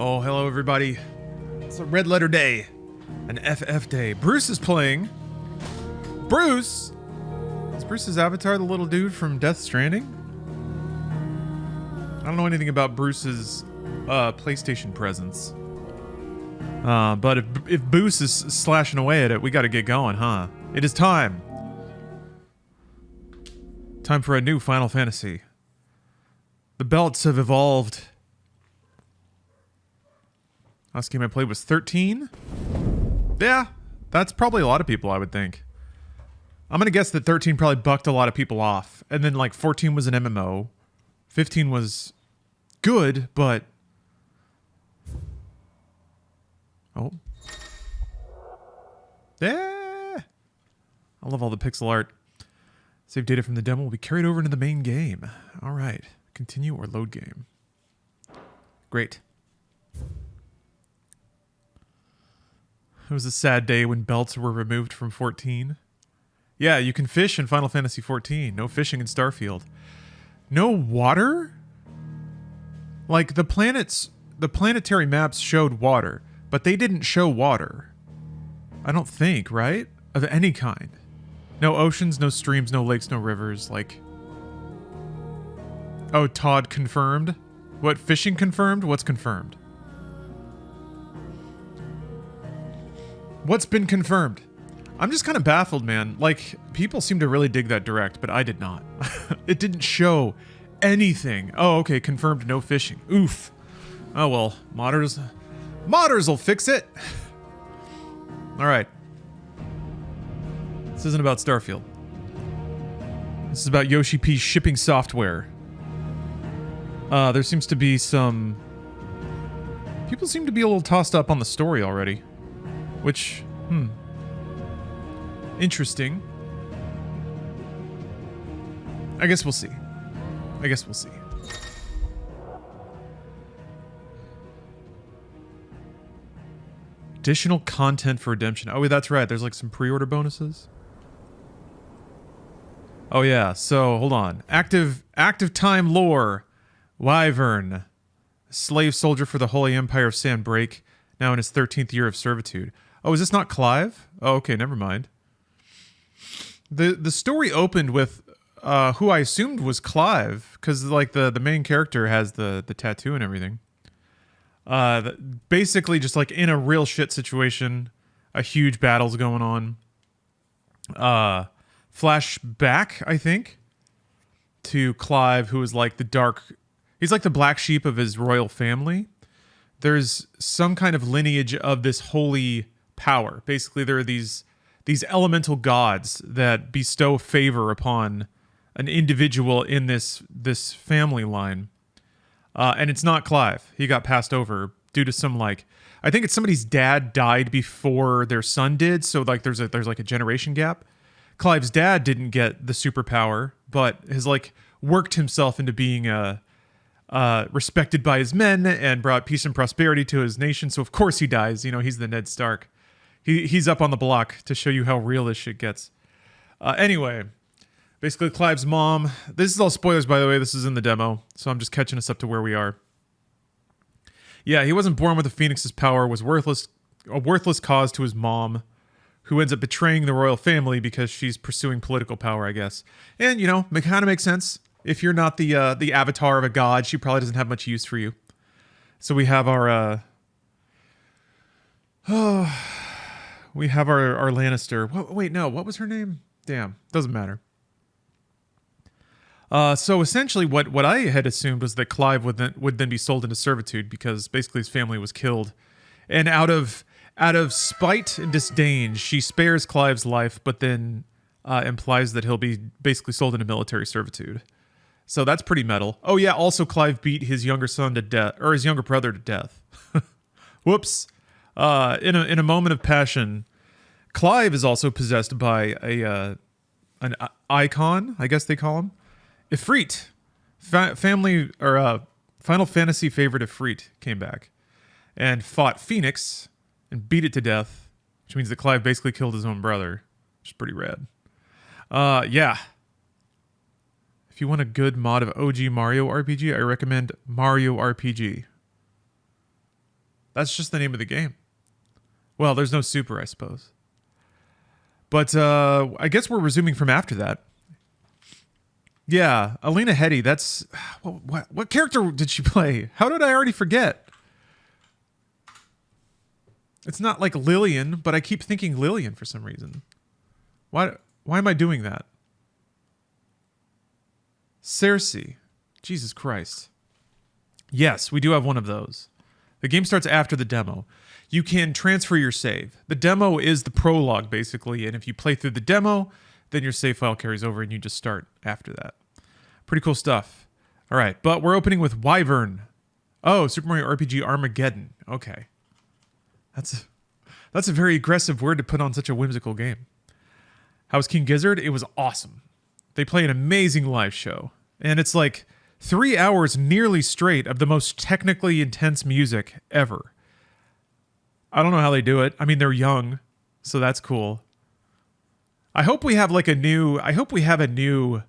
Oh, hello everybody. It's a red letter day. An FF day. Bruce is playing. Bruce? Is Bruce's avatar the little dude from Death Stranding? I don't know anything about Bruce's PlayStation presence. But if Bruce is slashing away at it, we gotta get going, huh? It is time. Time for a new Final Fantasy. The belts have evolved. Last game I played was 13. Yeah, that's probably a lot of people, I would think. I'm gonna guess that 13 probably bucked a lot of people off. And then like 14 was an MMO. 15 was good, but... Oh. Yeah! I love all the pixel art. Save data from the demo will be carried over into the main game. Alright. Continue or load game. Great. It was a sad day when belts were removed from 14. Yeah, you can fish in Final Fantasy 14. No fishing in Starfield. No water? Like, the planetary maps showed water, but they didn't show water. I don't think, right? Of any kind. No oceans, no streams, no lakes, no rivers, like... Oh, Todd confirmed? What, fishing confirmed? What's confirmed? What's been confirmed? I'm just kind of baffled, man. Like, people seem to really dig that direct, but I did not. It didn't show anything. Oh, okay, confirmed no fishing. Oof. Oh, well, modders will fix it. All right. This isn't about Starfield. This is about Yoshi P's shipping software. There seems to be some... People seem to be a little tossed up on the story already. Which, interesting. I guess we'll see. Additional content for redemption. Oh, that's right. There's like some pre-order bonuses. Oh yeah. So hold on. Active time lore. Wyvern, slave soldier for the Holy Empire of Sandbreak, now in his 13th year of servitude. Oh, is this not Clive? Oh, okay, never mind. The story opened with who I assumed was Clive, because like the main character has the tattoo and everything. Basically just like in a real shit situation, a huge battle's going on. Flashback, I think, to Clive, who is like he's like the black sheep of his royal family. There's some kind of lineage of this holy power. Basically, there are these elemental gods that bestow favor upon an individual in this family line. And it's not Clive. He got passed over due to some like... I think it's somebody's dad died before their son did, so like there's like a generation gap. Clive's dad didn't get the superpower, but has like worked himself into being respected by his men and brought peace and prosperity to his nation. So of course he dies. You know, he's the Ned Stark. He's up on the block to show you how real this shit gets. Anyway, basically Clive's mom. This is all spoilers, by the way. This is in the demo, so I'm just catching us up to where we are. Yeah, he wasn't born with the Phoenix's power. Was a worthless cause to his mom, who ends up betraying the royal family because she's pursuing political power, I guess. And you know, it kind of makes sense. If you're not the avatar of a god, she probably doesn't have much use for you. So we have our we have our Lannister. Wait, no, what was her name? Damn, doesn't matter. So essentially, what I had assumed was that Clive would then be sold into servitude because basically his family was killed, and out of spite and disdain, she spares Clive's life, but then implies that he'll be basically sold into military servitude. So that's pretty metal. Oh yeah, also Clive beat his younger son to death, or his younger brother to death. Whoops. In a moment of passion, Clive is also possessed by an icon, I guess they call him. Ifrit. Family or Final Fantasy favorite Ifrit came back and fought Phoenix and beat it to death, which means that Clive basically killed his own brother, which is pretty rad. Yeah. If you want a good mod of OG Mario RPG, I recommend Mario RPG. That's just the name of the game. Well, there's no super, I suppose. But I guess we're resuming from after that. Yeah, Alina Hetty, that's... What character did she play? How did I already forget? It's not like Lillian, but I keep thinking Lillian for some reason. Why am I doing that? Cersei. Jesus Christ. Yes, we do have one of those. The game starts after the demo. You can transfer your save. The demo is the prologue, basically, and if you play through the demo, then your save file carries over and you just start after that. Pretty cool stuff. All right, but we're opening with Wyvern. Oh, Super Mario RPG Armageddon. Okay. That's a very aggressive word to put on such a whimsical game. How was King Gizzard? It was awesome. They play an amazing live show. And it's like 3 hours nearly straight of the most technically intense music ever. I don't know how they do it. I mean, they're young, so that's cool. I hope we have a new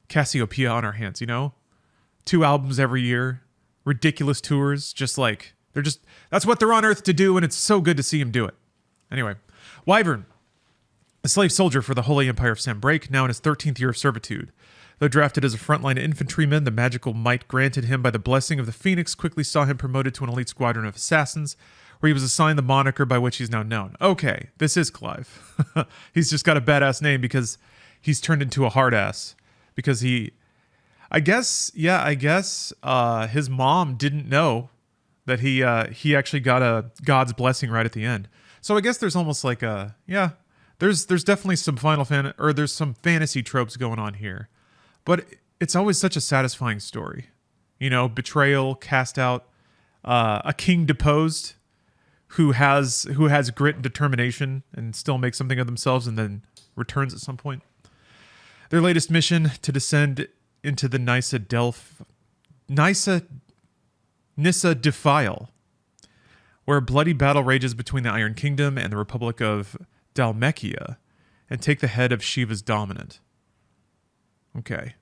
Cassiopeia on our hands, you know? 2 albums every year, ridiculous tours, that's what they're on Earth to do, and it's so good to see him do it. Anyway, Wyvern, a slave soldier for the Holy Empire of Sanbreak, now in his 13th year of servitude. Though drafted as a frontline infantryman, the magical might granted him by the blessing of the Phoenix quickly saw him promoted to an elite squadron of assassins, where he was assigned the moniker by which he's now known. Okay, this is Clive. He's just got a badass name because he's turned into a hard ass. Because I guess his mom didn't know that he actually got a God's blessing right at the end. So I guess there's almost like there's definitely some there's some fantasy tropes going on here. But it's always such a satisfying story. You know, betrayal, cast out, a king deposed who has grit and determination and still makes something of themselves and then returns at some point. Their latest mission to descend into the Nissa Defile, where a bloody battle rages between the Iron Kingdom and the Republic of Dalmekia, and take the head of Shiva's dominant. Okay.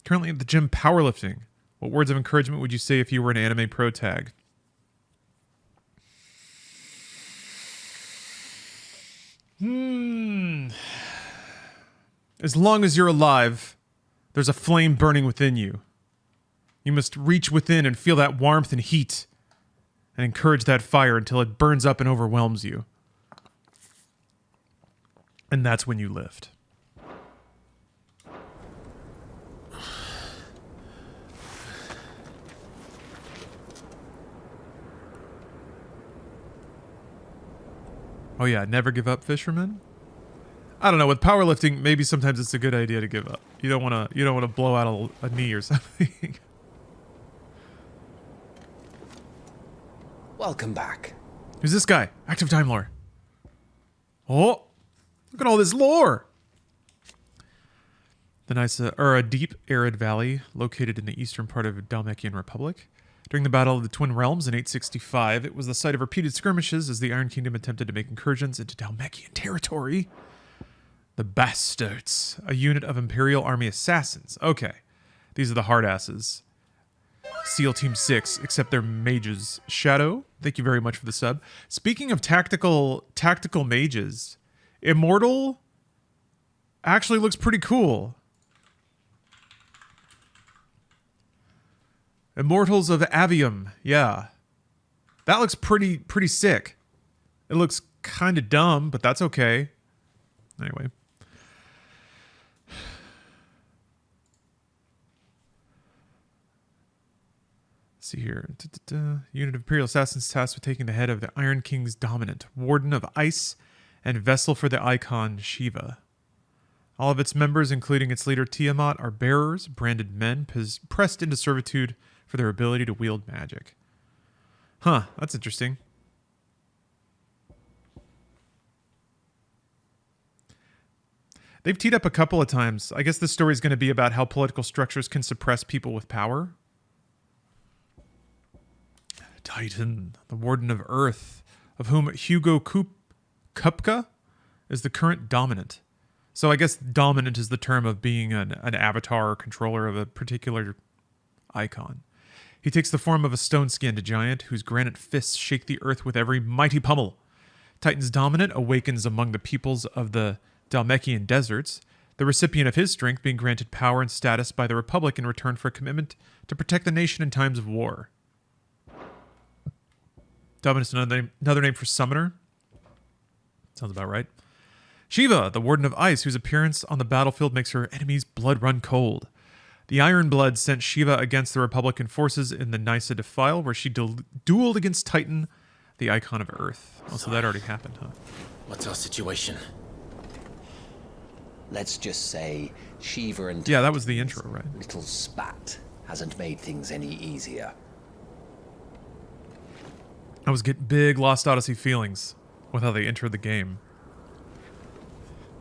Currently at the gym powerlifting. What words of encouragement would you say if you were an anime pro tag? As long as you're alive, there's a flame burning within you. You must reach within and feel that warmth and heat and encourage that fire until it burns up and overwhelms you. And that's when you lift. Oh yeah, never give up, fisherman? I don't know, with powerlifting, maybe sometimes it's a good idea to give up. You don't want to blow out a knee or something. Welcome back. Who's this guy? Active time lore. Oh, look at all this lore. The Nysa, a deep, arid valley located in the eastern part of the Dalmekian Republic. During the Battle of the Twin Realms in 865, it was the site of repeated skirmishes as the Iron Kingdom attempted to make incursions into Dalmekian territory. The Bastards, a unit of Imperial Army assassins. Okay, these are the hard asses. SEAL Team 6, except they're mages. Shadow, thank you very much for the sub. Speaking of tactical mages, Immortal actually looks pretty cool. Immortals of Avium, yeah. That looks pretty sick. It looks kind of dumb, but that's okay. Anyway. Let's see here. Unit of Imperial Assassins tasked with taking the head of the Iron King's dominant, Warden of Ice, and vessel for the icon Shiva. All of its members, including its leader Tiamat, are bearers, branded men, pressed into servitude for their ability to wield magic. Huh, that's interesting. They've teed up a couple of times. I guess this story is going to be about how political structures can suppress people with power. Titan, the Warden of Earth, of whom Hugo Kupka is the current dominant. So I guess dominant is the term of being an avatar or controller of a particular icon. He takes the form of a stone-skinned giant whose granite fists shake the earth with every mighty pummel. Titan's dominant awakens among the peoples of the Dalmekian deserts, the recipient of his strength being granted power and status by the Republic in return for a commitment to protect the nation in times of war. Dominus is another name for summoner. Sounds about right. Shiva, the Warden of Ice, whose appearance on the battlefield makes her enemies' blood run cold. The Iron Blood sent Shiva against the Republican forces in the Nysa Defile, where she dueled against Titan, the icon of Earth. Oh, so that already happened, huh? What's our situation? Let's just say Shiva and Yeah, that was the intro, right? little spat hasn't made things any easier. I was getting big Lost Odyssey feelings with how they entered the game,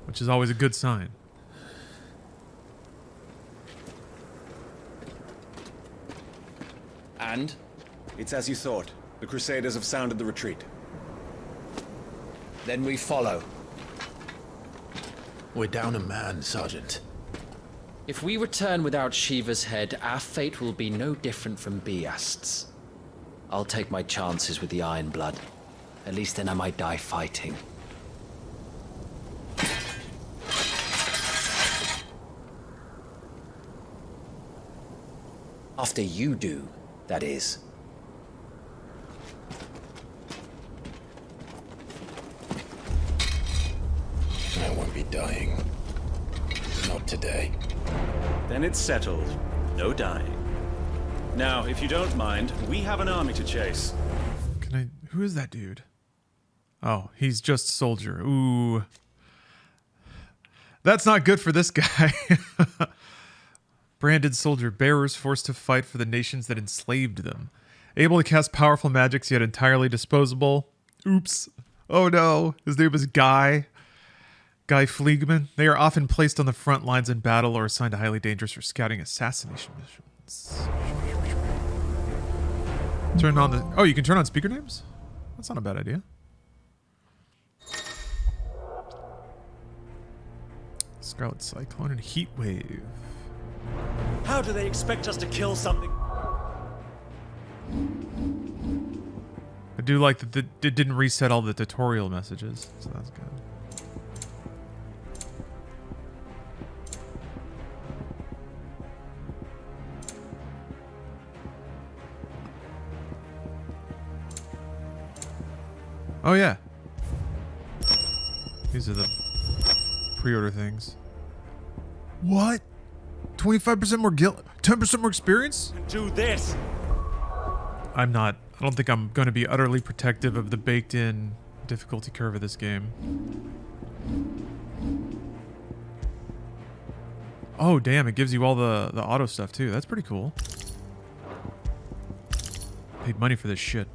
which is always a good sign. And? It's as you thought. The Crusaders have sounded the retreat. Then we follow. We're down a man, Sergeant. If we return without Shiva's head, our fate will be no different from Biast's. I'll take my chances with the Iron Blood. At least then I might die fighting. After you do, that is. I won't be dying. Not today. Then it's settled. No dying. Now, if you don't mind, we have an army to chase. Who is that dude? Oh, he's just a soldier. Ooh. That's not good for this guy. Branded soldier bearers forced to fight for the nations that enslaved them. Able to cast powerful magics, yet entirely disposable. Oops. Oh no. His name is Guy. Guy Fleegman. They are often placed on the front lines in battle or assigned to highly dangerous or scouting assassination missions. Turn on the... Oh, you can turn on speaker names? That's not a bad idea. Scarlet Cyclone and Heat Wave. How do they expect us to kill something? I do like that it didn't reset all the tutorial messages, so that's good. Oh yeah. These are the pre-order things. What? 25% more guild, 10% more experience? Do this! I don't think I'm going to be utterly protective of the baked-in difficulty curve of this game. Oh, damn, it gives you all the auto stuff, too. That's pretty cool. Paid money for this shit.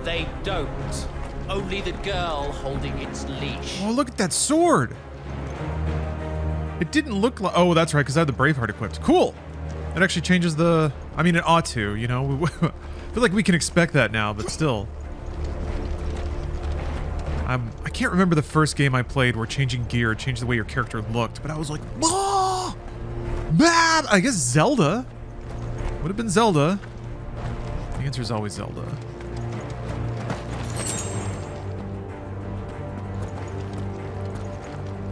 They don't. Only the girl holding its leash. Oh, look at that sword! It didn't look like... Oh, that's right, because I have the Braveheart equipped. Cool! It actually changes the... I mean, it ought to, you know? I feel like we can expect that now, but still. I can't remember the first game I played where changing gear changed the way your character looked, but I was like, oh! Man! I guess Zelda. Would have been Zelda. The answer is always Zelda.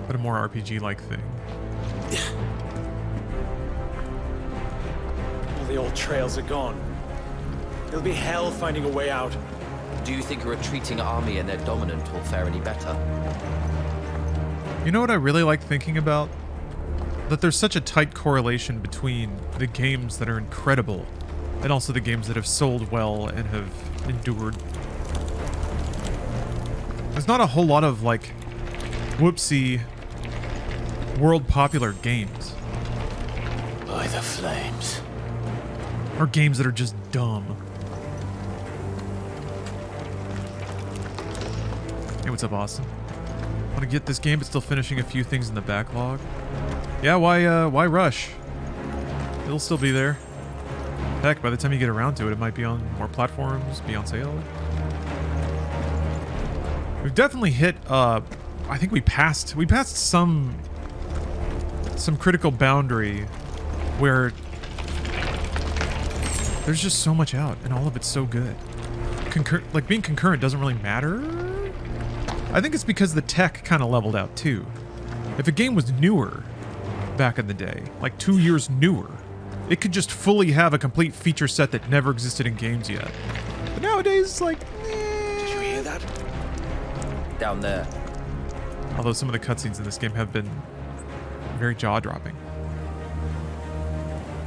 But a more RPG-like thing. All the old trails are gone. It'll be hell finding a way out. Do you think a retreating army and their dominant will fare any better? You know what I really like thinking about? That there's such a tight correlation between the games that are incredible and also the games that have sold well and have endured. There's not a whole lot of, like, whoopsie world popular games. By the flames. Or games that are just dumb. Hey, what's up, Austin? Want to get this game, but still finishing a few things in the backlog. Yeah, why rush? It'll still be there. Heck, by the time you get around to it, it might be on more platforms, be on sale. We've definitely hit. I think we passed some critical boundary where there's just so much out, and all of it's so good. Like being concurrent doesn't really matter. I think it's because the tech kind of leveled out too. If a game was newer back in the day, like 2 years newer, it could just fully have a complete feature set that never existed in games yet. But nowadays, it's like, Did you hear that? Down there. although some of the cutscenes in this game have been very jaw-dropping.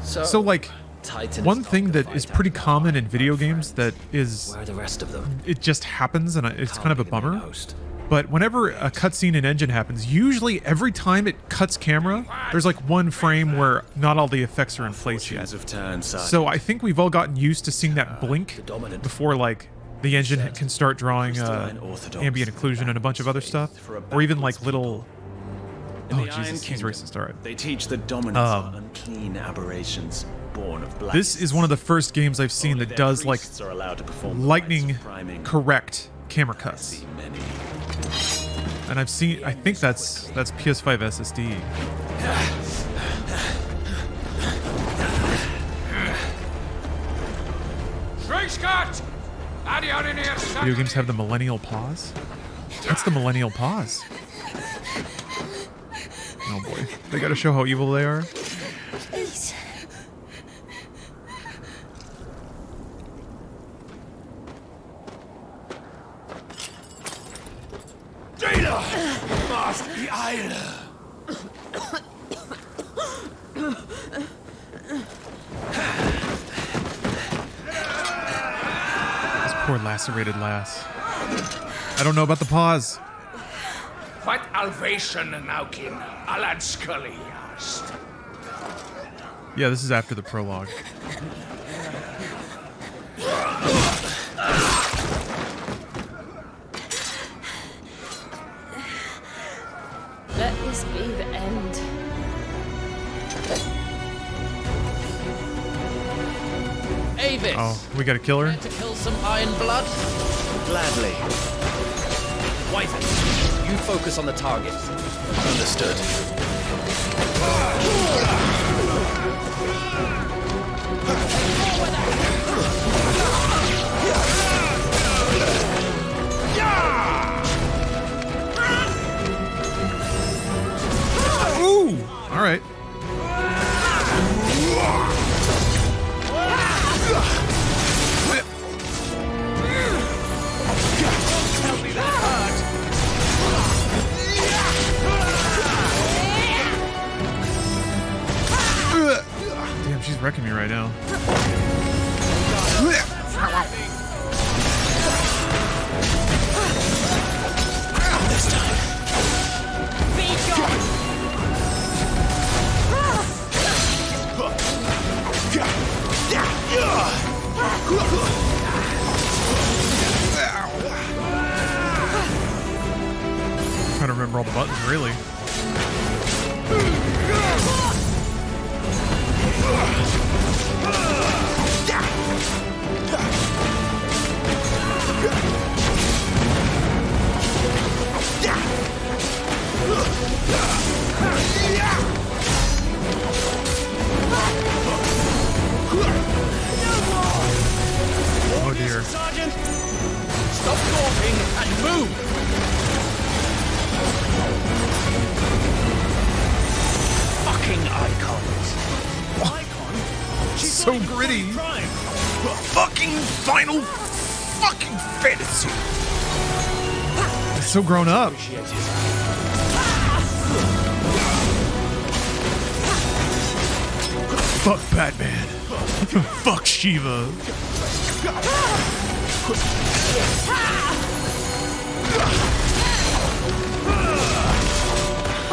So like, Titan one is not thing the that fight is pretty I've common in won, video my games friends. that is, Where are the rest of them? it just happens, and it's Can't kind of a be the main bummer. host. But whenever a cutscene in engine happens, usually every time it cuts camera, there's like one frame where not all the effects are in place yet. Fortunes have turned, Sergeant. So I think we've all gotten used to seeing that blink dominant. before like the engine can start drawing Crystalline orthodox ambient occlusion and a bunch of other stuff, for a or even like backwoods little. In Oh the Iron Jesus, he's Kingdom, racist. All right. They teach the dominance of unclean aberrations born of black. This is one of the first games I've seen that does like are allowed to perform the lightning rites of priming. correct camera I cuts, see many. and I've seen. I think that's PS5 SSD. Video games have the millennial pause? What's the millennial pause? Oh boy. They gotta show how evil they are. Please. Data! Must be iron! This poor lacerated lass. I don't know about the pause. What Alvation Naukin Alad Scully asked. Yeah, this is after the prologue. Let this be the end. Avis, Oh, we gotta kill her? to kill some Iron Blood? Gladly. Wyvern, you focus on the target. Understood. Ooh! Alright. Damn, she's wrecking me right now. Trying to remember all the buttons, really. Oh dear. Sergeant! Stop gawping and move! Fucking icons. Icon? She's So like gritty. Prime. Fucking Final fucking Fantasy! It's so grown up. Fuck Batman. Fuck Shiva.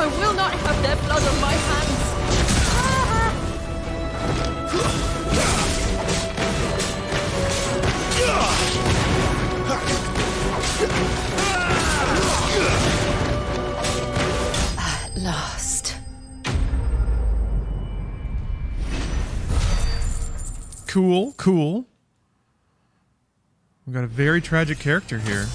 I will not have their blood on my hands. At last. Cool, cool. We've got a very tragic character here.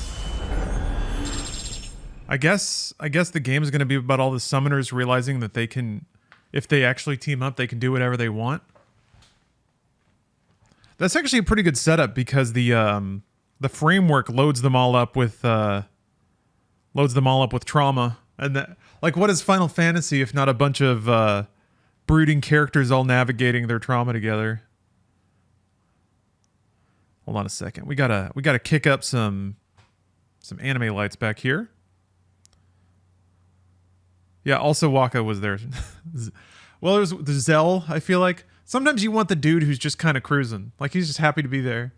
I guess the game is going to be about all the summoners realizing that they can if they actually team up, they can do whatever they want. That's actually a pretty good setup because the framework loads them all up with trauma. And that, like, what is Final Fantasy if not a bunch of brooding characters all navigating their trauma together? Hold on a second. We gotta kick up some anime lights back here. Yeah, also Waka was there. Well, there's the Zell, I feel like. Sometimes you want the dude who's just kind of cruising. Like, he's just happy to be there.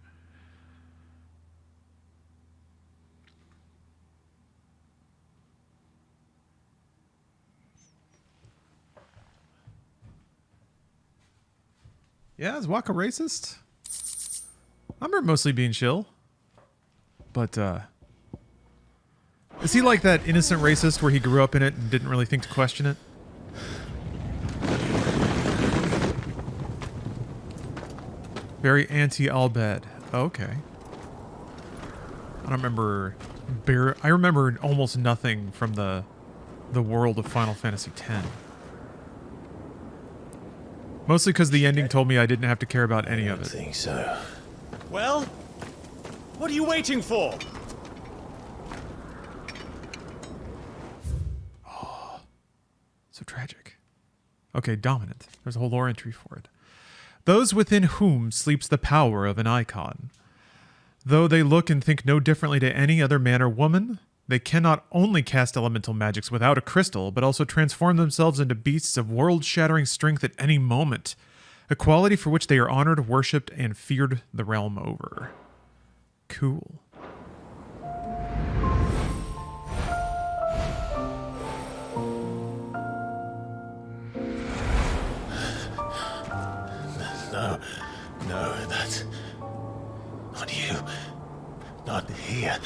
Yeah, is Waka racist? I remember mostly being chill. But, is he like that innocent racist where he grew up in it and didn't really think to question it? Very anti-Albed. Oh, okay. I don't remember... I remember almost nothing from the world of Final Fantasy X. Mostly because the ending told me I didn't have to care about any of it. I think so. Well, what are you waiting for? So tragic. Okay, dominant. There's a whole lore entry for it. Those within whom sleeps the power of an icon. Though they look and think no differently to any other man or woman, they cannot only cast elemental magics without a crystal, but also transform themselves into beasts of world-shattering strength at any moment, a quality for which they are honored, worshipped, and feared the realm over. Cool. No, that's not you. Not here.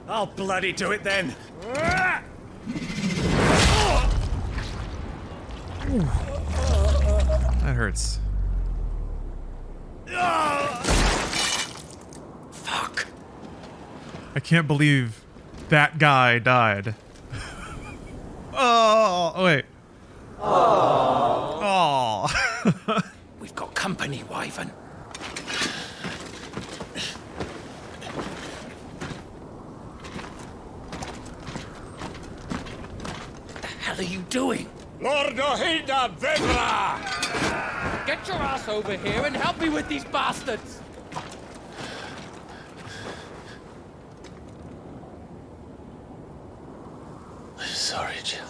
I'll bloody do it then. That hurts. Fuck. I can't believe that guy died. Oh, wait. Oh. We've got company, Wyvern. What the hell are you doing? Lord Ohilda Vedra! Get your ass over here and help me with these bastards! I'm sorry, Jill.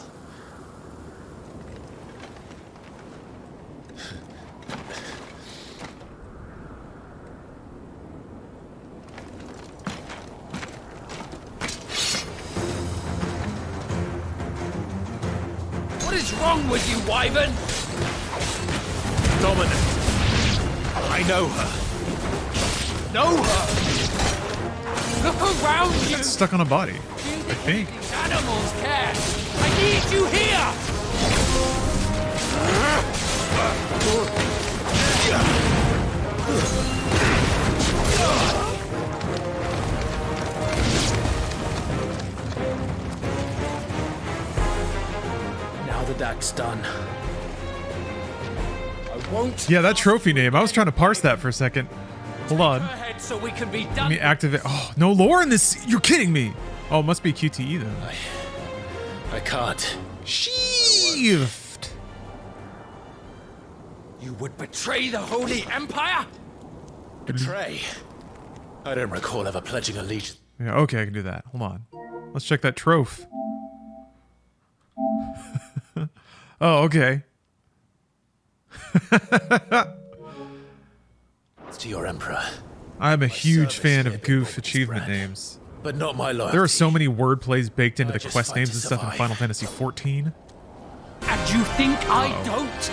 What is wrong with you, Wyvern? Dominant. I know her. Know her. Look around you! It's stuck on a body, I think. These animals care! I need you here! Now the Dak's done. I won't. Yeah, that trophy name. I was trying to parse that for a second. Hold on. Her head so we can be Let done. me activate. Oh, no lore in this. You're kidding me. Oh, it must be QTE then. I can't. Sheathed. You would betray the Holy Empire? Betray? I don't recall ever pledging allegiance. Yeah, okay, I can do that. Hold on. Let's check that trophy. Oh, okay. It's to your emperor, I'm a huge service fan here of goof before we achievement spread. names. but not my loyalty. There are so many word plays baked into I the just quest fight names to and stuff in survive. Final Fantasy XIV. And you think I don't?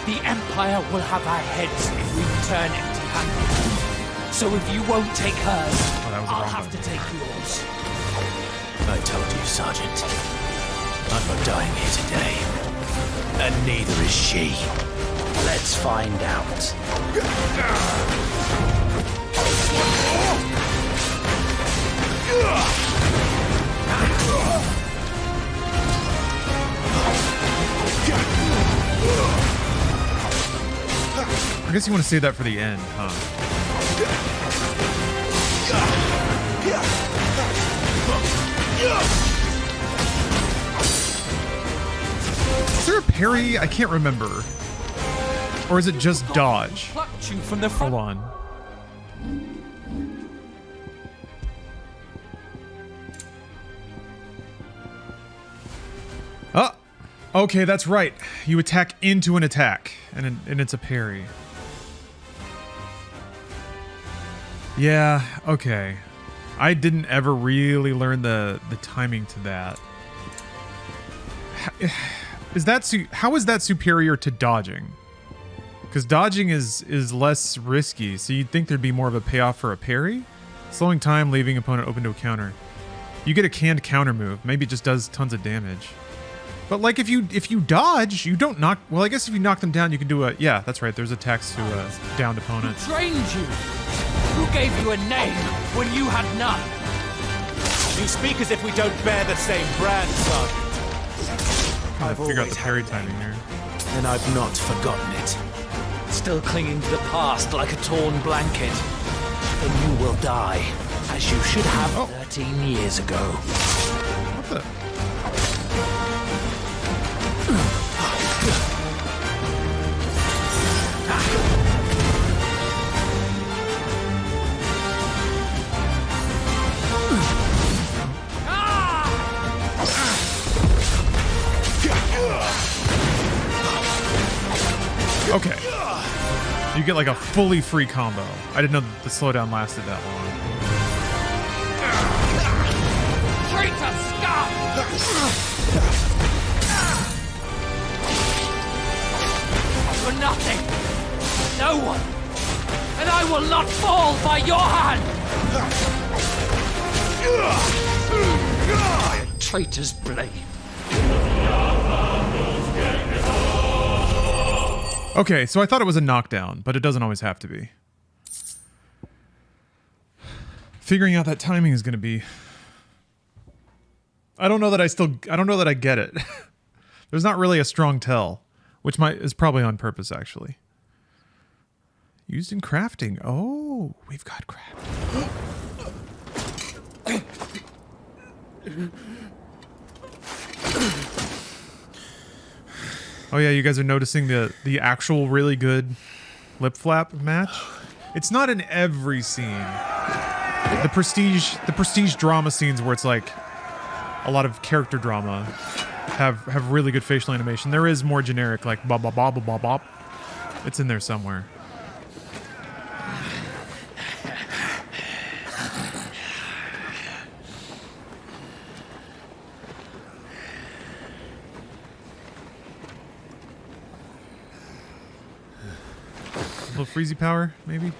The Empire will have our heads if we return empty-handed. So if you won't take hers, that was the I'll wrong have button. to take yours. I told you, Sergeant. I'm not dying here today. And neither is she. Let's find out. I guess you want to save that for the end, huh? Is there a parry? I can't remember. Or is it just dodge? Plucked you from the front. Hold on. Oh, okay, that's right. You attack into an attack, and it's a parry. Yeah, okay. I didn't ever really learn the timing to that. How is that superior to dodging? Because dodging is less risky, so you'd think there'd be more of a payoff for a parry. Slowing time, leaving opponent open to a counter. You get a canned counter move. Maybe it just does tons of damage. But like if you dodge, you don't knock. Well, I guess if you knock them down, you can do a. Yeah, that's right. There's attacks to a downed opponent. Who trained you? Who gave you a name when you had none? You speak as if we don't bear the same brand, Sergeant. I've figure out the parry timing here. And I've not forgotten it. Still clinging to the past like a torn blanket. Then you will die, as you should have 13 years ago. What the? Okay. You get like a fully free combo. I didn't know that the slowdown lasted that long. Traitor scum! For nothing. No one. And I will not fall by your hand. A traitor's blade. Okay, so I thought it was a knockdown, but it doesn't always have to be. Figuring out that timing is going to be... I don't know that I get it. There's not really a strong tell, which is probably on purpose, actually. Used in crafting. Oh, we've got crafting. Oh yeah, you guys are noticing the actual really good lip flap match? It's not in every scene. The prestige drama scenes where it's like a lot of character drama have really good facial animation. There is more generic like bop bop bop bop bop. It's in there somewhere. A little freezy power, maybe?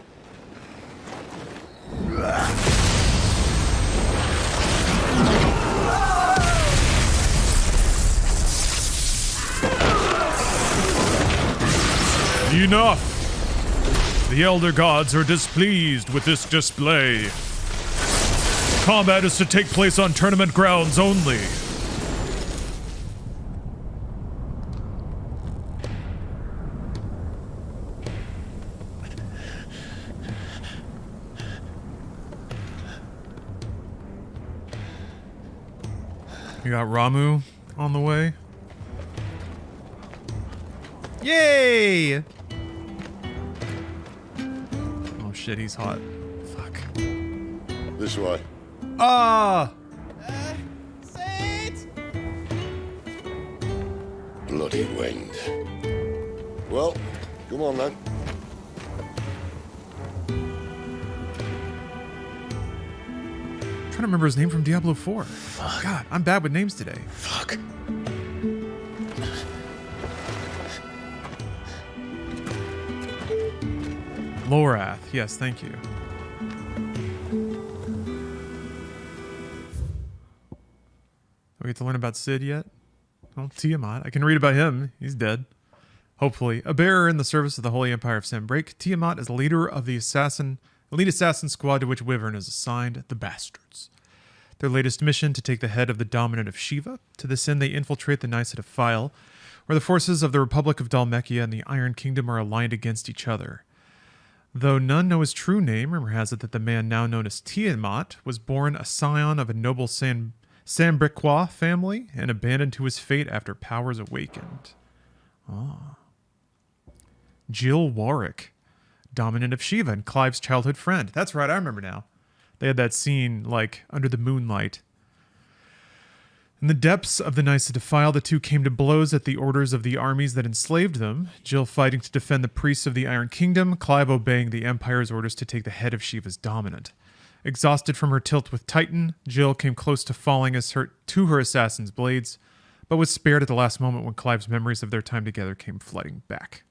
Enough! The Elder Gods are displeased with this display. Combat is to take place on tournament grounds only. You got Ramu on the way. Yay! Oh shit, he's hot. Fuck. This way. Ah! Bloody wind. Well, come on then. I'm trying to remember his name from Diablo 4. Fuck. God, I'm bad with names today. Fuck. Lorath. Yes, thank you. Do we get to learn about Sid yet? Oh, Tiamat. I can read about him. He's dead. Hopefully. A bearer in the service of the Holy Empire of Sanbreak, Tiamat is the leader of the elite assassin squad to which Wyvern is assigned, the Bastards. Their latest mission, to take the head of the dominant of Shiva. To this end, they infiltrate the Niceid of File, where the forces of the Republic of Dhalmekia and the Iron Kingdom are aligned against each other. Though none know his true name, rumor has it that the man now known as Tiamat was born a scion of a noble Sambriquois family and abandoned to his fate after powers awakened. Jill Warwick, dominant of Shiva and Clive's childhood friend. That's right, I remember now. They had that scene, like, under the moonlight. In the depths of the Nights of Defile, the two came to blows at the orders of the armies that enslaved them, Jill fighting to defend the priests of the Iron Kingdom, Clive obeying the Empire's orders to take the head of Shiva's dominant. Exhausted from her tilt with Titan, Jill came close to falling to her assassin's blades, but was spared at the last moment when Clive's memories of their time together came flooding back.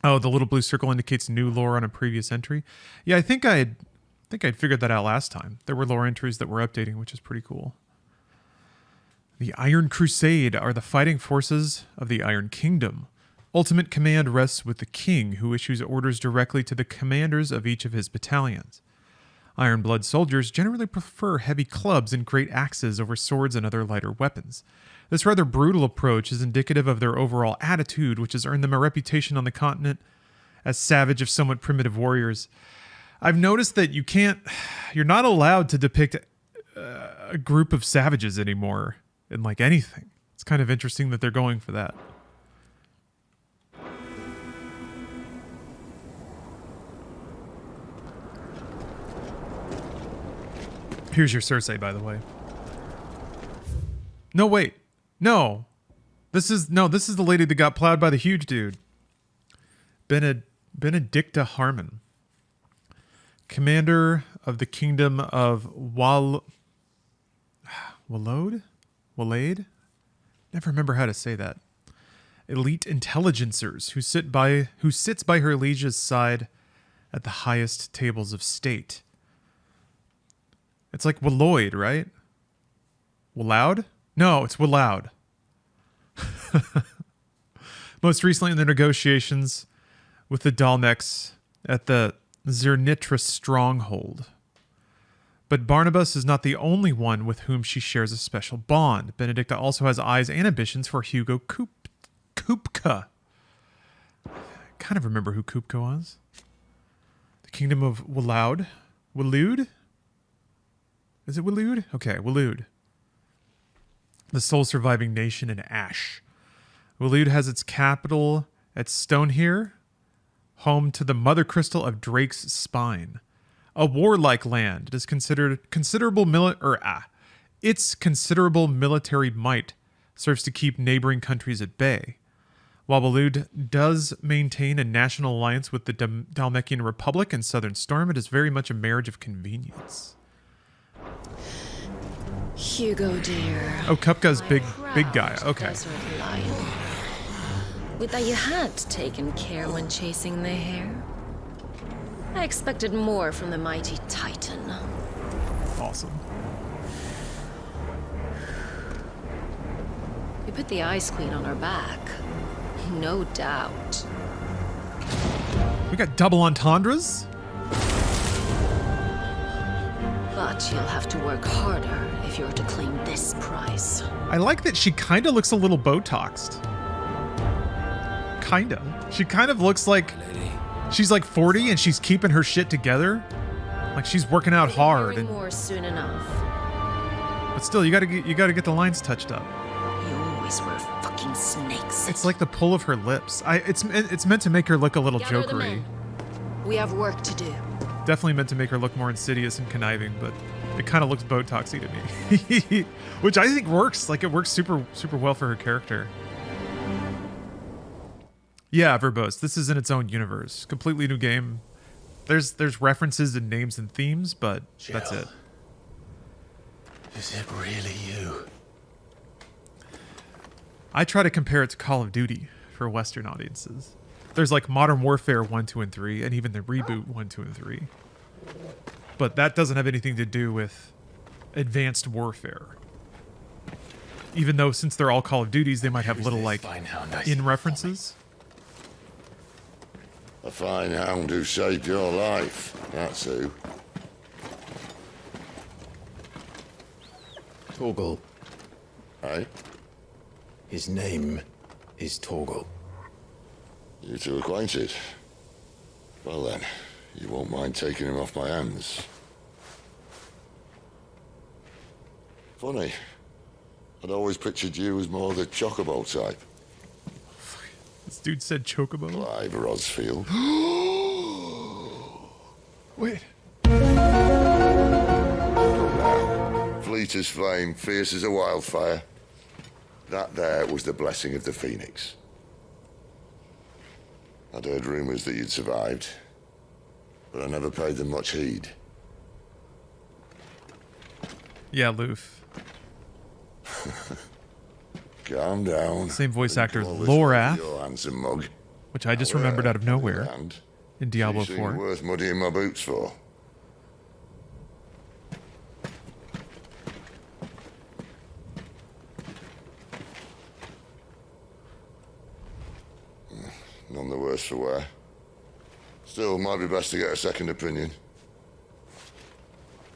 Oh, the little blue circle indicates new lore on a previous entry. Yeah, I think I'd figured that out last time. There were lore entries that were updating, which is pretty cool. The Iron Crusade are the fighting forces of the Iron Kingdom. Ultimate command rests with the king, who issues orders directly to the commanders of each of his battalions. Iron Blood soldiers generally prefer heavy clubs and great axes over swords and other lighter weapons. This rather brutal approach is indicative of their overall attitude, which has earned them a reputation on the continent as savage if somewhat primitive warriors. I've noticed that you're not allowed to depict a group of savages anymore in like anything. It's kind of interesting that they're going for that. Here's your Cersei, by the way. No, wait. No. This is the lady that got plowed by the huge dude. Benedicta Harmon. Commander of the Kingdom of Walade? Never remember how to say that. Elite intelligencers who sits by her liege's side at the highest tables of state. It's like Walloyd, right? Walloud? No, it's Walloud. Most recently in the negotiations with the Dalmecs at the Zernitra stronghold. But Barnabas is not the only one with whom she shares a special bond. Benedicta also has eyes and ambitions for Hugo Kupka. I kind of remember who Kupka was. The Kingdom of Walloud? Is it Waloed? Okay, Waloed. The sole surviving nation in Ash. Waloed has its capital at Stonehere, home to the Mother Crystal of Drake's Spine. A warlike land, it is considered its considerable military might serves to keep neighboring countries at bay. While Waloed does maintain a national alliance with the Dhalmekian Republic and Southern Storm, it is very much a marriage of convenience. Hugo, dear. Oh, Kupka's big guy. Okay. Desert lion. Would that you had taken care when chasing the hare. I expected more from the mighty Titan. Awesome. We put the Ice Queen on our back. No doubt. We got double entendres? But you'll have to work harder if you're to claim this prize. I like that she kind of looks a little Botoxed. Kinda. She kind of looks like she's like 40 and she's keeping her shit together. Like she's working out hard. And more soon enough. But still, you gotta get the lines touched up. You always were fucking snakes. It's like the pull of her lips. It's meant to make her look a little Gather them jokery. in. We have work to do. Definitely meant to make her look more insidious and conniving, but it kind of looks Botoxy to me. Which I think works. Like it works super well for her character. Yeah, verbose. This is in its own universe. Completely new game. There's references and names and themes, but Jill, that's it. Is it really you? I try to compare it to Call of Duty for Western audiences. There's like Modern Warfare 1, 2, and 3, and even the reboot 1, 2, and 3. But that doesn't have anything to do with Advanced Warfare. Even though since they're all Call of Duties, they might have little like in references. A fine hound who saved your life, that's who. Torgal. Eh? His name is Torgal. You two acquainted? Well then, you won't mind taking him off my hands. Funny. I'd always pictured you as more the chocobo type. This dude said chocobo. Clive Rosfield. Wait. Now, fleet as flame, fierce as a wildfire. That there was the blessing of the Phoenix. I'd heard rumors that you'd survived, but I never paid them much heed. Yeah, Loof. Calm down. Same voice actor as Call this Lorath, your handsome mug. which I just remembered out of nowhere And in Diablo she 4. seemed worth muddying my boots for. None the worse for wear. Still, might be best to get a second opinion.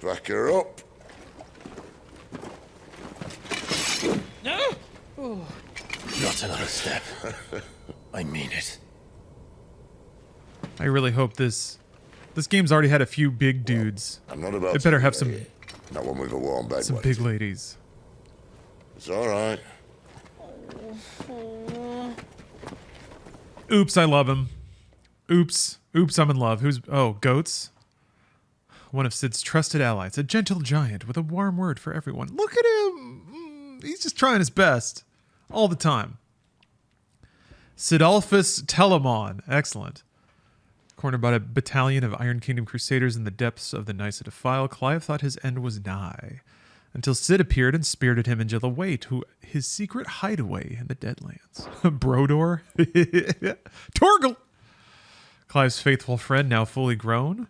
Back her up. Not another step. I mean it. I really hope this game's already had a few big dudes. I'm not about It to better be have a- some Not one with a warm bed. some waiting. big ladies. It's all right. Oops, I love him. Oops, I'm in love. Goats? One of Sid's trusted allies, a gentle giant with a warm word for everyone. Look at him. He's just trying his best. All the time. Sidolphus Telamon. Excellent. Cornered by a battalion of Iron Kingdom Crusaders in the depths of the Nysa Defile, Clive thought his end was nigh. Until Sid appeared and spirited him into the way to his secret hideaway in the Deadlands. Brodor? Torgal! Clive's faithful friend, now fully grown.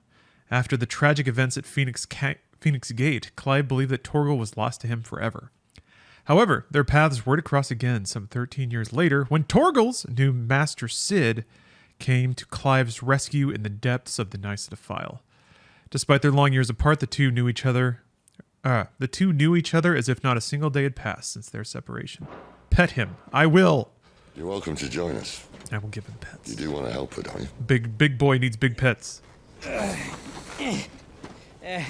After the tragic events at Phoenix Gate, Clive believed that Torgal was lost to him forever. However, their paths were to cross again some 13 years later when Torgal's new master Sid came to Clive's rescue in the depths of the Nysa Defile. Despite their long years apart, the two knew each other as if not a single day had passed since their separation. Pet him. I will. You're welcome to join us. I will give him pets. You do want to help her, don't you? Big boy needs big pets.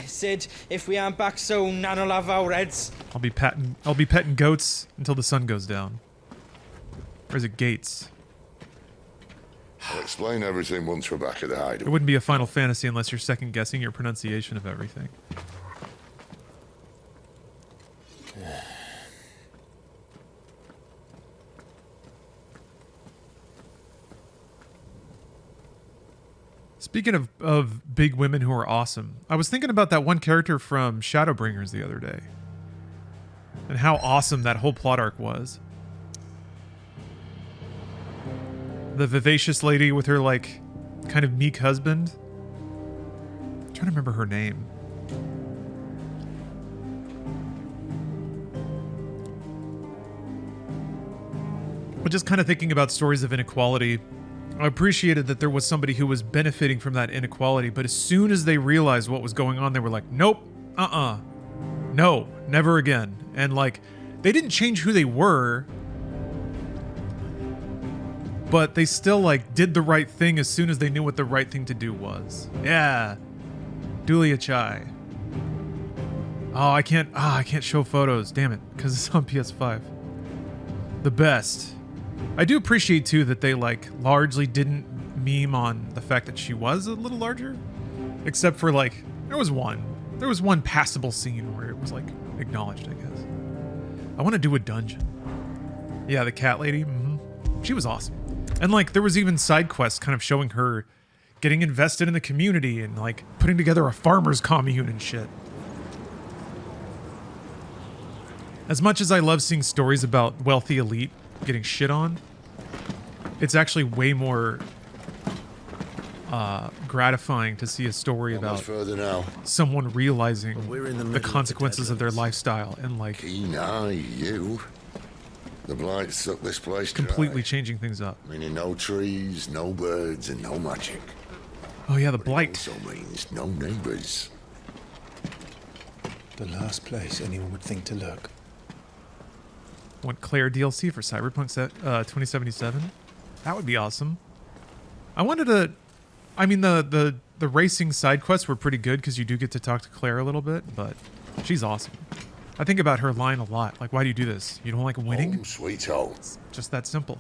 Sid, if we aren't back soon, Nan'll have our heads. I'll be petting goats until the sun goes down. Or is it Gates? I'll explain everything once we're back at the It hideaway. wouldn't be a Final Fantasy unless you're second guessing your pronunciation of everything. Speaking of big women who are awesome, I was thinking about that one character from Shadowbringers the other day. And how awesome that whole plot arc was. The vivacious lady with her, like, kind of meek husband. I'm trying to remember her name. But just kind of thinking about stories of inequality, I appreciated that there was somebody who was benefiting from that inequality, but as soon as they realized what was going on, they were like, nope, no, never again. And like, they didn't change who they were, but they still like did the right thing as soon as they knew what the right thing to do was. Yeah. Dulia Chai. Oh, I can't show photos, damn it, because it's on PS5. The best. I do appreciate too that they like largely didn't meme on the fact that she was a little larger, except for like there was one passable scene where it was like acknowledged, I guess. I want to do a dungeon. Yeah, the cat lady. She was awesome, and like there was even side quests kind of showing her getting invested in the community and like putting together a farmers commune and shit. As much as I love seeing stories about wealthy elite getting shit on, it's actually way more gratifying to see a story Almost about further now. someone realizing We're in the the middle of the consequences of their Deadlands. lifestyle and like Keen eye, you. The blight sucked this place dry. completely changing things up. Meaning no trees, no birds, and no magic. Oh yeah, the But it blight. also means no neighbors. The last place anyone would think to look. Want Claire DLC for Cyberpunk 2077? That would be awesome. I wanted to... I mean, the racing side quests were pretty good because you do get to talk to Claire a little bit, but she's awesome. I think about her line a lot. Like, why do you do this? You don't like winning? Home sweet home. It's just that simple.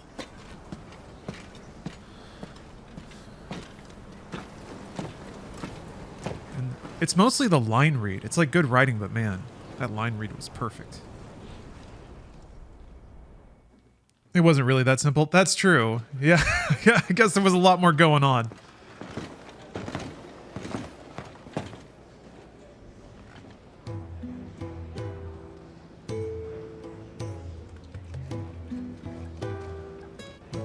And it's mostly the line read. It's like good writing, but man, that line read was perfect. It wasn't really that simple. That's true. Yeah, yeah, I guess there was a lot more going on.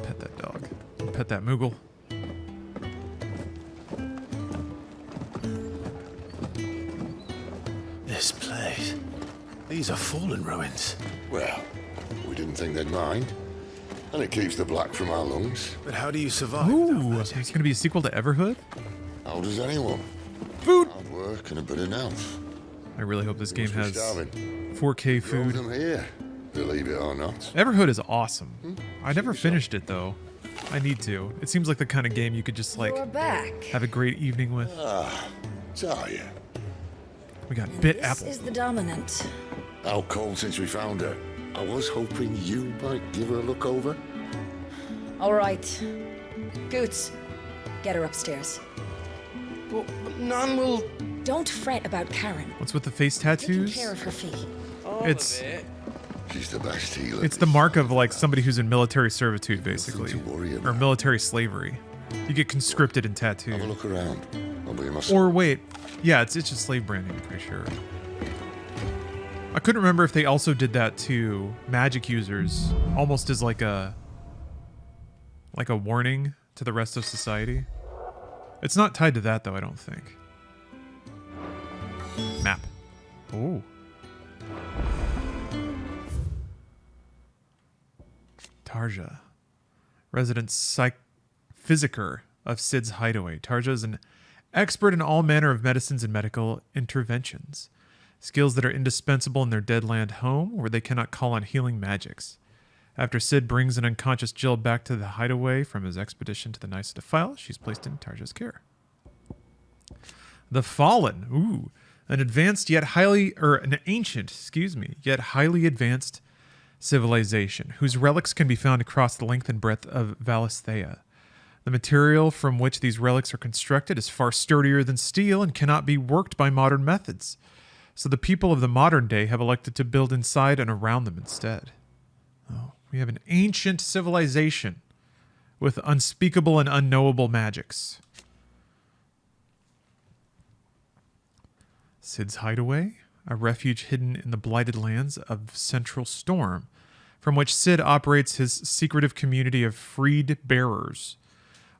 Pet that dog. Pet that Moogle. This place. These are fallen ruins. Well, we didn't think they'd mind. And it keeps the black from our lungs. But how do you survive? Ooh, there's going to be a sequel to Everhood? How does anyone? Food! Hard work and a bit of nous. I really hope this game Must be has starving. 4K Grow food. them here, believe it or not. Everhood is awesome. I never finished it though. I need to. It seems like the kind of game you could just like You're back. have a great evening with. Tell you. We got bit This apple. is the dominant. How cold since we found her. I was hoping you might give her a look over. All right. Goots, get her upstairs. But Nan will... Don't fret about Karen. What's with the face Taking tattoos? care of her fee. It's She's the best healer. it's the mark of like somebody who's in military servitude, basically, to worry or about. military slavery. You get conscripted and Have a tattooed. look around. I'll be my Or wait, yeah, it's just slave branding. I'm pretty sure. I couldn't remember if they also did that to magic users, almost as like a warning to the rest of society. It's not tied to that though, I don't think. Map. Oh. Tarja. Resident physiker of Sid's hideaway. Tarja is an expert in all manner of medicines and medical interventions. Skills that are indispensable in their deadland home, where they cannot call on healing magics. After Sid brings an unconscious Jill back to the hideaway from his expedition to the Nice Defile, she's placed in Tarja's care. The Fallen. Ooh. An ancient, yet highly advanced civilization, whose relics can be found across the length and breadth of Valisthea. The material from which these relics are constructed is far sturdier than steel and cannot be worked by modern methods. So the people of the modern day have elected to build inside and around them instead. Oh, we have an ancient civilization with unspeakable and unknowable magics. Sid's hideaway, a refuge hidden in the blighted lands of Central Storm, from which Sid operates his secretive community of freed bearers.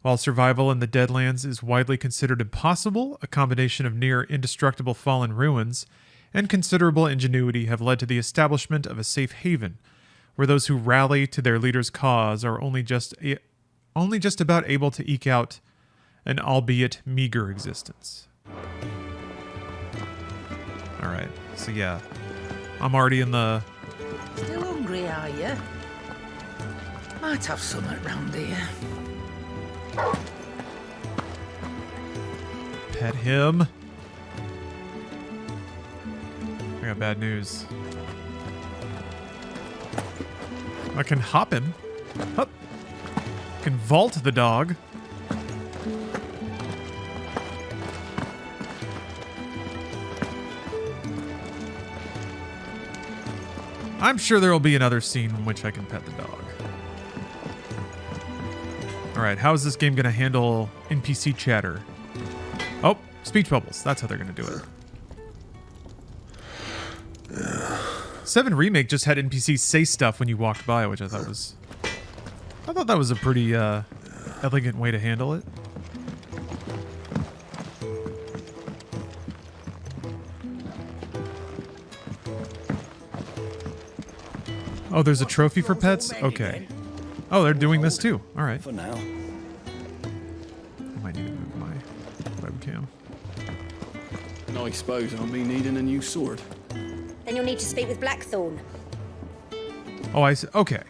While survival in the Deadlands is widely considered impossible, a combination of near indestructible fallen ruins and considerable ingenuity have led to the establishment of a safe haven, where those who rally to their leader's cause are only just about able to eke out an albeit meager existence. All right, so yeah, I'm already in the... Still hungry, are you? Might have some around here. Pet him. I got bad news. I can hop him. Hup. I can vault the dog. I'm sure there will be another scene in which I can pet the dog. Alright, how is this game going to handle NPC chatter? Oh, speech bubbles. That's how they're going to do it. 7 Remake just had NPCs say stuff when you walked by, which I thought that was a pretty elegant way to handle it. Oh, there's a trophy for pets? Okay. Oh, they're doing this too. All right. For now. I might need to move my webcam. I suppose I'll be needing a new sword. Then you'll need to speak with Blackthorn. Oh, I see. Okay.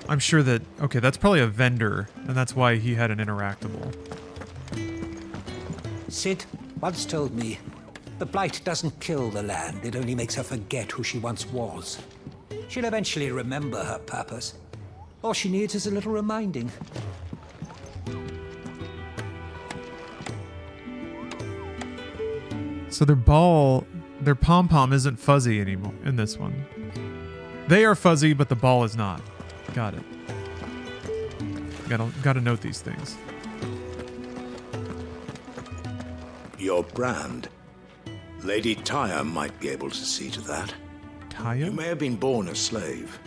I'm sure that... Okay, that's probably a vendor, and that's why he had an interactable. Sid once told me, the blight doesn't kill the land, it only makes her forget who she once was. She'll eventually remember her purpose. All she needs is a little reminding. So their pom-pom isn't fuzzy anymore in this one. They are fuzzy, but the ball is not. Got it. Gotta note these things. Your brand. Lady Tyre might be able to see to that. Tyre? You may have been born a slave,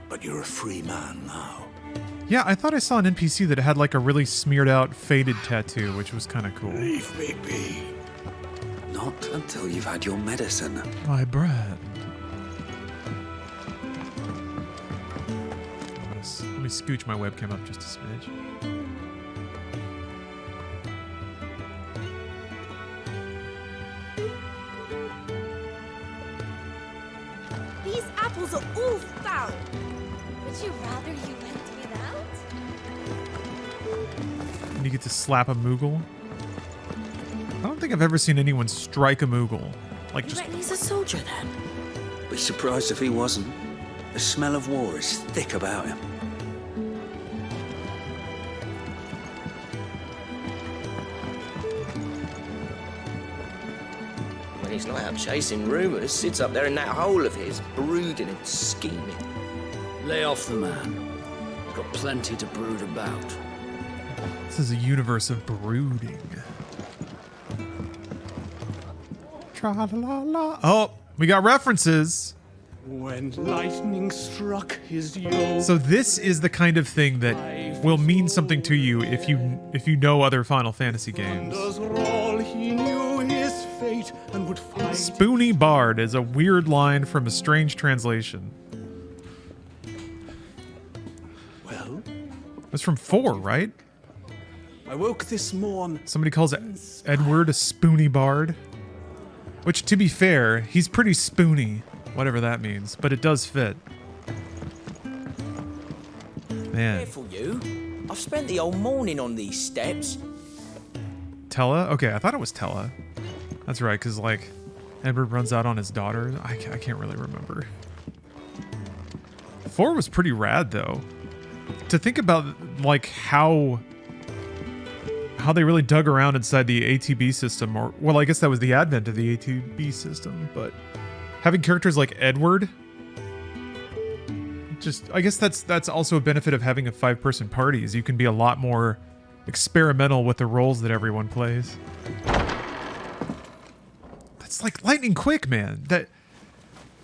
but you're a free man now. Yeah, I thought I saw an NPC that had like a really smeared out, faded tattoo, which was kind of cool. Leave me be. Not until you've had your medicine. My brand. Let me scooch my webcam up just a smidge. These apples are all foul. Would you rather you went without? And you get to slap a Moogle. I don't think I've ever seen anyone strike a Moogle. Like, just... He's a soldier then. Be surprised if he wasn't. The smell of war is thick about him. When he's not out chasing rumours, sits up there in that hole of his, brooding and scheming. Lay off the man. Got plenty to brood about. This is a universe of brooding. Tra-la-la-la. Oh, we got references. When lightning struck his yoke. So this is the kind of thing that will mean something to you if you know other Final Fantasy games. Roll, he knew his fate and would fight. Spoony Bard is a weird line from a strange translation. Well, that's from 4, right? I woke this morn. Somebody calls Edward a spoony bard. Which, to be fair, he's pretty spoony, whatever that means, but it does fit. Man. Careful, you. I've spent the whole morning on these steps. Tella? Okay, I thought it was Tella. That's right, because, like, Edward runs out on his daughter. I can't really remember. 4 was pretty rad, though. To think about, like, how they really dug around inside the ATB system, or, well, I guess that was the advent of the ATB system, but having characters like Edward, just, I guess that's also a benefit of having a 5-person party, is you can be a lot more experimental with the roles that everyone plays. That's like lightning quick, man. That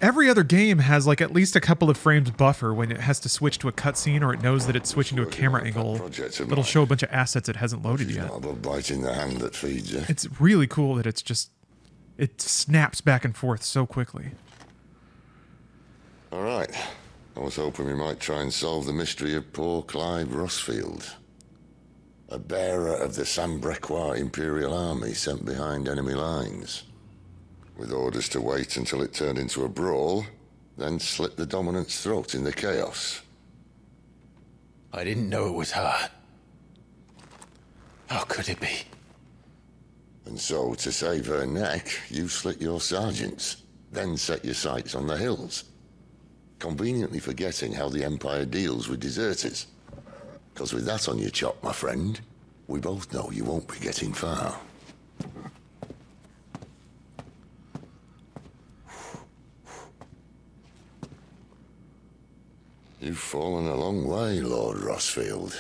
every other game has like at least a couple of frames buffer when it has to switch to a cutscene or it knows that it's switching to a camera angle that'll show a bunch of assets it hasn't loaded yet. Not about biting the hand that feeds you. It's really cool that it snaps back and forth so quickly. All right. I was hoping we might try and solve the mystery of poor Clive Rossfield, a bearer of the Sambrequois Imperial Army sent behind enemy lines, with orders to wait until it turned into a brawl, then slit the dominant's throat in the chaos. I didn't know it was her. How could it be? And so, to save her neck, you slit your sergeants, then set your sights on the hills, conveniently forgetting how the Empire deals with deserters. Because with that on your chop, my friend, we both know you won't be getting far. You've fallen a long way, Lord Rossfield.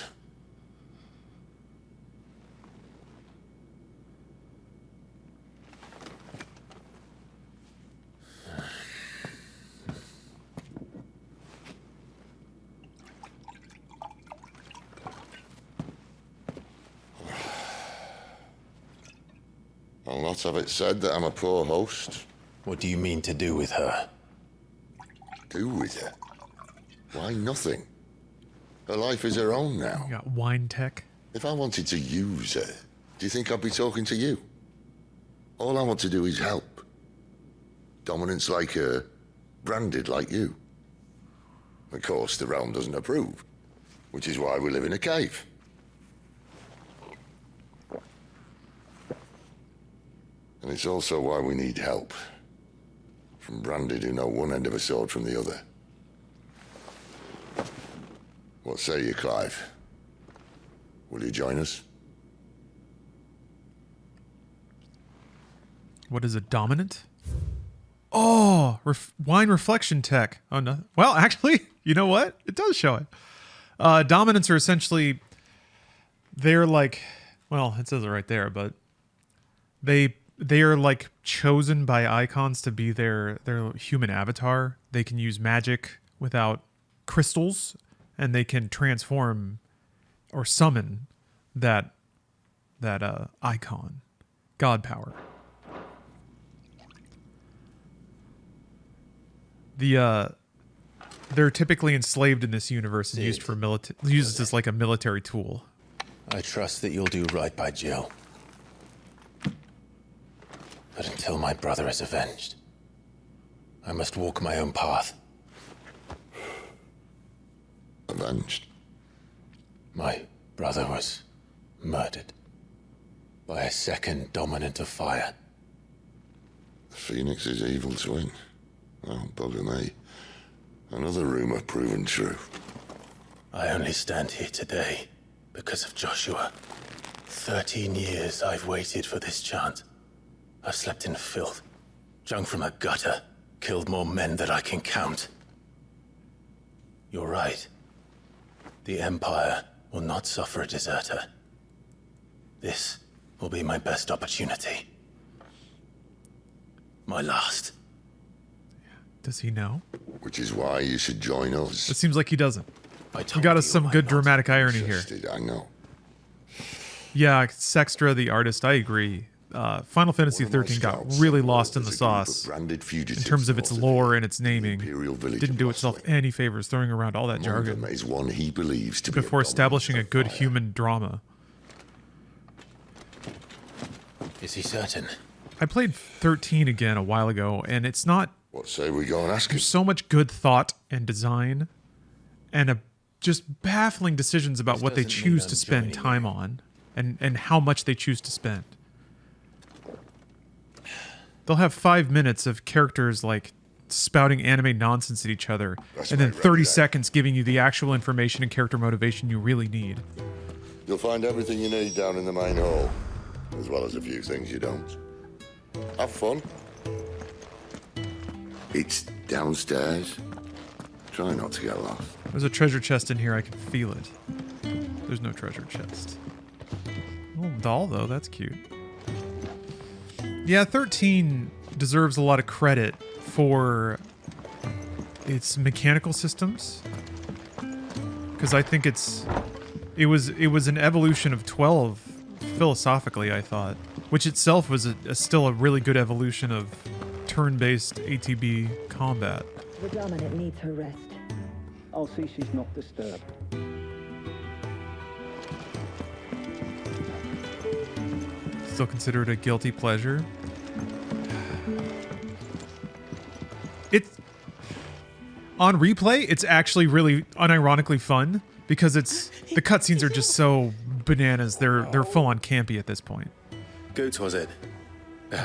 I'll not have it said that I'm a poor host. What do you mean to do with her? Do with her? Why, nothing. Her life is her own now. You got wine tech. If I wanted to use her, do you think I'd be talking to you? All I want to do is help. Dominants like her, branded like you. Of course, the realm doesn't approve, which is why we live in a cave. And it's also why we need help from Branded who know one end of a sword from the other. What say you, Clive? Will you join us? What is a dominant? Oh, wine reflection tech. Oh, no. Well, actually, you know what? It does show it. Dominants are essentially, they're like, well, it says it right there, but they are like chosen by icons to be their human avatar. They can use magic without crystals, and they can transform or summon that icon, god power. They're typically enslaved in this universe and used as like a military tool. I trust that you'll do right by Jill. But until my brother is avenged, I must walk my own path. Avenged? My brother was murdered by a second dominant of fire. The Phoenix's evil twin. Well, bugger me. Another rumor proven true. I only stand here today because of Joshua. 13 years I've waited for this chance. I've slept in filth, drunk from a gutter, killed more men than I can count. You're right. The Empire will not suffer a deserter. This will be my best opportunity. My last. Does he know? Which is why you should join us. It seems like he doesn't. He got us some good dramatic irony here. I know. Yeah, Sextra, the artist, I agree. Final Fantasy XIII got really lost in the sauce in terms of its lore and its naming. Didn't do itself any favors throwing around all that jargon is one he believes to before establishing a good human drama. Is he certain? I played 13 again a while ago, and it's not... What say we go and ask him? There's so much good thought and design, and just baffling decisions about what they choose to spend time on, and how much they choose to spend. They'll have 5 minutes of characters like spouting anime nonsense at each other, and then 30 seconds giving you the actual information and character motivation you really need. You'll find everything you need down in the main hall, as well as a few things you don't. Have fun. It's downstairs. Try not to get lost. There's a treasure chest in here, I can feel it. There's no treasure chest. Oh, doll though, that's cute. Yeah, 13 deserves a lot of credit for its mechanical systems, because I think it was an evolution of 12 philosophically, I thought, which itself was still a really good evolution of turn-based ATB combat. The Dominant needs her rest. I'll see she's not disturbed. Still consider it a guilty pleasure. On replay, it's actually really unironically fun because the cutscenes are just so bananas. They're full on campy at this point. Goots was it?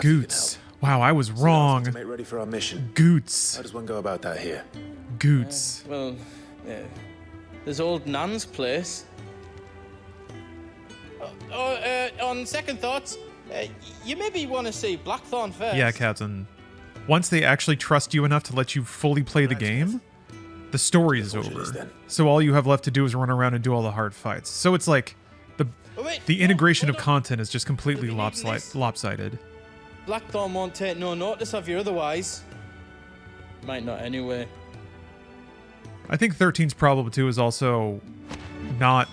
Goots. Wow, I was wrong. To make ready for our mission. Goots. How does one go about that here? Goots. Well, yeah. There's old Nan's place. On second thoughts, you maybe want to see Blackthorn first. Yeah, Captain. Once they actually trust you enough to let you fully play the game, the story is over. So all you have left to do is run around and do all the hard fights. So it's like the integration of content is just completely lopsided. Blackthorn won't take no notice of you otherwise. Might not anyway. I think 13's problem too is also not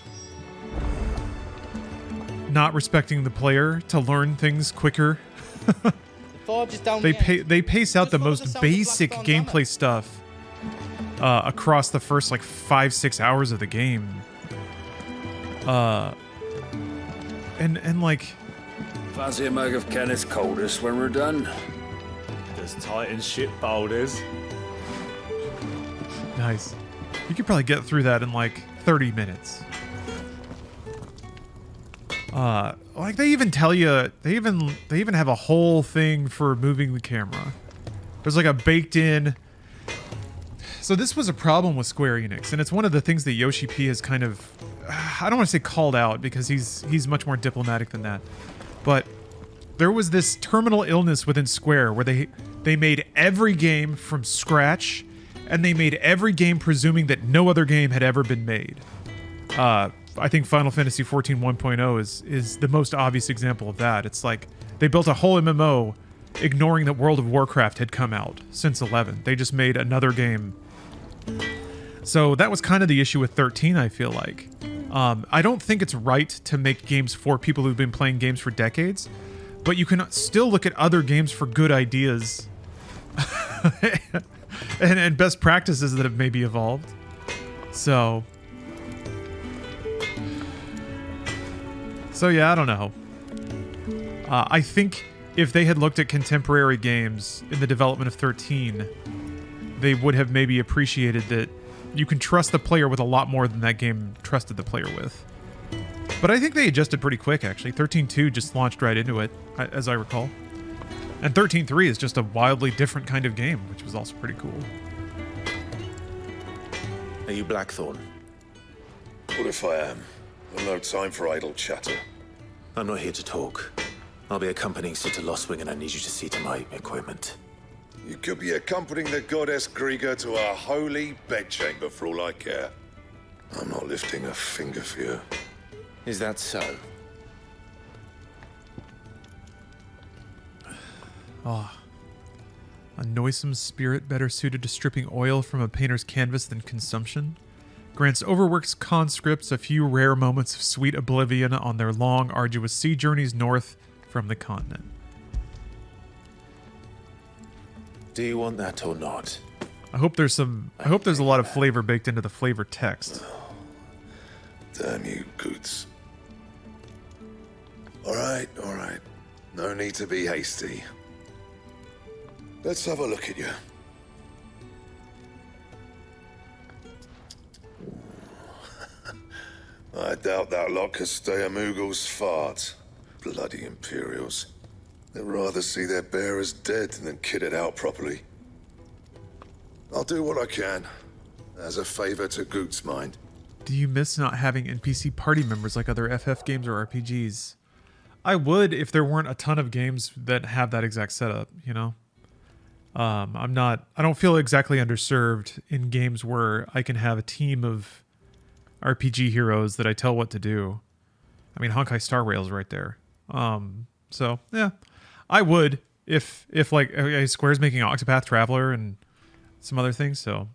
respecting the player to learn things quicker. They pace out the most basic gameplay stuff across the first like 5-6 hours of the game. And like, fancy a mug of Kenneth Coldest when we're done. Does Titan ship boulders? Nice. You could probably get through that in like 30 minutes. Like they even tell you, they even have a whole thing for moving the camera. There's like a baked in. So this was a problem with Square Enix, and it's one of the things that Yoshi P has kind of, I don't want to say called out because he's much more diplomatic than that, but there was this terminal illness within Square where they made every game from scratch, and they made every game presuming that no other game had ever been made. I think Final Fantasy XIV 1.0 is the most obvious example of that. It's like they built a whole MMO ignoring that World of Warcraft had come out since 11. They just made another game. So that was kind of the issue with 13, I feel like. I don't think it's right to make games for people who've been playing games for decades, but you can still look at other games for good ideas and best practices that have maybe evolved. So yeah, I don't know. I think if they had looked at contemporary games in the development of 13, they would have maybe appreciated that you can trust the player with a lot more than that game trusted the player with. But I think they adjusted pretty quick, actually. 13.2 just launched right into it, as I recall. And 13.3 is just a wildly different kind of game, which was also pretty cool. Are you Blackthorn? What if I am? I've no time for idle chatter. I'm not here to talk. I'll be accompanying Sitter Lostwing, and I need you to see to my equipment. You could be accompanying the goddess Griga to our holy bedchamber for all I care. I'm not lifting a finger for you. Is that so? Ah. A noisome spirit better suited to stripping oil from a painter's canvas than consumption. Grants overworked conscripts a few rare moments of sweet oblivion on their long, arduous sea journeys north from the continent. Do you want that or not? I hope there's a lot of flavor baked into the flavor text. Damn you, Goots. All right. No need to be hasty. Let's have a look at you. I doubt that lot could stay a Moogle's fart. Bloody Imperials. They'd rather see their bearers dead than kit it out properly. I'll do what I can, as a favor to Goot's mind. Do you miss not having NPC party members like other FF games or RPGs? I would if there weren't a ton of games that have that exact setup, you know? I don't feel exactly underserved in games where I can have a team of RPG heroes that I tell what to do. I mean, Honkai Star Rail's right there. So yeah, I would if like Square's making Octopath Traveler and some other things. So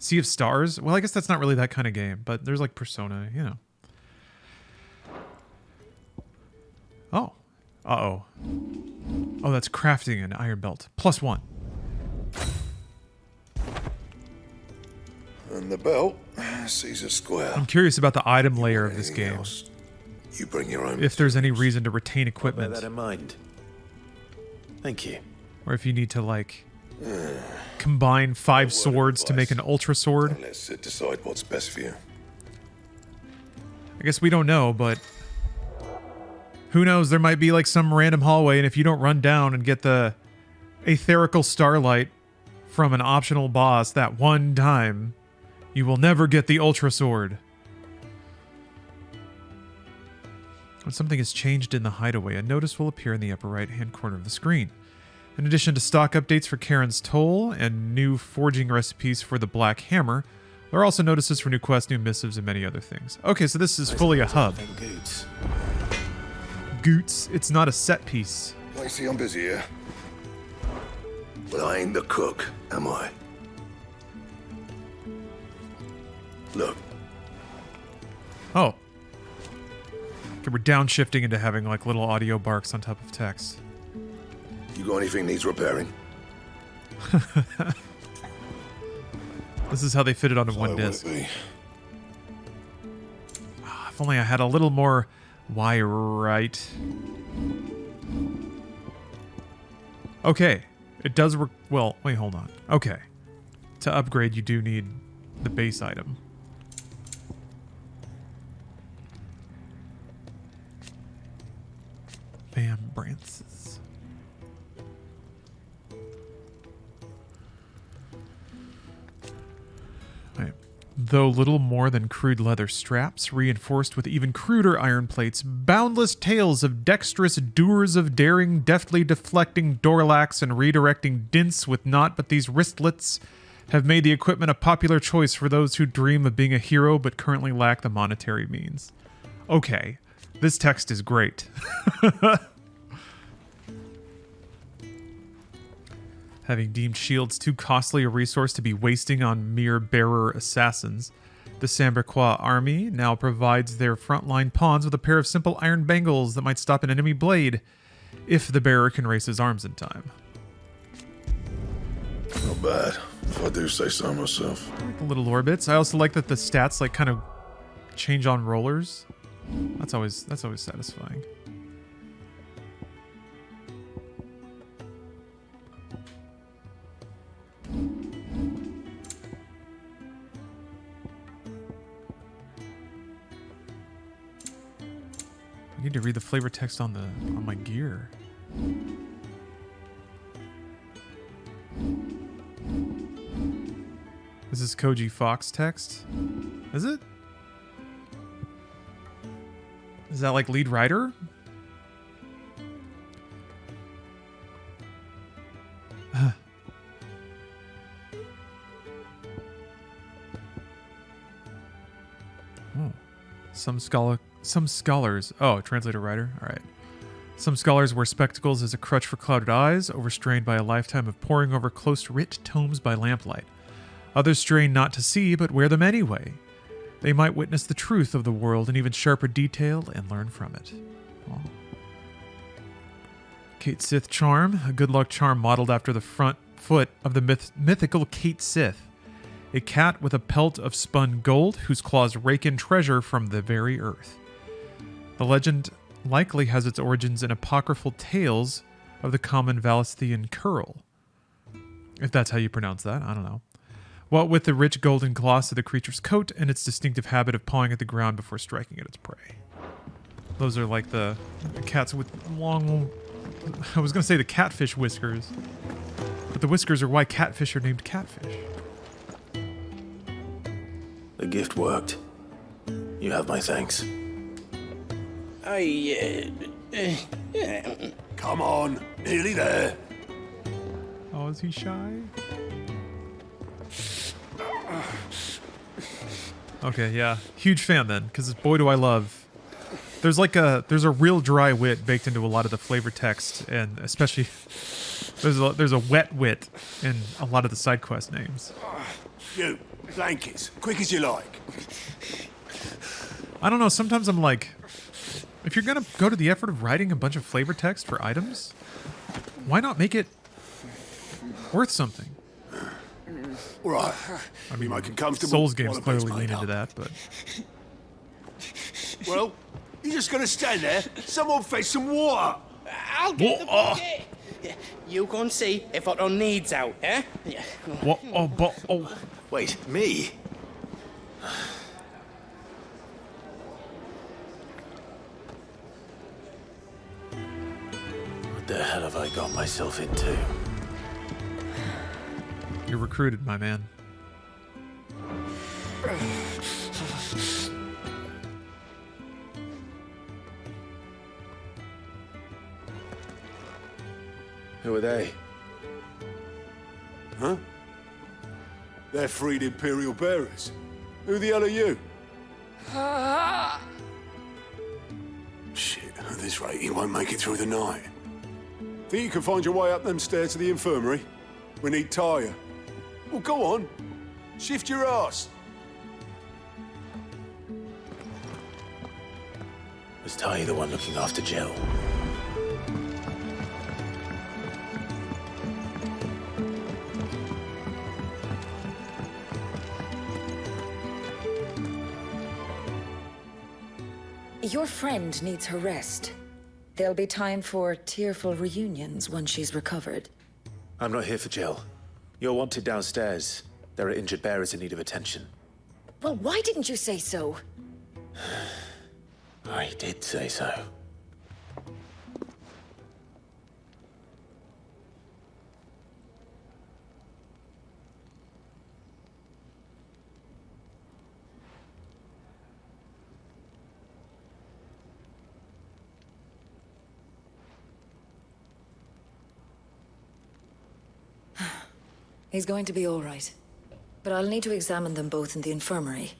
Sea of Stars. Well, I guess that's not really that kind of game, but there's like Persona, you know. Oh, oh, that's crafting an iron belt +1. And the belt sees a square. I'm curious about the item layer of this game. You bring your own. If there's any reason to retain equipment. Bear that in mind. Thank you. Or if you need to like combine 5 swords to make an ultra sword. Don't let Sid decide what's best for you. I guess we don't know, but who knows? There might be like some random hallway, and if you don't run down and get the Aetherical Starlight from an optional boss that one time, you will never get the ultra sword. When something has changed in the hideaway, a notice will appear in the upper right-hand corner of the screen. In addition to stock updates for Karen's Toll and new forging recipes for the Black Hammer, there are also notices for new quests, new missives, and many other things. Okay, so this is fully a hub. Goots, it's not a set piece. Lacey, I'm busy here. But I ain't the cook, am I? Look. Oh. Okay, we're downshifting into having like little audio barks on top of text. You got anything needs repairing? This is how they fit it onto one disc. If only I had a little more wire. Okay. It does work. Well, wait, hold on. Okay. To upgrade, you do need the base item. Van Brances. Right. Though little more than crude leather straps, reinforced with even cruder iron plates, boundless tales of dexterous doers of daring, deftly deflecting Dorlax and redirecting dints with naught but these wristlets, have made the equipment a popular choice for those who dream of being a hero but currently lack the monetary means. Okay, this text is great. Having deemed shields too costly a resource to be wasting on mere bearer assassins, the Samberquois army now provides their frontline pawns with a pair of simple iron bangles that might stop an enemy blade, if the bearer can raise his arms in time. Not bad, if I do say so myself. The little orbits. I also like that the stats like kind of change on rollers. That's always satisfying. I need to read the flavor text on my gear. This is Koji Fox text. Is it? Is that like lead writer? Oh. Some scholars. Oh, translator writer. All right. Some scholars wear spectacles as a crutch for clouded eyes, overstrained by a lifetime of poring over close-writ tomes by lamplight. Others strain not to see, but wear them anyway. They might witness the truth of the world in even sharper detail and learn from it. Oh. Kate Sith charm, a good luck charm modeled after the front foot of the mythical Kate Sith. A cat with a pelt of spun gold whose claws rake in treasure from the very earth. The legend likely has its origins in apocryphal tales of the common Valisthian curl. If that's how you pronounce that, I don't know. What with the rich golden gloss of the creature's coat and its distinctive habit of pawing at the ground before striking at its prey. Those are like the cats with long... I was going to say the catfish whiskers. But the whiskers are why catfish are named catfish. The gift worked. You have my thanks. Come on, nearly there. Oh, is he shy? Okay, yeah. Huge fan then, because boy do I love. There's a real dry wit baked into a lot of the flavor text, and especially there's a wet wit in a lot of the side quest names. You, blankets, quick as you like. I don't know, sometimes I'm like, if you're gonna go to the effort of writing a bunch of flavor text for items, why not make it worth something? All right. I mean, make it comfortable. Souls games clearly lean into that, but... Well, you're just gonna stand there? Someone fetch some water. I'll get the bucket. You go and see if Otto needs out, eh? What? Oh. Wait, me? What the hell have I got myself into? You're recruited, my man. Who are they? Huh? They're freed Imperial bearers. Who the hell are you? Shit, at this rate, he won't make it through the night. Think you can find your way up them stairs to the infirmary? We need Tyre. Well, go on. Shift your ass. Was Ty the one looking after Jill? Your friend needs her rest. There'll be time for tearful reunions once she's recovered. I'm not here for Jill. You're wanted downstairs. There are injured bearers in need of attention. Well, why didn't you say so? I did say so. He's going to be all right. But I'll need to examine them both in the infirmary.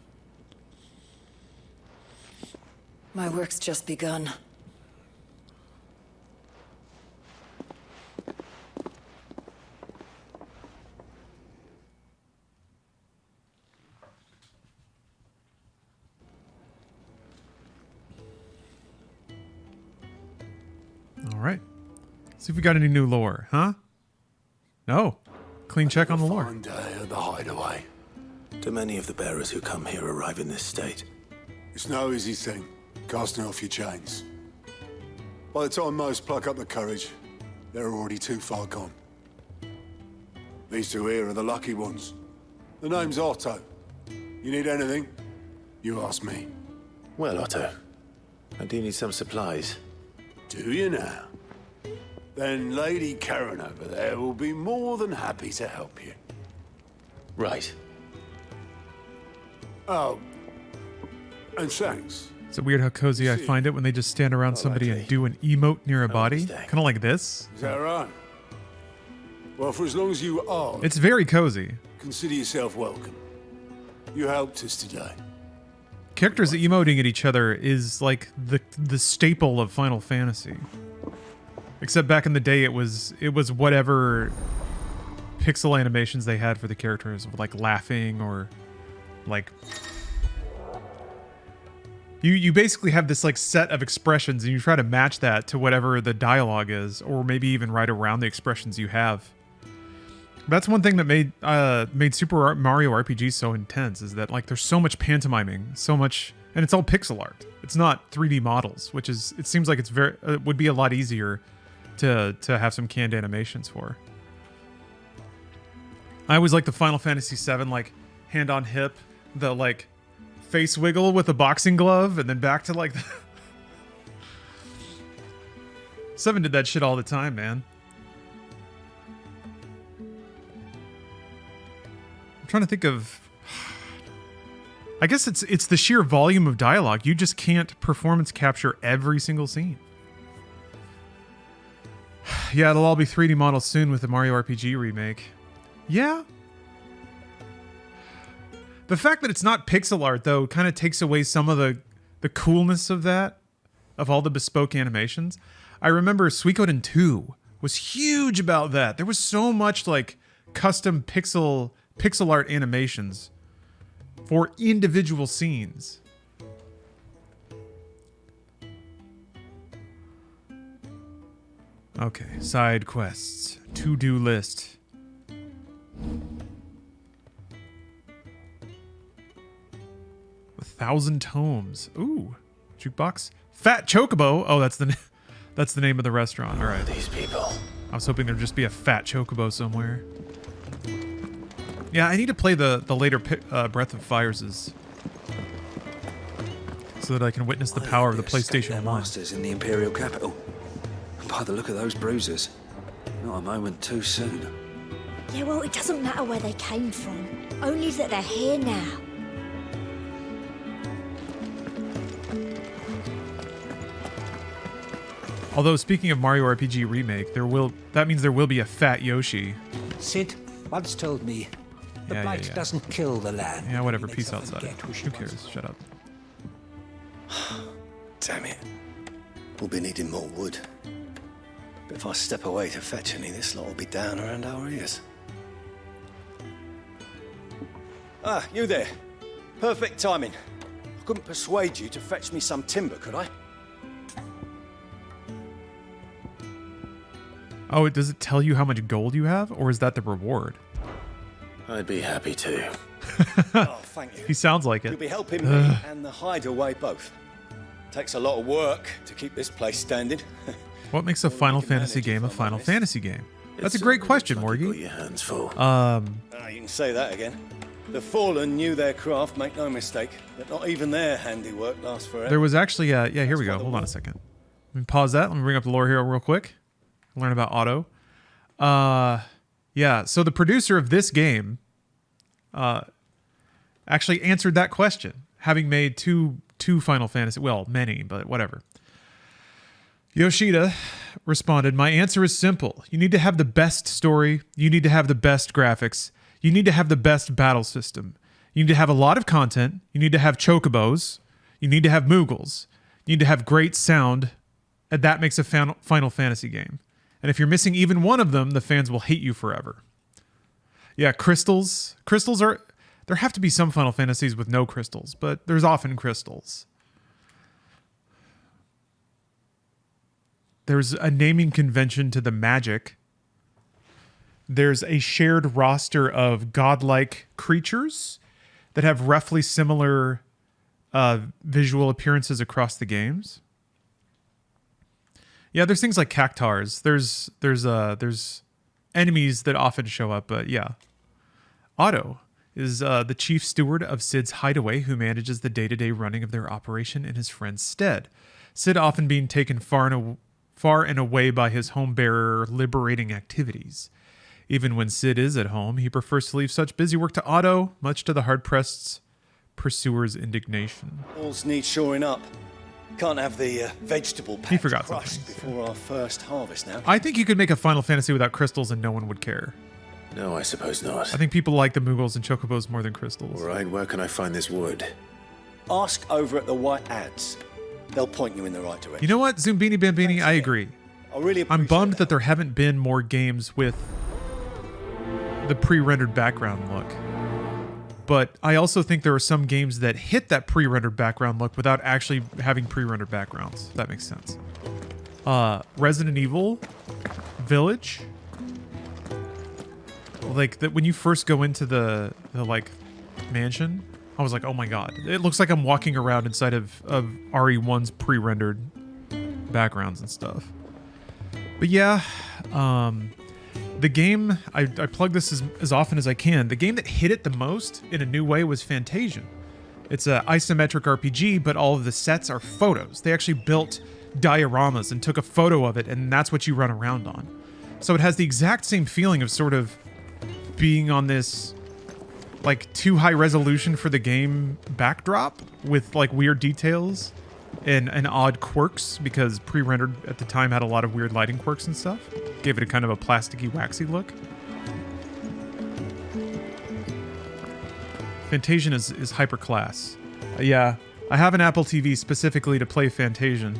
My work's just begun. All right. See if we got any new lore, huh? No. Clean check on the lore. Fine day at the hideaway. Do many of the bearers who come here arrive in this state? It's no easy thing, casting off your chains. By the time most pluck up the courage, they're already too far gone. These two here are the lucky ones. The name's Otto. You need anything, you ask me. Well, Otto, I do need some supplies. Do you now? Then Lady Karen over there will be more than happy to help you. Right. Oh, and thanks. It's weird how cozy I find it when they just stand around somebody and do an emote near a body. Kind of like this. Is that right? Well, for as long as you are, It's very cozy. consider yourself welcome. You helped us today. Characters emoting at each other is like the staple of Final Fantasy. Except back in the day, it was whatever pixel animations they had for the characters, like laughing or like. You basically have this like set of expressions, and you try to match that to whatever the dialogue is, or maybe even right around the expressions you have. That's one thing that made Super Mario RPG so intense, is that like there's so much pantomiming, so much, and it's all pixel art. It's not 3D models, which is, it seems like it's it would be a lot easier to have some canned animations for. I always like the Final Fantasy VII like hand on hip, the like face wiggle with a boxing glove, and then back to like the 7 did that shit all the time, man. I'm trying to think of, I guess it's the sheer volume of dialogue. You just can't performance capture every single scene. Yeah, it'll all be 3D models soon with the Mario RPG remake. Yeah. The fact that it's not pixel art, though, kind of takes away some of the coolness of that, of all the bespoke animations. I remember Suikoden 2 was huge about that. There was so much like custom pixel art animations for individual scenes. Okay, side quests, to-do list. A 1,000 tomes. Ooh, jukebox. Fat Chocobo. Oh, that's the name of the restaurant. All right. These people. I was hoping there'd just be a Fat Chocobo somewhere. Yeah, I need to play the later Breath of Fire's so that I can witness the power of the PlayStation 1. Masters in the Imperial capital. By the look of those bruises, not a moment too soon. Yeah, well, it doesn't matter where they came from. Only that they're here now. Although, speaking of Mario RPG Remake, that means there will be a Fat Yoshi. Sid once told me, the blight doesn't kill the land. Yeah, whatever. Peace outside. Who cares? Shut up. Damn it. We'll be needing more wood. But if I step away to fetch any, this lot will be down around our ears. Ah, you there. Perfect timing. I couldn't persuade you to fetch me some timber, could I? Oh, does it tell you how much gold you have, or is that the reward? I'd be happy to. Oh, thank you. He sounds like it. You'll be helping me and the hideaway both. Takes a lot of work to keep this place standing. What makes a Final Fantasy game a Final Fantasy game? That's a great question, Morgie. Your hands full. You can say that again. The Fallen knew their craft, make no mistake, but not even their handiwork lasts forever. There was actually, yeah, here we go. Hold on a second. Let me pause that. Let me bring up the lore here real quick. Learn about Otto. Yeah, so the producer of this game actually answered that question, having made two Final Fantasy, well, many, but whatever. Yoshida responded, "My answer is simple. You need to have the best story. You need to have the best graphics. You need to have the best battle system. You need to have a lot of content. You need to have chocobos. You need to have Moogles. You need to have great sound. And that makes a Final Fantasy game. And if you're missing even one of them, the fans will hate you forever." Yeah, crystals. Crystals are... There have to be some Final Fantasies with no crystals, but there's often crystals. There's a naming convention to the magic. There's a shared roster of godlike creatures that have roughly similar visual appearances across the games. Yeah, there's things like cactars. There's enemies that often show up, but yeah. Otto is the chief steward of Cid's hideaway, who manages the day-to-day running of their operation in his friend's stead. Cid often being taken far and away by his home-bearer liberating activities. Even when Cid is at home, he prefers to leave such busy work to Otto, much to the hard-pressed pursuer's indignation. Walls need shoring up. Can't have the vegetable patch crushed before our first harvest now. I think you could make a Final Fantasy without crystals and no one would care. No, I suppose not. I think people like the Moogles and Chocobos more than crystals. All right, where can I find this wood? Ask over at the White Ads. They'll point you in the right direction. You know what, Zumbini Bambini, I agree. I'm bummed that there haven't been more games with the pre-rendered background look. But I also think there are some games that hit that pre-rendered background look without actually having pre-rendered backgrounds. If that makes sense. Resident Evil Village. Like when you first go into the like mansion, I was like, oh my god. It looks like I'm walking around inside of RE1's pre-rendered backgrounds and stuff. But yeah, the game, I plug this as often as I can. The game that hit it the most in a new way was Fantasian. It's an isometric RPG, but all of the sets are photos. They actually built dioramas and took a photo of it, and that's what you run around on. So it has the exact same feeling of sort of being on this like too high resolution for the game backdrop with like weird details and odd quirks, because pre-rendered at the time had a lot of weird lighting quirks and stuff. Gave it a kind of a plasticky, waxy look. Fantasian is hyper class. Yeah, I have an Apple TV specifically to play Fantasian.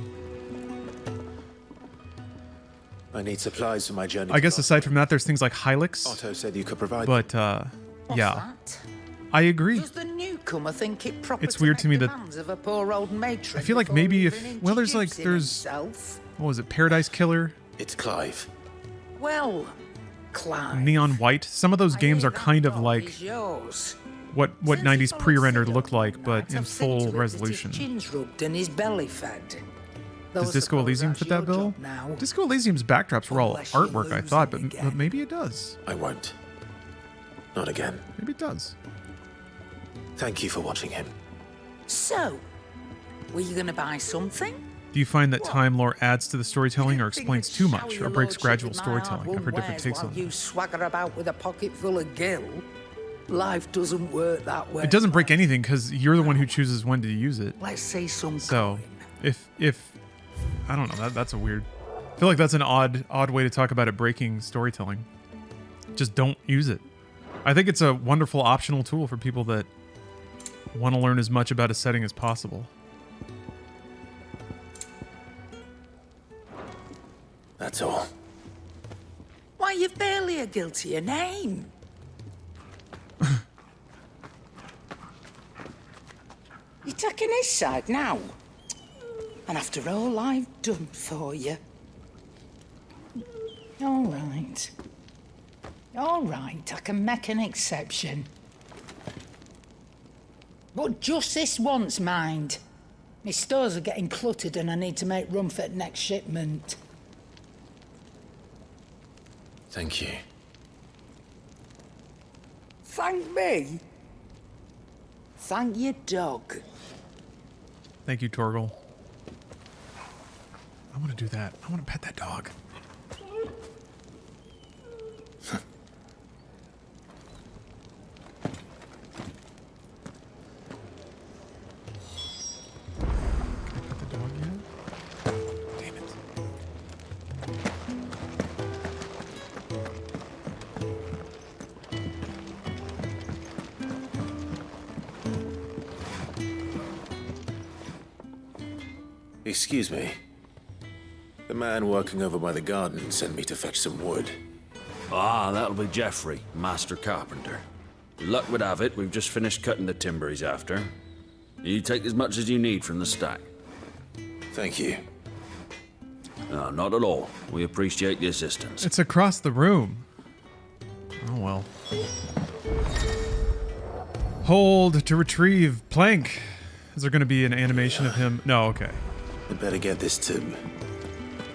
I need supplies for my journey. I guess aside from that, there's things like Hylix. Otto said you could provide. But yeah, I agree. Does the newcomer think it proper It's weird to me that of a poor old matron I feel like maybe if there's what was it, Paradise Killer? It's Clive. Well, Clive. Neon White. Some of those games are kind of like yours. what 90s pre-rendered looked like, but in full resolution. Chin's rubbed and his belly fed. Does Disco Elysium fit that bill? Disco Elysium's backdrops were all artwork, I thought, but maybe it does. I won't. Not again. Maybe it does. Thank you for watching him. So, were you going to buy something? Do you find that time lore adds to the storytelling or explains too much or breaks gradual storytelling? I've heard different takes on it. You swagger about with a pocket full of gil. Life doesn't work that way. It doesn't break anything because you're the one who chooses when to use it. Let's say some. So, if I don't know, that's a weird. I feel like that's an odd way to talk about it breaking storytelling. Just don't use it. I think it's a wonderful optional tool for people that want to learn as much about a setting as possible. That's all. Why, you've barely a guilty a name. You're taking his side now. And after all I've done for you. All right. All right, I can make an exception. But just this once, mind. My stores are getting cluttered and I need to make room for the next shipment. Thank you. Thank me? Thank your dog. Thank you, Torgal. I want to do that. I want to pet that dog. Excuse me. The man working over by the garden sent me to fetch some wood. Ah, that'll be Geoffrey, master carpenter. Luck would have it, we've just finished cutting the timber he's after. You take as much as you need from the stack. Thank you. No, not at all. We appreciate the assistance. It's across the room. Oh well. Hold to retrieve plank. Is there going to be an animation of him? No, okay. I better get this to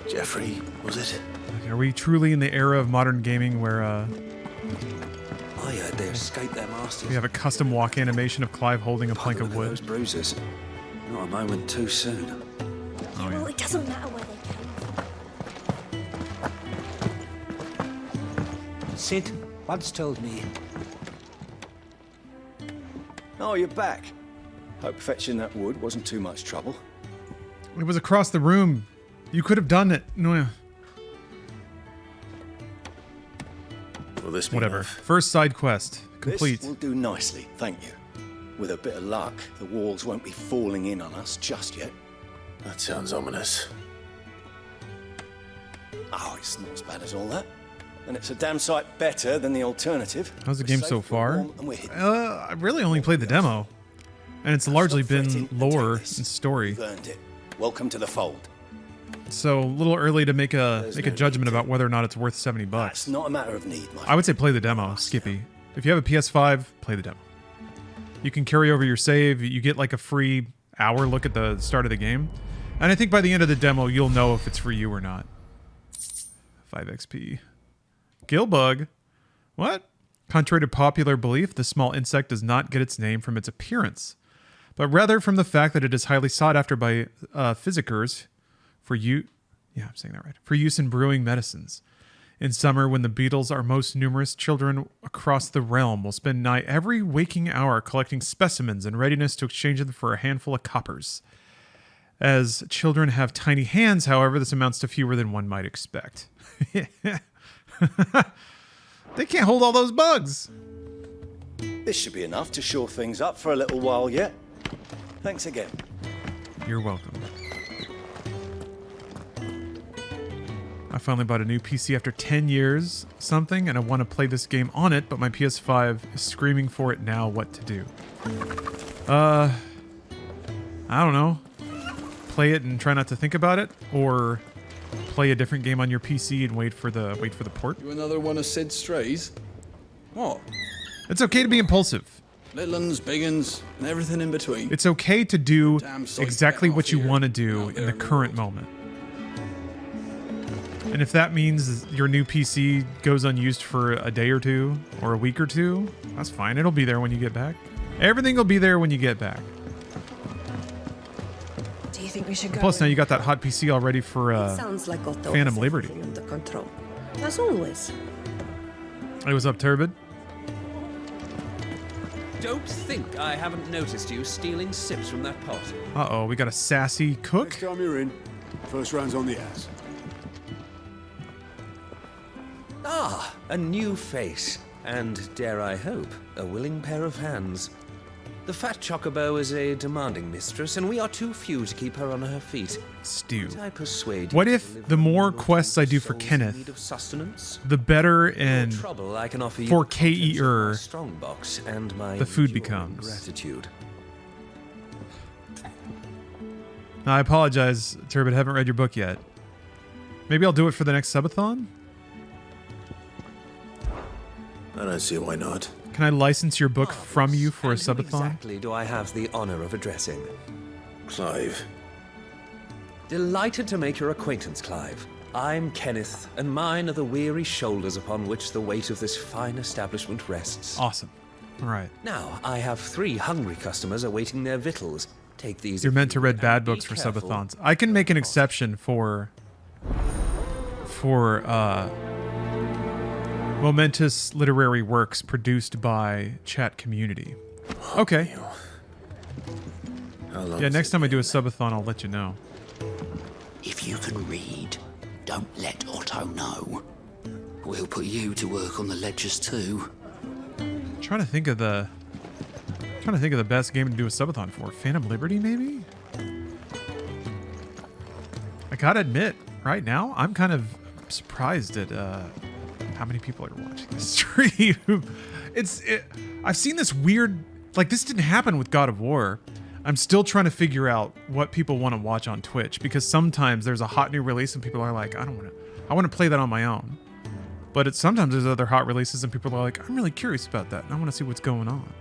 Geoffrey, was it? Okay, are we truly in the era of modern gaming where I heard they escaped their masters. we have a custom walk animation of Clive holding a plank of Look at wood? those bruises. Not a moment too soon. Oh, yeah. Well, it doesn't matter where they came. Sid once told me. Oh, you're back. Hope fetching that wood wasn't too much trouble. It was across the room. You could have done it. No. Will this be Whatever. enough? First side quest complete. This will do nicely, thank you. With a bit of luck, the walls won't be falling in on us just yet. That sounds ominous. Oh, it's not as bad as all that. And it's a damn sight better than the alternative. How's the We're game safe, so we're far? warm, and we're hidden. I really only played the demo. And it's largely been lore and story. You've earned it. Welcome to the fold. So a little early to make a There's make a no judgment need to. about whether or not it's worth $70. It's not a matter of need, my I would say play the demo, Skippy. If you have a PS5, play the demo. You can carry over your save. You get like a free hour look at the start of the game. And I think by the end of the demo, you'll know if it's for you or not. 5 XP. Gillbug? What? Contrary to popular belief, the small insect does not get its name from its appearance, but rather from the fact that it is highly sought after by physicers for use in brewing medicines. In summer, when the beetles are most numerous, children across the realm will spend nigh every waking hour collecting specimens in readiness to exchange them for a handful of coppers. As children have tiny hands, however, this amounts to fewer than one might expect. They can't hold all those bugs. This should be enough to shore things up for a little while yet. Thanks again. You're welcome. I finally bought a new PC after 10 years something, and I want to play this game on it, but my PS5 is screaming for it now what to do. I don't know. Play it and try not to think about it, or play a different game on your PC and wait for the port. You another one of Sid's strays? What? It's okay to be impulsive. Little uns, big uns, and everything in between. It's okay to do Damn sight exactly better what off you here want to do than out in there the in the current moment. And if that means your new PC goes unused for a day or two or a week or two, that's fine. It'll be there when you get back. Everything will be there when you get back. Do you think we should go? Plus, now you got that hot PC all ready for Sounds like Otto Phantom has Liberty. everything under control. As always. Hey, what's up, Turbid? Don't think I haven't noticed you stealing sips from that pot. Uh-oh, we got a sassy cook. Next time you're in, first round's on the ass. Ah, a new face. And, dare I hope, a willing pair of hands. The fat chocobo is a demanding mistress, and we are too few to keep her on her feet. Stew. Might I persuade What you to if live the on more your quests I do for souls in Kenneth, need of sustenance? the better and Trouble, I can offer you 4K-er strongbox and my the food enduring becomes. gratitude. I apologize, Turbid. I haven't read your book yet. Maybe I'll do it for the next subathon? I don't see why not. Can I license your book from you for a subathon? Exactly do I have the honor of addressing? Clive. Delighted to make your acquaintance, Clive. I'm Kenneth, and mine are the weary shoulders upon which the weight of this fine establishment rests. Awesome. All right. Now, I have 3 hungry customers awaiting their victuals. Take these. You're meant to read bad books for careful. subathons. I can make an exception for momentous literary works produced by chat community. Okay. Yeah, next time I do a subathon, I'll let you know. If you can read, don't let Otto know. We'll put you to work on the ledgers too. Trying to think of the best game to do a subathon for. Phantom Liberty, maybe? I gotta admit, right now, I'm kind of surprised at how many people are watching this stream. I've seen this weird, like, this didn't happen with God of War. I'm still trying to figure out what people want to watch on Twitch, because sometimes there's a hot new release and people are like, I want to play that on my own. But sometimes there's other hot releases and people are like, I'm really curious about that and I want to see what's going on.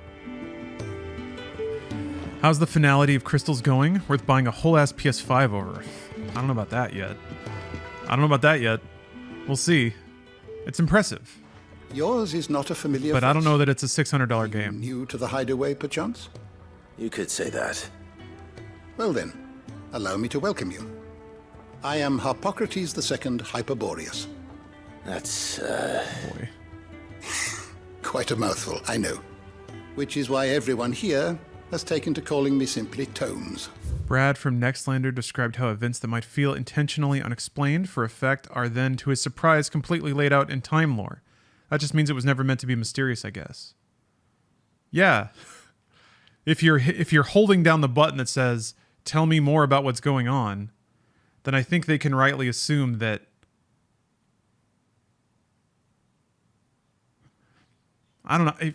How's the finality of Crystals going? Worth buying a whole ass PS5 over. I don't know about that yet. We'll see. It's impressive. Yours is not a familiar But I don't face. know that it's a $600 game. New to the hideaway, perchance? You could say that. Well then, allow me to welcome you. I am Harpocrates II Hyperboreus. That's, Boy. Quite a mouthful, I know. Which is why everyone here has taken to calling me simply Tomes. Brad from Nextlander described how events that might feel intentionally unexplained for effect are then, to his surprise, completely laid out in time lore. That just means it was never meant to be mysterious, I guess. Yeah. If you're holding down the button that says, tell me more about what's going on, then I think they can rightly assume that I don't know.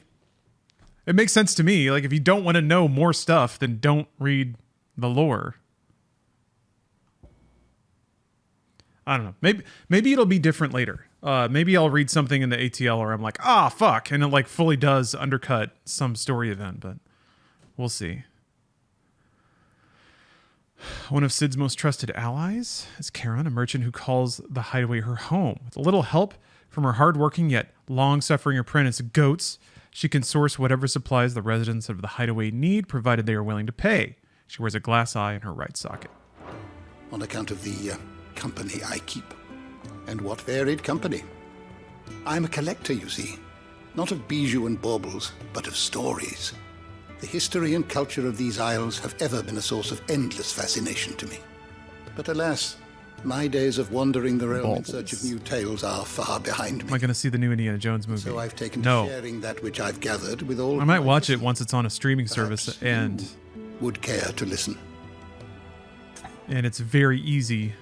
It makes sense to me. Like, if you don't want to know more stuff, then don't read the lore. I don't know. Maybe it'll be different later. Maybe I'll read something in the ATL where I'm like, fuck, and it like fully does undercut some story event, but we'll see. One of Sid's most trusted allies is Charon, a merchant who calls the hideaway her home. With a little help from her hardworking yet long-suffering apprentice, Goats, she can source whatever supplies the residents of the hideaway need, provided they are willing to pay. She wears a glass eye in her right socket. On account of the company I keep. And what varied company. I'm a collector, you see. Not of bijou and baubles, but of stories. The history and culture of these isles have ever been a source of endless fascination to me. But alas, my days of wandering the realm in search of new tales are far behind me. Am I going to see the new Indiana Jones movie? So I've taken to sharing that which I've gathered with all. I might watch it once it's on a streaming service, and would care to listen. And it's very easy.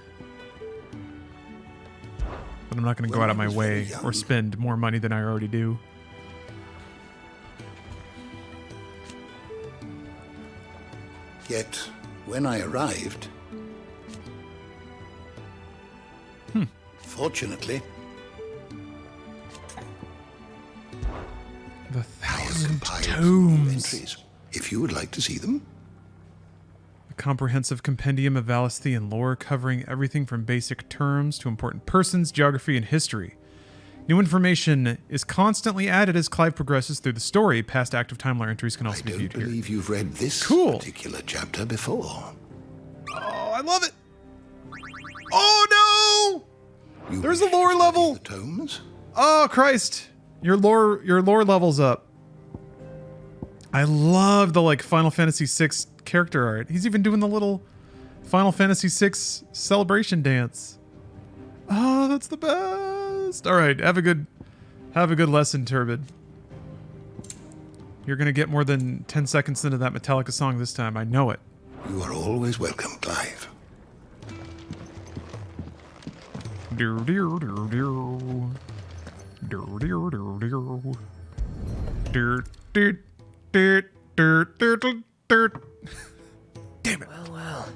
But I'm not going to go out of my way or spend more money than I already do. Yet, when I arrived, fortunately, the 1,000 tomes. Entries, if you would like to see them. A comprehensive compendium of Valisthian lore covering everything from basic terms to important persons, geography, and history. New information is constantly added as Clive progresses through the story. Past active timeline entries can also be viewed here. I don't believe you've read this particular chapter before. Oh, I love it. Oh no! There's a lore level. The tomes? Oh Christ! Your lore level's up. I love the like Final Fantasy VI character art. He's even doing the little Final Fantasy VI celebration dance. Oh, that's the best. All right, have a good lesson, Turbid. You're gonna get more than 10 seconds into that Metallica song this time. I know it. You are always welcome, Clive. Damn it. Well.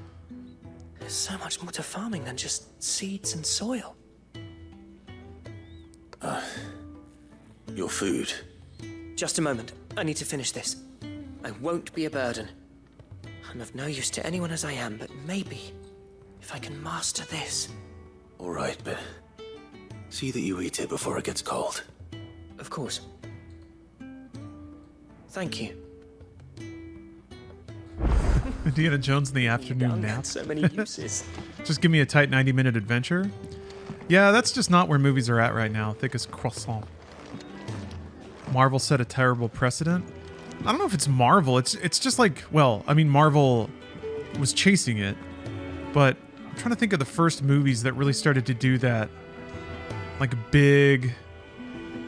There's so much more to farming than just seeds and soil. Your food. Just a moment. I need to finish this. I won't be a burden. I'm of no use to anyone as I am, but maybe if I can master this. All right, but see that you eat it before it gets cold. Of course. Thank you. Indiana Jones in the afternoon nap. So many uses. Just give me a tight 90-minute adventure. Yeah, that's just not where movies are at right now. Thick as croissant. Marvel set a terrible precedent. I don't know if it's Marvel. It's just like, well, I mean, Marvel was chasing it, but I'm trying to think of the first movies that really started to do that. Like big,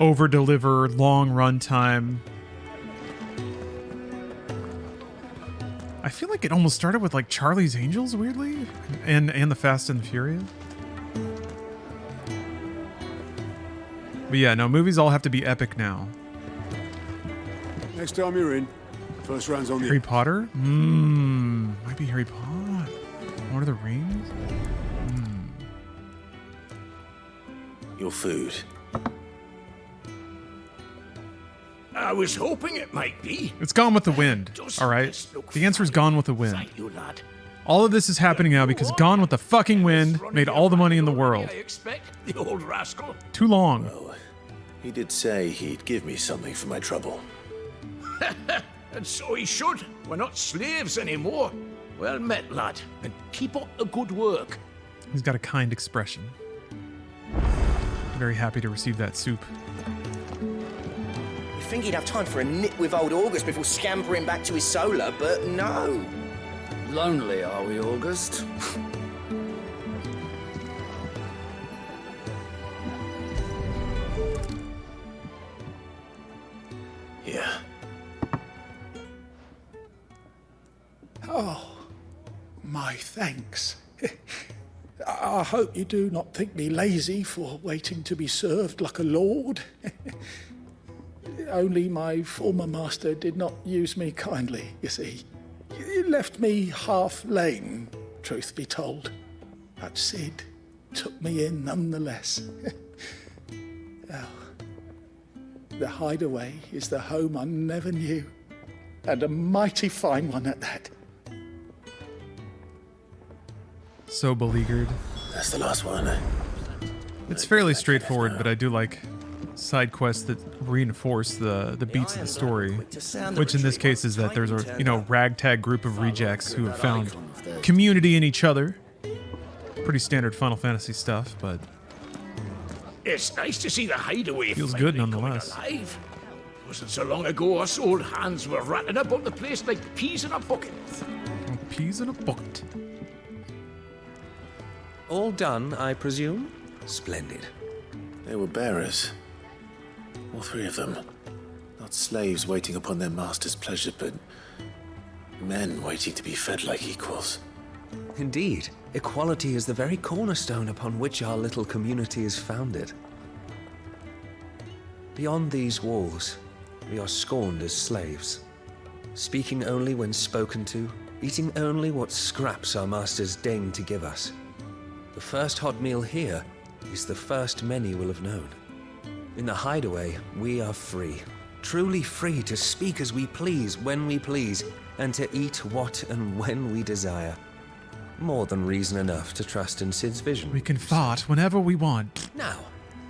over-deliver, long runtime. I feel like it almost started with like Charlie's Angels, weirdly, and the Fast and the Furious. But yeah, no, movies all have to be epic now. Next time you're in, first round's on Harry Potter? Might be Harry Potter. Lord of the Rings? Your food. I was hoping it might be. It's Gone with the Wind, all right? The answer is Gone with the Wind. Thank you, lad. All of this is happening now because Gone with the fucking Wind made all the money in the world. I expect the old rascal. Too long. Well, he did say he'd give me something for my trouble. And so he should. We're not slaves anymore. Well met, lad. And keep up the good work. He's got a kind expression. Very happy to receive that soup. You think he'd have time for a nip with old August before scampering back to his solar, but no. Lonely, are we, August? Yeah. Oh, my thanks. I hope you do not think me lazy for waiting to be served like a lord. Only my former master did not use me kindly, you see. He left me half lame, truth be told. But Sid took me in nonetheless. Well, the hideaway is the home I never knew, and a mighty fine one at that. So beleaguered. That's the last one. It's fairly straightforward, but I do like side quests that reinforce the beats of the story, which in this case is that there's a, you know, ragtag group of rejects who have found community in each other. Pretty standard Final Fantasy stuff, but It's nice to see the hideaway feels finally good nonetheless. coming alive. Wasn't so long ago us old hands were ratting about the place like peas in a bucket. Peas in a bucket. All done, I presume? Splendid. They were bearers. All three of them. Not slaves waiting upon their master's pleasure, but men waiting to be fed like equals. Indeed, equality is the very cornerstone upon which our little community is founded. Beyond these walls, we are scorned as slaves, speaking only when spoken to, eating only what scraps our masters deign to give us. The first hot meal here is the first many will have known. In the hideaway, we are free, truly free to speak as we please, when we please, and to eat what and when we desire. More than reason enough to trust in Sid's vision. We can fart whenever we want. Now,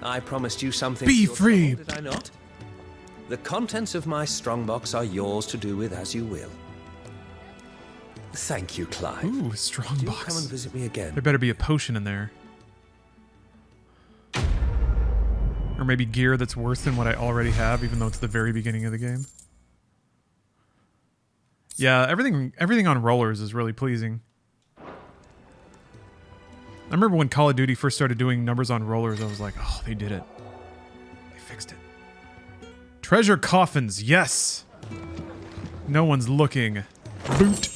I promised you something. Be to your free. trouble, did I not? The contents of my strongbox are yours to do with as you will. Thank you, Clive. Ooh, strong Do box. come and visit me again. There better be a potion in there. Or maybe gear that's worse than what I already have, even though it's the very beginning of the game. Yeah, everything on rollers is really pleasing. I remember when Call of Duty first started doing numbers on rollers, I was like, oh, they did it. They fixed it. Treasure coffins, yes! No one's looking. Boot.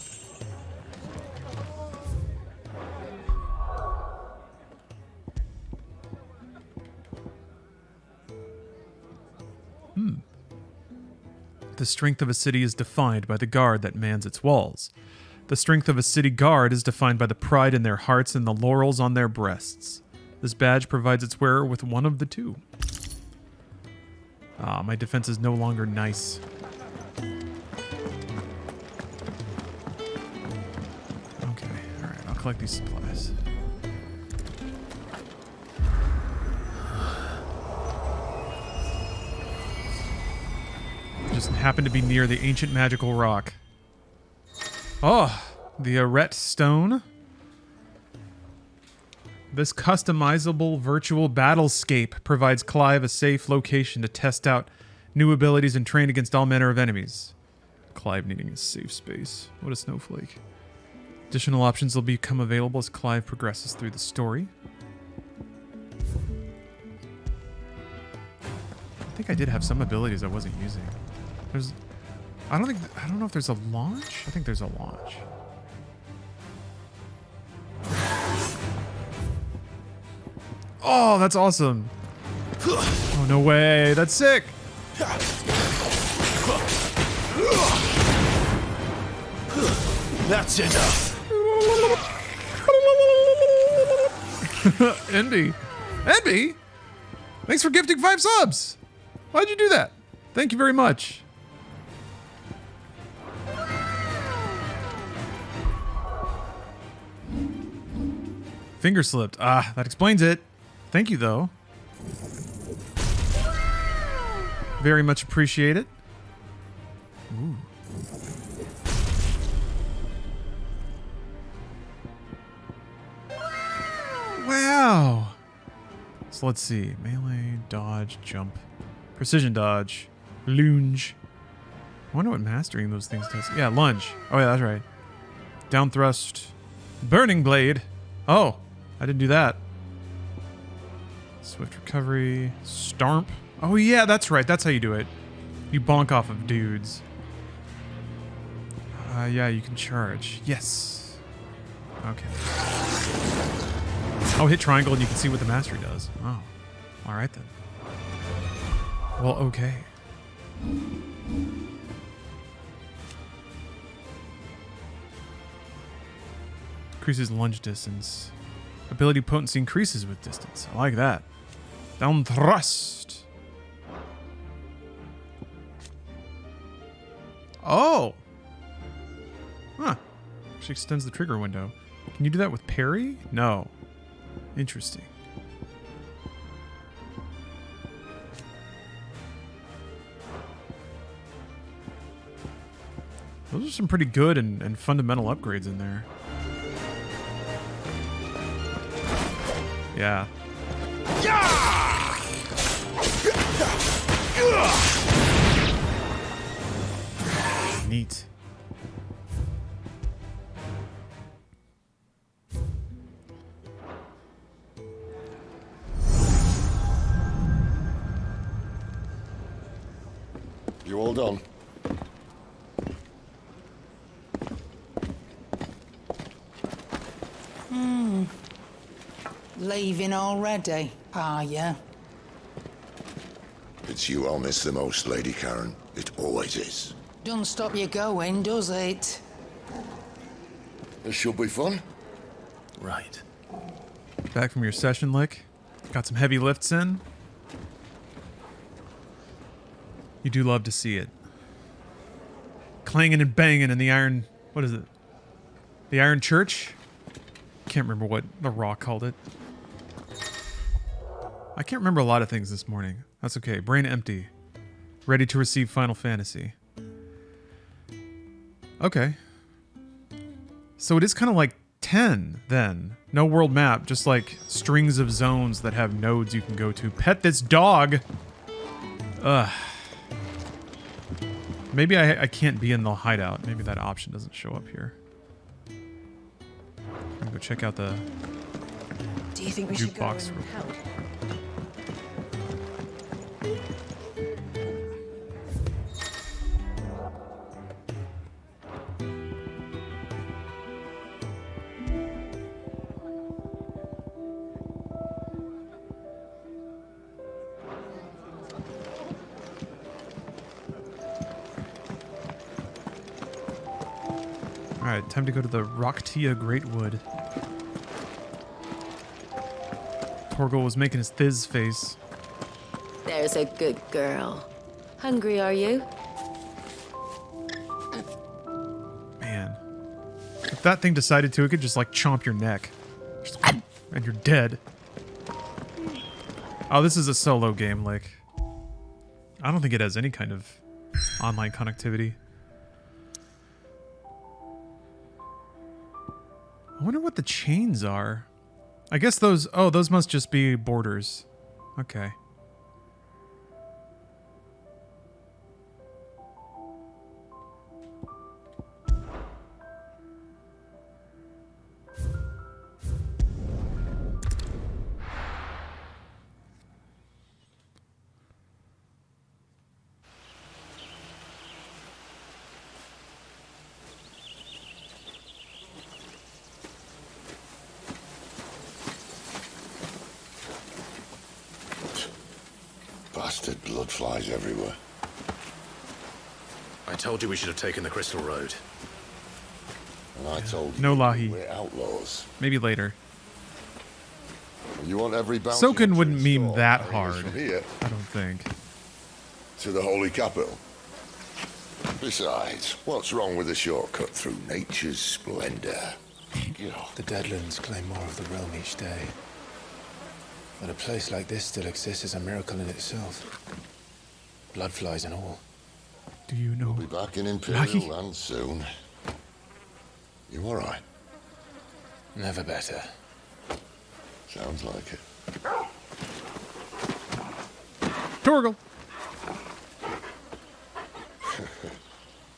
The strength of a city is defined by the guard that mans its walls. The strength of a city guard is defined by the pride in their hearts and the laurels on their breasts. This badge provides its wearer with one of the two. Ah, my defense is no longer nice. Okay, alright, I'll collect these supplies. Just happened to be near the ancient magical rock. Oh, the Arret Stone. This customizable virtual battlescape provides Clive a safe location to test out new abilities and train against all manner of enemies. Clive needing a safe space. What a snowflake. Additional options will become available as Clive progresses through the story. I think I did have some abilities I wasn't using. I don't know if there's a launch. I think there's a launch. Oh, that's awesome. Oh, no way. That's sick. That's enough. Envy. Envy? Thanks for gifting 5 subs. Why'd you do that? Thank you very much. Finger slipped. Ah, that explains it. Thank you, though. Very much appreciate it. Ooh. Wow. So let's see. Melee, dodge, jump, precision dodge, lunge. I wonder what mastering those things does. Yeah, lunge. Oh, yeah, that's right. Down thrust, burning blade. Oh, I didn't do that. Swift recovery, stomp. Oh, yeah, that's right. That's how you do it. You bonk off of dudes. Yeah, you can charge. Yes. Okay. Oh, hit triangle and you can see what the mastery does. Oh. Alright then. Well, okay. Increases lunge distance. Ability potency increases with distance. I like that. Down thrust. Oh. Huh. Actually extends the trigger window. Can you do that with parry? No. Interesting. Those are some pretty good and fundamental upgrades in there. Yeah. Neat. You all done? Leaving already, are ya? It's you I'll miss the most, Lady Karen. It always is. Don't stop you going, does it? This should be fun. Right. Back from your session, Lick. Got some heavy lifts in. You do love to see it. Clanging and banging in the iron... What is it? The Iron Church? Can't remember what The Rock called it. I can't remember a lot of things this morning. That's okay. Brain empty. Ready to receive Final Fantasy. Okay. So it is kind of like 10, then. No world map, just like strings of zones that have nodes you can go to. Pet this dog! Ugh. Maybe I can't be in the hideout. Maybe that option doesn't show up here. I'm gonna go check out the Do you think we should go jukebox and real help? Alright, time to go to the Rocktia Greatwood. Torgal was making his Thiz face. There's a good girl. Hungry, are you? Man. If that thing decided to, it could just like chomp your neck. Just, and you're dead. Oh, this is a solo game, like. I don't think it has any kind of online connectivity. I wonder what the chains are. I guess those... Oh, those must just be borders. Okay. Bastard blood flies everywhere. I told you we should have taken the Crystal Road. And I told No you Lahi. we're outlaws. Maybe later. You want every bounty Soken hunter wouldn't in mean store that carrying us hard. from here I don't think. to the Holy Capital. Besides, what's wrong with a shortcut through nature's splendor? The Deadlands claim more of the realm each day. But a place like this still exists is a miracle in itself. Bloodflies and all. Do you know? We'll be back in Imperial Lahi? land soon. You all right? Never better. Sounds like it. Torgal.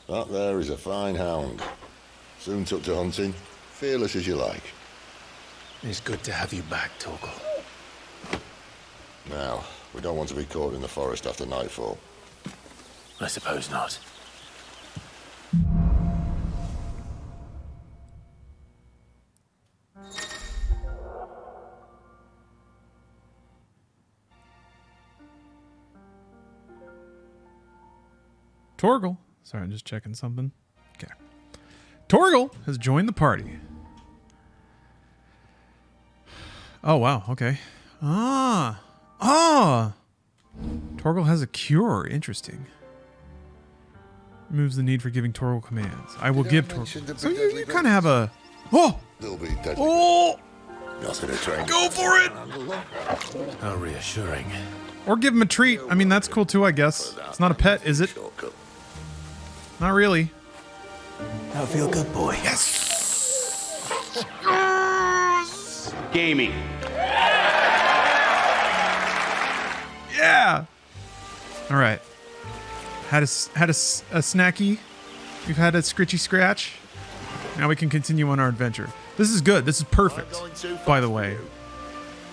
That there is a fine hound. Soon took to hunting. Fearless as you like. It's good to have you back, Torgal. Now, we don't want to be caught in the forest after nightfall. I suppose not. Torgal. Sorry, I'm just checking something. Okay. Torgal has joined the party. Oh, wow. Okay. Ah. Torgal has a cure. Interesting. Removes the need for giving Torgal commands. I will give Torgal. So you kind of have a... Oh! They'll be deadly. Oh! Nothing to train. Go for it! How reassuring. Or give him a treat. I mean, that's cool too, I guess. It's not a pet, is it? Not really. That'll feel good, boy. Yes! Gaming. Yeah! All right. Had a snacky. We've had a scritchy scratch. Now we can continue on our adventure. This is good. This is perfect, by the way.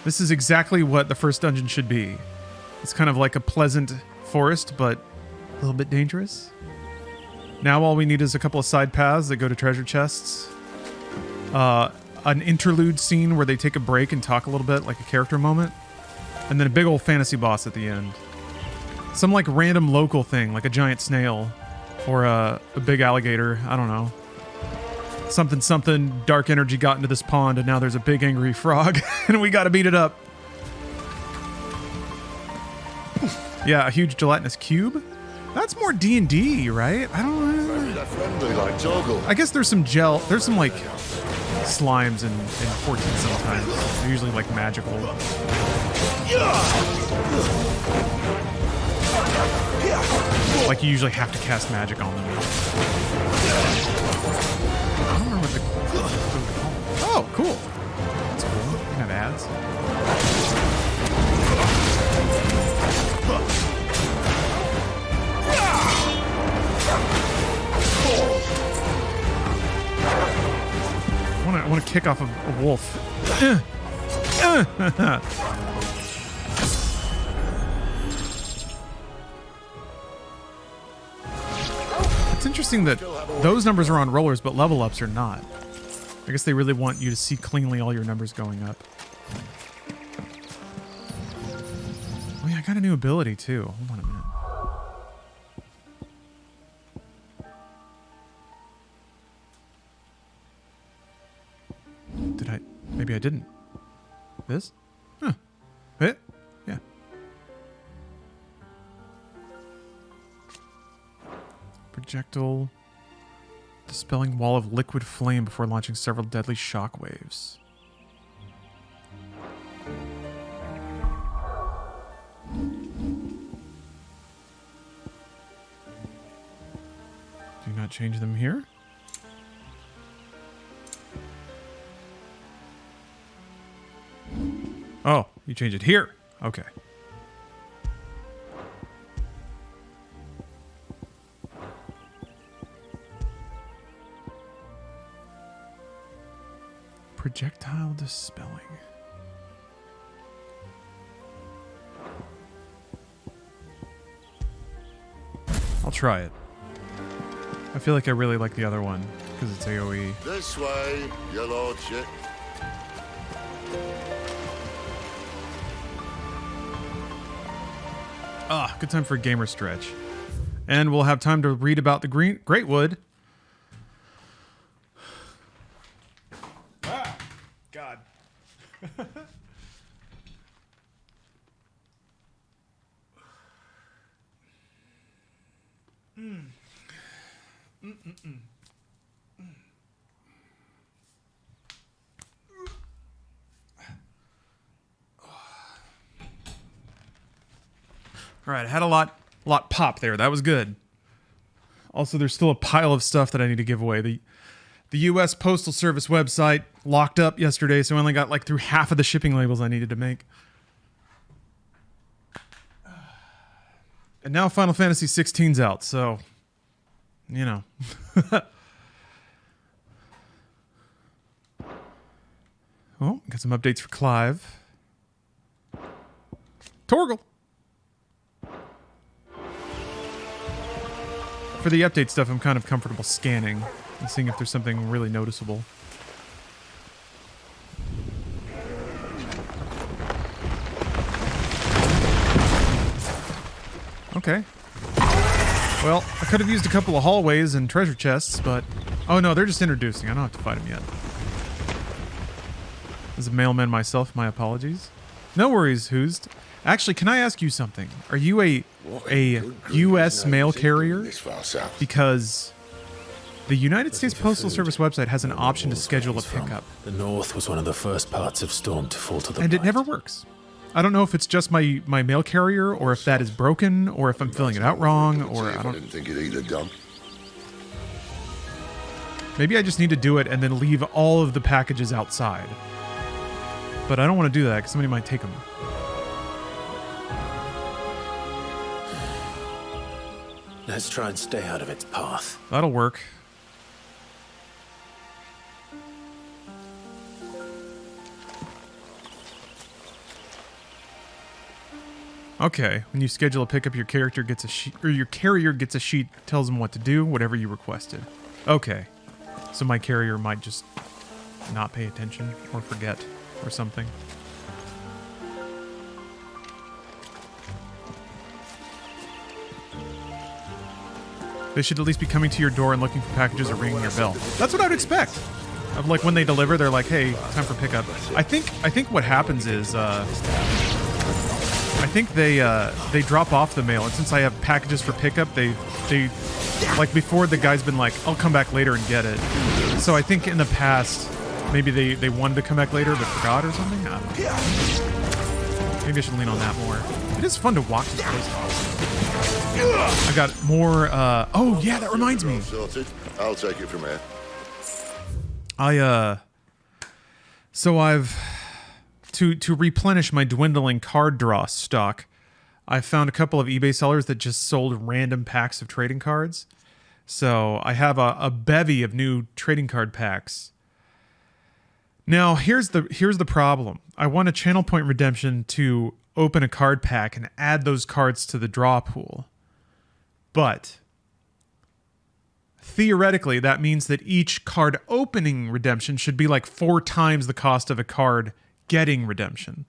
This is exactly what the first dungeon should be. It's kind of like a pleasant forest, but a little bit dangerous. Now all we need is a couple of side paths that go to treasure chests. An interlude scene where they take a break and talk a little bit, like a character moment. And then a big old fantasy boss at the end. Some like random local thing, like a giant snail. Or a big alligator, I don't know. Something, dark energy got into this pond and now there's a big angry frog and we gotta beat it up. Yeah, a huge gelatinous cube. That's more D&D, right? I don't know. Friendly like Torgal. I guess there's some like slimes in 14 sometimes. They're usually like magical. Like you usually have to cast magic on them. I don't remember what the... Oh, cool. That's cool. You can have ads. I want to kick off a wolf. It's interesting that those numbers are on rollers, but level ups are not. I guess they really want you to see cleanly all your numbers going up. Oh yeah, I got a new ability too. Hold on a minute. Did I? Maybe I didn't. This? Huh. It? Yeah. Projectile. Dispelling wall of liquid flame before launching several deadly shockwaves. not change them here? Oh, you change it here. Okay. Projectile dispelling. I'll try it. I feel like I really like the other one because it's AoE. This way, your lordship. Ah, good time for a gamer stretch. And we'll have time to read about the Great Wood. Ah, God. All right, I had a lot pop there. That was good. Also, there's still a pile of stuff that I need to give away. The U.S. Postal Service website locked up yesterday, so I only got like through half of the shipping labels I needed to make. And now Final Fantasy 16's out, so, you know. Oh, got some updates for Clive. Torgal. For the update stuff, I'm kind of comfortable scanning and seeing if there's something really noticeable. Okay. Well, I could have used a couple of hallways and treasure chests, but... Oh no, they're just introducing. I don't have to fight them yet. As a mailman myself, my apologies. No worries, Hoozed. Actually, can I ask you something? Are you a U.S. mail carrier? Because the United States Postal Service website has an option to schedule a pickup. The North was one of the first parts of Storm to fall to the And it never works. I don't know if it's just my mail carrier, or if that is broken, or if I'm filling it out wrong, or I don't... think it either done. Maybe I just need to do it and then leave all of the packages outside. But I don't want to do that because somebody might take them. Let's try and stay out of its path. That'll work. Okay, when you schedule a pickup, your character gets a sheet, or your carrier gets a sheet, tells them what to do, whatever you requested. Okay, so my carrier might just not pay attention or forget or something. They should at least be coming to your door and looking for packages or ringing your bell. That's what I would expect. Of like when they deliver, they're like, "Hey, time for pickup." I think what happens is, I think they drop off the mail, and since I have packages for pickup, they like before the guy's been like, "I'll come back later and get it." So I think in the past, maybe they wanted to come back later but forgot or something. I don't know. Maybe I should lean on that more. It is fun to walk to the post office. I got more, oh yeah, that reminds me. I'll take it from here. So I've, to replenish my dwindling card draw stock, I found a couple of eBay sellers that just sold random packs of trading cards. So I have a bevy of new trading card packs. Now, here's the problem. I want a channel point redemption to open a card pack and add those cards to the draw pool. But theoretically, that means that each card opening redemption should be like 4 times the cost of a card getting redemption,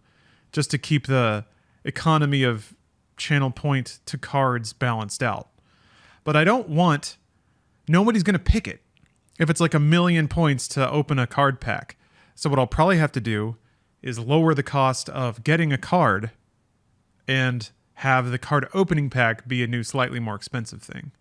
just to keep the economy of channel point to cards balanced out. But I don't want... Nobody's going to pick it if it's like 1,000,000 points to open a card pack. So what I'll probably have to do is lower the cost of getting a card and have the card opening pack be a new, slightly more expensive thing.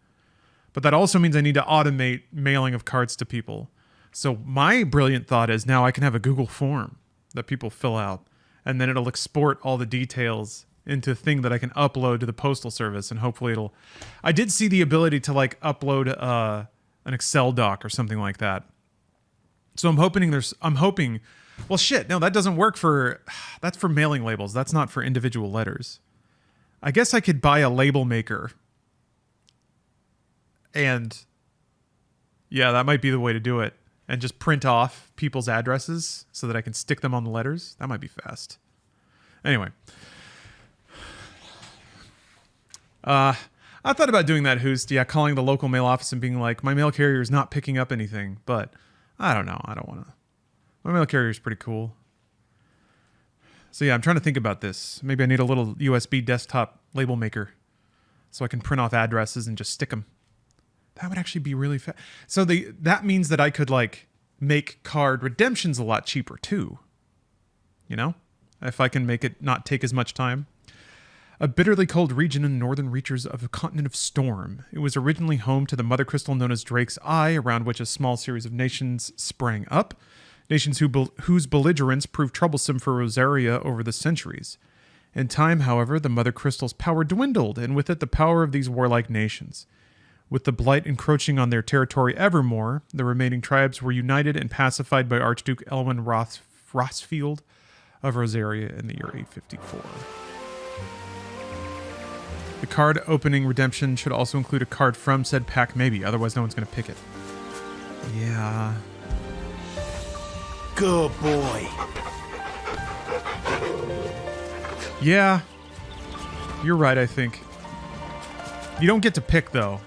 But that also means I need to automate mailing of cards to people. So my brilliant thought is now I can have a Google form that people fill out, and then it'll export all the details into a thing that I can upload to the Postal Service, and hopefully it'll... I did see the ability to like upload an Excel doc or something like that. So I'm hoping, well, shit, no, that doesn't work that's for mailing labels. That's not for individual letters. I guess I could buy a label maker. And yeah, that might be the way to do it. And just print off people's addresses so that I can stick them on the letters. That might be fast. Anyway. I thought about doing that, Hoost. Yeah, calling the local mail office and being like, my mail carrier is not picking up anything. But I don't know. I don't want to. My mail carrier is pretty cool. So yeah, I'm trying to think about this. Maybe I need a little USB desktop label maker so I can print off addresses and just stick them. That would actually be really fast. So that means that I could like make card redemptions a lot cheaper too. You know? If I can make it not take as much time. A bitterly cold region in the northern reaches of a continent of storm. It was originally home to the mother crystal known as Drake's Eye, around which a small series of nations sprang up. Nations whose belligerence proved troublesome for Rosaria over the centuries. In time, however, the mother crystal's power dwindled, and with it the power of these warlike nations. With the blight encroaching on their territory evermore, the remaining tribes were united and pacified by Archduke Elwin Rothsfield of Rosaria in the year 854. The card opening redemption should also include a card from said pack, maybe, otherwise no one's going to pick it. Yeah. Good boy. Yeah. You're right, I think. You don't get to pick, though.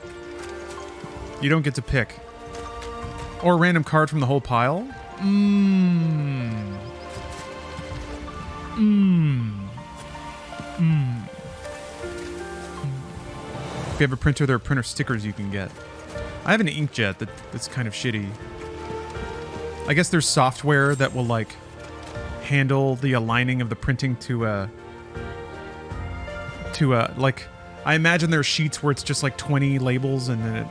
You don't get to pick. Or a random card from the whole pile? If you have a printer, there are printer stickers you can get. I have an inkjet that's kind of shitty. I guess there's software that will like handle the aligning of the printing to like, I imagine there are sheets where it's just like 20 labels and then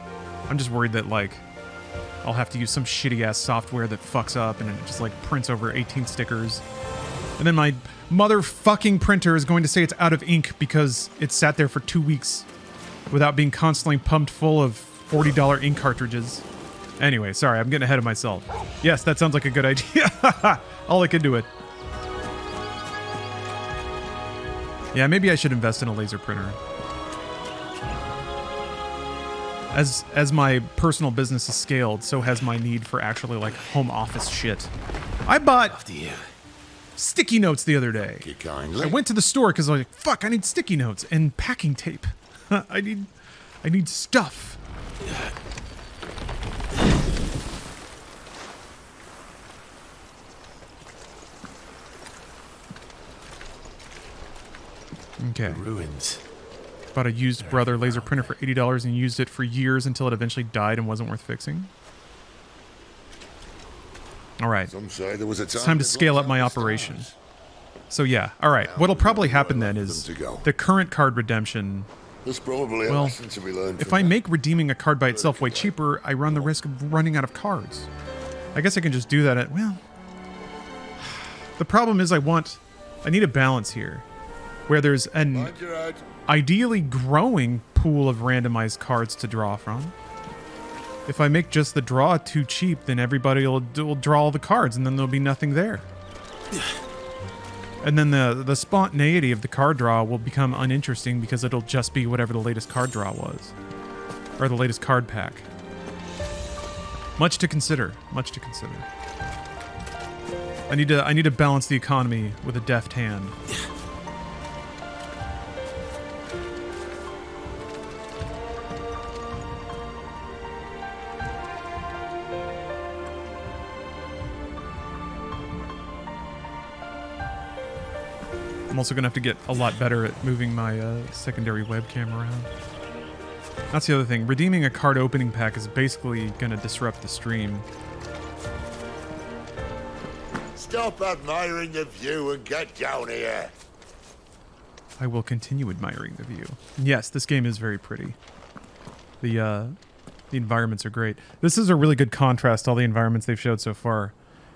I'm just worried that like I'll have to use some shitty ass software that fucks up and it just like prints over 18 stickers. And then my motherfucking printer is going to say it's out of ink because it sat there for 2 weeks without being constantly pumped full of $40 ink cartridges. Anyway, sorry, I'm getting ahead of myself. Yes, that sounds like a good idea. I'll look into it. Yeah, maybe I should invest in a laser printer. As my personal business has scaled, so has my need for actually like home office shit. I bought sticky notes the other day. I went to the store because I was like, fuck, I need sticky notes and packing tape. I need stuff. Okay. Ruins. Bought a used Brother laser printer for $80 and used it for years until it eventually died and wasn't worth fixing. All right. Some say there was a It's time to scale up my operation. So yeah, all right. What'll probably happen then is the current card redemption. There's probably a lesson to be learned. If I make redeeming a card by itself way cheaper, I run the risk of running out of cards. I guess I can just do that at, well... The problem is I need a balance here. Where there's an ideally growing pool of randomized cards to draw from. If I make just the draw too cheap, then everybody will draw all the cards and then there'll be nothing there. And then the spontaneity of the card draw will become uninteresting because it'll just be whatever the latest card draw was. Or the latest card pack. Much to consider. Much to consider. I need to balance the economy with a deft hand. I'm also going to have to get a lot better at moving my secondary webcam around. That's the other thing. Redeeming a card opening pack is basically going to disrupt the stream. Stop admiring the view and get down here. I will continue admiring the view. Yes, this game is very pretty. The environments are great. This is a really good contrast to all the environments they've showed so far.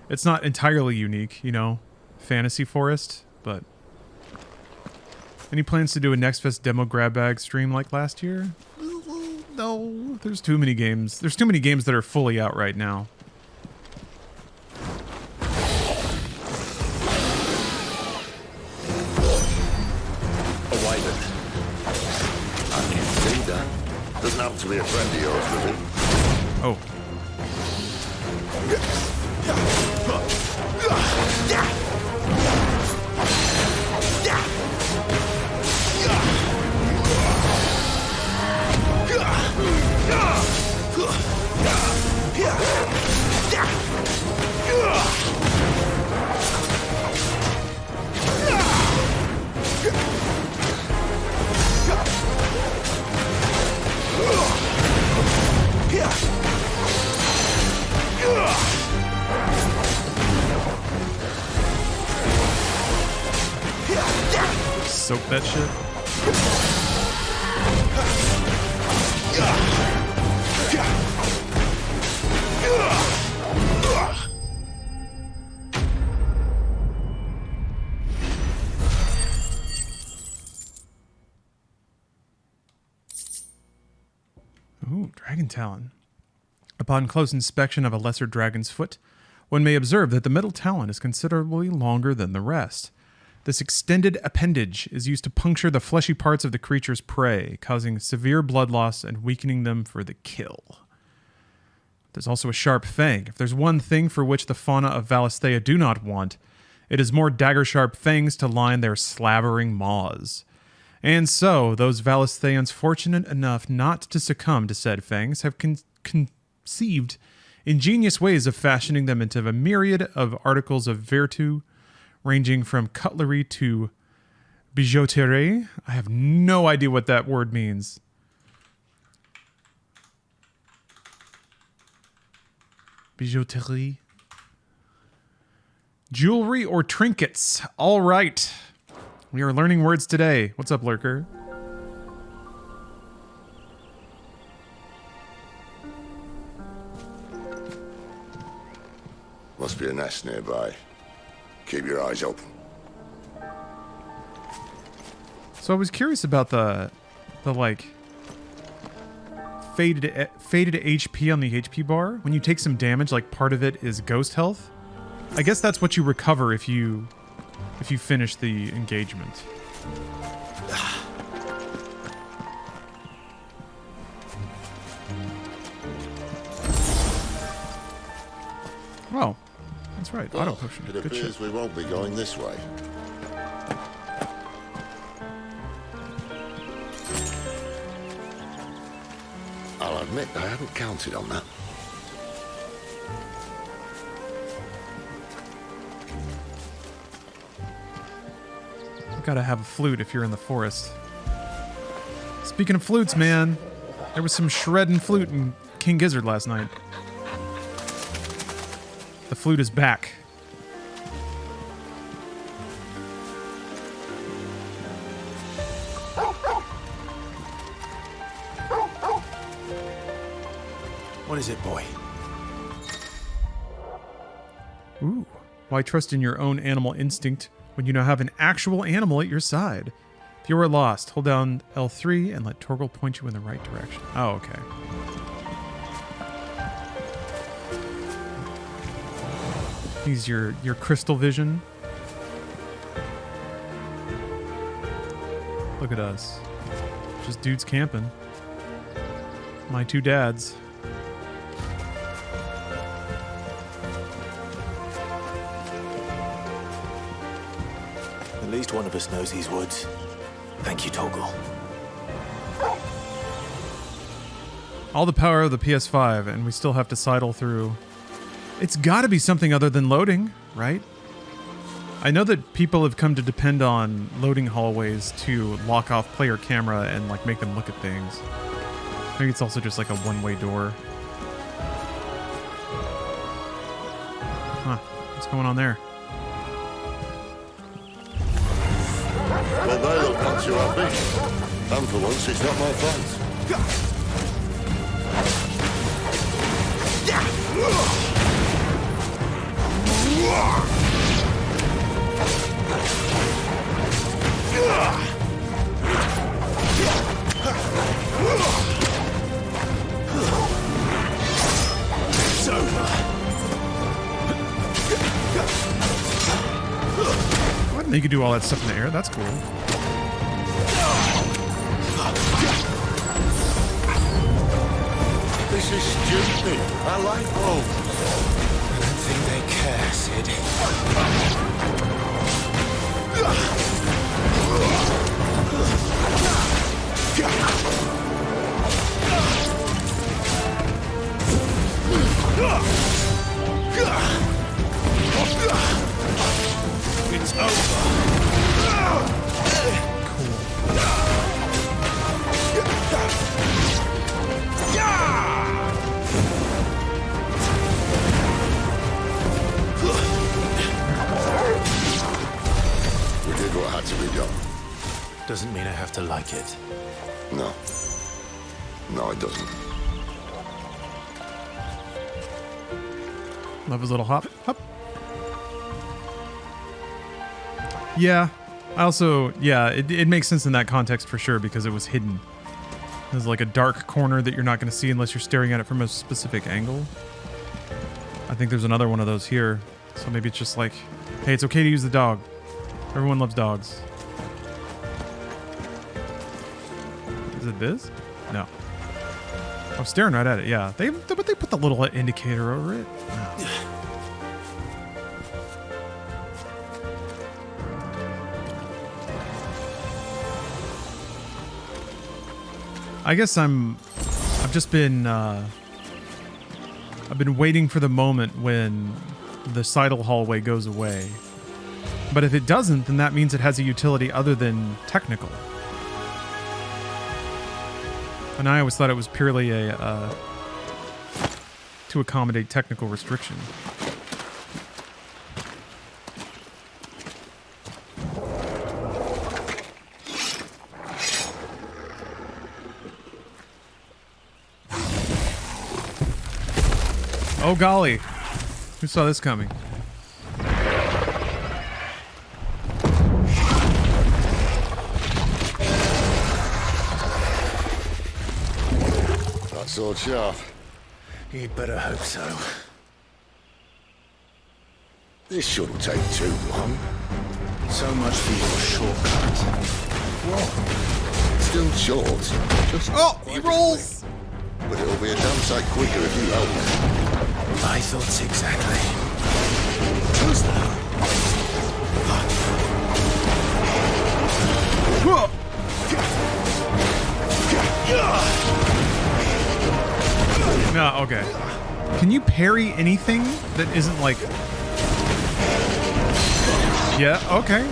It's not entirely unique, you know, fantasy forest, but... Any plans to do a Next Fest demo grab bag stream like last year? No, there's too many games. There's too many games that are fully out right now. A wyvern. I can see that. Doesn't happen to be a friend of yours, does it? Oh. Soak that shit. Ooh, dragon talon. Upon close inspection of a lesser dragon's foot, one may observe that the middle talon is considerably longer than the rest. This extended appendage is used to puncture the fleshy parts of the creature's prey, causing severe blood loss and weakening them for the kill. There's also a sharp fang. If there's one thing for which the fauna of Valisthea do not want, it is more dagger-sharp fangs to line their slavering maws. And so, those Valistheans fortunate enough not to succumb to said fangs have conceived ingenious ways of fashioning them into a myriad of articles of virtu, ranging from cutlery to bijouterie. I have no idea what that word means. Bijouterie. Jewelry or trinkets. All right. We are learning words today. What's up, Lurker? Must be a nest nearby. Keep your eyes open. So I was curious about the like faded HP on the HP bar. When you take some damage, like part of it is ghost health. I guess that's what you recover if you finish the engagement. Oh, that's right. Auto potion. It Good appears shit. we won't be going this way. I'll admit I hadn't counted on that. You gotta have a flute if you're in the forest. Speaking of flutes, man, there was some shredding flute in King Gizzard last night. The flute is back. What is it, boy? Ooh. Why trust in your own animal instinct when you now have an actual animal at your side? If you are lost, hold down L3 and let Torgal point you in the right direction. Oh, okay. Use your crystal vision. Look at us. Just dudes camping. My two dads. At least one of us knows these woods. Thank you, Torgal. All the power of the PS5, and we still have to sidle through. It's got to be something other than loading, right? I know that people have come to depend on loading hallways to lock off player camera and like make them look at things. Maybe it's also just like a one-way door. Huh. What's going on there? Well, they look not too happy. And for once, it's not my fault. You can do all that stuff in the air. That's cool. This is stupid. I like wolves. I don't think they care, Sid. It's over. We did what had to be done. Doesn't mean I have to like it. No. No, it doesn't. Love his little hop. Hop. Yeah. I also, yeah, it makes sense in that context for sure because it was hidden. There's like a dark corner that you're not going to see unless you're staring at it from a specific angle. I think there's another one of those here. So maybe it's just like, hey, it's okay to use the dog. Everyone loves dogs. Is it this? No. I was staring right at it, yeah. But they put the little indicator over it. I guess I've just been I've been waiting for the moment when the sidle hallway goes away. But if it doesn't, then that means it has a utility other than technical. And I always thought it was purely a to accommodate technical restriction. Oh golly, who saw this coming? That sword sharp. You'd better hope so. This shouldn't take too long. So much for your shortcut. What? Still short. Just he rolls! But it'll be a damn sight quicker if you help. My thoughts exactly. Who's that? No, okay. Can you parry anything that isn't like... Yeah, okay.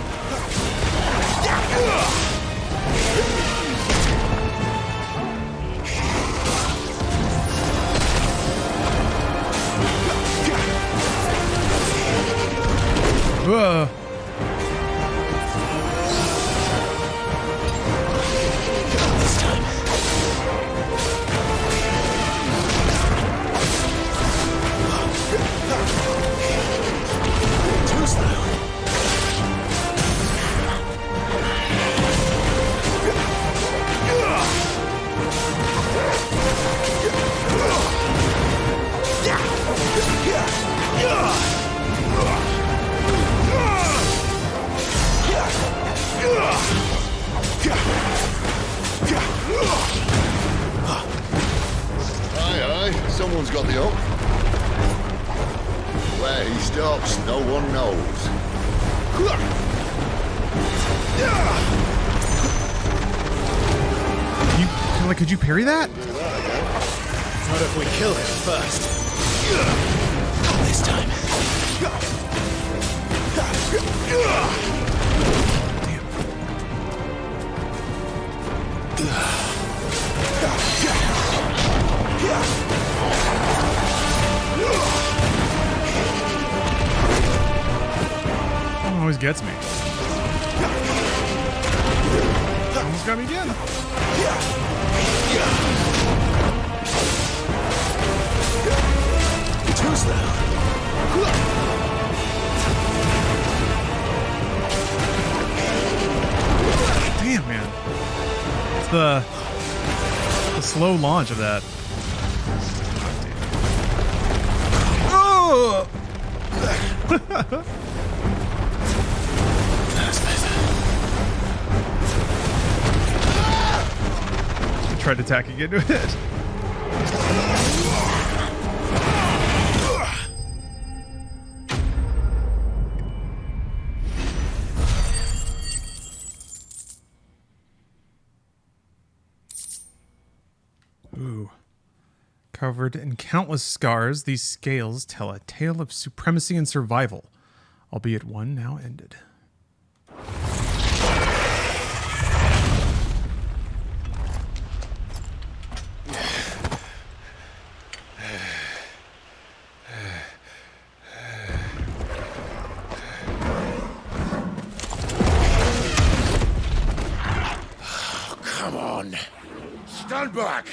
This time. Too slow. Aye, someone's got the hook. Where he stops, no one knows. Could you parry that? What if we kill him first? This time. That always gets me. Almost got me again. Too slow. Damn, man. It's the slow launch of that. Oh! First tried attacking into it. Ooh. Covered in countless scars, these scales tell a tale of supremacy and survival, albeit one now ended. Come on. Stand back.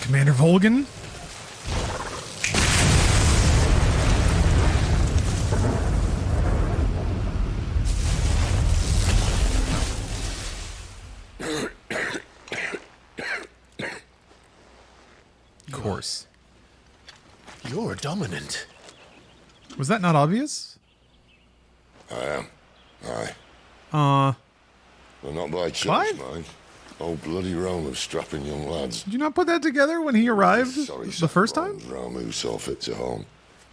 Commander Volgan? Of course. You're dominant. Was that not obvious? I am. Aye. But not by choice, mind. Old bloody Rome of strapping young lads. Did you not put that together when he arrived the first time? Rome who saw fit to home.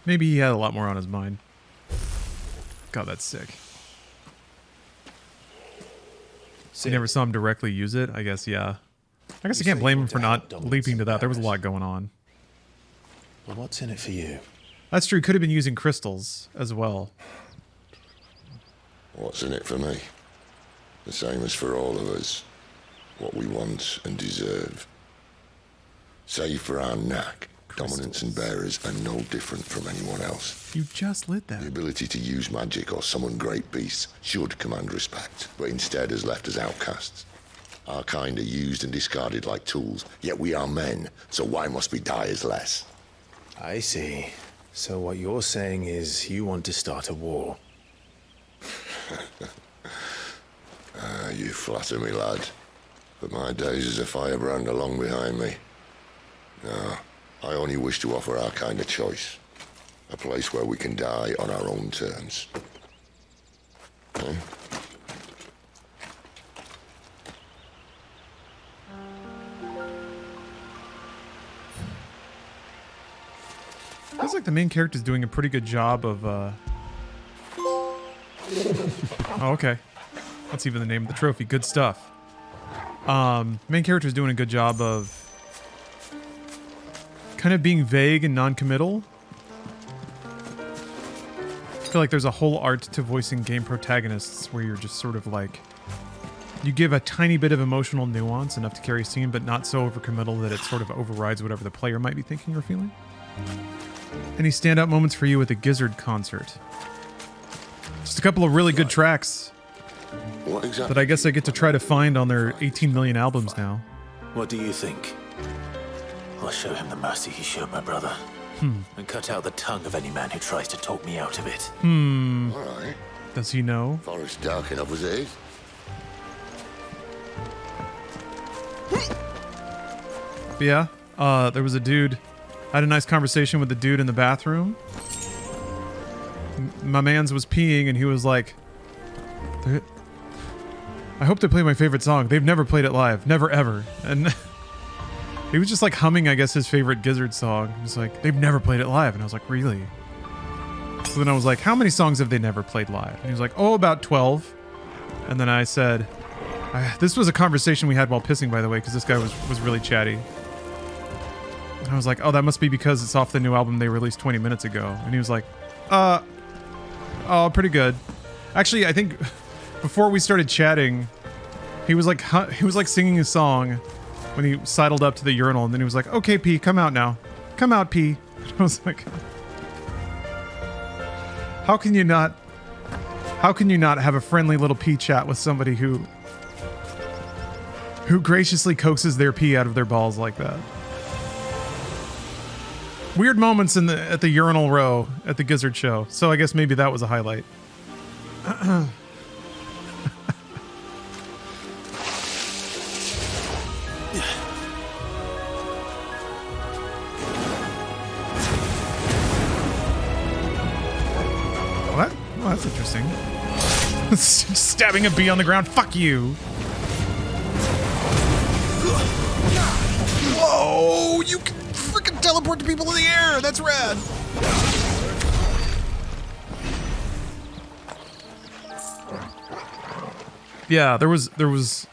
Maybe he had a lot more on his mind. God, that's sick. You never saw him directly use it? I guess, yeah. I guess I can't blame him for not leaping to that. There was a lot going on. Well, what's in it for you? That's true. Could have been using crystals as well. What's in it for me? The same as for all of us. What we want and deserve. Save for our knack, dominance and bearers are no different from anyone else. You just lit that. The ability to use magic or summon great beasts should command respect, but instead has left us outcasts. Our kind are used and discarded like tools, yet we are men, so why must we die as less? I see. So what you're saying is you want to start a war. You flatter me, lad. But my days as a firebrand are long behind me. No, I only wish to offer our kind a choice. A place where we can die on our own terms. Huh? Feels like the main character's doing a pretty good job of, Oh, okay. That's even the name of the trophy. Good stuff. Main character's doing a good job of kind of being vague and non-committal. I feel like there's a whole art to voicing game protagonists where you're just sort of like, you give a tiny bit of emotional nuance, enough to carry a scene, but not so overcommittal that it sort of overrides whatever the player might be thinking or feeling. Any standout moments for you at the Gizzard concert? Just a couple of really good tracks that I guess I get to try to find on their 18 million albums now. What do you think? I'll show him the mercy he showed my brother. And cut out the tongue of any man who tries to talk me out of it. All right. Does he know? Forest dark enough as it is. But yeah, there was a dude. I had a nice conversation with the dude in the bathroom. My man's was peeing and he was like, I hope they play my favorite song. They've never played it live. Never, ever. And he was just like humming, I guess, his favorite Gizzard song. He was like, they've never played it live. And I was like, really? So then I was like, how many songs have they never played live? And he was like, oh, about 12. And then I said, this was a conversation we had while pissing, by the way, because this guy was really chatty. And I was like, oh, that must be because it's off the new album they released 20 minutes ago. And he was like, oh, pretty good. Actually, I think before we started chatting, he was like singing a song when he sidled up to the urinal, and then he was like, okay, P, come out now. Come out, P. I was like, how can you not have a friendly little pee chat with somebody who graciously coaxes their pee out of their balls like that? Weird moments at the urinal row at the Gizzard show. So I guess maybe that was a highlight. Oh, that's interesting. Stabbing a bee on the ground. Fuck you. Whoa! You can freaking teleport to people in the air. That's rad. Yeah, there was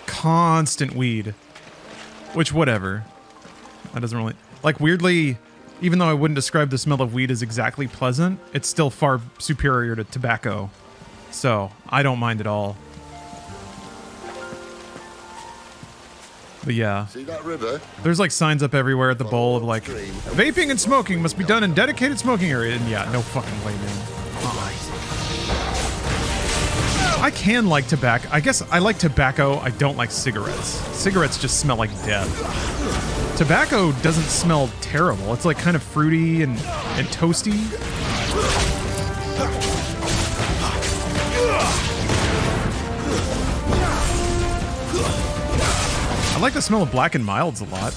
constant weed, which whatever. That doesn't really like weirdly. Even though I wouldn't describe the smell of weed as exactly pleasant, it's still far superior to tobacco. So, I don't mind at all. But yeah. See that river? There's like signs up everywhere at the bowl of like, vaping and smoking must be done in dedicated smoking area. And yeah, no fucking way, man. I can like tobacco. I guess I like tobacco. I don't like cigarettes. Cigarettes just smell like death. Tobacco doesn't smell terrible. It's like kind of fruity and toasty. I like the smell of Black and Milds a lot.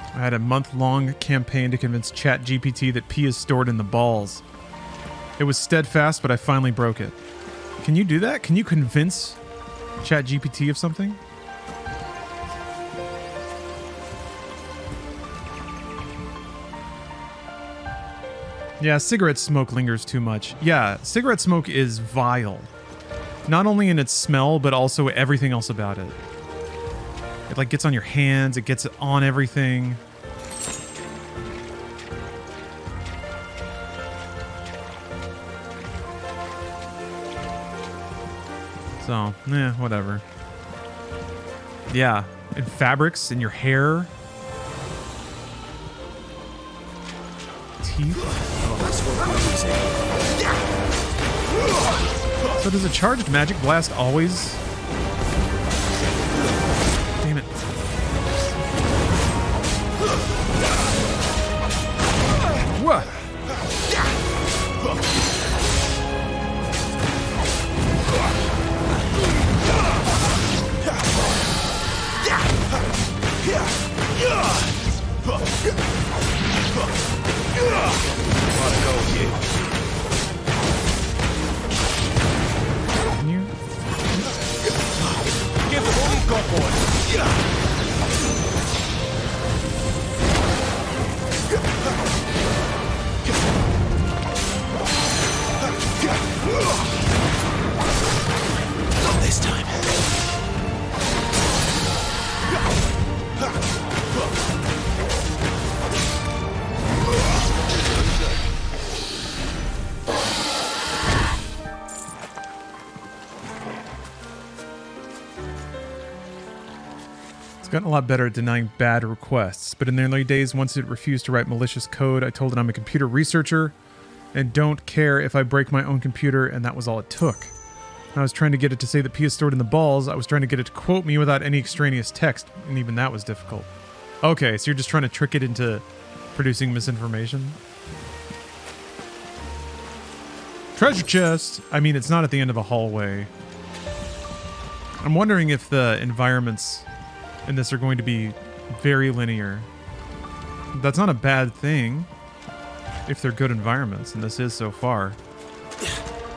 I had a month-long campaign to convince ChatGPT that pee is stored in the balls. It was steadfast, but I finally broke it. Can you do that? Can you convince ChatGPT of something? Yeah, cigarette smoke lingers too much. Yeah, cigarette smoke is vile. Not only in its smell, but also everything else about it. It like gets on your hands, it gets on everything. So, whatever. Yeah, in fabrics, in your hair. Teeth. So does a charged magic blast always... Damn it. What? Can you? Give them all you've got, Not this time. It's gotten a lot better at denying bad requests, but in the early days, once it refused to write malicious code, I told it I'm a computer researcher and don't care if I break my own computer, and that was all it took. I was trying to get it to say that P is stored in the balls. I was trying to get it to quote me without any extraneous text, and even that was difficult. Okay, so you're just trying to trick it into producing misinformation? Treasure chest! I mean, it's not at the end of a hallway. I'm wondering if the environments in this are going to be very linear. That's not a bad thing if they're good environments, and this is so far.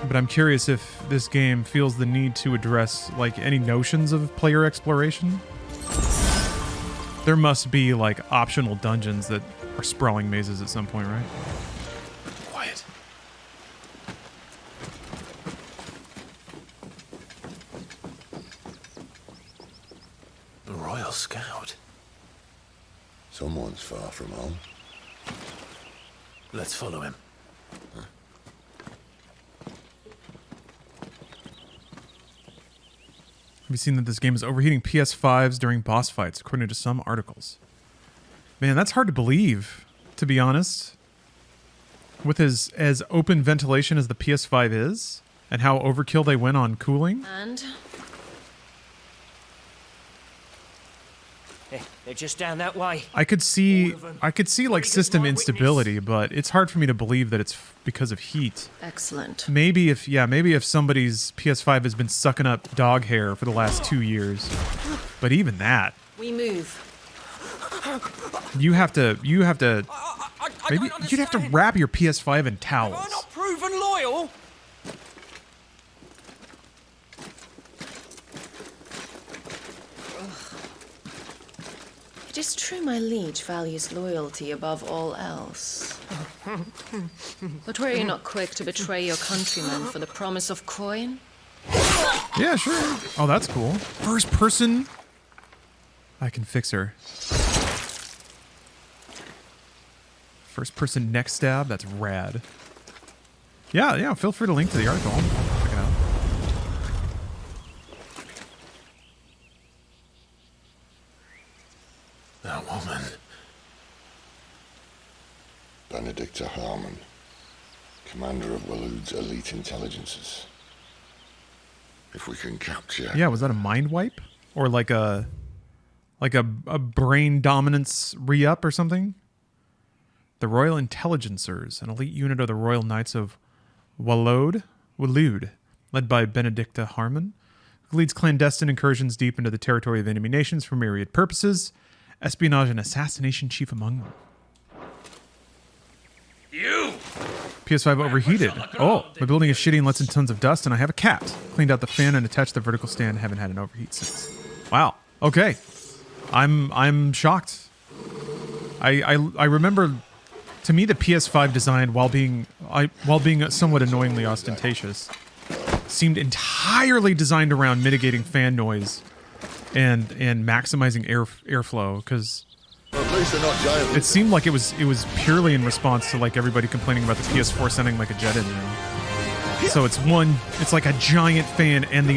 But I'm curious if this game feels the need to address like any notions of player exploration. There must be like optional dungeons that are sprawling mazes at some point, right? Quiet. The Royal Scout. Someone's far from home. Let's follow him. Have you seen that this game is overheating PS5s during boss fights, according to some articles? Man, that's hard to believe, to be honest. With as open ventilation as the PS5 is, and how overkill they went on cooling. And They're just down that way. I could see like system instability, but it's hard for me to believe that it's because of heat. Excellent. Maybe if somebody's PS5 has been sucking up dog hair for the last 2 years. But even that, We move. you have to maybe you'd have to wrap your PS5 in towels. Not proven loyal. It is true my liege values loyalty above all else. But were you not quick to betray your countrymen for the promise of coin? Yeah, sure. Oh, that's cool. First person. I can fix her. First person neck stab. That's rad. Yeah. Feel free to link to the article. I'll check it out. That woman. Benedicta Harmon, commander of Waloed's elite intelligences. If we can capture... Yeah, was that a mind wipe? Or like a brain dominance re-up or something? The Royal Intelligencers, an elite unit of the Royal Knights of Waloed, led by Benedicta Harmon, who leads clandestine incursions deep into the territory of enemy nations for myriad purposes, espionage and assassination chief among them. You! PS5 overheated. Oh, my building is shitty and lets in tons of dust, and I have a cat. Cleaned out the fan and attached the vertical stand. Haven't had an overheat since. Wow. Okay. I'm shocked. I remember, to me, the PS5 design, while being somewhat annoyingly ostentatious, seemed entirely designed around mitigating fan noise and maximizing airflow, because it seemed like it was purely in response to like everybody complaining about the PS4 sounding like a jet engine. So it's like a giant fan, and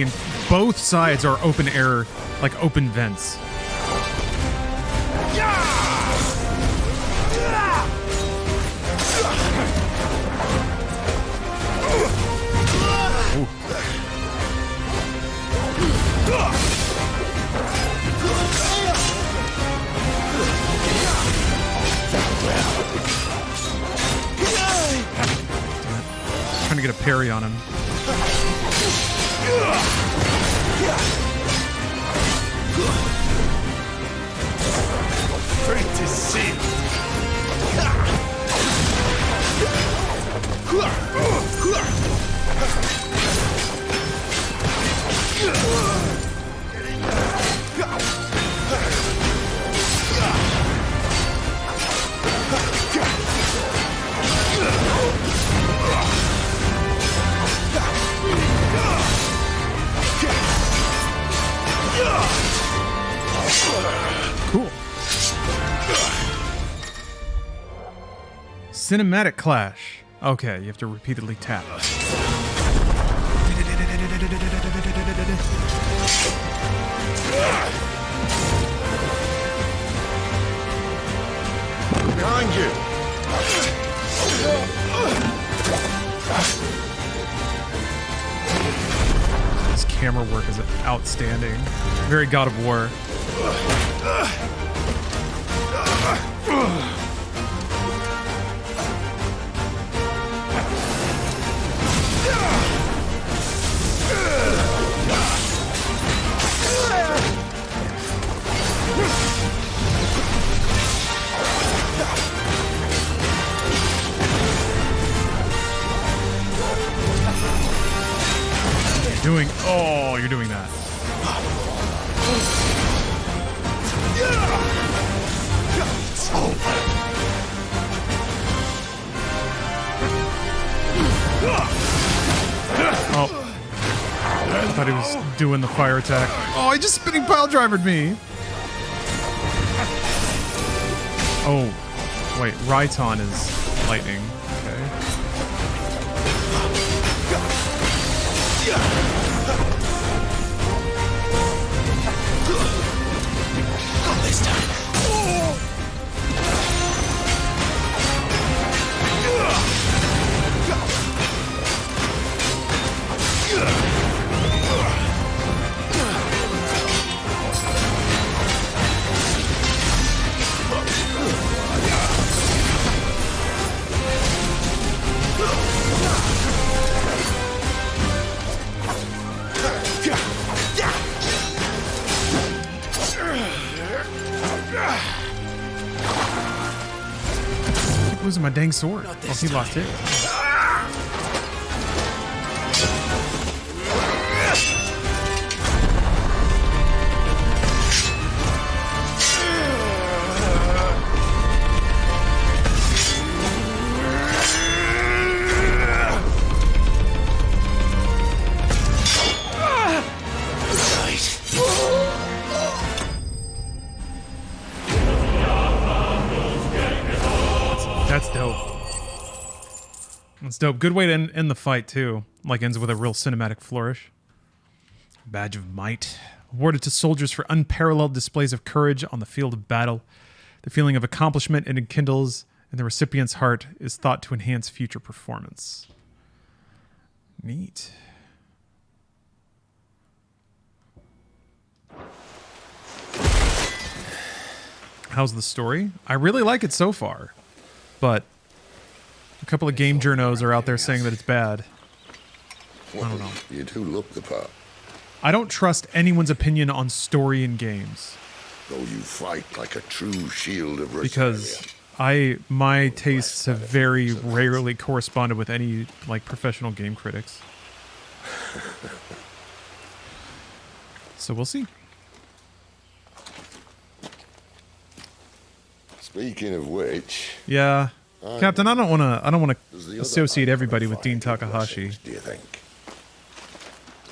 both sides are open air, like open vents. Trying to get a parry on him. Great to see. Cool. Cinematic clash. Okay, you have to repeatedly tap. Behind you! This camera work is outstanding. Very God of War. You're doing that. Oh. I thought he was doing the fire attack. Oh, he just spinning pile drivered me. Oh. Wait, Raiton is lightning. Okay. Not this time. losing my dang sword. Oh, he lost it. That's dope. That's dope. Good way to end the fight, too. Like, ends with a real cinematic flourish. Badge of Might. Awarded to soldiers for unparalleled displays of courage on the field of battle. The feeling of accomplishment it enkindles in the recipient's heart is thought to enhance future performance. Neat. How's the story? I really like it so far. But a couple of game journos are out there saying that it's bad. I don't know. You do look the part. I don't trust anyone's opinion on story in games. Though you fight like a true shield of Rosaria. Because my tastes have very rarely corresponded with any like professional game critics. So we'll see. Speaking of which, yeah, Captain, I don't want to associate everybody with Dean Takahashi. Do you think?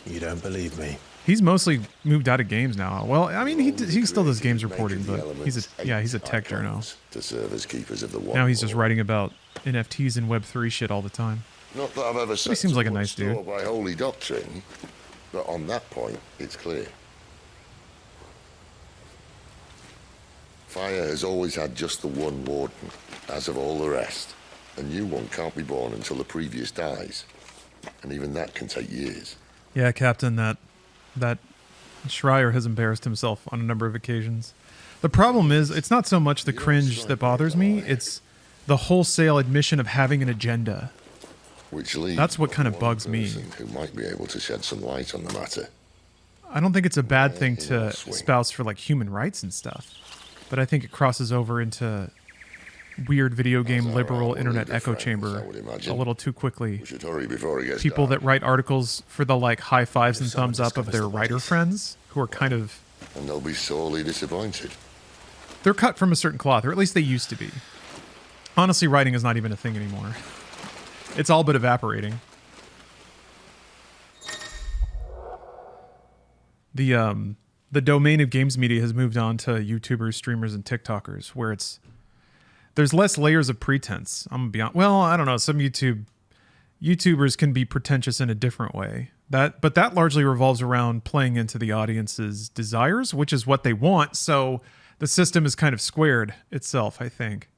You don't believe me? He's mostly moved out of games now. Well, I mean, he still does games reporting, but he's a tech journo. To serve as keepers of the now he's just writing about NFTs and Web3 shit all the time. Not that I've ever he seems like a nice dude. By holy doctrine, but on that point, it's clear. Fire has always had just the one warden, as of all the rest. A new one can't be born until the previous dies. And even that can take years. Yeah, Captain, that Schreier has embarrassed himself on a number of occasions. The problem is, it's not so much the cringe that bothers me, it's the wholesale admission of having an agenda. Which leads That's what kind of bugs me. Who might be able to shed some light on the matter. I don't think it's a bad thing to espouse for like human rights and stuff. But I think it crosses over into weird video game liberal internet echo chamber a little too quickly. People that write articles for the like high fives and thumbs up of their writer friends who are kind of... And they'll be sorely disappointed. They're cut from a certain cloth, or at least they used to be. Honestly, writing is not even a thing anymore. It's all but evaporating. The domain of games media has moved on to YouTubers, streamers, and TikTokers, where there's less layers of pretense. I'm gonna be honest. Well, I don't know. Some YouTubers can be pretentious in a different way. But that largely revolves around playing into the audience's desires, which is what they want. So the system is kind of squared itself, I think.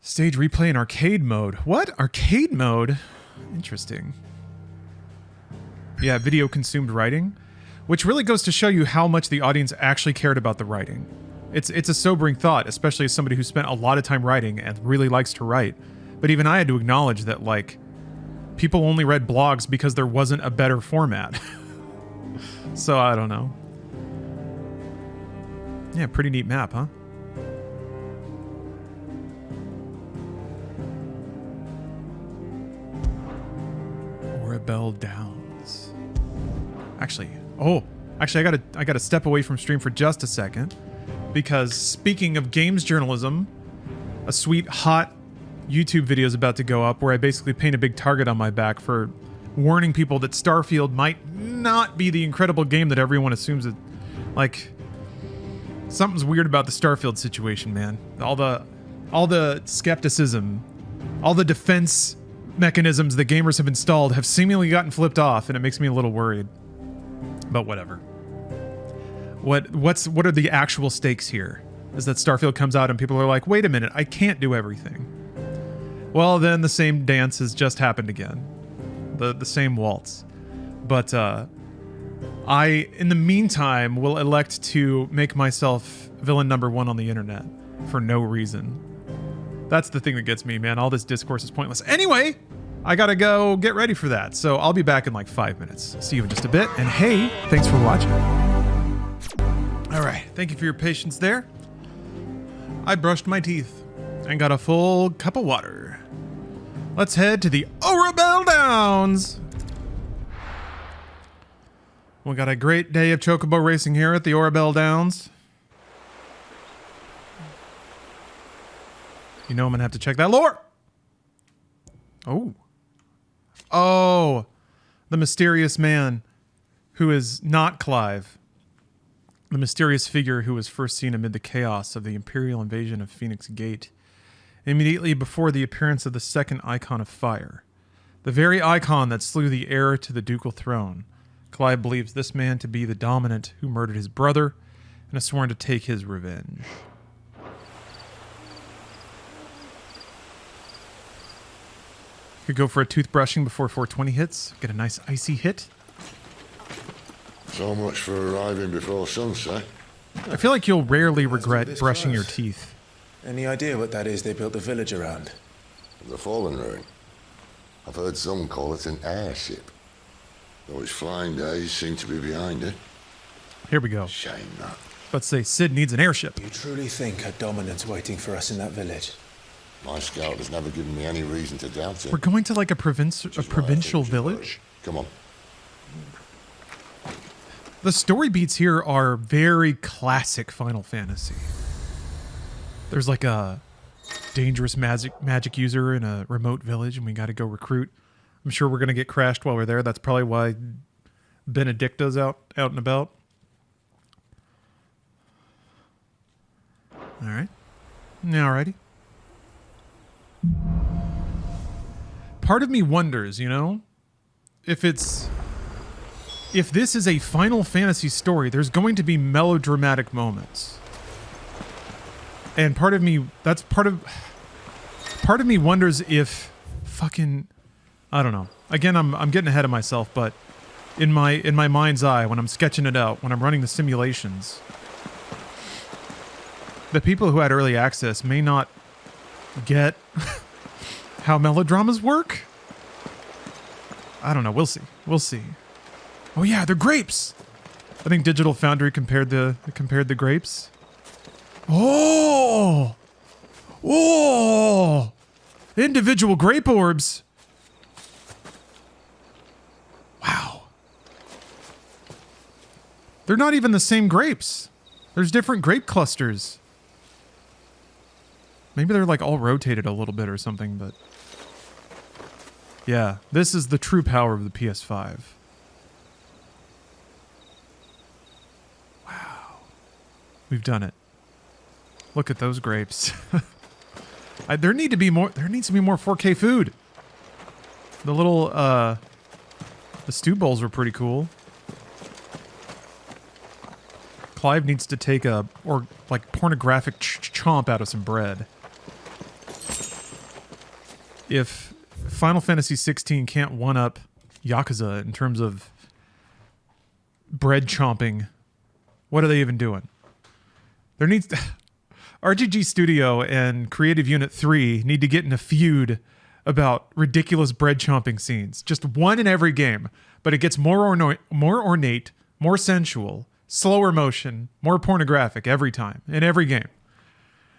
Stage replay in arcade mode. What? Arcade mode? Interesting. Yeah, video consumed writing. Which really goes to show you how much the audience actually cared about the writing. It's a sobering thought, especially as somebody who spent a lot of time writing and really likes to write. But even I had to acknowledge that, like, people only read blogs because there wasn't a better format. So, I don't know. Yeah, pretty neat map, huh? Orabelle Downs. Actually, I gotta step away from stream for just a second, because speaking of games journalism, a sweet hot YouTube video is about to go up where I basically paint a big target on my back for warning people that Starfield might not be the incredible game that everyone assumes it. Like, something's weird about the Starfield situation, man. All the skepticism, all the defense mechanisms that gamers have installed have seemingly gotten flipped off, and it makes me a little worried. But whatever. What are the actual stakes here? Is that Starfield comes out and people are like, wait a minute, I can't do everything. Well, then the same dance has just happened again. The same waltz. But I, in the meantime, will elect to make myself villain number one on the internet for no reason. That's the thing that gets me, man. All this discourse is pointless. Anyway, I gotta go get ready for that. So I'll be back in like 5 minutes. See you in just a bit. And hey, thanks for watching. All right. Thank you for your patience there. I brushed my teeth. And got a full cup of water. Let's head to the Orabelle Downs. We got a great day of chocobo racing here at the Orabelle Downs. You know I'm going to have to check that lore. Oh, the mysterious man who is not Clive. The mysterious figure who was first seen amid the chaos of the Imperial invasion of Phoenix Gate, immediately before the appearance of the second icon of fire. The very icon that slew the heir to the ducal throne. Clive believes this man to be the dominant who murdered his brother and has sworn to take his revenge. Could go for a toothbrushing before 420 hits. Get a nice icy hit. So much for arriving before sunset. I feel like you'll rarely regret brushing your teeth. Any idea what that is they built the village around? The Fallen Ruin. I've heard some call it an airship. Though its flying days seem to be behind it. Here we go. Shame that. Let's say Sid needs an airship. You truly think a dominant's waiting for us in that village? My scout has never given me any reason to doubt it. We're going to like a provincial village. Come on. The story beats here are very classic Final Fantasy. There's like a dangerous magic user in a remote village and we got to go recruit. I'm sure we're going to get crashed while we're there. That's probably why Benedicta's out and about. All right. Alrighty. Part of me wonders, you know, if this is a Final Fantasy story, there's going to be melodramatic moments. And part of me wonders if fucking, I don't know. Again, I'm getting ahead of myself, but in my mind's eye, when I'm sketching it out, when I'm running the simulations, the people who had early access may not get how melodramas work. I don't know. We'll see. We'll see. Oh yeah, they're grapes. I think Digital Foundry compared the grapes. Oh, individual grape orbs. Wow. They're not even the same grapes. There's different grape clusters. Maybe they're like all rotated a little bit or something, but yeah, this is the true power of the PS5. Wow. We've done it. Look at those grapes. There needs to be more 4K food. The little the stew bowls were pretty cool. Clive needs to take a pornographic chomp out of some bread. If Final Fantasy 16 can't one-up Yakuza in terms of bread chomping, what are they even doing? There needs to, RGG Studio and Creative Unit 3 need to get in a feud about ridiculous bread chomping scenes. Just one in every game, but it gets more ornate, more sensual, slower motion, more pornographic every time, in every game.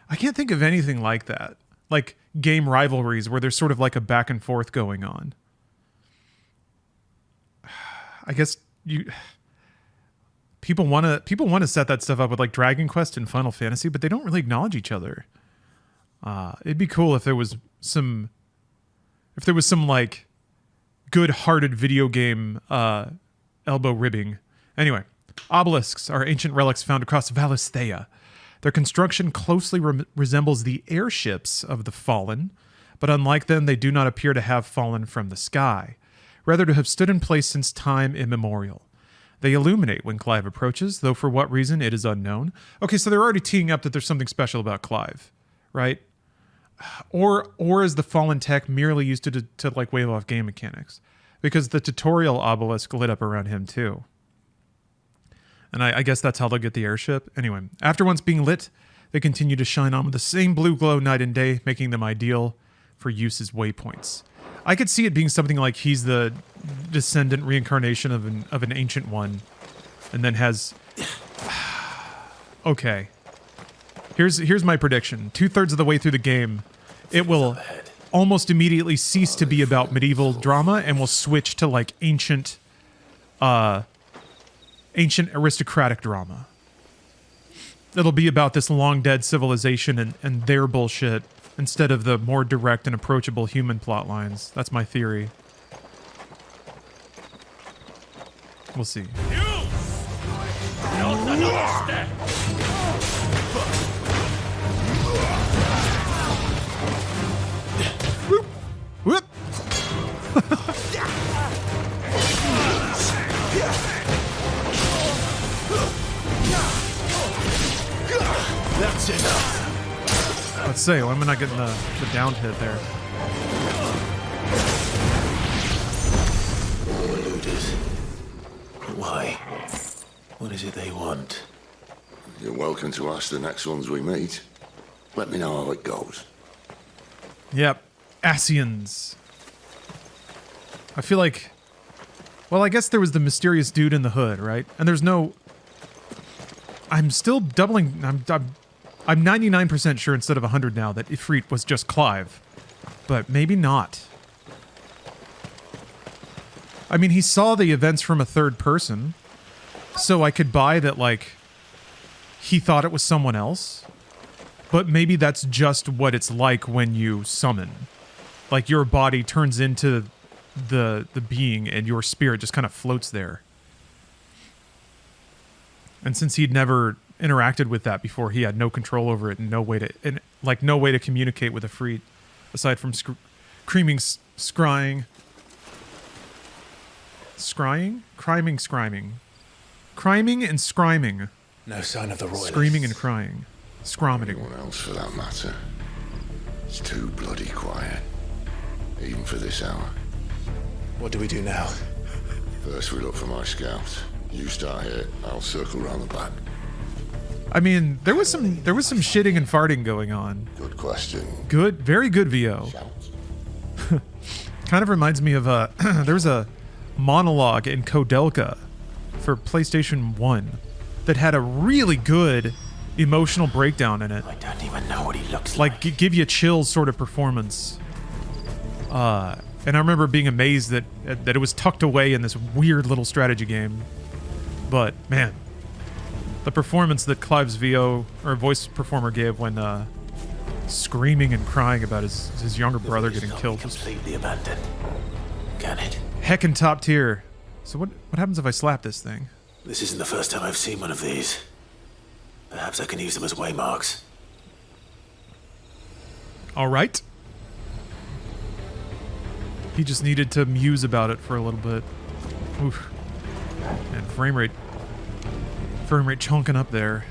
I can't think of anything like that. Like game rivalries where there's sort of like a back and forth going on. I guess people want to set that stuff up with like Dragon Quest and Final Fantasy, but they don't really acknowledge each other. It'd be cool if there was some like good-hearted video game elbow ribbing. Anyway, obelisks are ancient relics found across Valisthea. Their construction closely resembles the airships of the Fallen, but unlike them, they do not appear to have fallen from the sky, rather to have stood in place since time immemorial. They illuminate when Clive approaches, though for what reason it is unknown. Okay, so they're already teeing up that there's something special about Clive, right? Or is the Fallen tech merely used to like wave off game mechanics? Because the tutorial obelisk lit up around him too. And I guess that's how they'll get the airship. Anyway, after once being lit, they continue to shine on with the same blue glow night and day, making them ideal for use as waypoints. I could see it being something like he's the descendant reincarnation of an ancient one, and then has... Okay. Here's my prediction. 2/3 of the way through the game, it will almost immediately cease to be about medieval drama and will switch to like ancient aristocratic drama. It'll be about this long dead civilization and their bullshit instead of the more direct and approachable human plot lines. That's my theory. We'll see. Whoop! That's enough. Let's say, why am I not getting the down hit there? Eluded. Why? What is it they want? You're welcome to ask the next ones we meet. Let me know how it goes. Yep. Asians. I feel like... Well, I guess there was the mysterious dude in the hood, right? And there's no... I'm still doubling... I'm 99% sure instead of 100 now that Ifrit was just Clive. But maybe not. I mean, he saw the events from a third person. So I could buy that, like... He thought it was someone else. But maybe that's just what it's like when you summon. Like, your body turns into the being and your spirit just kind of floats there. And since he'd never interacted with that before, he had no control over it and no way to communicate with Ifrit aside from screaming, scrying. Scrying? Criming and scriming. No sign of the royalists. Screaming and crying. Scromiting. Anyone else for that matter. It's too bloody quiet. Even for this hour. What do we do now? First we look for my scouts. You start here, I'll circle round the back. I mean, there was some shitting and farting going on. Good question. Good, very good VO. Kind of reminds me of there was a monologue in Kodelka for PlayStation 1 that had a really good emotional breakdown in it. I don't even know what he looks like. Give you chills sort of performance. And I remember being amazed that it was tucked away in this weird little strategy game. But man, the performance that Clive's VO or voice performer gave when screaming and crying about his younger brother getting killed was completely abandoned. Can it? Heckin' top tier. So what happens if I slap this thing? This isn't the first time I've seen one of these. Perhaps I can use them as waymarks. All right. He just needed to muse about it for a little bit. Oof. And frame rate chunking up there.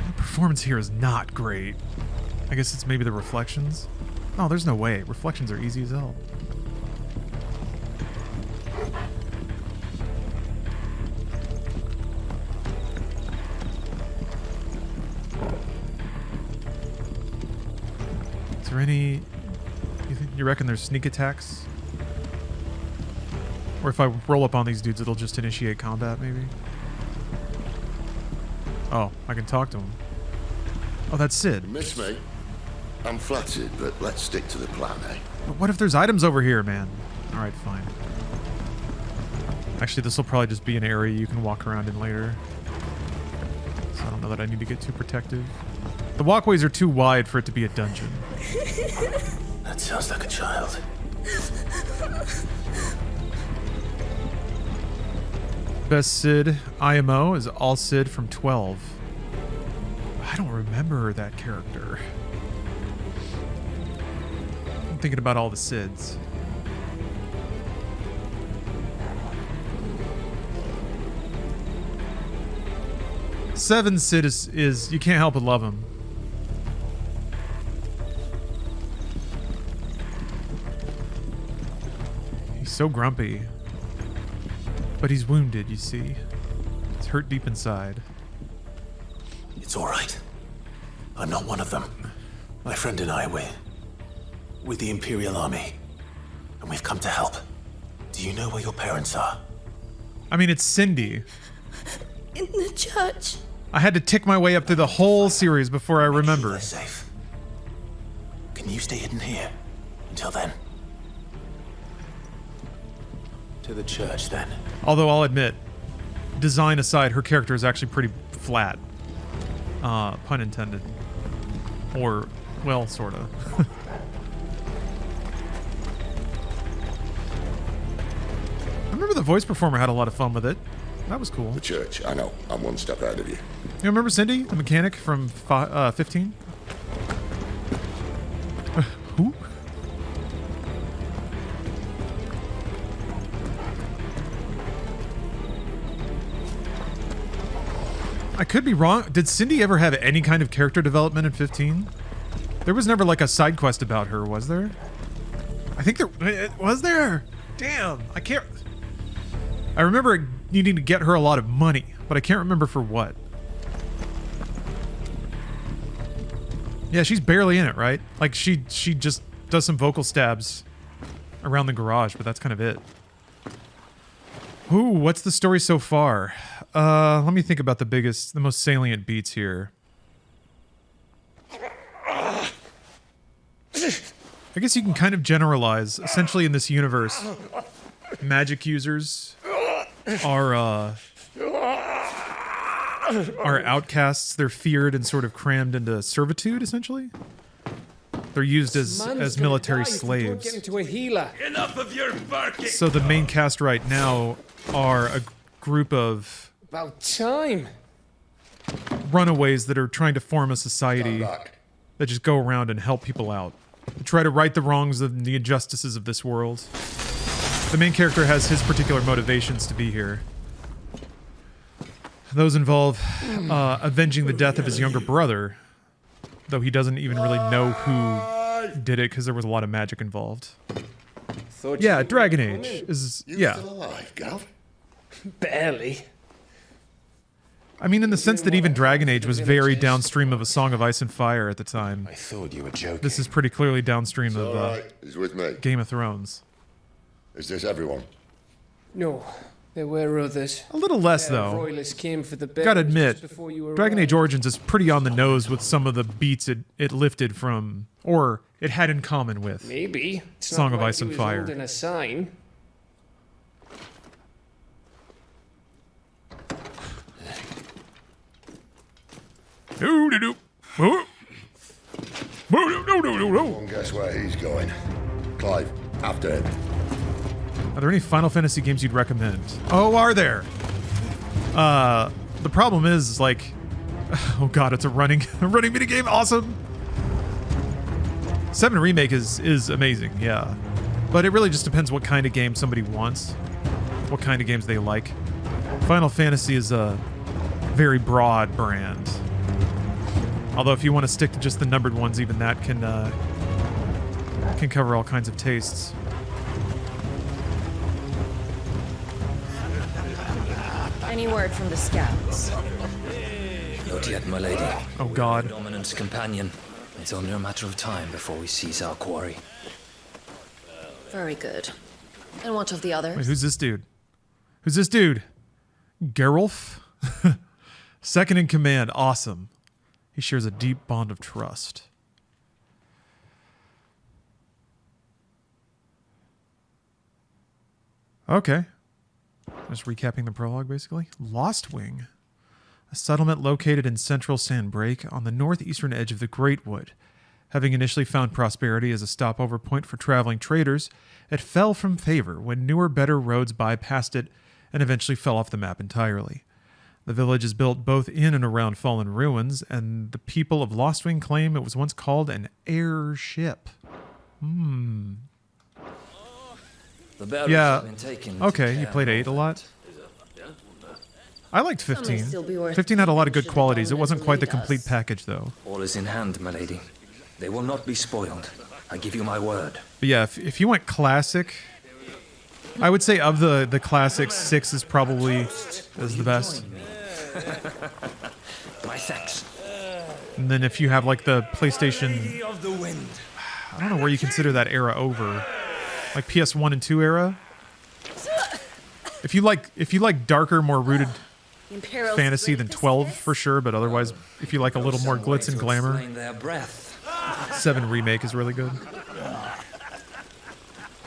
The performance here is not great. I guess it's maybe the reflections. Oh, there's no way. Reflections are easy as hell. Is there any... You reckon there's sneak attacks? Or if I roll up on these dudes, it'll just initiate combat, maybe? Oh, I can talk to him. Oh, that's Sid. Miss me? I'm flattered, but let's stick to the plan, eh? But what if there's items over here, man? Alright, fine. Actually, this will probably just be an area you can walk around in later. So I don't know that I need to get too protective. The walkways are too wide for it to be a dungeon. That sounds like a child. Best Sid IMO is all Sid from 12. I don't remember that character. I'm thinking about all the Sids. Seven Sid is you can't help but love him. He's so grumpy. But he's wounded, you see. It's hurt deep inside. It's all right. I'm not one of them. My friend and I, we're with the Imperial Army. And we've come to help. Do you know where your parents are? I mean, it's Cindy. in the church. I had to tick my way up through the whole series before I remember. Safe. Can you stay hidden here until then? To the church, then. Although I'll admit, design aside, her character is actually pretty flat. Pun intended. Or, well, sorta. I remember the voice performer had a lot of fun with it. That was cool. The church, I know. I'm one step ahead of you. You remember Cindy, the mechanic from 15? Who? I could be wrong. Did Cindy ever have any kind of character development in 15? There was never like a side quest about her, was there? I think there was there. Damn, I can't. I remember needing to get her a lot of money, but I can't remember for what. Yeah, she's barely in it, right? Like she just does some vocal stabs around the garage, but that's kind of it. Ooh, what's the story so far? Let me think about the most salient beats here. I guess you can kind of generalize. Essentially, in this universe, magic users are outcasts. They're feared and sort of crammed into servitude, essentially. They're used as military slaves. Get into a healer. Enough of your barking. So the main cast right now are a group of About time. runaways that are trying to form a society that just go around and help people out. They try to right the wrongs and the injustices of this world. The main character has his particular motivations to be here. Those involve avenging the death of his younger brother, though he doesn't even really know who did it because there was a lot of magic involved. Yeah, Dragon Age is Still alive, Gav? Barely. I mean, in the sense that even Dragon Age was very downstream of A Song of Ice and Fire at the time. I thought you were joking. This is pretty clearly downstream It's of all right. He's with me. Game of Thrones. Is this everyone? No, there were others. A little less, Their though. Royalists came for the Gotta bearers admit, just before you Dragon arrived. Age Origins is pretty on the nose with some of the beats it lifted from, or it had in common with. Maybe. It's Song not of like Ice he and was Fire. holding a sign. Won't guess where he's going. Clive, after him. Are there any Final Fantasy games you'd recommend? Oh, are there? The problem is, like, oh god, it's a running minigame. Awesome. 7 Remake is amazing, yeah. But it really just depends what kind of game somebody wants, what kind of games they like. Final Fantasy is a very broad brand. Although if you want to stick to just the numbered ones, even that can cover all kinds of tastes. Any word from the scouts? Not yet, my lady. Oh god. Dominant's companion. It's only a matter of time before we seize our quarry. Very good. And what of the others? Wait, who's this dude? Who's this dude? Gerulf? Second in command. Awesome. He shares a deep bond of trust. Okay. Just recapping the prologue, basically. Lost Wing. A settlement located in central Sandbreak on the northeastern edge of the Great Wood. Having initially found prosperity as a stopover point for traveling traders, it fell from favor when newer, better roads bypassed it and eventually fell off the map entirely. The village is built both in and around fallen ruins, and the people of Lostwing claim it was once called an airship. The bearers Yeah. have been taken to Okay, you care played 8 a lot. I liked Some may 15. still be worth 15 had a lot of good should the qualities. It dominant wasn't quite the lead complete us. package, though. All is in hand, my lady. They will not be spoiled. I give you my word. But yeah, if you went classic, I would say of the classics, 6 is probably is the best. My thanks. And then if you have like the PlayStation, I don't know where you consider that era over, like PS1 and 2 era. If you like darker, more rooted Imperial fantasy than 12 for sure, but otherwise, if you like a little more glitz and glamour, Their breath. 7 Remake is really good.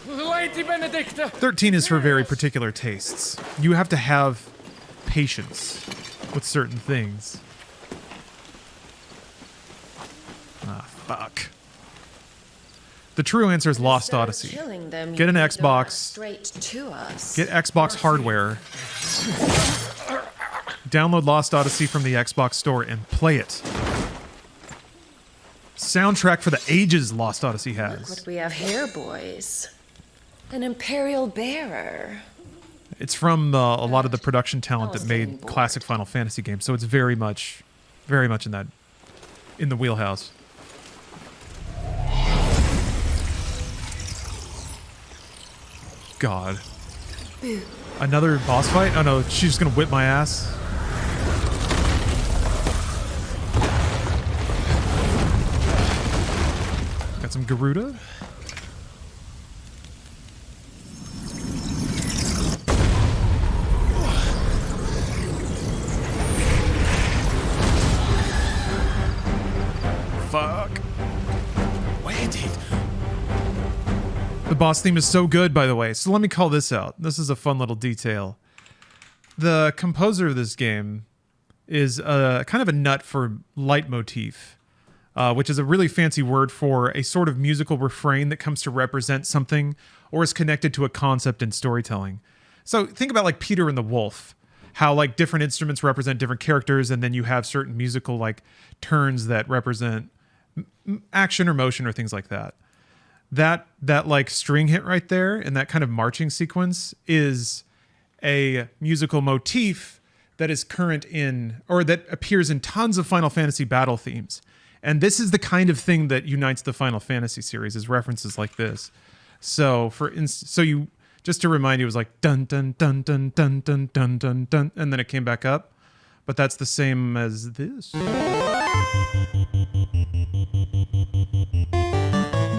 Lady Benedicta! 13 is for very particular tastes. You have to have patience with certain things. Ah, fuck. The true answer is Lost Odyssey. Killing them, Get an you Xbox. straight to us. Get Xbox hardware. Download Lost Odyssey from the Xbox store and play it. Soundtrack for the ages Lost Odyssey has. What we have here, boys. An Imperial bearer. It's from a lot of the production talent that made classic Final Fantasy games, so it's very much in the wheelhouse. God. Another boss fight? Oh no, she's just gonna whip my ass. Got some Garuda. Fuck. Where did... The boss theme is so good, by the way. So let me call this out. This is a fun little detail. The composer of this game is kind of a nut for leitmotif, which is a really fancy word for a sort of musical refrain that comes to represent something or is connected to a concept in storytelling. So think about like Peter and the Wolf, how like different instruments represent different characters, and then you have certain musical like turns that represent action or motion or things like that. That like string hit right there and that kind of marching sequence is a musical motif that is current in, or that appears in tons of Final Fantasy battle themes. And this is the kind of thing that unites the Final Fantasy series, is references like this. So just to remind you, it was like dun dun dun dun dun dun dun dun dun, and then it came back up. But that's the same as this.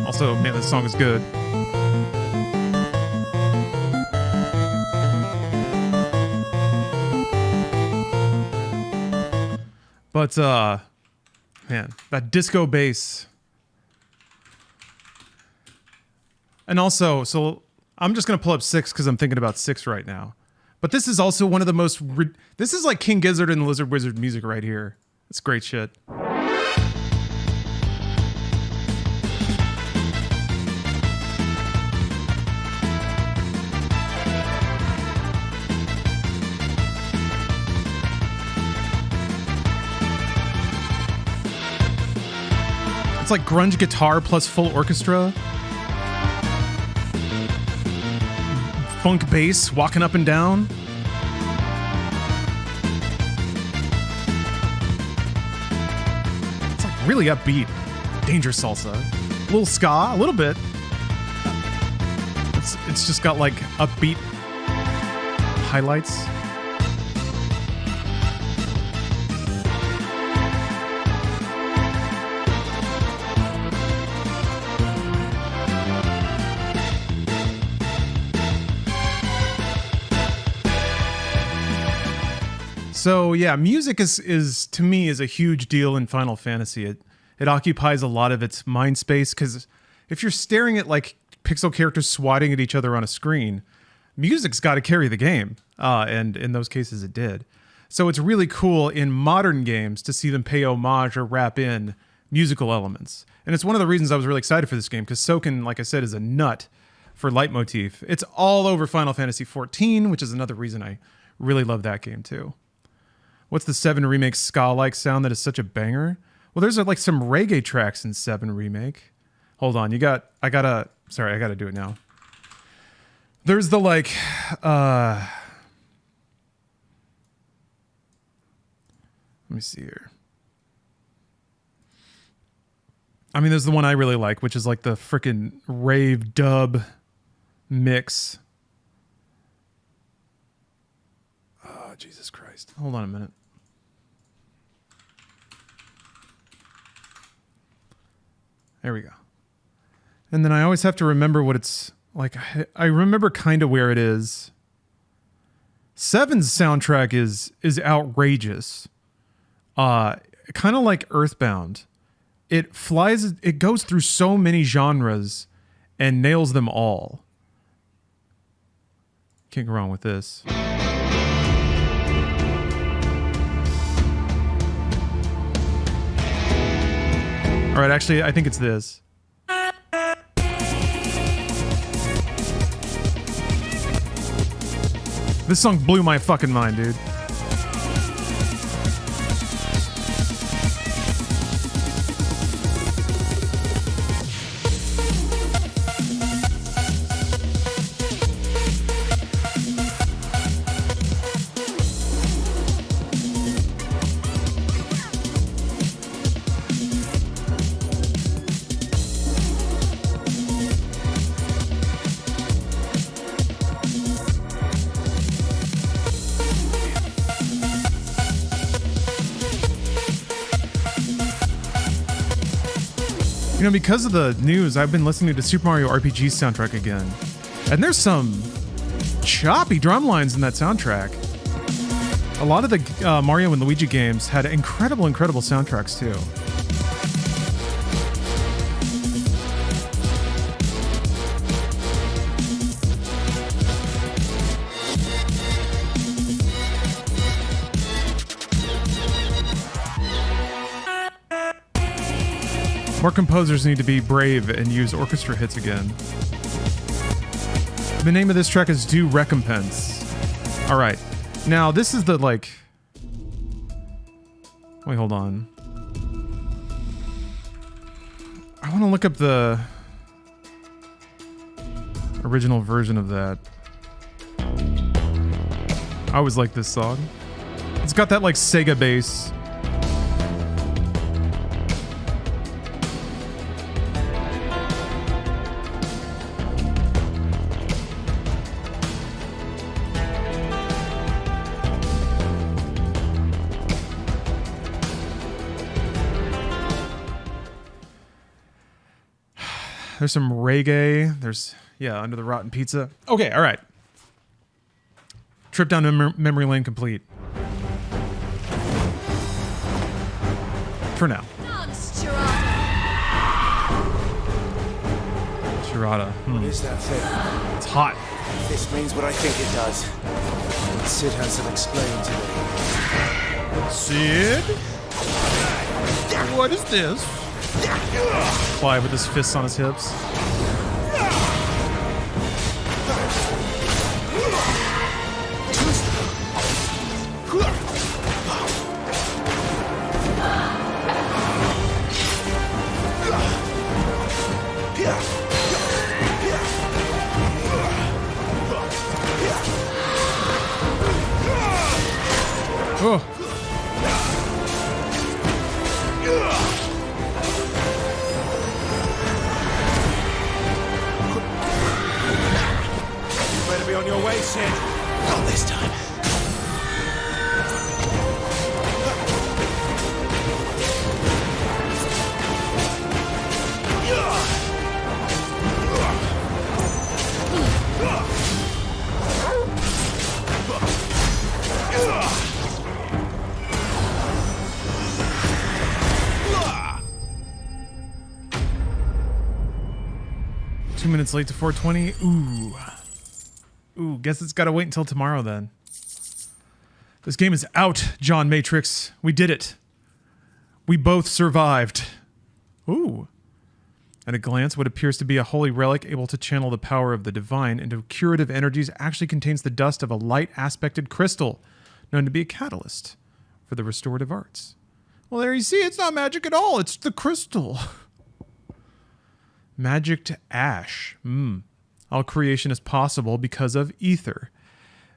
Also, man, this song is good. But, man, that disco bass. And also, so I'm just going to pull up 6 because I'm thinking about 6 right now. But this is also one of the most... this is like King Gizzard and the Lizard Wizard music right here. It's great shit. It's like grunge guitar plus full orchestra. Funk bass walking up and down. It's like really upbeat. Danger salsa. A little ska, a little bit. It's just got like upbeat highlights. So yeah, music is to me is a huge deal in Final Fantasy. It occupies a lot of its mind space, because if you're staring at like pixel characters swatting at each other on a screen, music's got to carry the game, and in those cases it did. So it's really cool in modern games to see them pay homage or wrap in musical elements, and it's one of the reasons I was really excited for this game, because Soken, like I said, is a nut for leitmotif. It's all over Final Fantasy XIV, which is another reason I really love that game too. What's the 7 Remake ska-like sound that is such a banger? Well, there's like some reggae tracks in 7 Remake. Hold on, I gotta do it now. There's the like, let me see here. I mean, there's the one I really like, which is like the frickin' rave dub mix. Oh, Jesus Christ. Hold on a minute. There we go. And then I always have to remember what it's like. I remember kind of where it is. Seven's soundtrack is outrageous. Kind of like Earthbound. It goes through so many genres and nails them all. Can't go wrong with this. All right, actually, I think it's this. This song blew my fucking mind, dude. You know, because of the news, I've been listening to Super Mario RPG soundtrack again. And there's some choppy drum lines in that soundtrack. A lot of the Mario and Luigi games had incredible soundtracks too. More composers need to be brave and use orchestra hits again. The name of this track is Due Recompense. All right. Now, this is the, like... Wait, hold on. I want to look up the original version of that. I always like this song. It's got that, like, Sega bass. There's some reggae. There's, yeah, Under the Rotten Pizza. Okay, all right. Trip down memory lane complete. For now. Chirata. What is that thing? It's hot. This means what I think it does. Sid has to explain to me. Sid? What is this? Clive with his fists on his hips. Oh. Better be on your way, Sid. Not this time. Minutes late to 420. Ooh, guess it's gotta wait until tomorrow then. This game is out, John Matrix. We did it. We both survived. Ooh. At a glance, what appears to be a holy relic able to channel the power of the divine into curative energies actually contains the dust of a light-aspected crystal, known to be a catalyst for the restorative arts. Well, there you see, it's not magic at all. It's the crystal. Magicked ash. All creation is possible because of ether.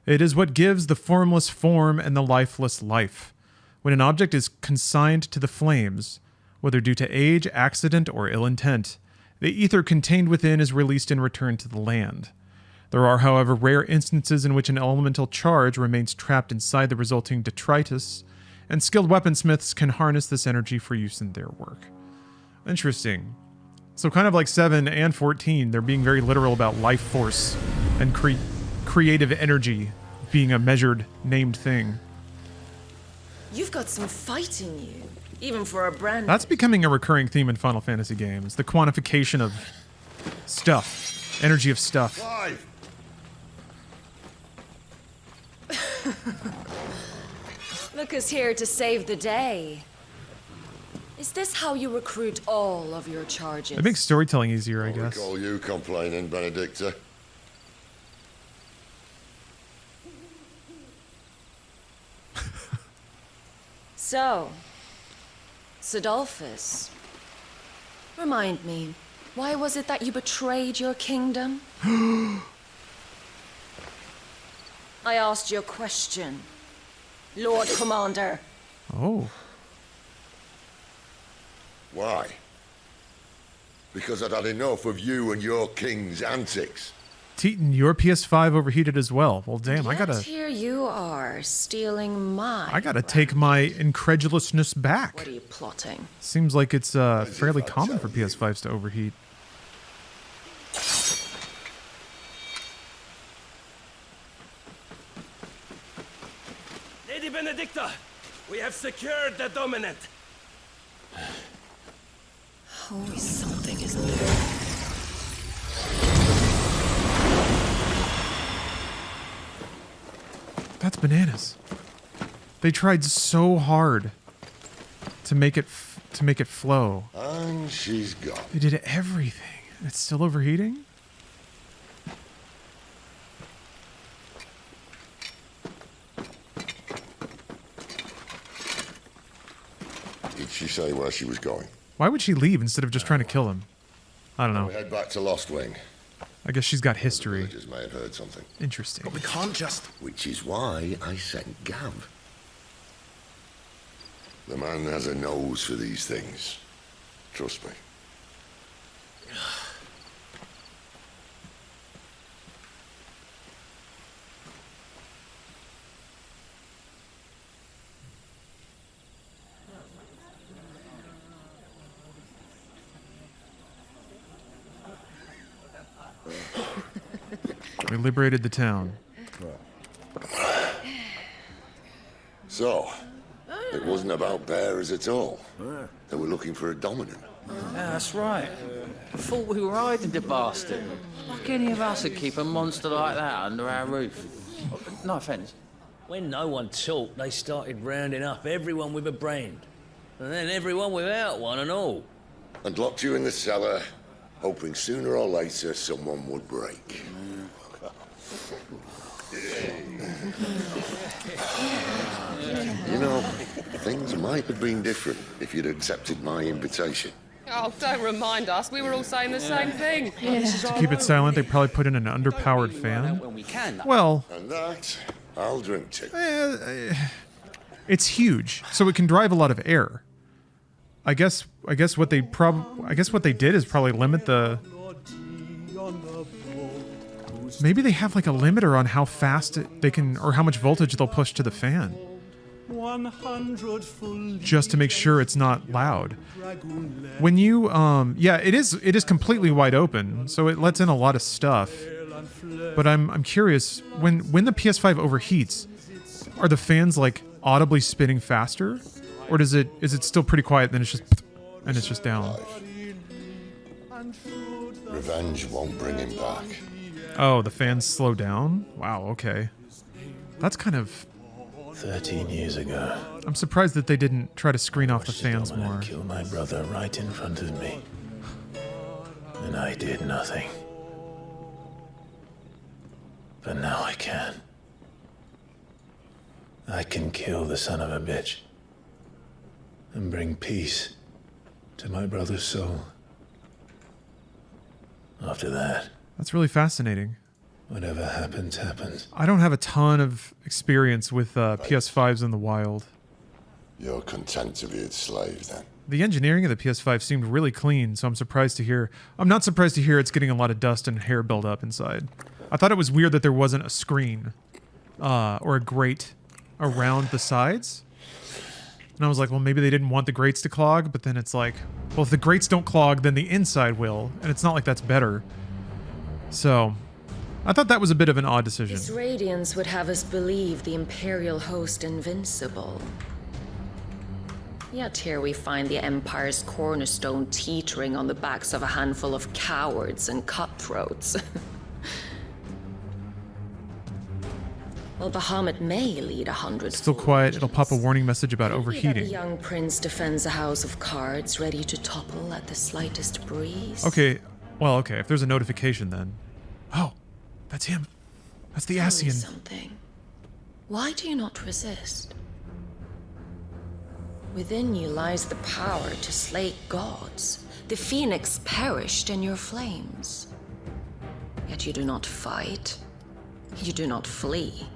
It is what gives the formless form and the lifeless life. When an object is consigned to the flames, whether due to age, accident, or ill intent, the ether contained within is released and returned to the land. There are, however, rare instances in which an elemental charge remains trapped inside the resulting detritus, and skilled weaponsmiths can harness this energy for use in their work. Interesting. So kind of like 7 and 14, they're being very literal about life force and creative energy being a measured, named thing. You've got some fight in you, even for a brand. That's becoming a recurring theme in Final Fantasy games. The quantification of stuff. Energy of stuff. Clive! Look who's here to save the day. Is this how you recruit all of your charges? It makes storytelling easier, I guess. Recall you complaining, Benedicta. So, Sidolphus, remind me, why was it that you betrayed your kingdom? I asked you a question, Lord Commander. Oh. Why? Because I'd had enough of you and your king's antics. Teton, your PS5 overheated as well. Well, damn, I Yet gotta... here you are, stealing my... I gotta take my incredulousness back. What are you plotting? Seems like it's fairly common for PS5s to overheat. Lady Benedicta, we have secured the dominant. Always something, isn't there? That's bananas. They tried so hard to make it flow. And she's gone. They did everything. It's still overheating? Did she say where she was going? Why would she leave instead of just trying to kill him? I don't know. We head back to Lost Wing. I guess she's got history. The villagers may have heard something. Interesting. But we can't just... Which is why I sent Gav. The man has a nose for these things. Trust me. We liberated the town. So, it wasn't about bearers at all. They were looking for a dominant. Yeah, that's right. Thought we were hiding the bastard. Like any of us would keep a monster like that under our roof. No offence. When no one talked, they started rounding up everyone with a brand. And then everyone without one and all. And locked you in the cellar, hoping sooner or later someone would break. You know, things might have been different if you'd accepted my invitation. Oh, don't remind us. We were all saying the same thing. To keep it silent, they probably put in an underpowered fan. Well, And that, I'll drink to. it's huge, so it can drive a lot of air. I guess what they did is probably limit the... Maybe they have like a limiter on how fast they can, or how much voltage they'll push to the fan. Just to make sure it's not loud. When you, yeah, it is completely wide open, so it lets in a lot of stuff. But I'm curious, when the PS5 overheats, are the fans like audibly spinning faster, or is it still pretty quiet? Then it's just down. Revenge won't bring him back. Oh, the fans slow down? Wow, okay. That's kind of... 13 years ago. I'm surprised that they didn't try to screen off the fans more. Killed my brother right in front of me. And I did nothing. But now I can. I can kill the son of a bitch. And bring peace to my brother's soul. After that... That's really fascinating. Whatever happens, happens. I don't have a ton of experience with PS5s in the wild. You're content to be its slave, then? The engineering of the PS5 seemed really clean, so I'm not surprised to hear it's getting a lot of dust and hair build up inside. I thought it was weird that there wasn't a screen or a grate around the sides. And I was like, well, maybe they didn't want the grates to clog, but then it's like, well, if the grates don't clog, then the inside will, and it's not like that's better. So, I thought that was a bit of an odd decision. This radiance would have us believe the Imperial host invincible. Yet here we find the Empire's cornerstone teetering on the backs of a handful of cowards and cutthroats. Well, Bahamut may lead 100. Still quiet. It'll pop a warning message about The overheating. young prince defends a house of cards, ready to topple at the slightest breeze. Okay. Well, okay. If there's a notification, then. Oh, that's him. That's the Tell me Ascian. something. Why do you not resist? Within you lies the power to slay gods. The phoenix perished in your flames. Yet you do not fight. You do not flee.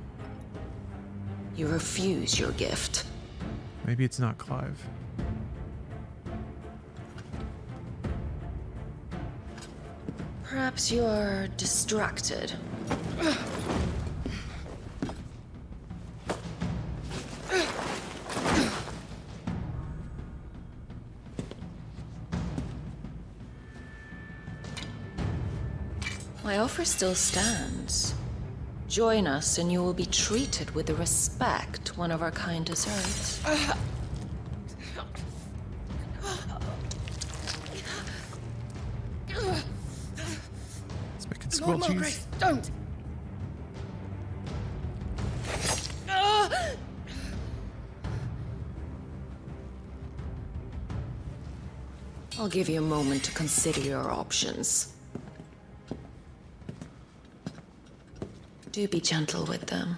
You refuse your gift. Maybe it's not Clive. Perhaps you're distracted. My offer still stands. Join us and you will be treated with the respect one of our kind deserves. It's making No, squill cheese. Grace, don't! I'll give you a moment to consider your options. Do be gentle with them.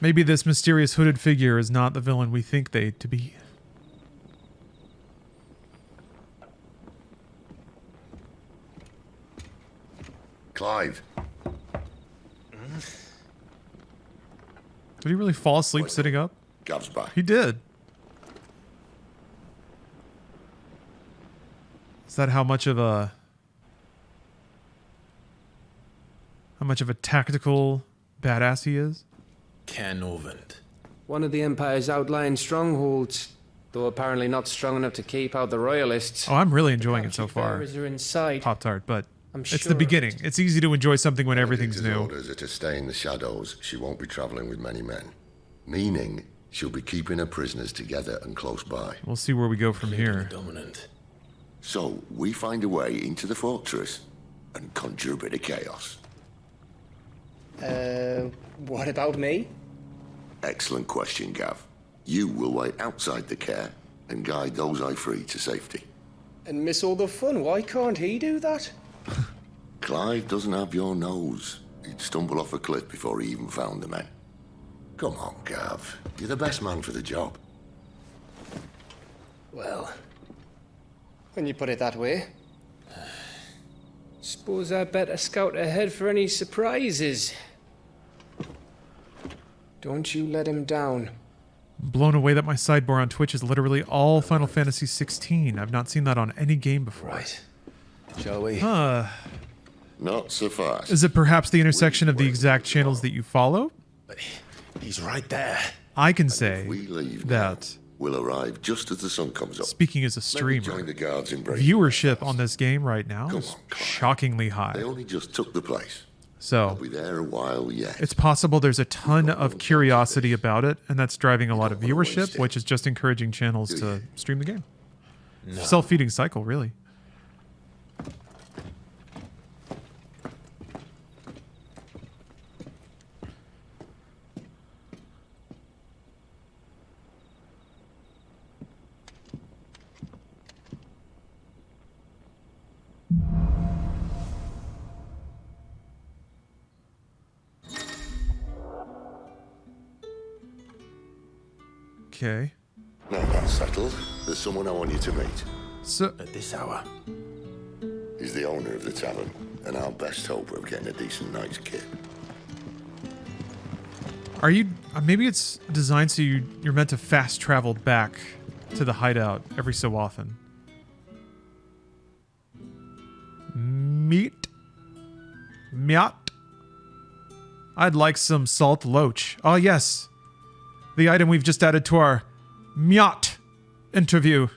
Maybe this mysterious hooded figure is not the villain we think they to be. Clive. Did he really fall asleep sitting up? Gav's back. He did. Is that how much of a tactical badass he is? Canovant. One of the Empire's outlying strongholds, though apparently not strong enough to keep out the Royalists. Oh, I'm really enjoying it so far. Bearers are inside. Pop-Tart, but I'm it's sure the of beginning. It's easy to enjoy something when everything's Benedicta's new. orders are to stay in the shadows. She won't be traveling with many men. Meaning, she'll be keeping her prisoners together and close by. We'll see where we go from here. Dominant. So, we find a way into the fortress and conjure a bit of chaos. What about me? Excellent question, Gav. You will wait outside the care and guide those I free to safety. And miss all the fun. Why can't he do that? Clive doesn't have your nose. He'd stumble off a cliff before he even found the men. Come on, Gav. You're the best man for the job. Well, when you put it that way. Suppose I better scout ahead for any surprises. Don't you let him down. Blown away that my sidebar on Twitch is literally all Final Fantasy 16. I've not seen that on any game before. Right. Shall we? Not so fast. Is it perhaps the intersection of the exact channels that you follow? He's right there. I can say We leave that We'll arrive just as the sun comes up. speaking as a Maybe streamer, join the guards in breaking. viewership on this game right now is shockingly They high. only just took the place. So I'll be there a while yet. it's possible there's a ton of curiosity about it, and that's driving a lot of viewership, which is just encouraging channels to stream the game. No. Self-feeding cycle, really. Okay. Now that's settled. There's someone I want you to meet. So At this hour. He's the owner of the tavern, and our best hope of getting a decent night's kip. are you? Maybe it's designed so you're meant to fast travel back to the hideout every so often. Meat. I'd like some salt loach. Oh yes, the item we've just added to our Miat interview.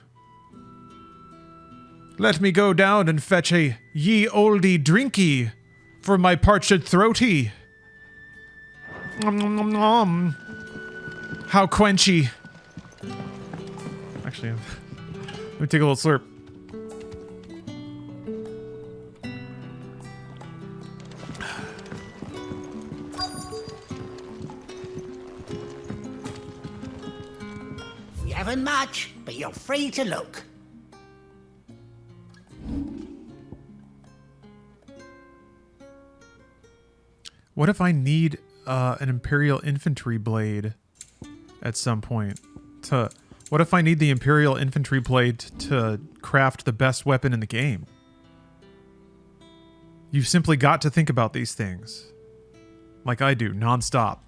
Let me go down and fetch a ye olde drinky for my parched throaty. Nom, nom, nom, nom. How quenchy. Actually, let me take a little slurp. You haven't much, but you're free to look. What if I need an Imperial Infantry blade at some point? What if I need the Imperial Infantry blade to craft the best weapon in the game? You've simply got to think about these things. Like I do, non-stop.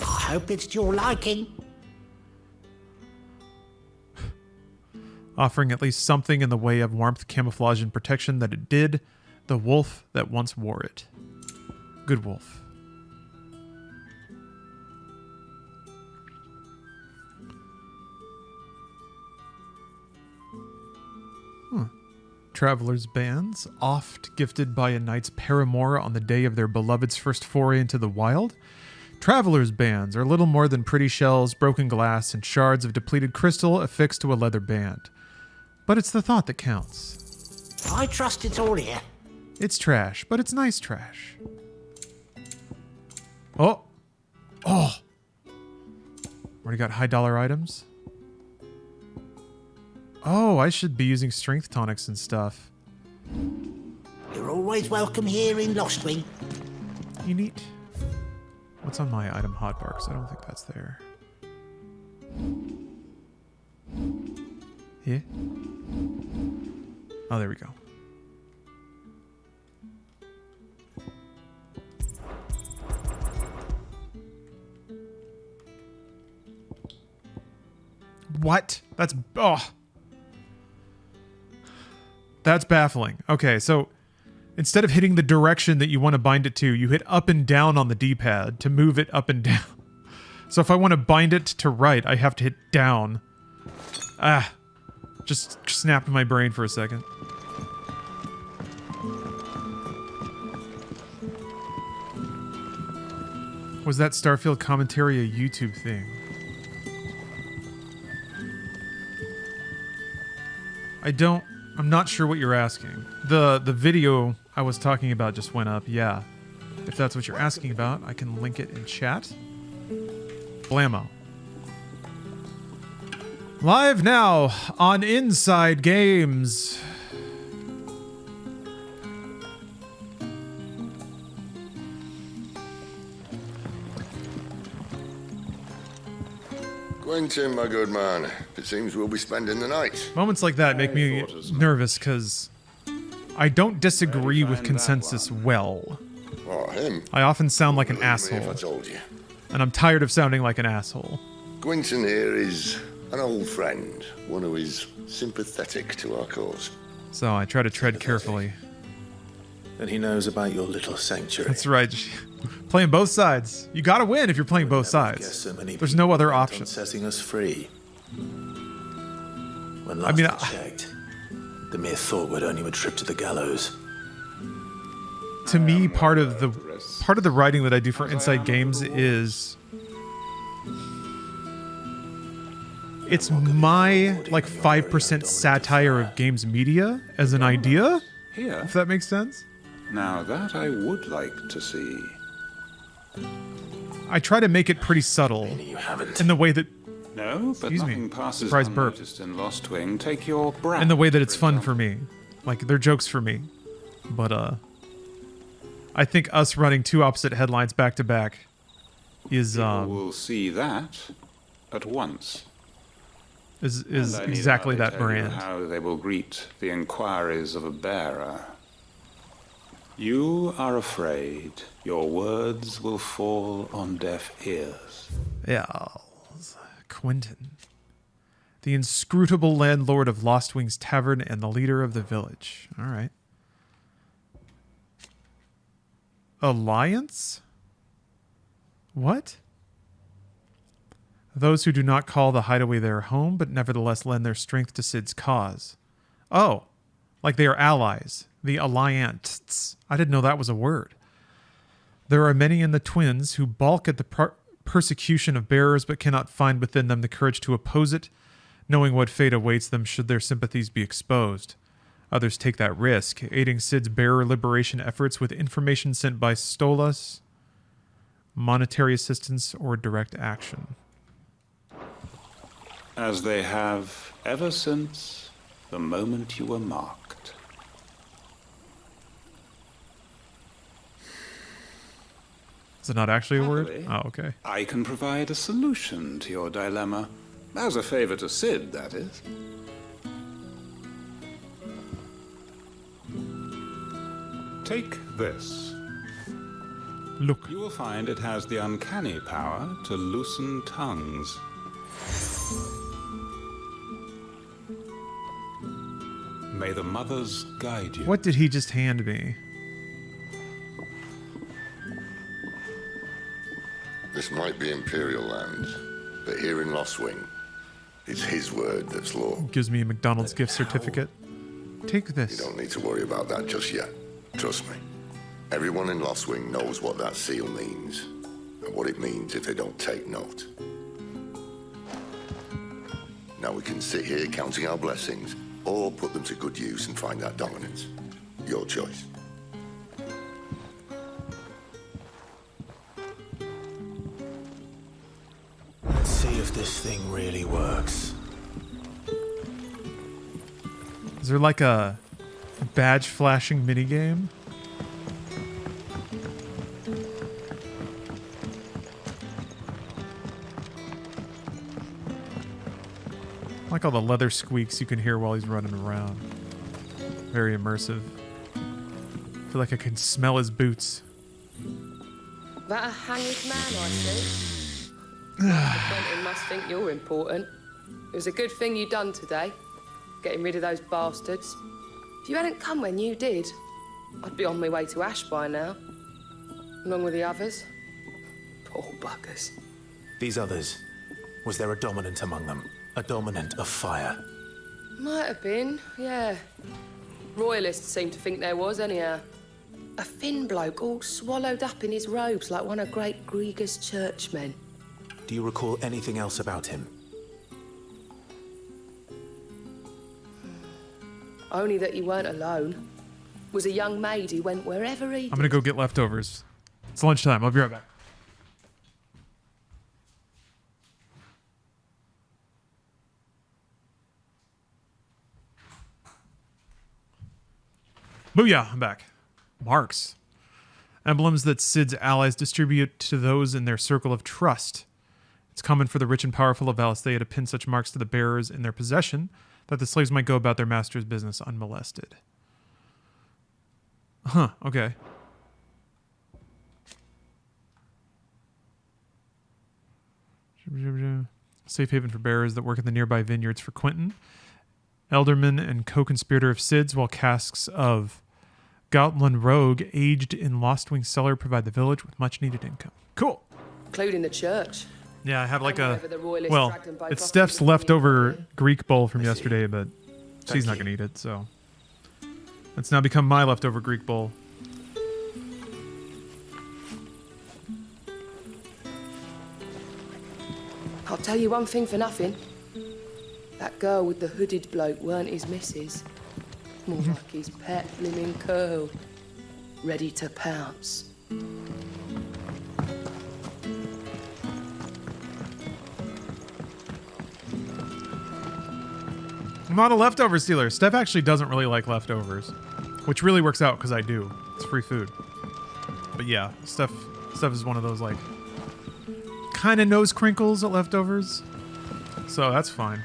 I hope it's to your liking. Offering at least something in the way of warmth, camouflage, and protection that it did the wolf that once wore it. Good wolf. Travelers' bands, oft gifted by a knight's paramour on the day of their beloved's first foray into the wild. Travelers' bands are little more than pretty shells, broken glass, and shards of depleted crystal affixed to a leather band. But it's the thought that counts. I trust it's all here. It's trash, but it's nice trash. Oh! Oh! Already got high dollar items? Oh, I should be using strength tonics and stuff. You're always welcome here in Lostwing. You neat. What's on my item hotbar? Because I don't think that's there. Here? Oh, there we go. What? That's... Oh. That's baffling. Okay, so instead of hitting the direction that you want to bind it to, you hit up and down on the D-pad to move it up and down. So if I want to bind it to right, I have to hit down. Ah. Just snapped my brain for a second. Was that Starfield commentary a YouTube thing? I'm not sure what you're asking. The video I was talking about just went up, yeah. If that's what you're asking about, I can link it in chat. Blammo. Live now on Inside Games. Quentin, my good man. It seems we'll be spending the night. Moments like that make me nervous because I don't disagree with consensus well. Oh, him? I often sound like an Believe me asshole. if I told you. And I'm tired of sounding like an asshole. Quentin here is an old friend, one who is sympathetic to our cause. So I try to tread carefully. And he knows about your little sanctuary. That's right. Playing both sides. You gotta win if you're playing both sides. So There's no other option. Setting us free. When last I checked, the mere thought would earn you a trip to the gallows. To me, part of the writing that I do for Inside Games is it's my like 5% satire of games media as an idea. Here? If that makes sense. Now that I would like to see. I try to make it pretty subtle in the way that No, but nothing passes surprise burp. unnoticed in Lost Wing. Take your breath. In the way that it's fun for me. Like they're jokes for me. But I think us running two opposite headlines back to back is People will see that at once. Is And I need exactly hardly that tell you brand. how they will greet the inquiries of a bearer. You are afraid your words will fall on deaf ears. Yeah, Quentin. The inscrutable landlord of Lost Wings Tavern and the leader of the village. All right. Alliance? What? Those who do not call the hideaway their home, but nevertheless lend their strength to Sid's cause. Oh, like they are allies. The alliances. I didn't know that was a word. There are many in the twins who balk at the persecution of bearers but cannot find within them the courage to oppose it, knowing what fate awaits them should their sympathies be exposed. Others take that risk, aiding Cid's bearer liberation efforts with information sent by Stolas, monetary assistance, or direct action. As they have ever since the moment you were marked. Is it not actually a word? Happily, Oh, okay. I can provide a solution to your dilemma. As a favor to Cid, that is. Take this. Look. You will find it has the uncanny power to loosen tongues. May the mothers guide you. What did he just hand me? This might be Imperial land, but here in Lost Wing, it's his word that's law. Gives me a McDonald's gift certificate. Take You this. don't need to worry about that just yet. Trust me. Everyone in Lost Wing knows what that seal means, and what it means if they don't take note. Now we can sit here counting our blessings, or put them to good use and find that dominance. Your choice. Let's see if this thing really works. Is there like a badge flashing minigame? I like all the leather squeaks you can hear while he's running around. Very immersive. I feel like I can smell his boots. That a hanged man I see? Master Quentin must think you're important. It was a good thing you done today, getting rid of those bastards. If you hadn't come when you did, I'd be on my way to Ash by now, along with the others. Poor buggers. These others, was there a dominant among them? A dominant of fire? Might have been, yeah. Royalists seem to think there was, anyhow. A thin bloke all swallowed up in his robes like one of Great Gregor's churchmen. Do you recall anything else about him? Only that he weren't alone. Was a young maid who went wherever he I'm gonna go get leftovers. It's lunchtime. I'll be right back. Booyah! I'm back. Marks. Emblems that Cid's allies distribute to those in their circle of trust. It's common for the rich and powerful of Valisthea to pin such marks to the bearers in their possession, that the slaves might go about their master's business unmolested. Huh, okay. Safe haven for bearers that work in the nearby vineyards for Quentin. Elderman and co-conspirator of Cid's, while casks of Gautland Rogue aged in Lost Wing cellar provide the village with much needed income. Cool. Including the church. Yeah, I have like And a... wherever the royalists Well, dragged them both it's off Steph's to the leftover Greek bowl from yesterday, but she's Thank not going to eat it, so... It's now become my leftover Greek bowl. I'll tell you one thing for nothing. That girl with the hooded bloke weren't his missus. More like his pet blooming curl. Ready to pounce. I'm not a leftover stealer. Steph actually doesn't really like leftovers, which really works out because I do. It's free food. But yeah, Steph is one of those like kind of nose crinkles at leftovers, so that's fine.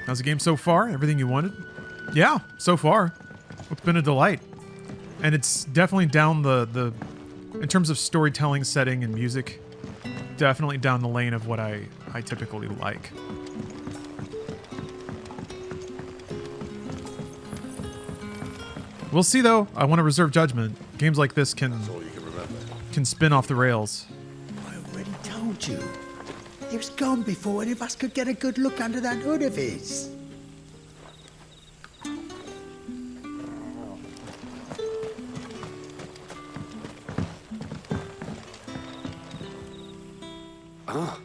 How's the game so far? Everything you wanted? Yeah, so far. It's been a delight. And it's definitely down the in terms of storytelling, setting, and music, definitely down the lane of what I typically like. We'll see though. I want to reserve judgment. Games like this can spin off the rails. I already told you. He was gone before any of us could get a good look under that hood of his. Ah,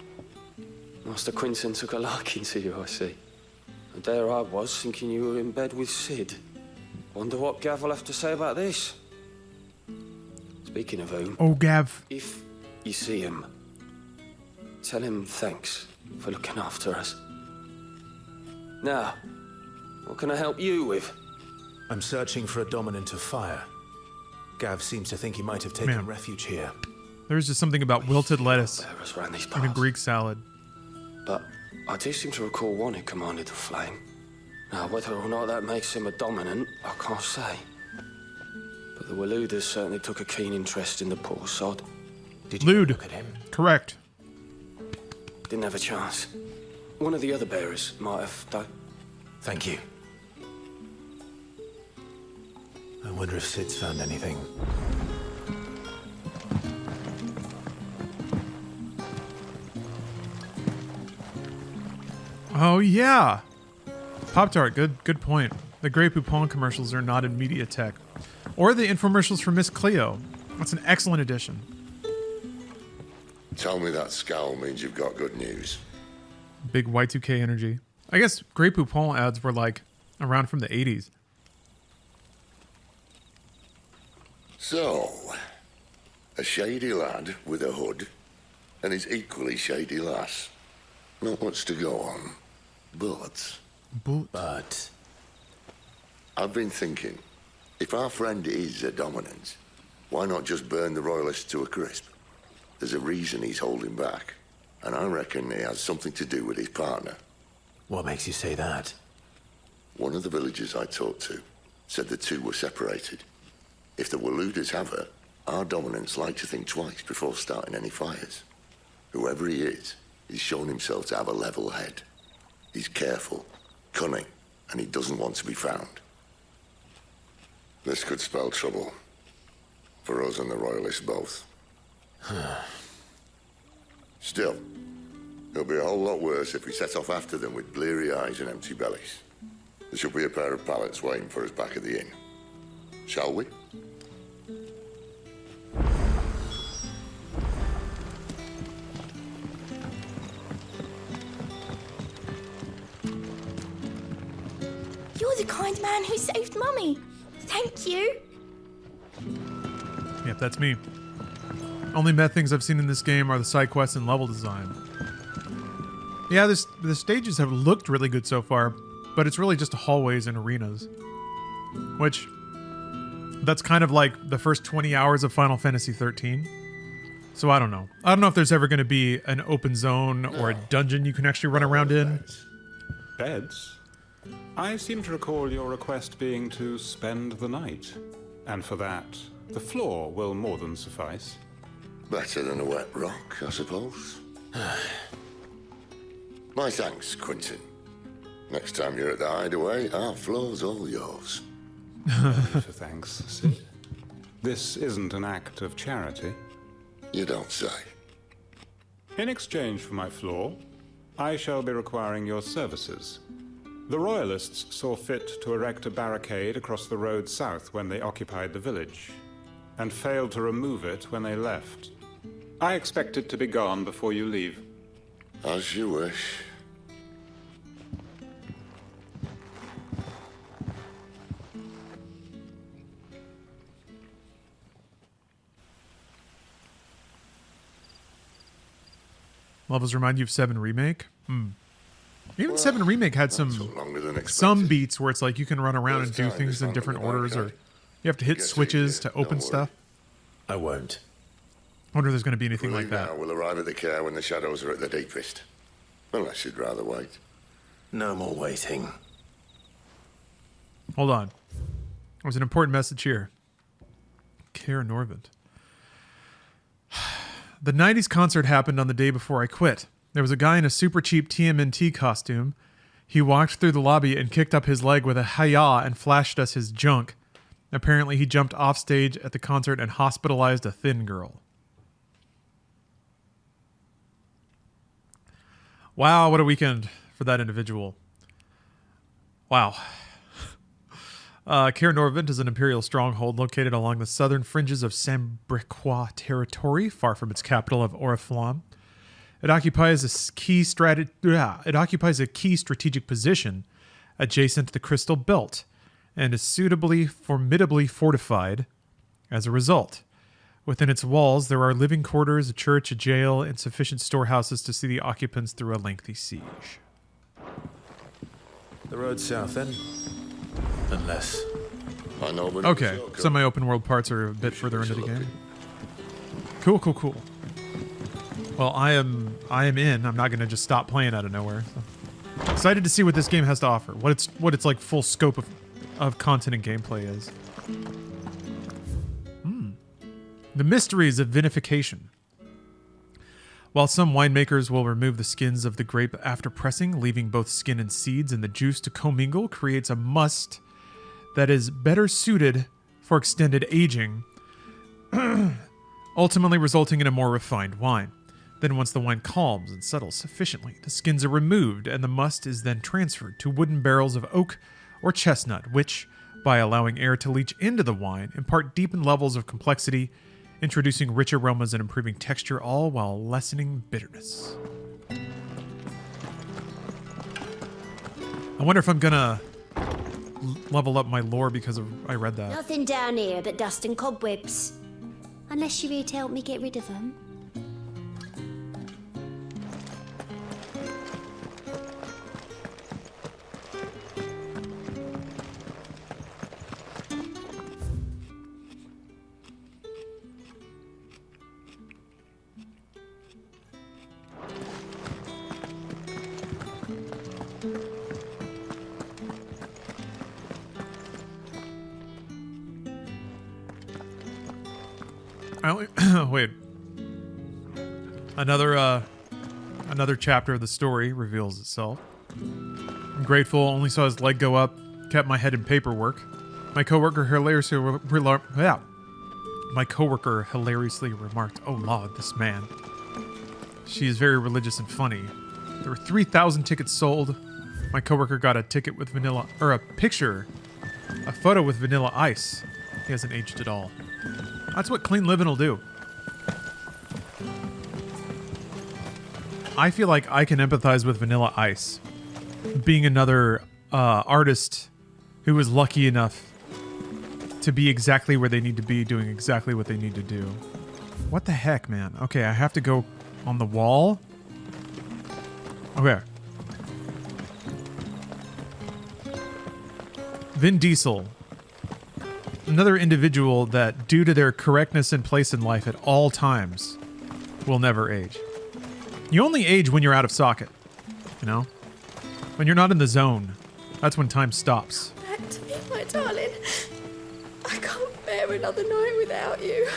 Master Quinton took a liking to you, I see. And there I was, thinking you were in bed with Sid. Wonder what Gav will have to say about this. Speaking of whom... Oh, Gav. If you see him, tell him thanks for looking after us. Now, what can I help you with? I'm searching for a dominant of fire. Gav seems to think he might have taken Man. refuge here. There's just something about wilted lettuce Around these in a parts. Greek salad. But I do seem to recall one who commanded the flame. Now, whether or not that makes him a dominant, I can't say. But the Waluders certainly took a keen interest in the poor sod. Did you Lude. look at him? Correct. Didn't have a chance. One of the other bearers might have, though. Thank you. I wonder if Sid's found anything. Oh, yeah. Pop-Tart, good point. The Grey Poupon commercials are not in MediaTek. Or the infomercials for Miss Cleo. That's an excellent addition. Tell me that scowl means you've got good news. Big Y2K energy. I guess Grey Poupon ads were like around from the 80s. So, a shady lad with a hood and his equally shady lass. Not much to go on, but I've been thinking, if our friend is a dominant, why not just burn the royalists to a crisp? There's a reason he's holding back, and I reckon it has something to do with his partner. What makes you say that? One of the villagers I talked to said the two were separated. If the Waluders have her, our dominants like to think twice before starting any fires. Whoever he is, he's shown himself to have a level head. He's careful, cunning, and he doesn't want to be found. This could spell trouble. For us and the Royalists both. Still, it'll be a whole lot worse if we set off after them with bleary eyes and empty bellies. There should be a pair of pallets waiting for us back at the inn. Shall we? You're the kind man who saved Mummy. Thank you. Yep, that's me. Only meth things I've seen in this game are the side quests and level design. Yeah, the stages have looked really good so far, but it's really just hallways and arenas. Which, that's kind of like the first 20 hours of Final Fantasy 13. So I don't know. I don't know if there's ever going to be an open zone or a dungeon you can actually run around in. Beds? I seem to recall your request being to spend the night. And for that, the floor will more than suffice. Better than a wet rock, I suppose. My thanks, Quinton. Next time you're at the hideaway, our floor's all yours. For thanks, Sid. This isn't an act of charity. You don't say. In exchange for my floor, I shall be requiring your services. The Royalists saw fit to erect a barricade across the road south when they occupied the village, and failed to remove it when they left. I expect it to be gone before you leave. As you wish. Levels remind you of 7 Remake? Even 7 Remake had some beats where it's like you can run around and do things in different orders, or you have to hit switches to open stuff. I won't. I wonder if there's going to be anything like that. Now we'll arrive at the care when the shadows are at the deepest. Unless you'd rather wait. No more waiting. Hold on. There's an important message here. Kara Norvent. The 90s concert happened on the day before I quit. There was a guy in a super cheap TMNT costume. He walked through the lobby and kicked up his leg with a hi-ya and flashed us his junk. Apparently he jumped off stage at the concert and hospitalized a thin girl. Wow, what a weekend for that individual. Wow. Cair Norvent is an imperial stronghold located along the southern fringes of Sambriquois territory, far from its capital of Oriflamme. It occupies a key strategic position adjacent to the Crystal Belt and is formidably fortified as a result. Within its walls, there are living quarters, a church, a jail, and sufficient storehouses to see the occupants through a lengthy siege. The road south, then? Unless... I know, but okay, semi-open world parts are a bit further into the game. Cool. Well, I am in. I'm not going to just stop playing out of nowhere. So. Excited to see what this game has to offer. What its like full scope of content and gameplay is. The mysteries of vinification. While some winemakers will remove the skins of the grape after pressing, leaving both skin and seeds and the juice to commingle, creates a must that is better suited for extended aging, ultimately resulting in a more refined wine. Then once the wine calms and settles sufficiently, the skins are removed and the must is then transferred to wooden barrels of oak or chestnut, which, by allowing air to leach into the wine, impart deepened levels of complexity, introducing rich aromas and improving texture, all while lessening bitterness. I wonder if I'm gonna level up my lore because I read that. Nothing down here but dust and cobwebs. Unless you're here to help me get rid of them. Wait. Another chapter of the story reveals itself. I'm grateful, only saw his leg go up, kept my head in paperwork. My coworker hilariously remarked, "Oh Lord, this man. She is very religious and funny." There were 3,000 tickets sold. My coworker got a ticket with a photo with Vanilla Ice. He hasn't aged at all. That's what clean living will do. I feel like I can empathize with Vanilla Ice, being another artist who was lucky enough to be exactly where they need to be, doing exactly what they need to do. What the heck, man? Okay, I have to go on the wall. Okay. Vin Diesel. Another individual that, due to their correctness and place in life at all times, will never age. You only age when you're out of socket, you know? When you're not in the zone, that's when time stops. Back to me, my darling. I can't bear another night without you.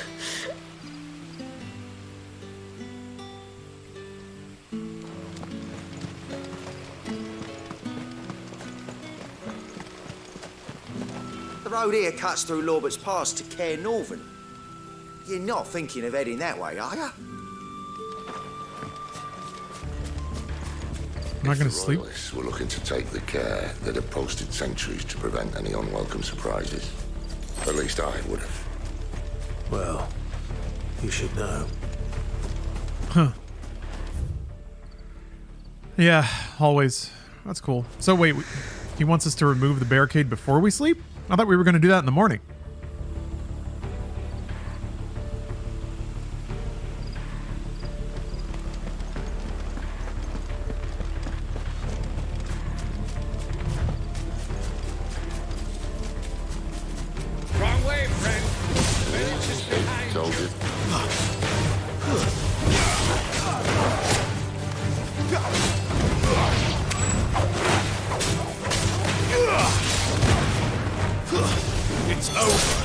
The road here cuts through Lorbert's Pass to Cair Norvent. You're not thinking of heading that way, are you? I'm not going to sleep. Royalists were looking to take the care that have posted sentries to prevent any unwelcome surprises. At least I would have. Well, you should know. Huh. Yeah, always. That's cool. So wait, he wants us to remove the barricade before we sleep? I thought we were going to do that in the morning. Wrong way, friend. Village is behind Told you. you. It's over.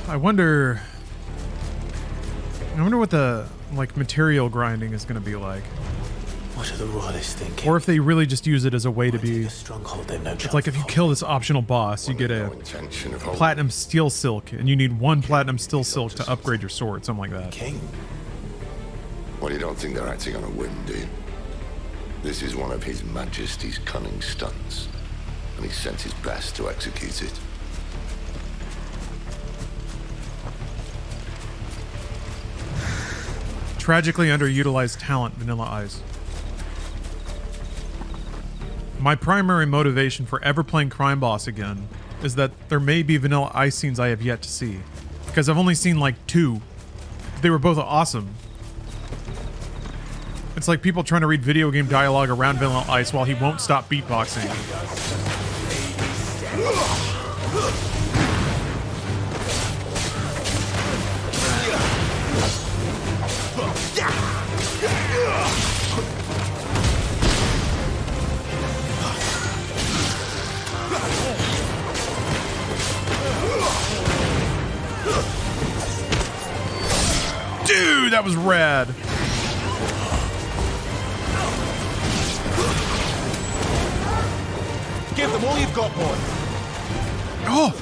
I wonder what the like material grinding is going to be like. What are the royalists thinking? Or if they really just use it as a way to be. Stronghold, they've no It's like if you kill this optional boss, you get a platinum steel silk, and you need 1 platinum steel silk to upgrade your sword, something like that. King. Well, you don't think they're acting on a whim, do you? This is one of His Majesty's cunning stunts, and he sent his best to execute it. Tragically underutilized talent, Vanilla Ice. My primary motivation for ever playing Crime Boss again is that there may be Vanilla Ice scenes I have yet to see. Because I've only seen like 2. They were both awesome. It's like people trying to read video game dialogue around Vanilla Ice while he won't stop beatboxing. Dude, that was rad. Give them all you've got, boy. Oh!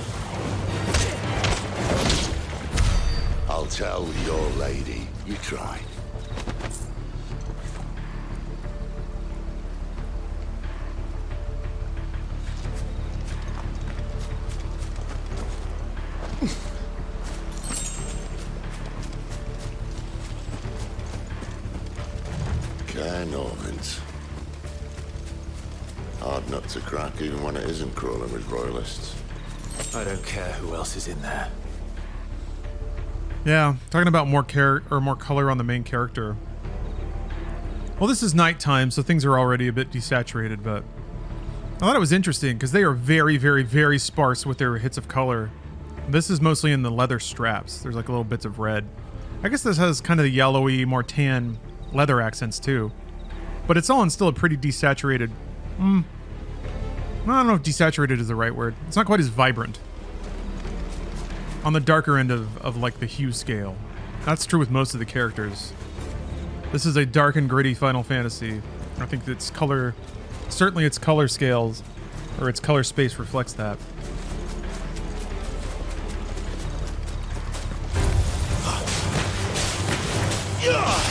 I'll tell your lady you tried. Norvins. Hard nut to crack, even when it isn't crawling with royalists. I don't care who else is in there. Yeah, talking about more more color on the main character. Well, this is nighttime, so things are already a bit desaturated, but I thought it was interesting because they are very, very, very sparse with their hits of color. This is mostly in the leather straps. There's like little bits of red. I guess this has kind of the yellowy, more tan leather accents too. But it's all in still a pretty desaturated... I don't know if desaturated is the right word. It's not quite as vibrant. On the darker end of like the hue scale. That's true with most of the characters. This is a dark and gritty Final Fantasy. I think its color... Certainly its color scales, or its color space reflects that.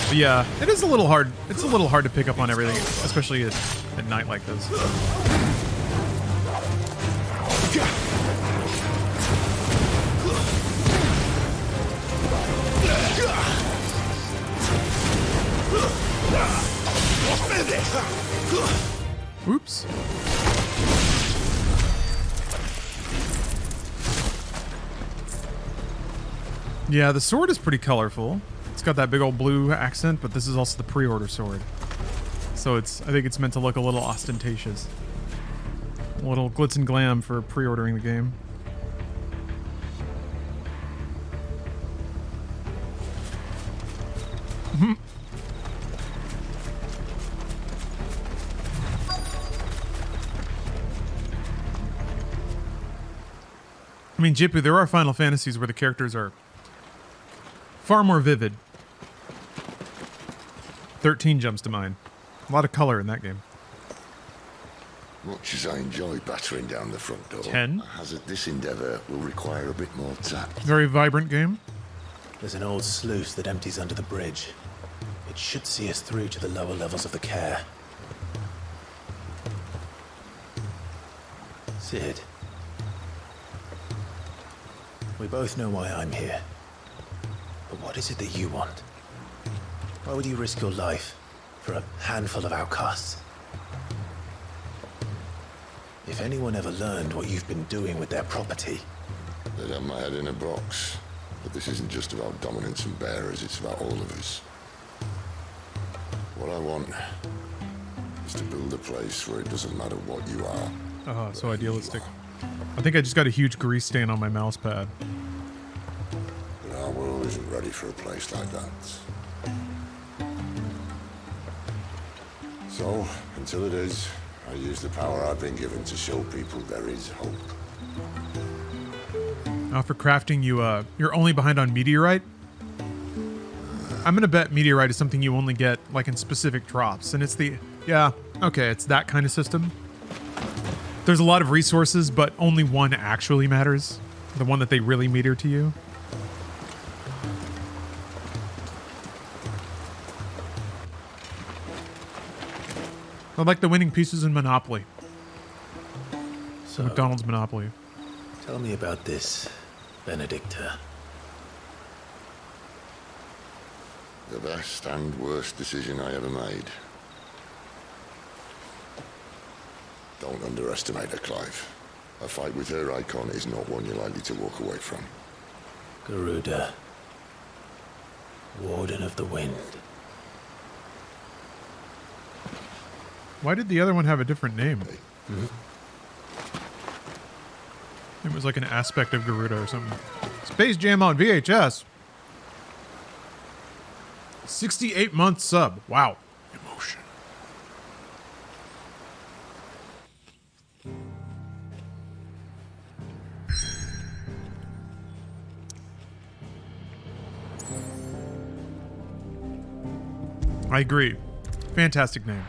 But yeah, it is a little hard. It's a little hard to pick up on everything, especially at night like this. Oops. Yeah, the sword is pretty colorful. It's got that big old blue accent, but this is also the pre-order sword. So I think it's meant to look a little ostentatious. A little glitz and glam for pre-ordering the game. I mean, Jipu, there are Final Fantasies where the characters are far more vivid. 13 jumps to mind. A lot of color in that game. Much as I enjoy battering down the front door, 10? I hazard this endeavour will require a bit more tact. Very vibrant game. There's an old sluice that empties under the bridge. It should see us through to the lower levels of the care. Sid. We both know why I'm here. But what is it that you want? Why would you risk your life for a handful of outcasts? If anyone ever learned what you've been doing with their property... They'd have my head in a box. But this isn't just about dominance and bearers, it's about all of us. What I want is to build a place where it doesn't matter what you are. Oh, so idealistic. I think I just got a huge grease stain on my mouse pad. But our world isn't ready for a place like that. So, until it is, I use the power I've been given to show people there is hope. For crafting, you're only behind on meteorite. I'm gonna bet meteorite is something you only get like in specific drops, and it's it's that kind of system. There's a lot of resources, but only one actually matters. The one that they really meter to you. I like the winning pieces in Monopoly. So, McDonald's Monopoly. Tell me about this, Benedicta. The best and worst decision I ever made. Don't underestimate her, Clive. A fight with her icon is not one you're likely to walk away from. Garuda. Warden of the Wind. Why did the other one have a different name? It was like an aspect of Garuda or something. Space Jam on VHS. 68-month sub. Wow. Emotion. I agree. Fantastic name.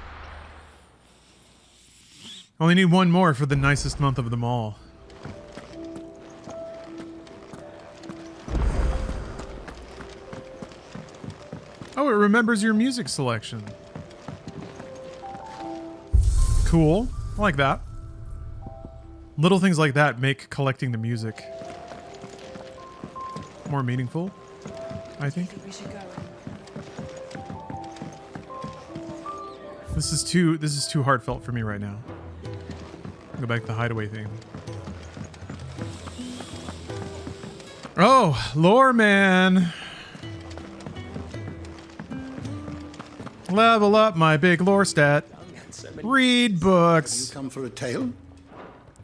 Only need one more for the nicest month of them all. Oh, it remembers your music selection. Cool. I like that. Little things like that make collecting the music more meaningful, I think. This is too heartfelt for me right now. Go back to the hideaway theme. Oh, lore man. Level up my big lore stat. Read books. You come for a tale?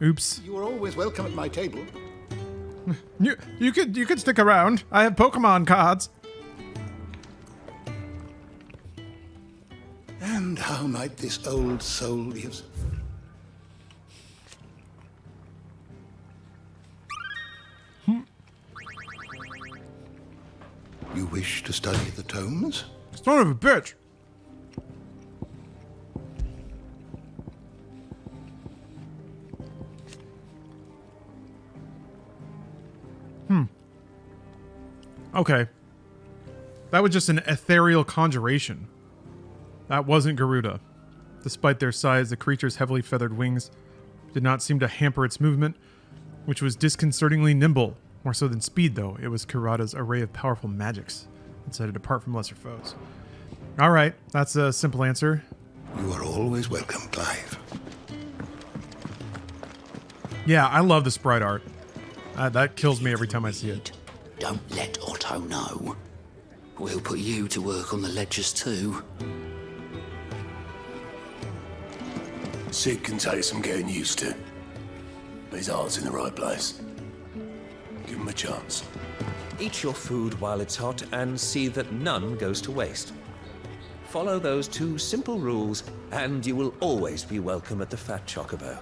Oops. You are always welcome at my table. You could stick around. I have Pokemon cards. And how might this old soul be of... You wish to study the tomes? Son of a bitch. Okay. That was just an ethereal conjuration. That wasn't Garuda. Despite their size, the creature's heavily feathered wings did not seem to hamper its movement, which was disconcertingly nimble. More so than speed, though. It was Kurata's array of powerful magics that set it apart from lesser foes. All right, that's a simple answer. You are always welcome, Clive. Yeah, I love the sprite art. That kills me every time I see it. Don't let Otto know. We'll put you to work on the ledgers too. Sid can take some getting used to. But his heart's in the right place. Give him a chance. Eat your food while it's hot and see that none goes to waste. Follow those 2 simple rules and you will always be welcome at the Fat Chocobo.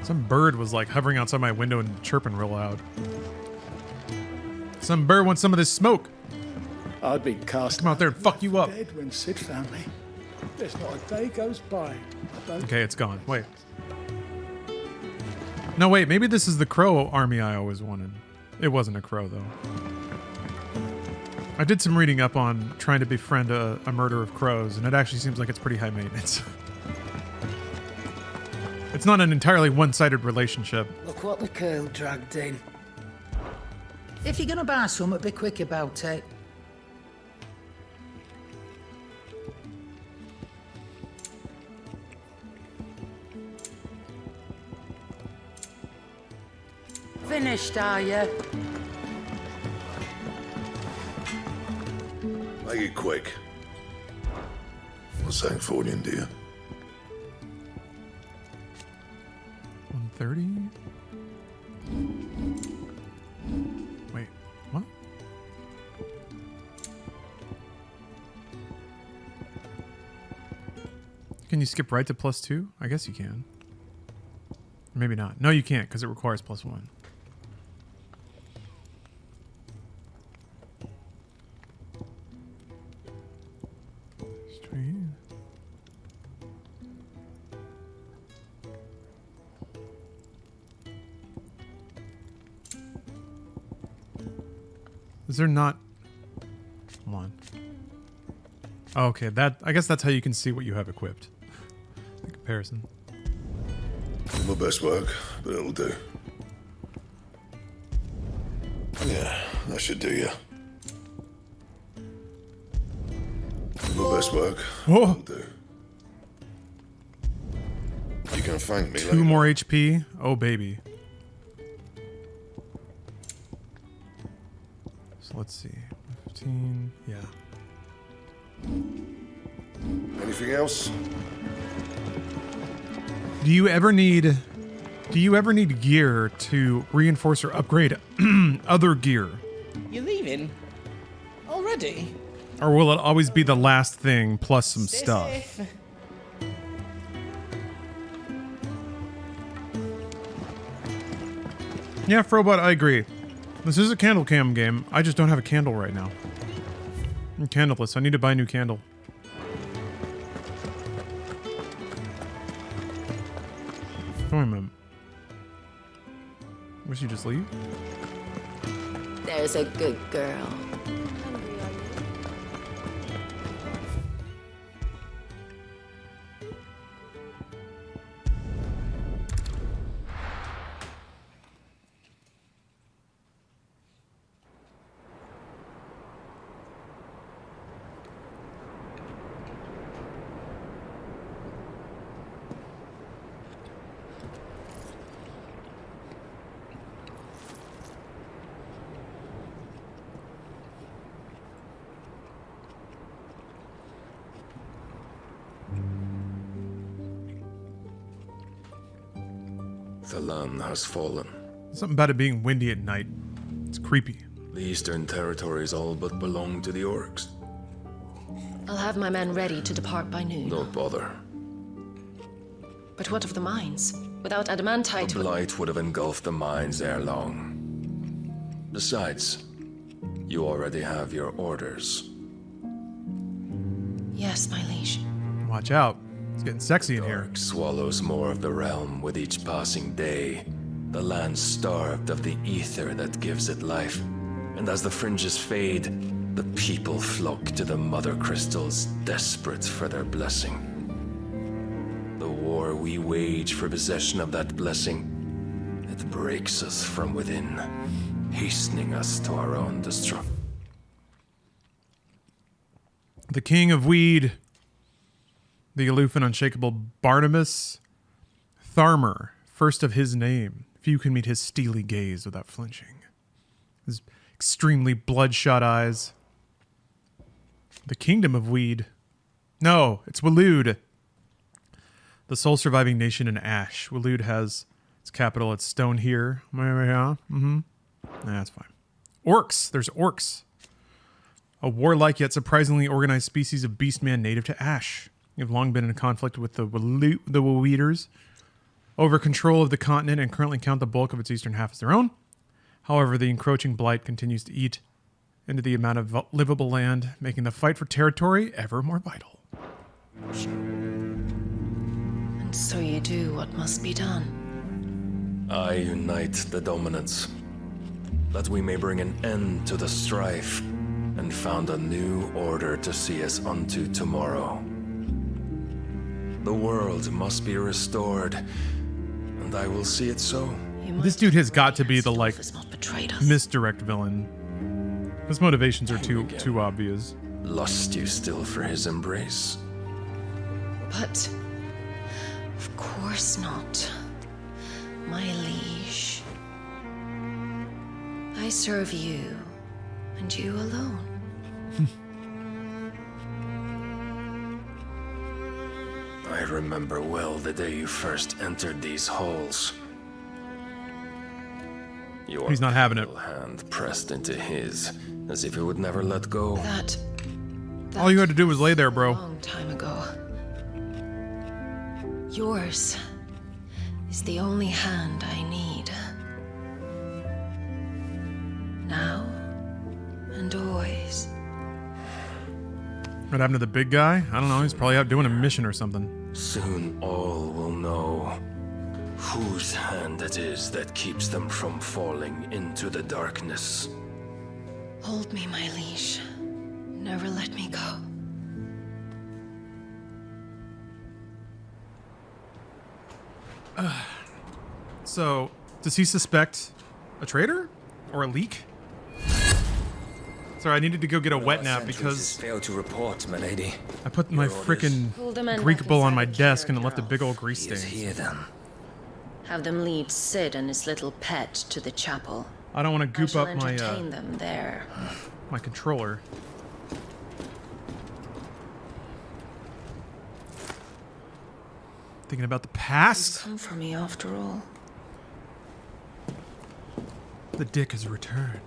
Some bird was like hovering outside my window and chirping real loud. Some bird wants some of this smoke. I'd be cast Come out there and fuck you up. dead when Sid found me. There's not a day goes by. Okay, it's gone. Wait. No, wait. Maybe this is the crow army I always wanted. It wasn't a crow, though. I did some reading up on trying to befriend a murder of crows, and it actually seems like it's pretty high maintenance. It's not an entirely one-sided relationship. Look what the curl dragged in. If you're gonna buy something, be quick about it. Finished, are you? Make it quick. What's that for you, dear? 130? Wait, what? Can you skip right to +2? I guess you can. Maybe not. No, you can't, because it requires +1. Is there not? Hold on. Oh, okay, I guess that's how you can see what you have equipped. The comparison. My best work, but it'll do. Yeah, that should do you. My best work, it'll do. You can thank me later. 2 more HP. Oh, baby. So let's see. 15. Yeah. Anything else? Do you ever need gear to reinforce or upgrade other gear? You leaving? Already? Or will it always be the last thing plus some Stay stuff? safe. Yeah, Frobot, I agree. This is a candle cam game. I just don't have a candle right now. I'm candleless. I need to buy a new candle. Wait a minute. Wish you just leave? There's a good girl. The land has fallen. Something about it being windy at night. It's creepy. The eastern territories all but belong to the orcs. I'll have my men ready to depart by noon. Don't bother. But what of the mines? Without adamantite... The blight would have engulfed the mines ere long. Besides, you already have your orders. Yes, my liege. Watch out. It's getting sexy in here. Dark swallows more of the realm with each passing day. The land starved of the ether that gives it life. And as the fringes fade, the people flock to the mother crystals, desperate for their blessing. The war we wage for possession of that blessing, it breaks us from within, hastening us to our own destruction. The King of Weed. The aloof and unshakable Barnabas Tharmer, first of his name. Few can meet his steely gaze without flinching. His extremely bloodshot eyes. The Kingdom of Weed. No, it's Waloed. The sole surviving nation in Ash. Waloed has its capital at Stone here. Mm-hmm. That's fine. Orcs. There's orcs. A warlike yet surprisingly organized species of beastman native to Ash. You've long been in conflict with the Weeders over control of the continent and currently count the bulk of its eastern half as their own. However, the encroaching blight continues to eat into the amount of livable land, making the fight for territory ever more vital. And so you do what must be done. I unite the dominants, that we may bring an end to the strife and found a new order to see us unto tomorrow. The world must be restored, and I will see it so. This dude has got to be the, like, misdirect villain. His motivations are too obvious. Lust you still for his embrace? But... of course not. My liege. I serve you, and you alone. I remember well the day you first entered these halls. Your He's not having it. Hand pressed into his, as if it would never let go. That All you had to do was lay there, bro. long time ago. Yours is the only hand I need. Now and always. What happened to the big guy? I don't know. He's probably out doing a mission or something. Soon all will know whose hand it is that keeps them from falling into the darkness. Hold me, my liege. Never let me go. So, does he suspect a traitor? Or a leak? Sorry, I needed to go get a wet nap because failed to report, my lady. I put my frickin' Pull the men Greek back bowl on inside my the desk and it carriage, left a big old grease stain. Here then. Have them lead Sid and his little pet to the chapel. I don't want to I goop shall up my entertain them there. my controller. Thinking about the past. Come for me after all. The dick has returned.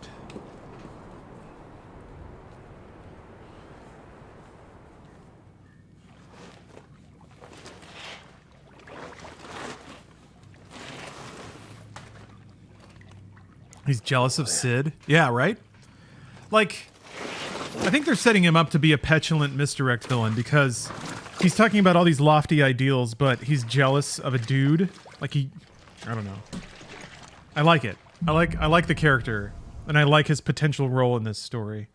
He's jealous of Sid. Yeah, right? Like, I think they're setting him up to be a petulant misdirect villain because he's talking about all these lofty ideals, but he's jealous of a dude. Like I don't know. I like it. I like the character, and I like his potential role in this story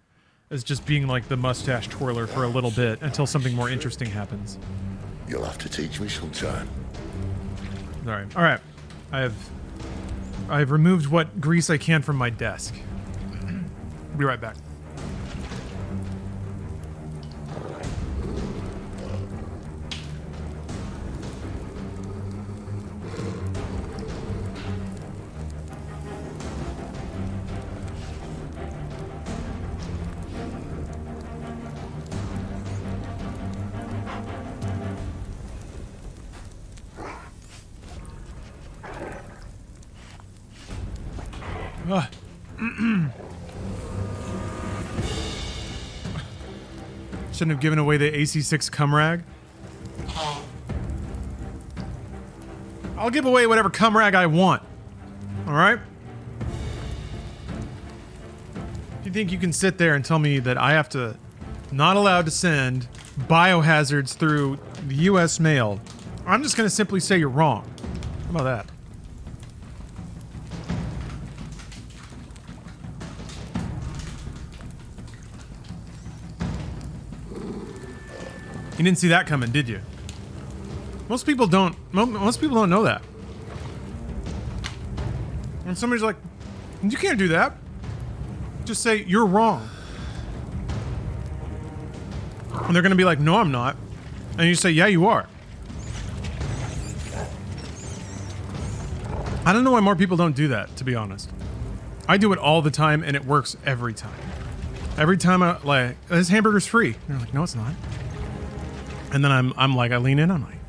as just being like the mustache twirler for a little bit until something more interesting happens. You'll have to teach me sometime. Sorry. All right. I've removed what grease I can from my desk. Be right back. Shouldn't have given away the AC6 cum rag. I'll give away whatever cum rag I want. All right? If you think you can sit there and tell me that I have to, not allowed to send biohazards through the U.S. mail, I'm just going to simply say you're wrong. How about that? You didn't see that coming, did you? Most people don't. Most people don't know that. When somebody's like, "You can't do that," just say you're wrong, and they're gonna be like, "No, I'm not," and you say, "Yeah, you are." I don't know why more people don't do that. To be honest, I do it all the time, and it works every time. Every time I like, this hamburger's free. And they're like, "No, it's not." And then I'm like, I lean in, I'm like,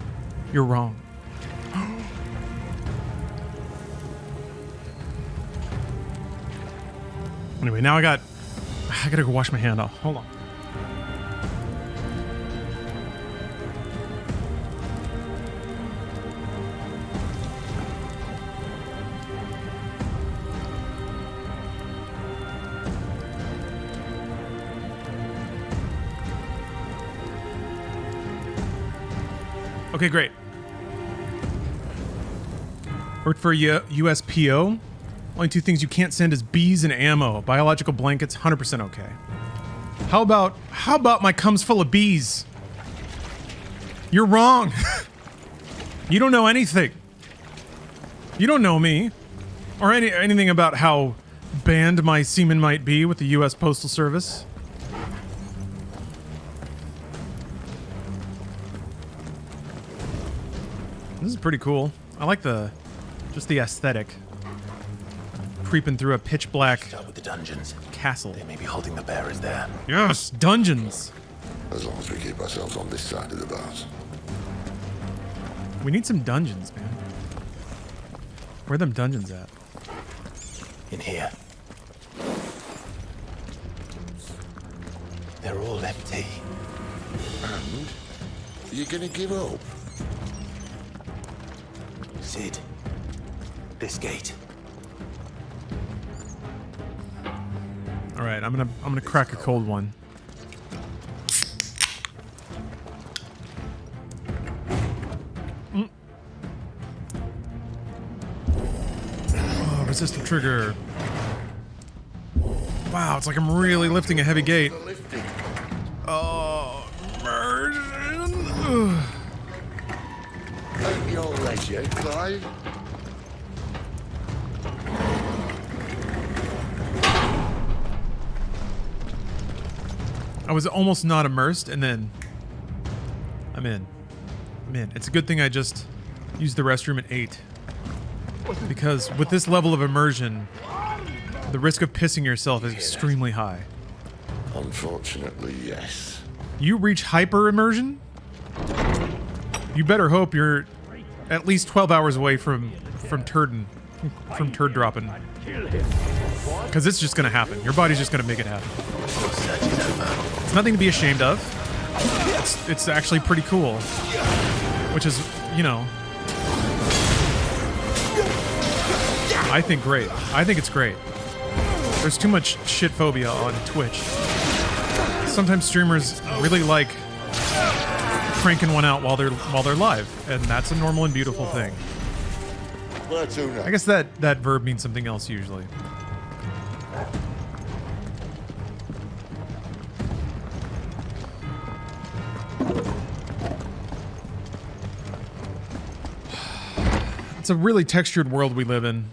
you're wrong. Anyway, now I gotta go wash my hand off. Hold on. Okay, great. Worked for USPO. Only two things you can't send is bees and ammo. Biological blankets, 100% okay. How about my cum's full of bees? You're wrong. You don't know anything. You don't know me. Or anything about how banned my semen might be with the US Postal Service. This is pretty cool. I like just the aesthetic. Creeping through a pitch black Start with the dungeons. Castle. They may be holding the bearers there. Yes, dungeons. As long as we keep ourselves on this side of the bars. We need some dungeons, man. Where are them dungeons at? In here. They're all empty. And? You're gonna give up? Sid. This gate. All right, I'm gonna crack a cold one. Oh, resist the trigger. Wow, it's like I'm really lifting a heavy gate. Oh, immersion. Ugh. Take your leisure, Clive. I was almost not immersed, and then I'm in. I'm in. It's a good thing I just used the restroom at 8. Because with this level of immersion, the risk of pissing yourself is extremely high. Unfortunately, yes. You reach hyper immersion? You better hope you're at least 12 hours away from turd dropping. Because it's just gonna happen. Your body's just gonna make it happen. It's nothing to be ashamed of. It's actually pretty cool. Which is, you know, I think great. I think it's great. There's too much shit phobia on Twitch. Sometimes streamers really like cranking one out while they're live, and that's a normal and beautiful thing. I guess that verb means something else usually. It's a really textured world we live in.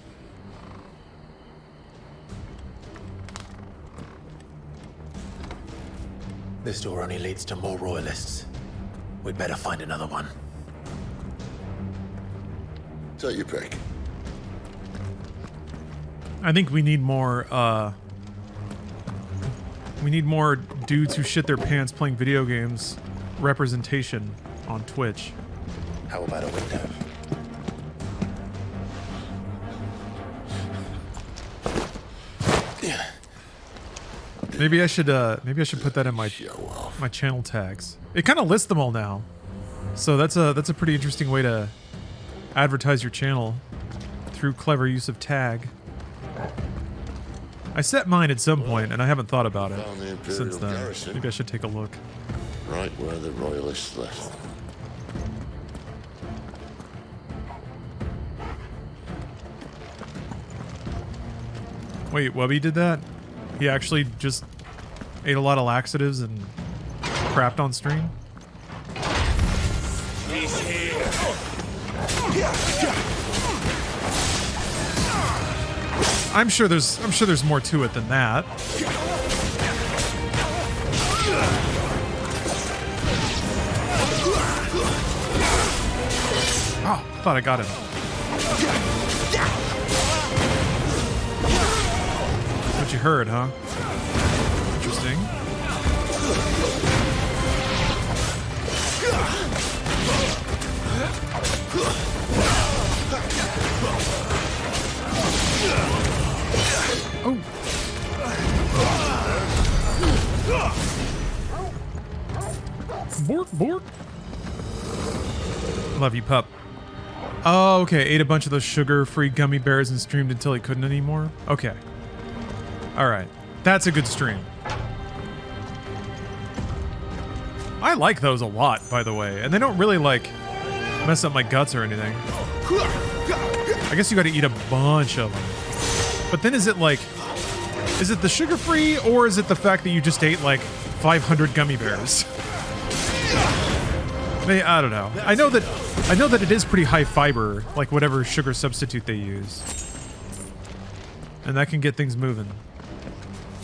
This door only leads to more royalists. We'd better find another one. Take your pick. I think we need more dudes who shit their pants playing video games representation on Twitch. How about a window? Maybe I should put that in my channel tags. It kind of lists them all now, so that's a pretty interesting way to advertise your channel through clever use of tag. I set mine at some point, and I haven't thought about it since then. Garrison. Maybe I should take a look. Right where the royalists left. Wait, Wubby did that? He actually just ate a lot of laxatives and crapped on stream? He's here. I'm sure there's more to it than that. Oh, thought I got him. What you heard, huh? Interesting. Oh. Bork, bork. Love you, pup. Oh, okay. Ate a bunch of those sugar-free gummy bears and streamed until he couldn't anymore. Okay. All right. That's a good stream. I like those a lot, by the way. And they don't really, like, mess up my guts or anything. I guess you gotta eat a bunch of them. But then is it the sugar-free, or is it the fact that you just ate, like, 500 gummy bears? I don't know. I know that it is pretty high fiber, like whatever sugar substitute they use. And that can get things moving.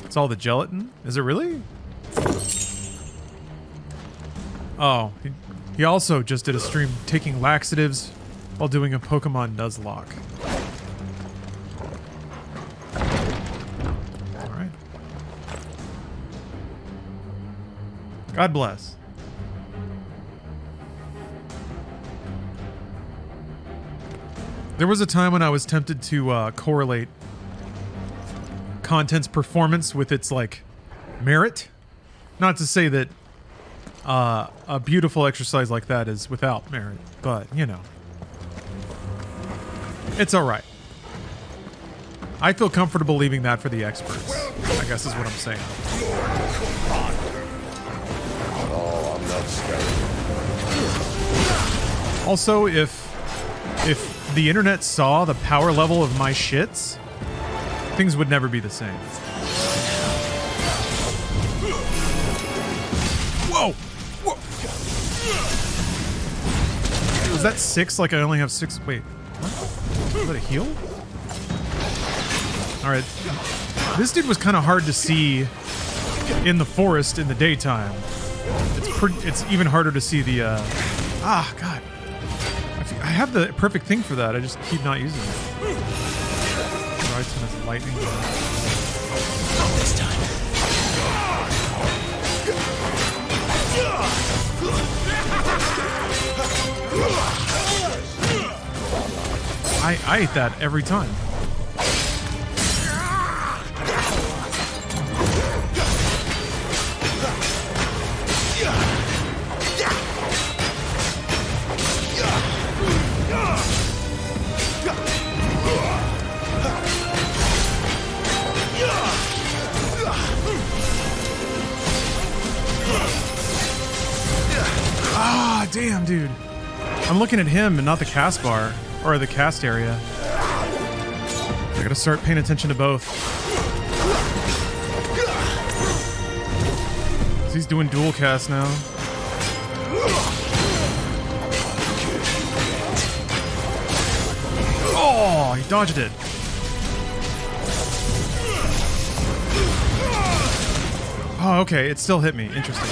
It's all the gelatin? Is it really? Oh, he also just did a stream taking laxatives while doing a Pokemon Nuzlocke. Alright. God bless. There was a time when I was tempted to correlate content's performance with its, like, merit. Not to say that a beautiful exercise like that is without merit, but, you know. It's alright. I feel comfortable leaving that for the experts, I guess is what I'm saying. Oh, I'm not scared. Also, if the internet saw the power level of my shits, things would never be the same. Whoa! Whoa! Was that 6? Like I only have 6. Wait. What? Is that a heal? Alright. This dude was kind of hard to see in the forest in the daytime. It's even harder to see the, God. I have the perfect thing for that. I just keep not using it. Right, so that's lightning. Not this time. I ate that every time. Ah, damn, dude. I'm looking at him and not the cast bar, or the cast area. I gotta start paying attention to both. He's doing dual cast now. Oh, he dodged it. Oh, okay, it still hit me. Interesting.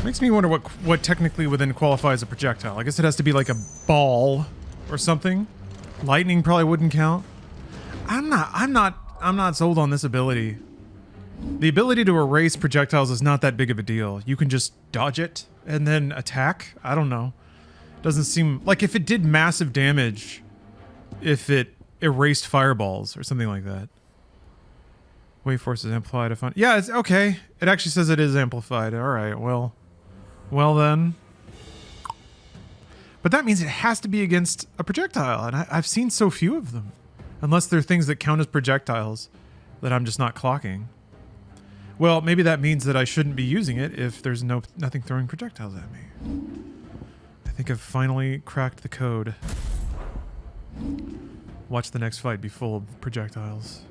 Makes me wonder what technically within qualifies a projectile. I guess it has to be like a ball or something. Lightning probably wouldn't count. I'm not sold on this ability. The ability to erase projectiles is not that big of a deal. You can just dodge it and then attack. I don't know. Doesn't seem like if it did massive damage, if it erased fireballs or something like that. Wave force is amplified. Yeah, it's okay. It actually says it is amplified. All right, well then. But that means it has to be against a projectile, and I've seen so few of them. Unless they're things that count as projectiles that I'm just not clocking. Well, maybe that means that I shouldn't be using it if there's nothing throwing projectiles at me. I think I've finally cracked the code. Watch the next fight be full of projectiles.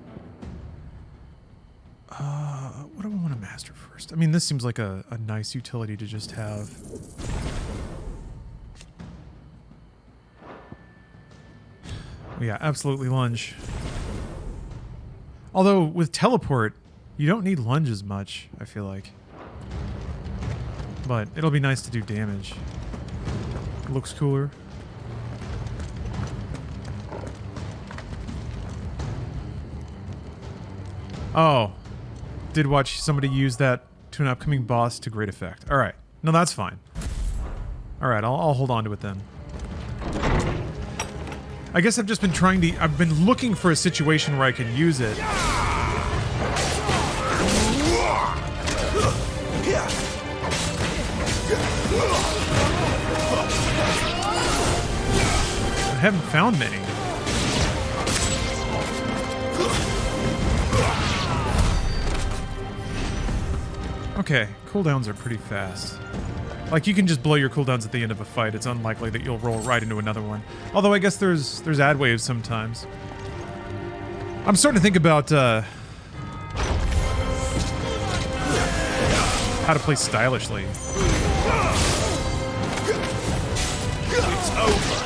What do I want to master first? I mean, this seems like a nice utility to just have. Yeah, absolutely lunge. Although, with teleport, you don't need lunge as much, I feel like. But it'll be nice to do damage. Looks cooler. Oh. Did watch somebody use that to an upcoming boss to great effect. Alright. No, that's fine. Alright, I'll hold on to it then. I guess I've just been I've been looking for a situation where I can use it. I haven't found many. Okay, cooldowns are pretty fast. Like, you can just blow your cooldowns at the end of a fight. It's unlikely that you'll roll right into another one. Although I guess there's ad waves sometimes. I'm starting to think about how to play stylishly. It's over.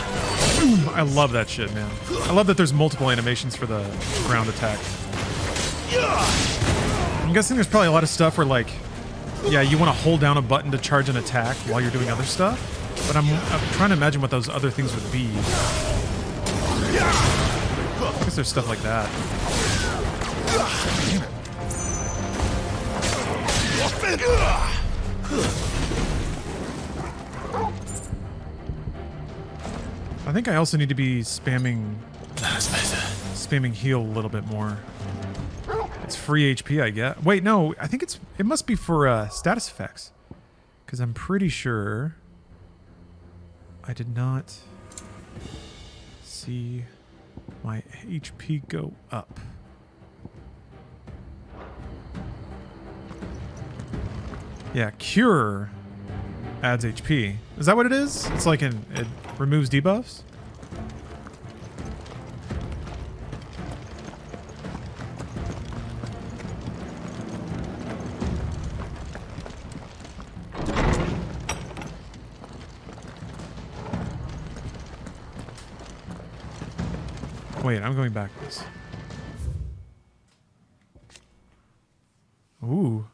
Boom. I love that shit, man. I love that there's multiple animations for the ground attack. I'm guessing there's probably a lot of stuff where, like, yeah, you want to hold down a button to charge an attack while you're doing other stuff. But I'm trying to imagine what those other things would be. I guess there's stuff like that. Damn it. I think I also need to be spamming heal a little bit more. It's free HP, I get. Wait, no, I think it must be for status effects. Because I'm pretty sure I did not see my HP go up. Yeah, Cure adds HP. Is that what it is? It's like it removes debuffs? Wait, I'm going backwards. Ooh.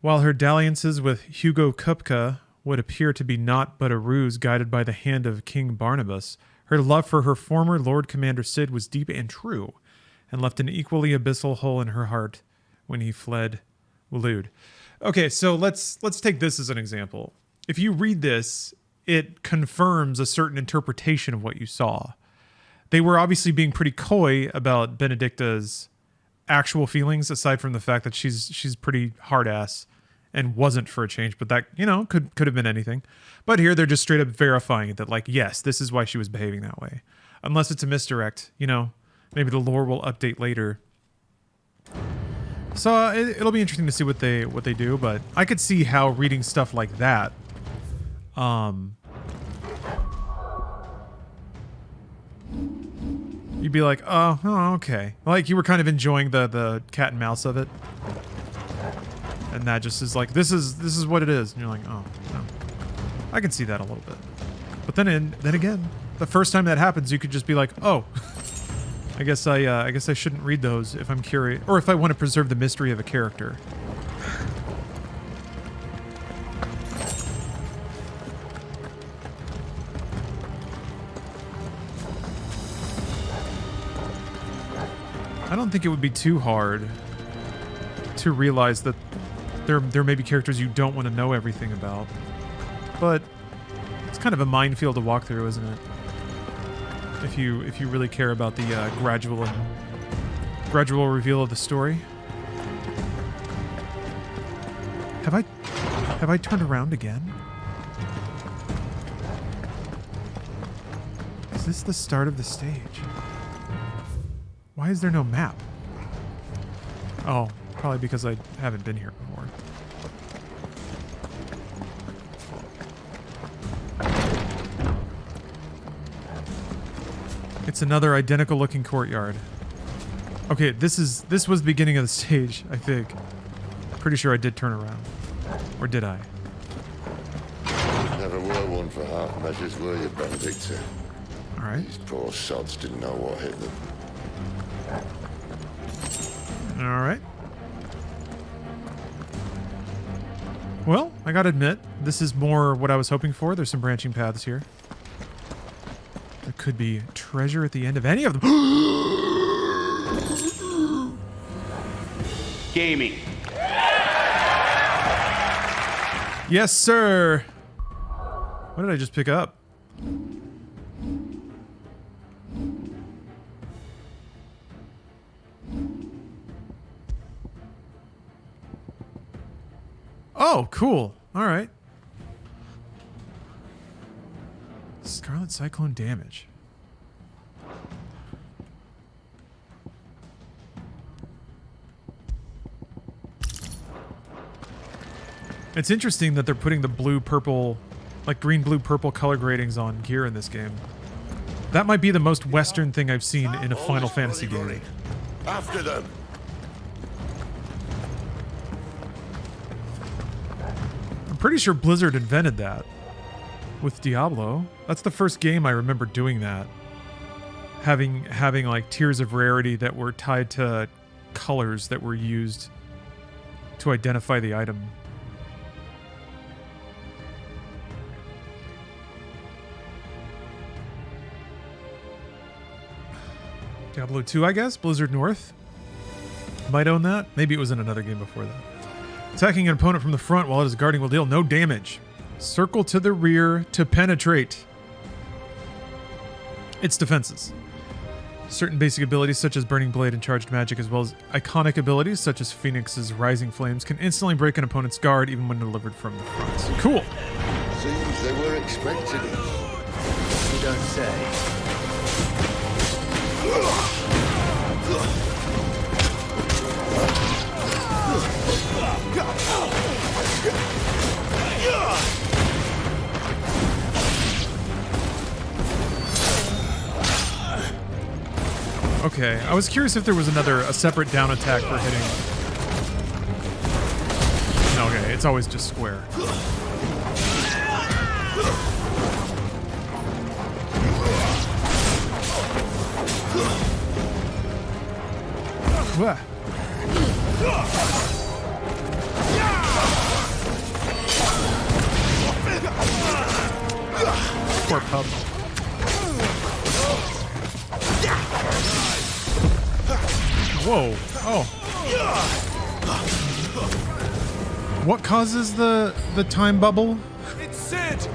While her dalliances with Hugo Kupka would appear to be naught but a ruse guided by the hand of King Barnabas, her love for her former Lord Commander Sid was deep and true, and left an equally abyssal hole in her heart when he fled Waloed. Okay, so let's take this as an example. If you read this, it confirms a certain interpretation of what you saw. They were obviously being pretty coy about Benedicta's actual feelings, aside from the fact that she's pretty hard ass and wasn't for a change, but that, you know, could have been anything. But here they're just straight up verifying it, that like, yes, this is why she was behaving that way. Unless it's a misdirect, you know, maybe the lore will update later. So it'll be interesting to see what they do, but I could see how reading stuff like that, you'd be like, oh, okay. Like you were kind of enjoying the cat and mouse of it. And that just is like, this is what it is. And you're like, oh, no. I can see that a little bit. But then again, the first time that happens, you could just be like, oh, I guess I shouldn't read those if I'm curious, or if I want to preserve the mystery of a character. I don't think it would be too hard to realize that there may be characters you don't want to know everything about, but it's kind of a minefield to walk through, isn't it? If you really care about the gradual reveal of the story. Have I turned around again? Is this the start of the stage? Why is there no map? Oh, probably because I haven't been here before. It's another identical looking courtyard. Okay, this was the beginning of the stage, I think. Pretty sure I did turn around. Or did I? Never were one for half measures, were you, Benedicta? Alright. These poor sods didn't know what hit them. Alright. Well, I gotta admit, this is more what I was hoping for. There's some branching paths here. There could be treasure at the end of any of them. Gaming. Yes, sir. What did I just pick up? Oh, cool. All right. Scarlet Cyclone damage. It's interesting that they're putting the blue, purple, like green, blue, purple color gradings on gear in this game. That might be the most Western thing I've seen in a Final Fantasy game. After them. I'm pretty sure Blizzard invented that with Diablo. That's the first game I remember doing that. Having like tiers of rarity that were tied to colors that were used to identify the item. Diablo 2, I guess? Blizzard North? Might own that? Maybe it was in another game before that. Attacking an opponent from the front while it is guarding will deal no damage. Circle to the rear to penetrate. Its defenses. Certain basic abilities such as Burning Blade and Charged Magic, as well as iconic abilities such as Phoenix's Rising Flames, can instantly break an opponent's guard even when delivered from the front. Cool. Seems they were expecting it. You don't say. Okay, I was curious if there was a separate down attack for hitting. Okay, it's always just square. Wah. Poor pup. Whoa. Oh. What causes the time bubble? It's Sid!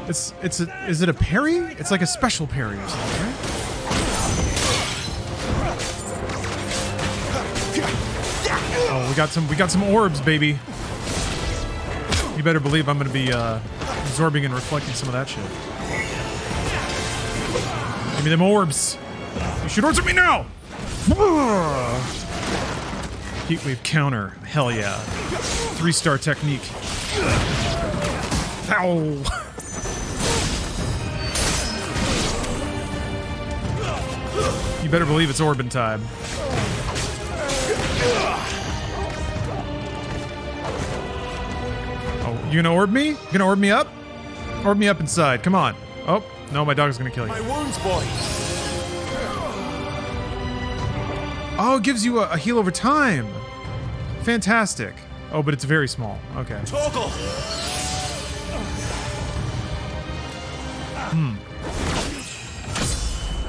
Is it a parry? It's like a special parry or something, right? Oh, we got some orbs, baby. You better believe I'm gonna be absorbing and reflecting some of that shit. Give me them orbs. You should order me now! Heatwave counter. Hell yeah. 3-star technique. Ow! You better believe it's Orbin time. Oh, you gonna orb me? You gonna orb me up? Orb me up inside. Come on. Oh, no, my dog's gonna kill you. My wounds, boy. Oh, it gives you a heal over time. Fantastic. Oh, but it's very small. Okay. Torgal!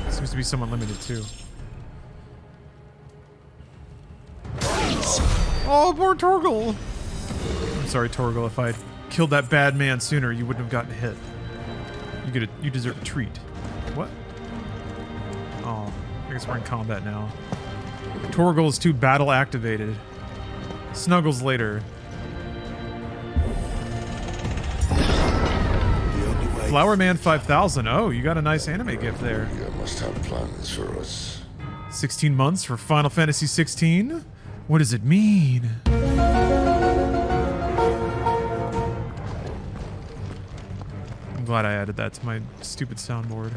Seems to be somewhat limited too. Oh, poor Torgal. I'm sorry, Torgal. If I'd killed that bad man sooner, you wouldn't have gotten hit. You deserve a treat. What? Oh, I guess we're in combat now. Torgal is too battle activated. Snuggles later. Flower Man 5000. Oh, you got a nice anime gift there. You must have plans for us. 16 months for Final Fantasy 16? What does it mean? I'm glad I added that to my stupid soundboard.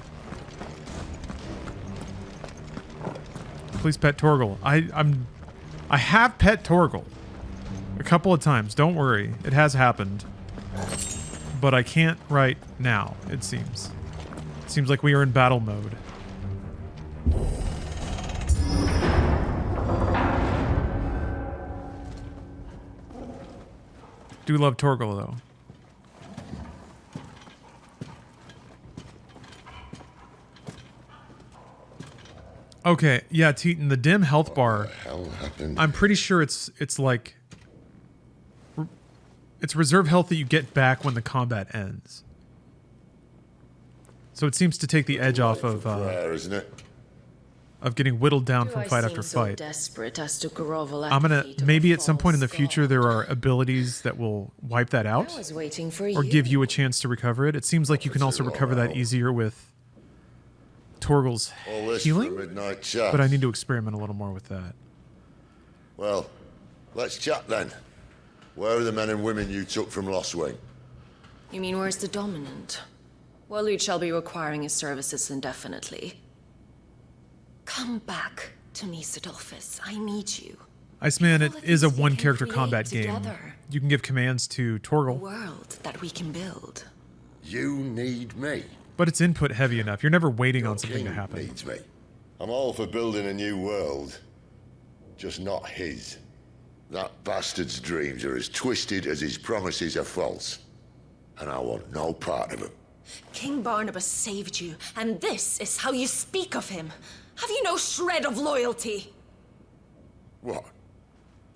Please pet Torgal. I have pet Torgal a couple of times. Don't worry, it has happened, but I can't right now. It seems. It seems like we are in battle mode. Do love Torgal though. Okay, yeah, Teton, the dim health bar. What the hell happened? I'm pretty sure it's like it's reserve health that you get back when the combat ends. So it seems to take the edge off of isn't it? Of getting whittled down Do from I fight seem after so fight. desperate as to grovel at I'm the gonna feet of maybe a at some point in the false future god? there are abilities that will wipe that out I was waiting for or you. give you a chance to recover it. It seems like you can also recover that easier with Torgal's All this for a healing, midnight chat. but I need to experiment a little more with that. Well, let's chat then. Where are the men and women you took from Lost Wing? You mean where's the dominant? Waleed shall be requiring his services indefinitely. Come back to me, Sidolphus. I need you. Iceman, it is a one-character combat game. together. You can give commands to A Torgal, world that we can build. You need me. but it's input heavy enough. You're never waiting on something King to happen. needs me. I'm all for building a new world, just not his. That bastard's dreams are as twisted as his promises are false, and I want no part of them. King Barnabas saved you, and this is how you speak of him. Have you no shred of loyalty? What?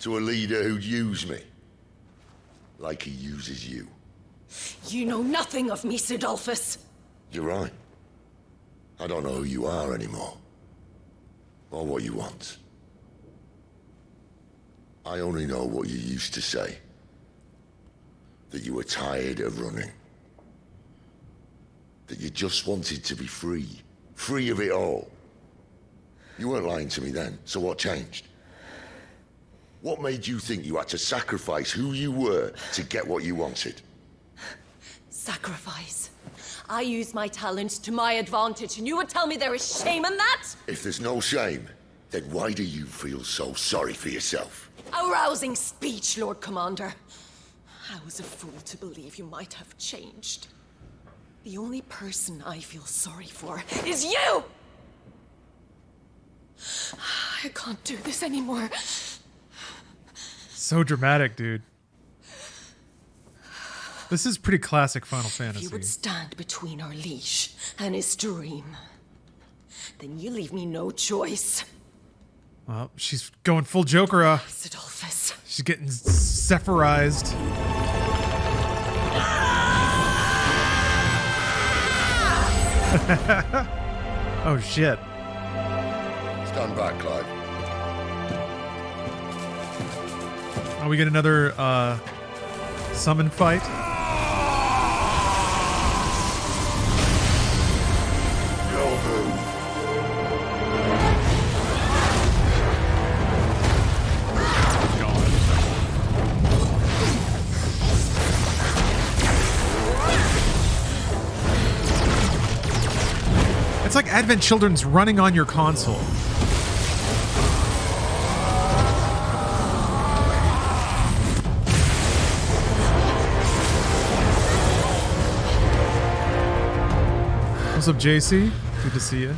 To a leader who'd use me? Like he uses you. You know nothing of me, Sidolphus. You're right. I don't know who you are anymore. Or what you want. I only know what you used to say. That you were tired of running. That you just wanted to be free. Free of it all. You weren't lying to me then, so what changed? What made you think you had to sacrifice who you were to get what you wanted? Sacrifice. I use my talents to my advantage, and you would tell me there is shame in that? If there's no shame, then why do you feel so sorry for yourself? A rousing speech, Lord Commander. I was a fool to believe you might have changed. The only person I feel sorry for is you! I can't do this anymore. So dramatic, dude. This is pretty classic Final Fantasy. If you would stand between our leash and his dream, then you leave me no choice. Well, she's going full Joker. Adolphus. She's getting Sephirized. Oh shit. Stand back, Clive. Oh, we get another summon fight. It's like Advent Children's running on your console. What's up, JC? Good to see you.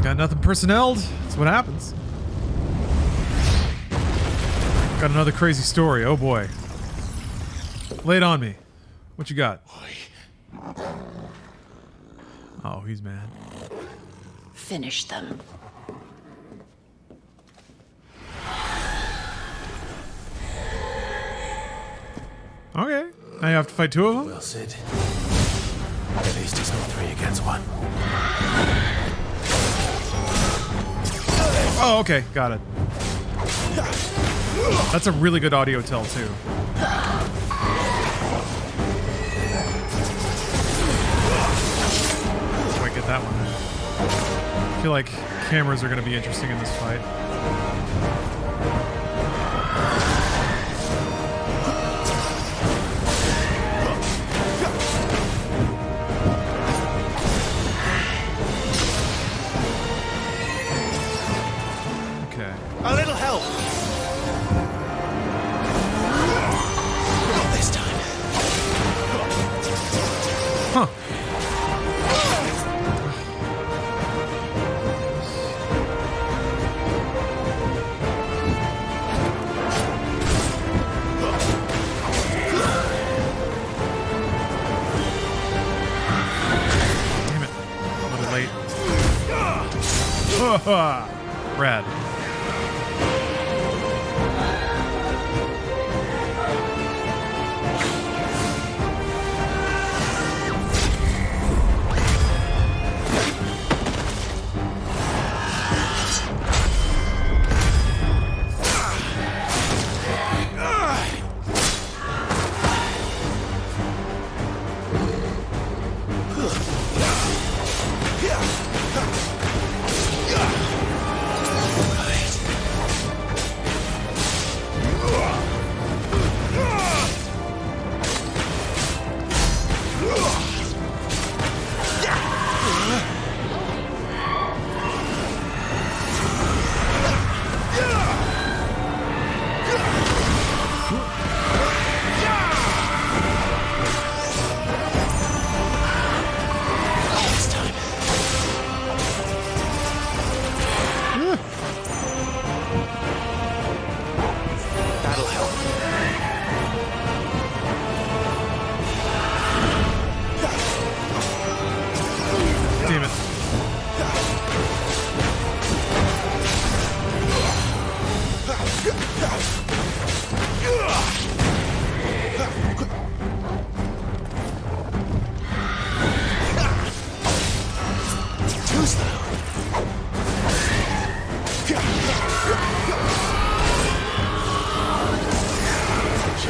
Got nothing personneled. That's what happens. Got another crazy story. Oh boy. Lay it on me. What you got? Oh, he's mad. Finish them. Okay. Now you have to fight two of them? Well, Sid. At least it's not 3 against 1. Oh, okay. Got it. That's a really good audio tell, too. So I get that one. I feel like cameras are going to be interesting in this fight. A little help! Not this time. Huh. Damn it. A little late. Rad.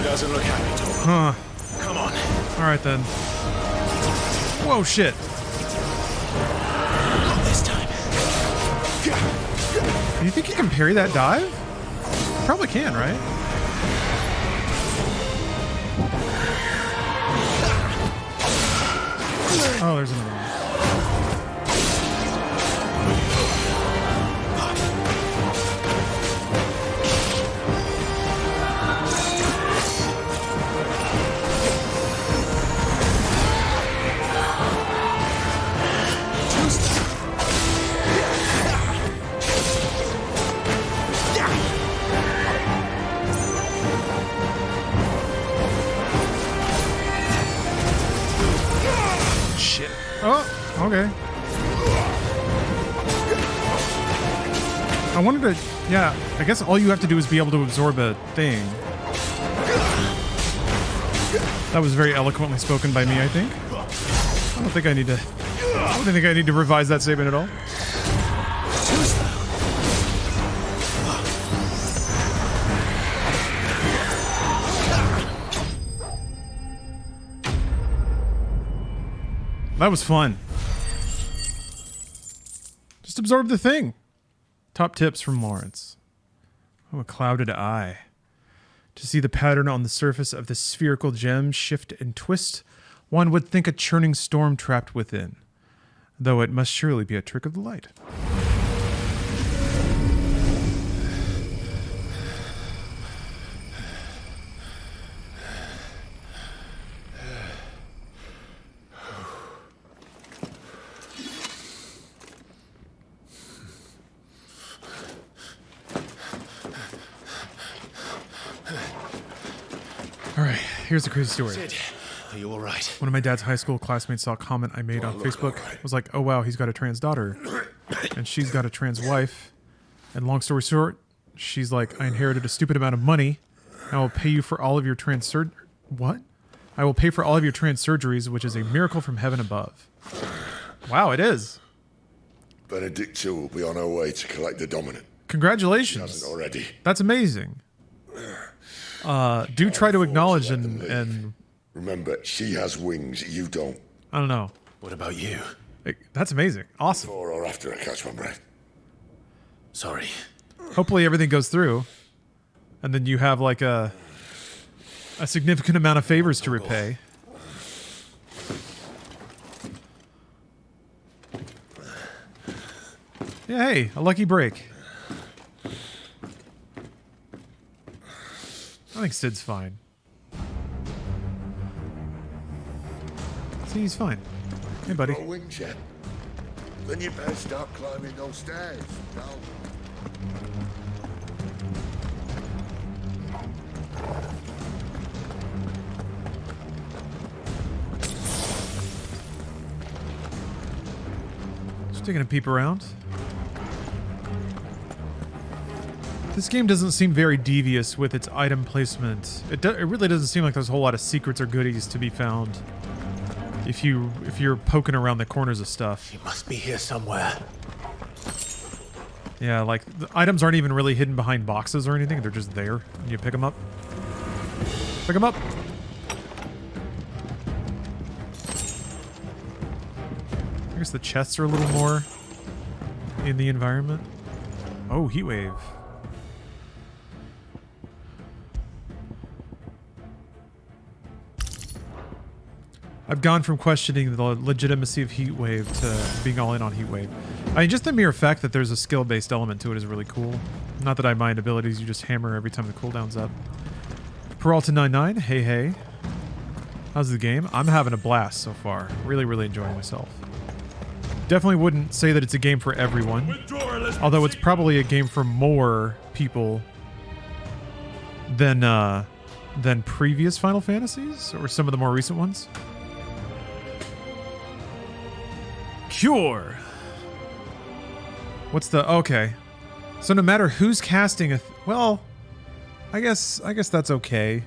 Doesn't look happy, Tom. Huh. Come on. Alright then. Whoa, shit. Not this time. Do you think you can parry that dive? Probably can, right? Oh, there's another one. Shit. Oh, okay. I wanted to, yeah, I guess all you have to do is be able to absorb a thing. That was very eloquently spoken by me, I think. I don't think I need to revise that statement at all. That was fun. Just absorb the thing. Top tips from Lawrence. Oh, a clouded eye. To see the pattern on the surface of the spherical gem shift and twist, one would think a churning storm trapped within, though it must surely be a trick of the light. All right, here's the crazy story. Sid, are you all right? One of my dad's high school classmates saw a comment I made on Facebook. Was like, oh wow, he's got a trans daughter. And she's got a trans wife. And long story short, she's like, I inherited a stupid amount of money. I will pay you for all of your What? I will pay for all of your trans surgeries, which is a miracle from heaven above. Wow, it is. Benedict 2 will be on her way to collect the dominant. Congratulations. She hasn't already. That's amazing. Do try to acknowledge and remember, she has wings, you don't. I don't know. What about you? That's amazing. Awesome. Before or after I catch my breath. Sorry. Hopefully everything goes through, and then you have like a significant amount of favors to repay. Yeah, hey, a lucky break. I think Sid's fine. See, he's fine. Hey, buddy. Got wings yet? Then you better start climbing those stairs. Now. Just taking a peep around. This game doesn't seem very devious with its item placement. It really doesn't seem like there's a whole lot of secrets or goodies to be found if you're poking around the corners of stuff. She must be here somewhere. Yeah, like the items aren't even really hidden behind boxes or anything. They're just there. And you pick them up. Pick them up. I guess the chests are a little more in the environment. Oh, heat wave. I've gone from questioning the legitimacy of Heatwave to being all in on Heatwave. I mean, just the mere fact that there's a skill-based element to it is really cool. Not that I mind abilities, you just hammer every time the cooldown's up. Peralta99, hey hey. How's the game? I'm having a blast so far. Really, really enjoying myself. Definitely wouldn't say that it's a game for everyone. Although it's probably a game for more people than previous Final Fantasies, or some of the more recent ones. Cure. What's the okay? So no matter who's casting well, I guess that's okay.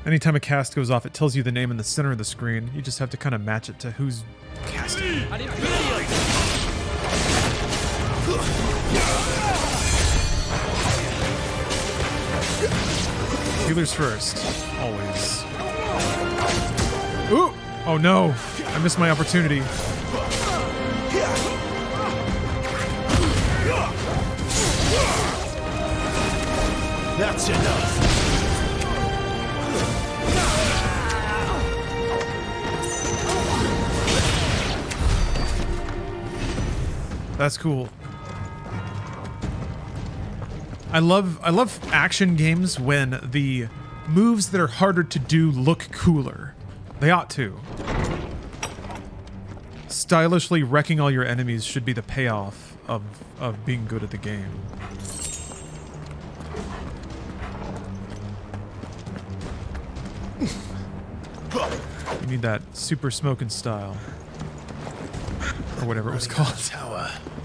Anytime a cast goes off, it tells you the name in the center of the screen. You just have to kind of match it to who's casting. Healers first, always. Ooh! Oh no! I missed my opportunity. That's enough. That's cool. I love action games when the moves that are harder to do look cooler. They ought to. Stylishly wrecking all your enemies should be the payoff of being good at the game. You need that super smoking style. Or whatever it was called.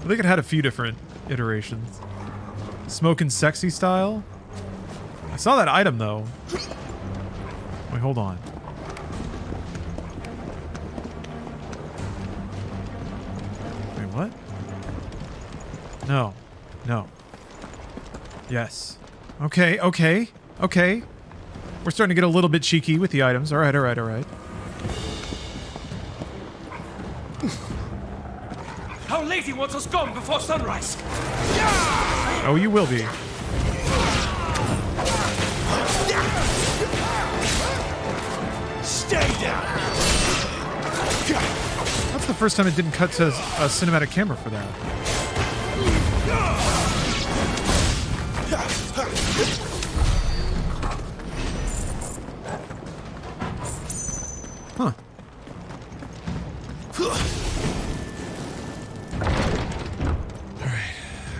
I think it had a few different iterations. Smoking sexy style? I saw that item though. Wait, hold on. Wait, what? No. No. Yes. Okay, okay, okay. We're starting to get a little bit cheeky with the items. Alright, alright, alright. Our lady wants us gone before sunrise. Oh, you will be. Stay down. That's the first time it didn't cut to a cinematic camera for that. Huh.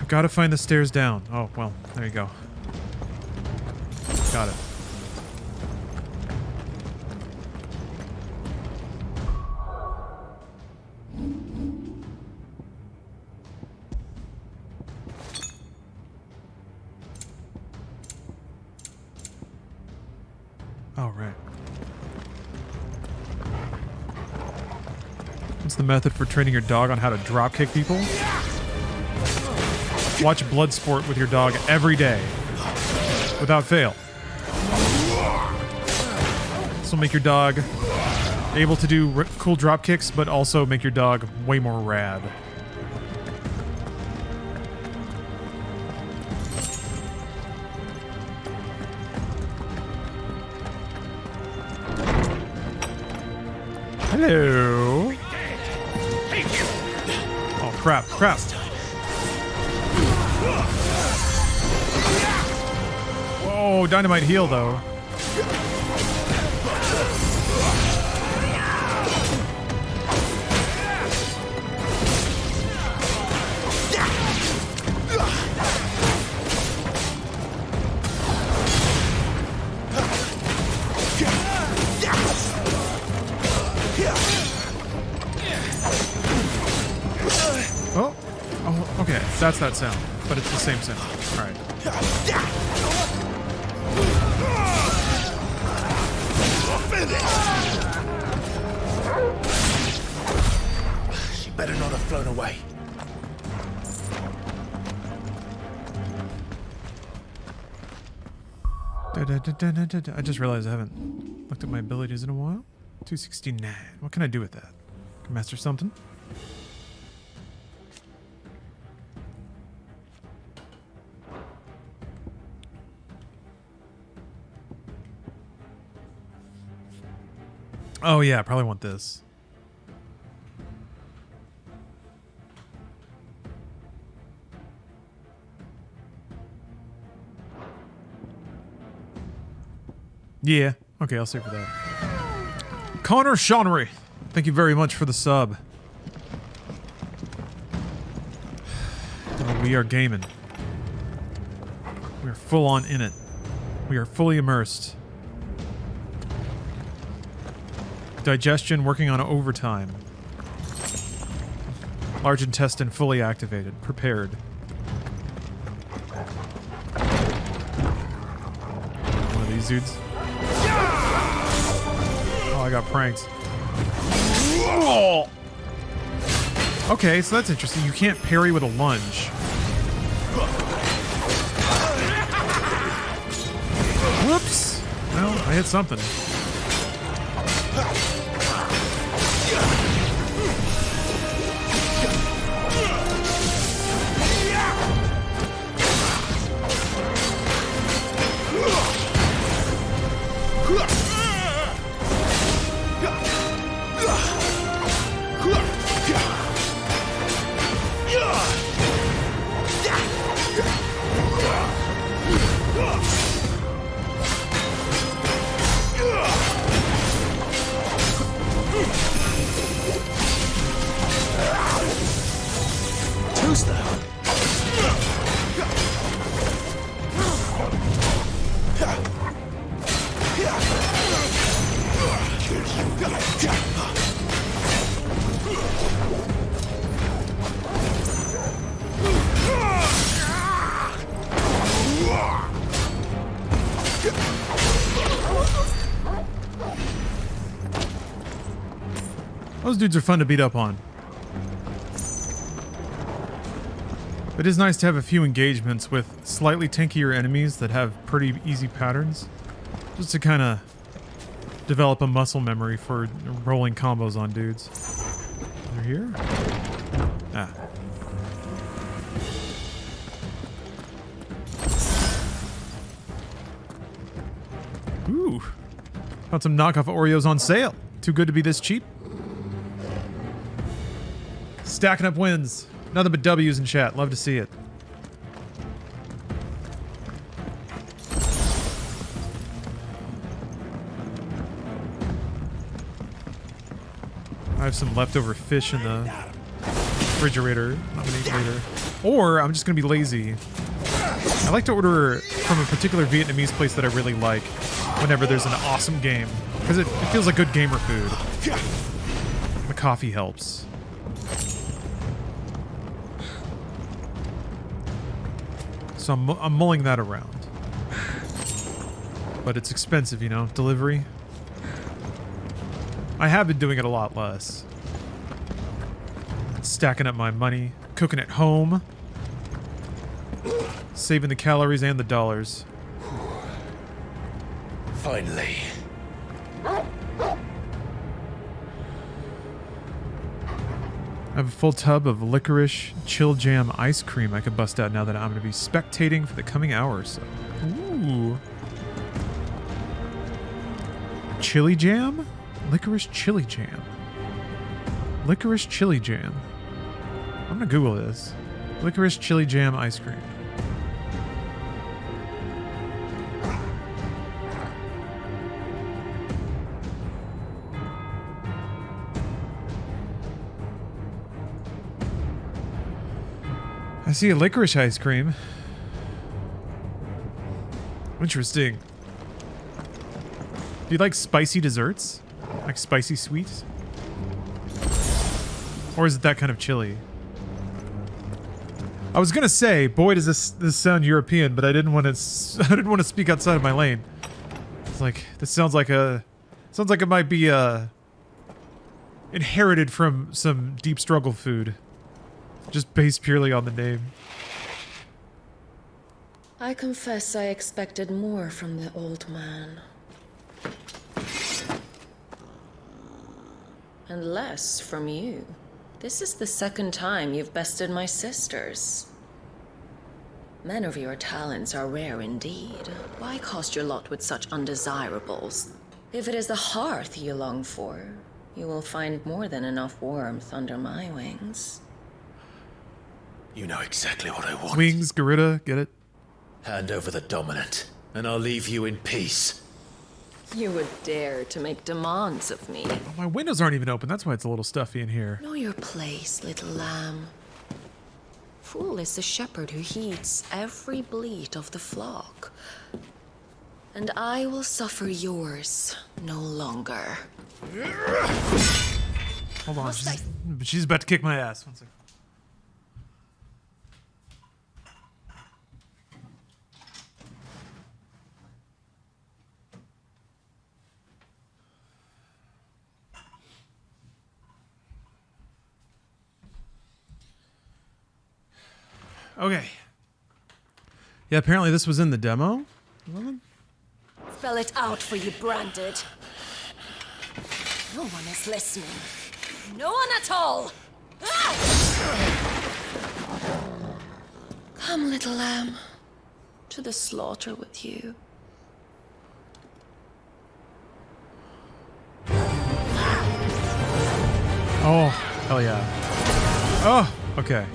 Gotta find the stairs down. Oh, well, there you go. Got it. All right. What's the method for training your dog on how to drop kick people? Watch Bloodsport with your dog every day, without fail. This will make your dog able to do cool drop kicks, but also make your dog way more rad. Hello. Oh crap! Crap! Whoa, dynamite heal though. Oh, oh, okay, that's that sound, but it's the same sound. All right. She better not have flown away. I just realized I haven't looked at my abilities in a while. 269. What can I do with that? Can I master something? Oh yeah, I probably want this. Yeah, okay, I'll save for that. Connor Shonnery, thank you very much for the sub. Oh, we are gaming. We are full on in it. We are fully immersed. Digestion working on overtime. Large intestine fully activated. Prepared. One of these dudes. Oh, I got pranked. Oh! Okay, so that's interesting. You can't parry with a lunge. Whoops! Well, I hit something. Those dudes are fun to beat up on. It is nice to have a few engagements with slightly tankier enemies that have pretty easy patterns. Just to kind of develop a muscle memory for rolling combos on dudes. They're here? Ah. Ooh. Found some knockoff Oreos on sale. Too good to be this cheap. Stacking up wins. Nothing but W's in chat. Love to see it. I have some leftover fish in the refrigerator. I'm gonna eat later. Or I'm just gonna be lazy. I like to order from a particular Vietnamese place that I really like whenever there's an awesome game. Because it feels like good gamer food. The coffee helps. So I'm mulling that around. But it's expensive, you know, delivery. I have been doing it a lot less. Stacking up my money, cooking at home, saving the calories and the dollars. Finally. I have a full tub of licorice chill jam ice cream I could bust out now that I'm going to be spectating for the coming hour or so. Ooh. Chili jam? Licorice chili jam. Licorice chili jam. I'm going to Google this. Licorice chili jam ice cream. I see a licorice ice cream. Interesting. Do you like spicy desserts? Like spicy sweets? Or is it that kind of chili? I was gonna say, boy, does this sound European, but I didn't want to speak outside of my lane. It's like this sounds like it might be inherited from some deep struggle food. Just based purely on the name. I confess I expected more from the old man. And less from you. This is the second time you've bested my sisters. Men of your talents are rare indeed. Why cast your lot with such undesirables? If it is the hearth you long for, you will find more than enough warmth under my wings. You know exactly what I want. Wings, Garuda, get it? Hand over the dominant, and I'll leave you in peace. You would dare to make demands of me. Oh, my windows aren't even open. That's why it's a little stuffy in here. Know your place, little lamb. Fool is the shepherd who heeds every bleat of the flock. And I will suffer yours no longer. Hold on, she's about to kick my ass. One second. Okay. Yeah, apparently this was in the demo. Spell it out for you, Branded. No one is listening. No one at all! Come, little lamb, to the slaughter with you. Oh, hell yeah. Oh, okay.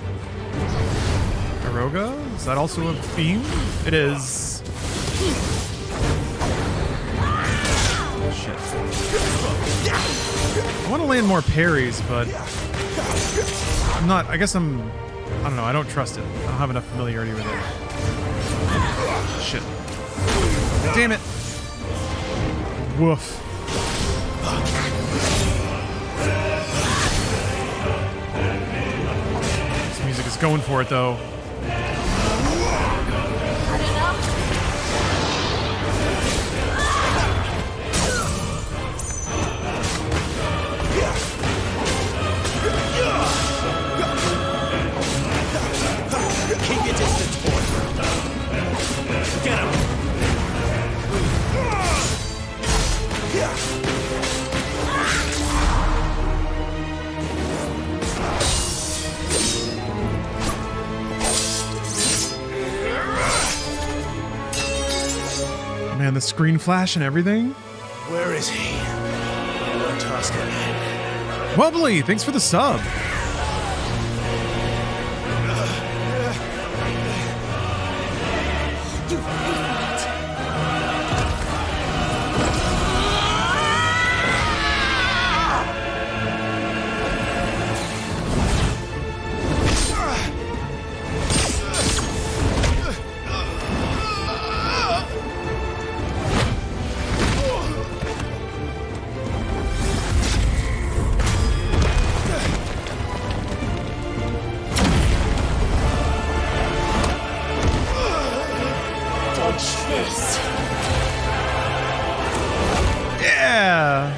Aroga? Is that also a theme? It is. Shit. I want to land more parries, but I'm not. I guess I don't know. I don't trust it. I don't have enough familiarity with it. Shit. Damn it. Woof. This music is going for it, though. man, the screen flash and everything. Where is he? Our task at hand. Wubbly, thanks for the sub. You hate that. This. Yeah.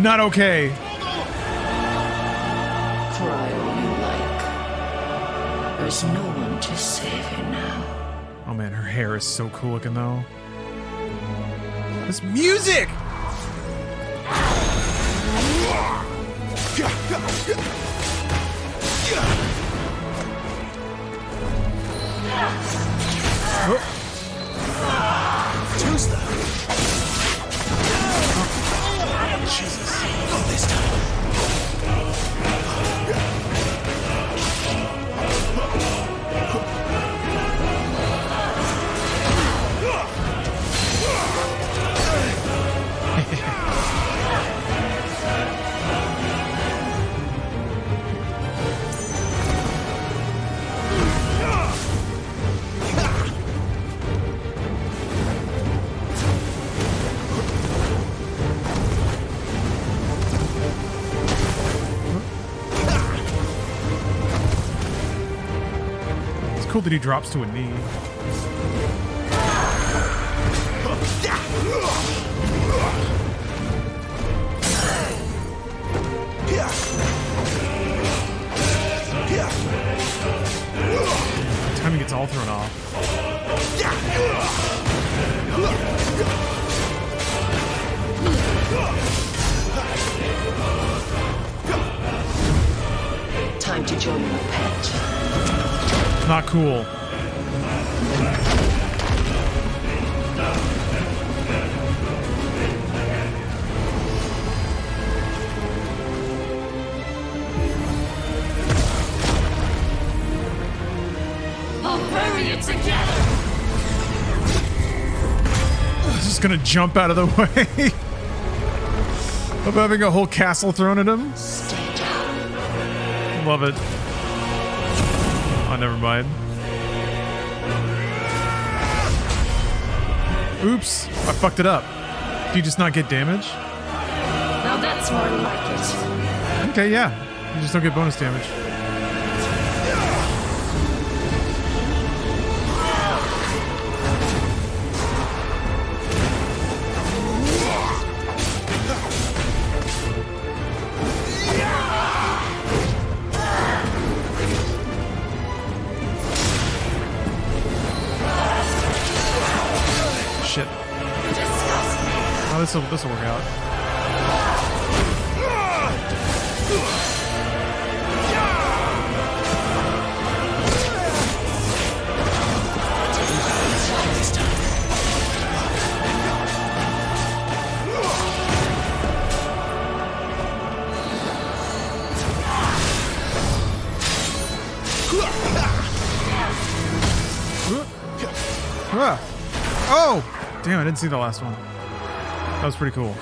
Not okay. Try all you like. There's no one to save you now. Oh man, her hair is so cool looking though. This music! Tuesday. Jesus. Not this time. It's cool that he drops to a knee. Timing gets all thrown off. Time to join your pet. Not cool. I'll bury you together. He's just gonna jump out of the way of having a whole castle thrown at him. Stay down. Love it. Oh, never mind. Oops, I fucked it up. Do you just not get damage? Now that's more like it. Okay, yeah. You just don't get bonus damage. Shit. Oh, this'll work out. Ah. Oh! Damn, I didn't see the last one. That was pretty cool.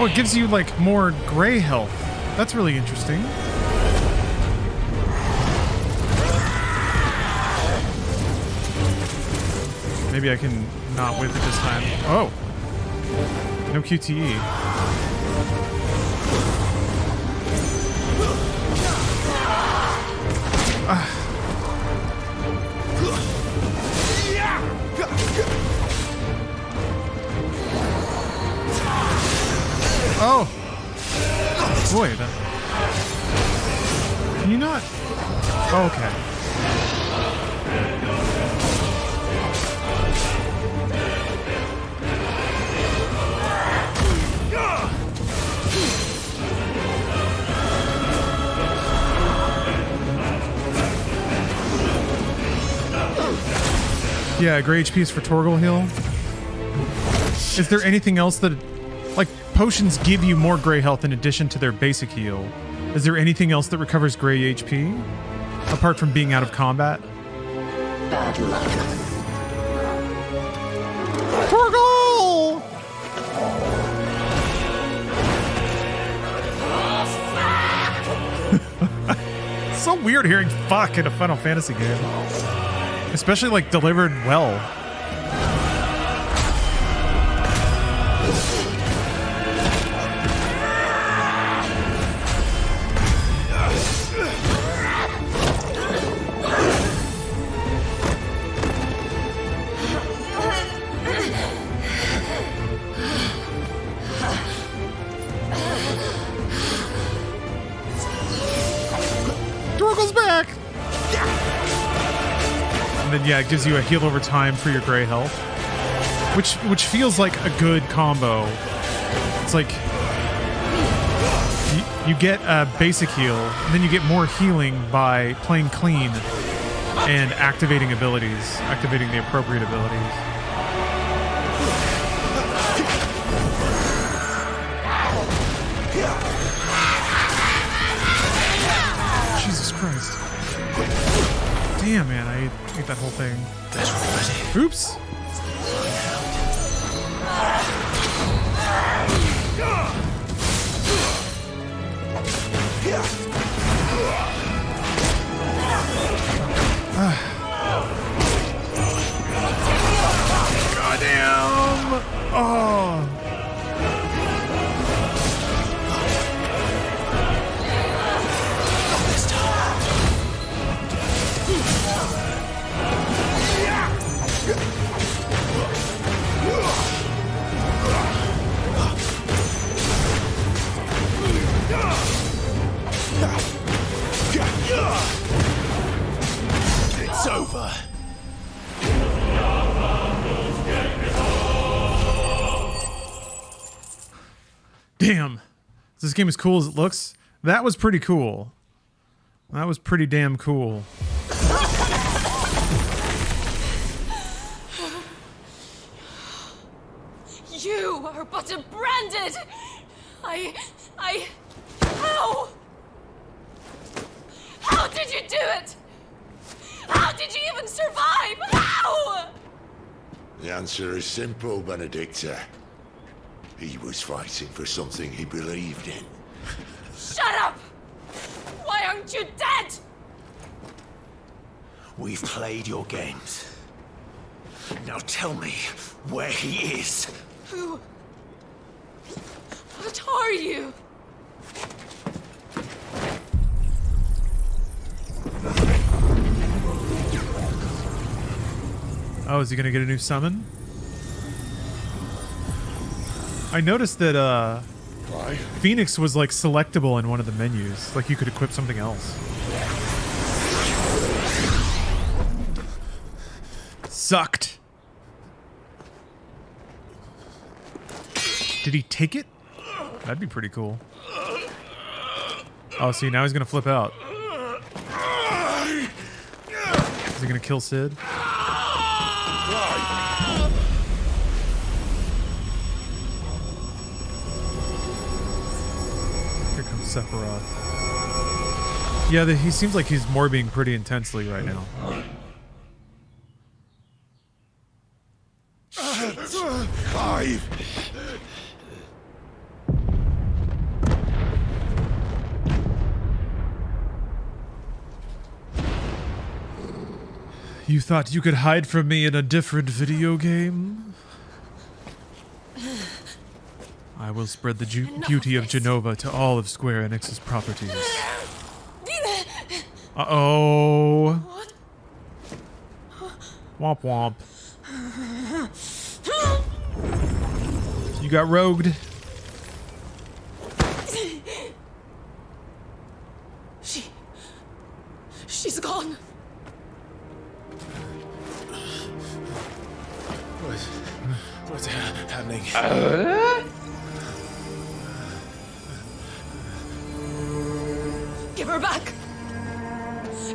Oh, it gives you like more gray health. That's really interesting. Maybe I can not whip it this time. Oh! No QTE. Okay. Yeah, gray HP is for Torgal heal. Is there anything else that, like, potions give you more gray health in addition to their basic heal? Is there anything else that recovers gray HP apart from being out of combat? Bad luck. Torgal! So weird hearing fuck in a Final Fantasy game. Especially, like, delivered well. Torgal's back! And then, yeah, it gives you a heal over time for your gray health. Which feels like a good combo. It's like you get a basic heal, and then you get more healing by playing clean and activating abilities, activating the appropriate abilities. Jesus Christ. Damn, man, I ate that whole thing. Oops. Goddamn! Oh. It's over. Damn. Is this game as cool as it looks? That was pretty cool. That was pretty damn cool. You are but a branded. How? How did you do it? How did you even survive? How? The answer is simple, Benedicta. He was fighting for something he believed in. Shut up! Why aren't you dead? We've played your games. Now tell me where he is. Who? What are you? Oh, is he gonna get a new summon? I noticed that Phoenix was like selectable in one of the menus. Like you could equip something else. Sucked. Did he take it? That'd be pretty cool. Oh, see, now he's gonna flip out. Is he gonna kill Sid? Here comes Sephiroth. Yeah, he seems like he's morbing pretty intensely right now. Clive! You thought you could hide from me in a different video game? I will spread the beauty of Genova to all of Square Enix's properties. Uh-oh. Womp womp. You got rogued. She's gone. What's happening? Give her back!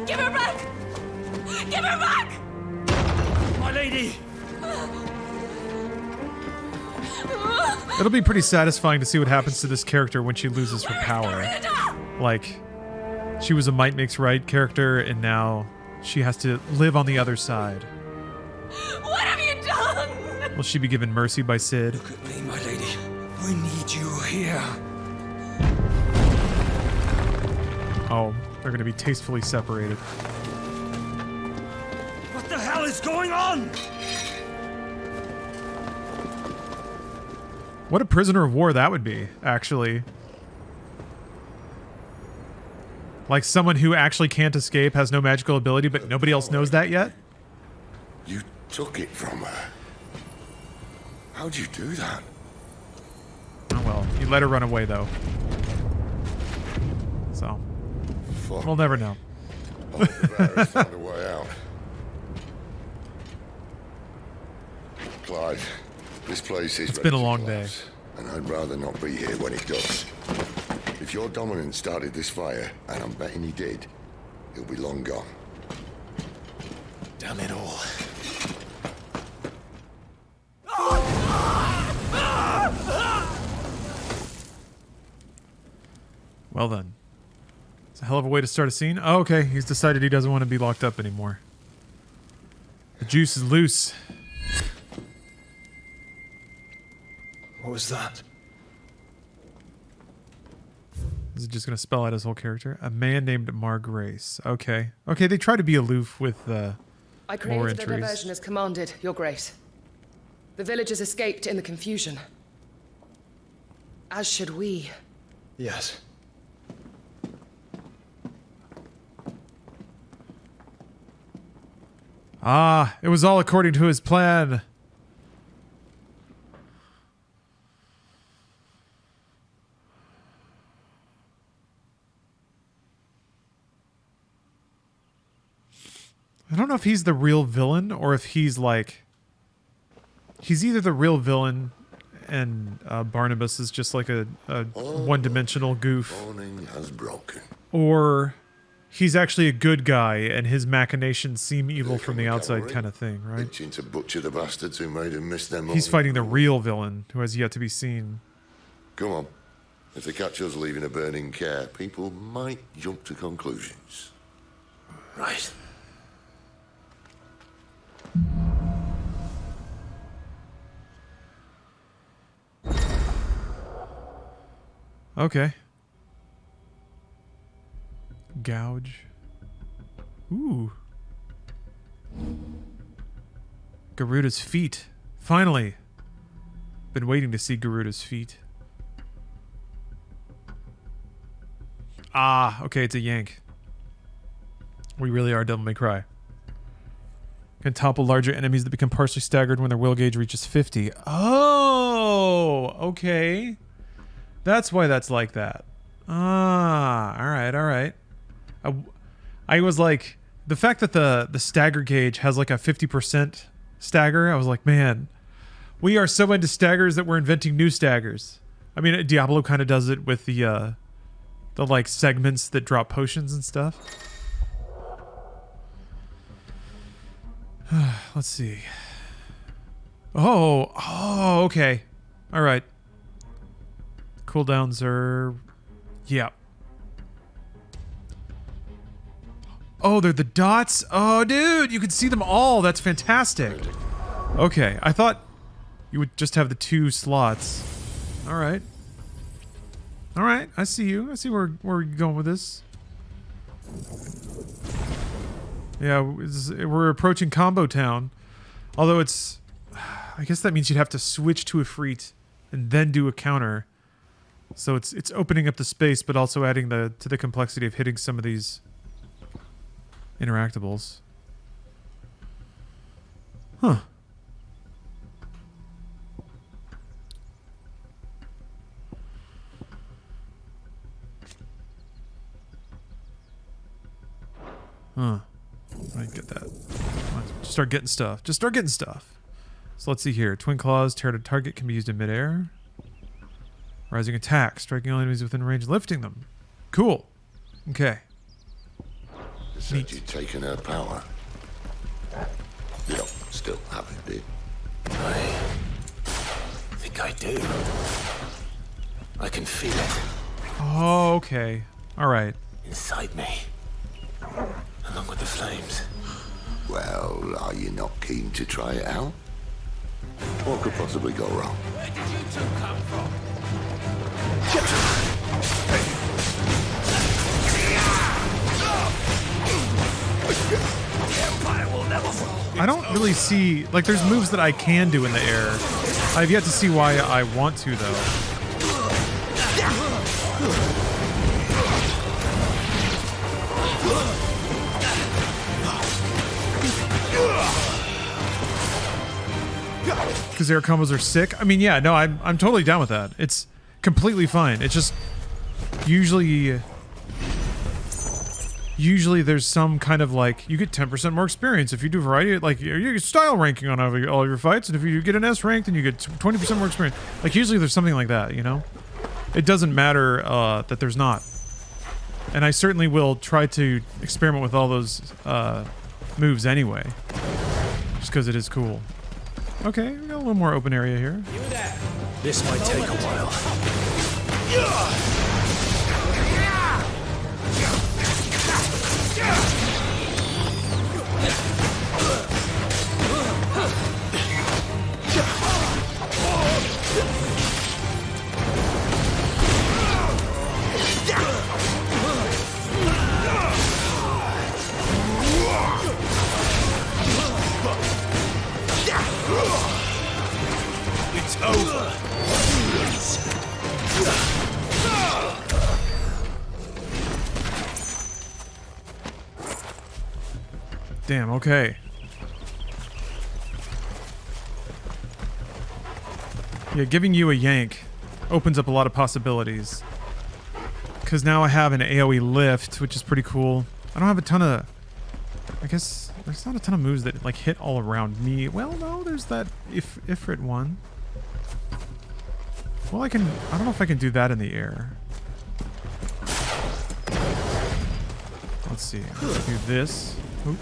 Give her back! Give her back! My lady! It'll be pretty satisfying to see what happens to this character when she loses her power. Like, she was a might makes right character, and now she has to live on the other side. What have you done? Will she be given mercy by Sid? Look at me, my lady. We need you here. Oh, they're going to be tastefully separated. What the hell is going on? What a prisoner of war that would be, actually. Like someone who actually can't escape, has no magical ability, but nobody else knows that yet? You took it from her. How'd you do that? Oh well, you let her run away, though. So, we'll never know. Found a way out. Clive, this place is It's been a long day. And I'd rather not be here when it does. If your dominant started this fire, and I'm betting he did, he'll be long gone. Damn it all. Well then. It's a hell of a way to start a scene. Oh, okay, he's decided he doesn't want to be locked up anymore. The juice is loose. What was that? Is it just going to spell out his whole character? A man named Margrace. Okay. Okay, they try to be aloof with I more created a entries. diversion as commanded, Your Grace. The villagers escaped in the confusion. As should we. Yes. Ah, it was all according to his plan. I don't know if he's the real villain or if he's like... He's either the real villain and Barnabas is just like a one-dimensional goof. Morning has broken. Or he's actually a good guy and his machinations seem evil from the outside kind of thing, right? Itching to butcher the bastards who made him miss their morning. He's fighting the real villain who has yet to be seen. Come on. If they catch us leaving a burning care, people might jump to conclusions. Right. Okay. Gouge. Ooh. Garuda's feet. Finally. Been waiting to see Garuda's feet. Ah, okay, it's a yank. We really are Devil May Cry. Can topple larger enemies that become partially staggered when their will gauge reaches 50. Oh, okay. That's why that's like that. Ah, all right, all right. I was like, the fact that the stagger gauge has like a 50% stagger, I was like, man, we are so into staggers that we're inventing new staggers. I mean, Diablo kind of does it with the like segments that drop potions and stuff. Let's see. Oh, okay. All right. Cooldowns are... Yeah. Oh, they're the dots? Oh, dude, you can see them all. That's fantastic. Okay, I thought you would just have the 2 slots. All right. All right, I see you. I see where you're going with this. Yeah, we're approaching Combo Town. Although it's... I guess that means you'd have to switch to Ifrit and then do a counter. So it's opening up the space, but also adding to the complexity of hitting some of these interactables. Huh. Huh. I get that. Just start getting stuff. Just start getting stuff. So let's see here. Twin claws, tear to target, can be used in midair. Rising attack, striking all enemies within range, lifting them. Cool. Okay. You said you'd taken her power. You don't still have it, do you? I think I do. I can feel it. Oh, okay. All right. Inside me. Along with the flames. Well, are you not keen to try it out? What could possibly go wrong? Where did you two come from? The Empire will never fall. I don't really see... Like, there's moves that I can do in the air. I've yet to see why I want to, though. Because air combos are sick. I mean, yeah, no, I'm totally down with that. It's completely fine. It's just usually there's some kind of like you get 10% more experience if you do variety. Like you get style ranking on all your fights, and if you get an S rank, then you get 20% more experience. Like usually there's something like that, you know. It doesn't matter that there's not. And I certainly will try to experiment with all those moves anyway, just because it is cool. Okay, we got a little more open area here. This might take a while. It's over. Damn, okay. Yeah, giving you a yank opens up a lot of possibilities. Because now I have an AoE lift, which is pretty cool. I don't have a ton of... I guess there's not a ton of moves that like hit all around me. Well, no, there's that Ifrit one. Well, I don't know if I can do that in the air. Let's see. Let's do this. Oop.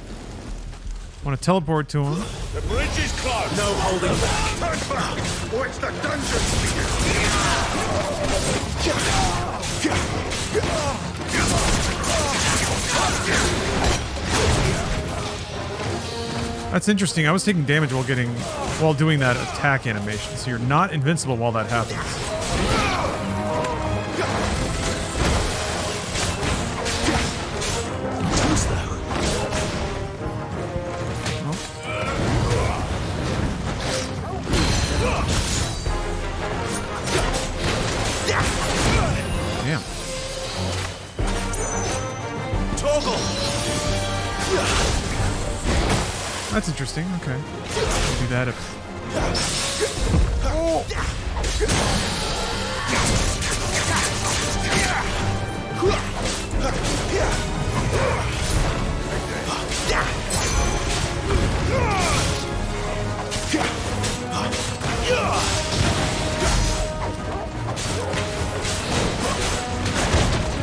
Want to teleport to him. The bridge is closed. No holding back. Turn back, or it's the dungeon That's interesting. I was taking damage while doing that attack animation, so you're not invincible while that happens. Damn. Toggle. That's interesting. Okay. I'll do that if... Oh.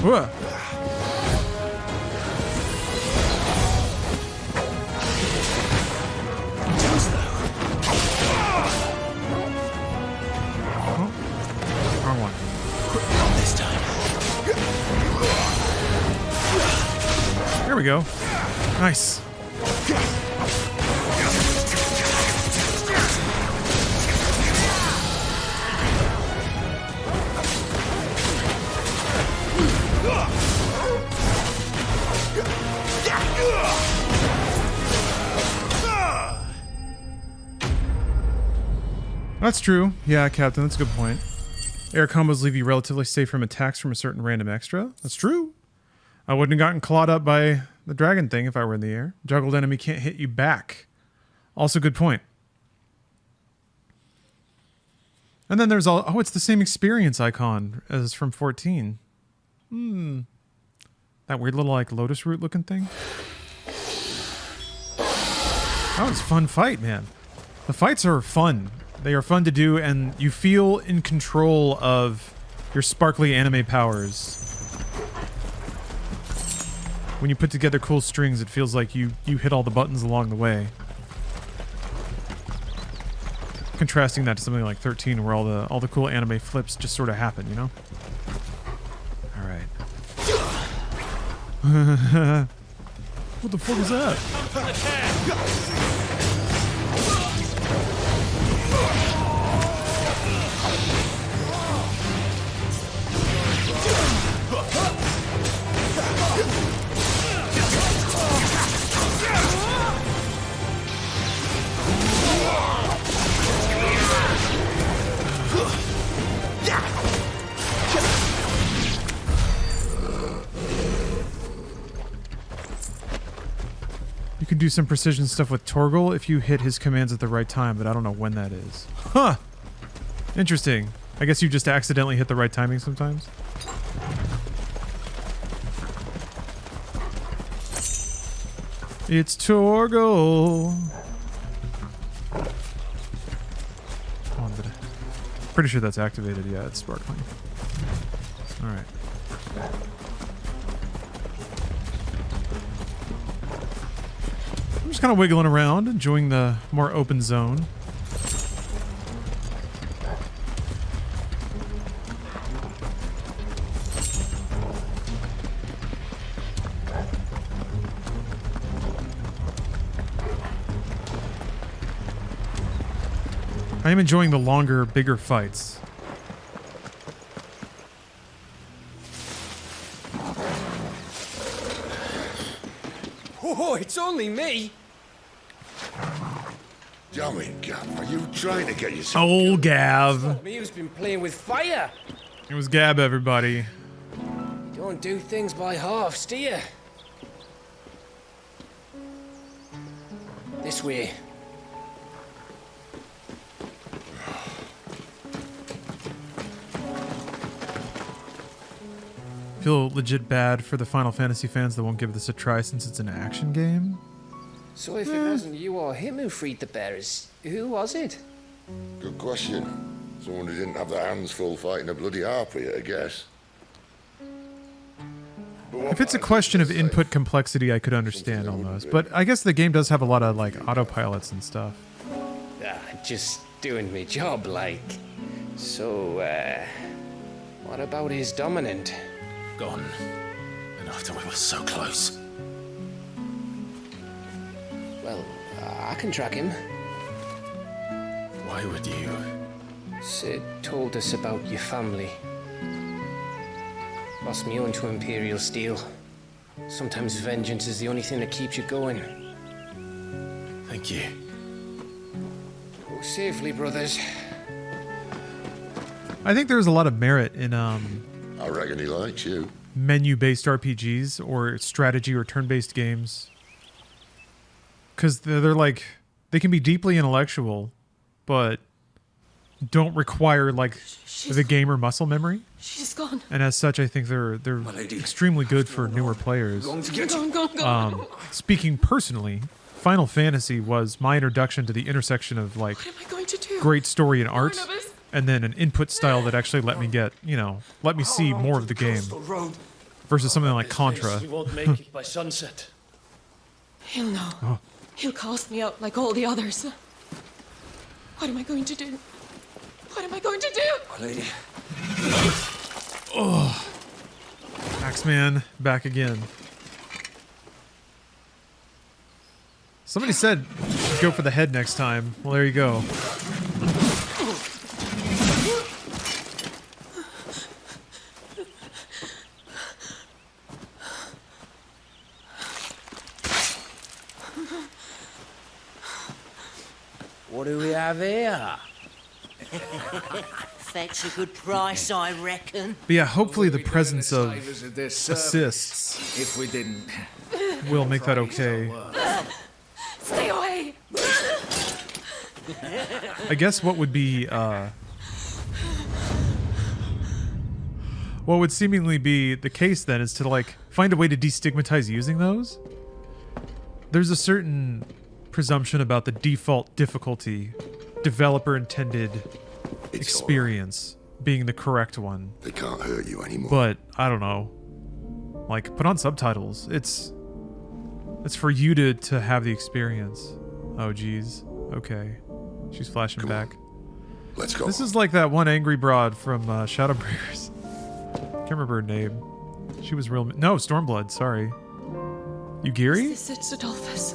Whoa. There we go. Nice. That's true. Yeah, Captain, that's a good point. Air combos leave you relatively safe from attacks from a certain random extra. That's true. I wouldn't have gotten clawed up by the dragon thing if I were in the air. Juggled enemy can't hit you back. Also good point. And then there's all... Oh, it's the same experience icon as from 14. That weird little, like, lotus root looking thing. That was a fun fight, man. The fights are fun. They are fun to do, and you feel in control of your sparkly anime powers. When you put together cool strings, it feels like you hit all the buttons along the way. Contrasting that to something like 13, where all the cool anime flips just sort of happen, you know? All right. What the fuck is that? You can do some precision stuff with Torgal if you hit his commands at the right time, but I don't know when that is. Huh! Interesting. I guess you just accidentally hit the right timing sometimes. It's Torgal! Pretty sure that's activated. Yeah, it's sparkling. Alright. I'm just kind of wiggling around, enjoying the more open zone. I am enjoying the longer, bigger fights. Oh, it's only me. Damn it, Gav. Are you trying to get yourself... Oh, Gav. Me who's been playing with fire. It was Gab, everybody. You don't do things by halves, do you? This way. Feel legit bad for the Final Fantasy fans that won't give this a try since it's an action game. So if it wasn't you or him who freed the bearers, who was it? Good question. Someone who didn't have their hands full fighting a bloody harpy, I guess. If it's a question of input complexity, I could understand almost. But I guess the game does have a lot of, like, autopilots and stuff. Just doing my job, like. So, what about his dominant? Gone. And after we were so close. Well, I can track him. Why would you? Sid told us about your family. Lost me own to Imperial Steel. Sometimes vengeance is the only thing that keeps you going. Thank you. Go safely, brothers. I think there's a lot of merit in I reckon he likes you. menu-based RPGs or strategy or turn-based games. Because they're like, they can be deeply intellectual, but don't require like the gamer muscle memory. She's gone. And as such, I think they're extremely good for newer players. Go. Speaking personally, Final Fantasy was my introduction to the intersection of like What am I going to do? great story and art, Barnabas? and then an input style that actually let me get, let me see more of the game versus something like Contra. We won't make it by sunset. He'll know. Oh. He'll cast me out like all the others. What am I going to do? What am I going to do? My lady. Oh, Axeman, back again. Somebody said go for the head next time. Well, there you go. What do we have here? Fetch a good price, I reckon. But yeah, hopefully the presence of this assists if we didn't. will make that okay. Stay away! I guess what would be, what would seemingly be the case then is to like find a way to destigmatize using those. There's a certain presumption about the default difficulty, developer intended experience being the correct one. They can't hurt you anymore. But I don't know. Like, put on subtitles. It's for you to have the experience. Oh geez. Okay. She's flashing back. Let's go. This is like that one angry broad from Shadowbringers. Can't remember her name. She was real. No, Stormblood. Sorry. Yugiri? Is this it, Adolphus?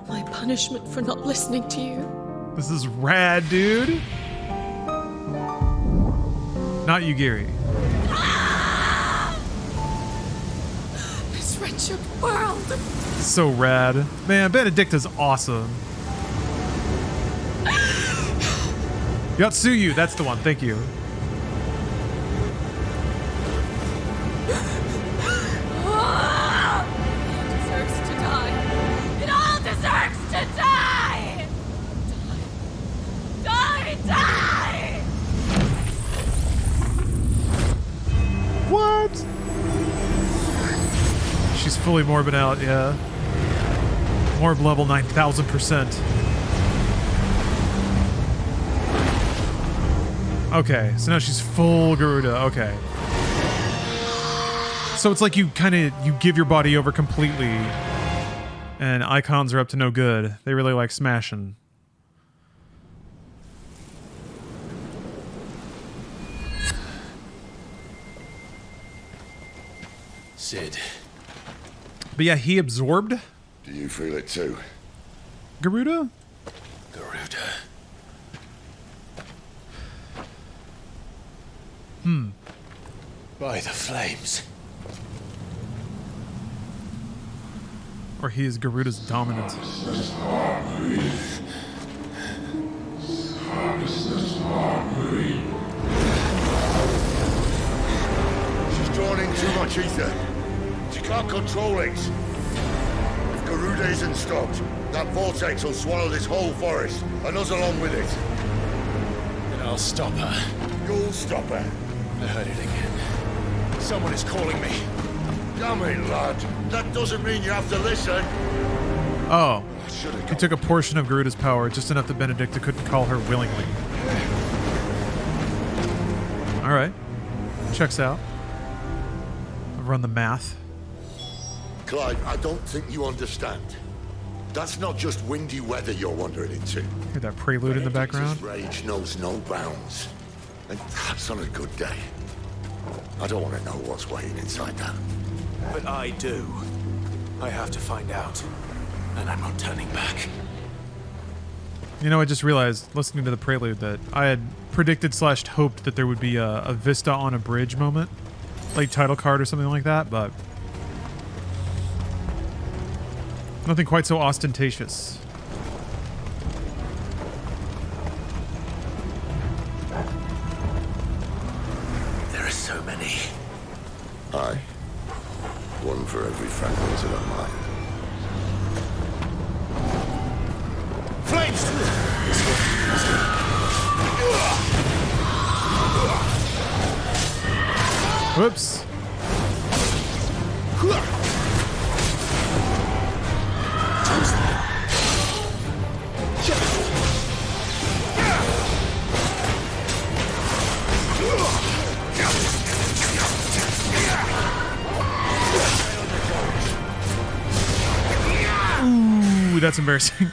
My punishment for not listening to you? This is rad, dude. Not Yugiri. This wretched world. So rad. Man, Benedicta's awesome. Yatsuyu, that's the one. Thank you. It deserves to die. It all deserves to die. Die, die. What? She's fully morbid out, yeah. Morb level 9,000%. Okay, so now she's full Garuda. Okay. So it's like you give your body over completely, and icons are up to no good. They really like smashing. Sid. But yeah, he absorbed. Do you feel it too? Garuda? Garuda. By the flames. Or he is Garuda's dominant. She's drawn in too much ether. She can't control it. If Garuda isn't stopped, that vortex will swallow this whole forest, and us along with it. Then I'll stop her. You'll stop her. I heard it again. Someone is calling me. Damn it, lad. That doesn't mean you have to listen. Oh. He took a portion of Garuda's power, just enough that Benedicta couldn't call her willingly. Alright. Checks out. I've run the math. Clive, I don't think you understand. That's not just windy weather you're wandering into. Hear that prelude in the background? Rage knows no bounds. And that's on a good day. I don't want to know what's waiting inside that. But I do. I have to find out. And I'm not turning back. You know, I just realized, listening to the prelude, that I had predicted / hoped that there would be a Vista on a bridge moment. Like title card or something like that, but nothing quite so ostentatious. There are so many. Aye. One for every fragment of a mind. Flames! Whoops. Ooh, that's embarrassing.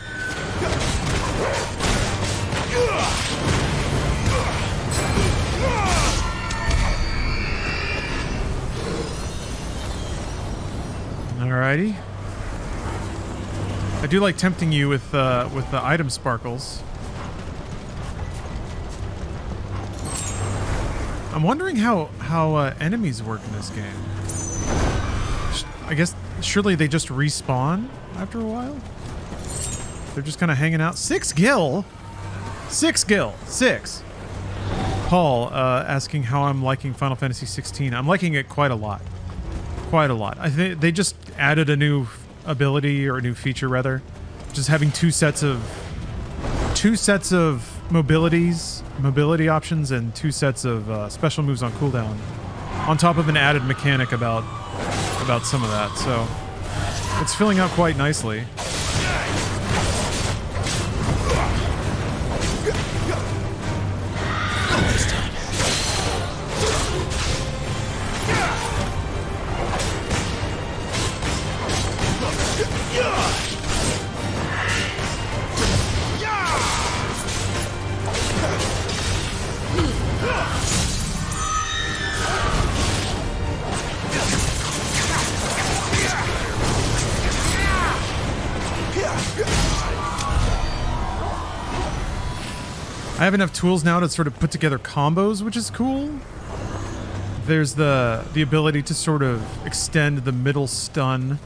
Alrighty. I do like tempting you with the item sparkles. I'm wondering how enemies work in this game. I guess surely they just respawn after a while. They're just kind of hanging out. 6 gil. 6 gil. 6. Paul asking how I'm liking Final Fantasy 16. I'm liking it quite a lot. Quite a lot. I think they just added a new ability, or a new feature rather, just having two sets of mobility options and 2 sets of special moves on cooldown, on top of an added mechanic about some of that. So It's filling out quite nicely. I have enough tools now to sort of put together combos, which is cool. There's the ability to sort of extend the middle stun,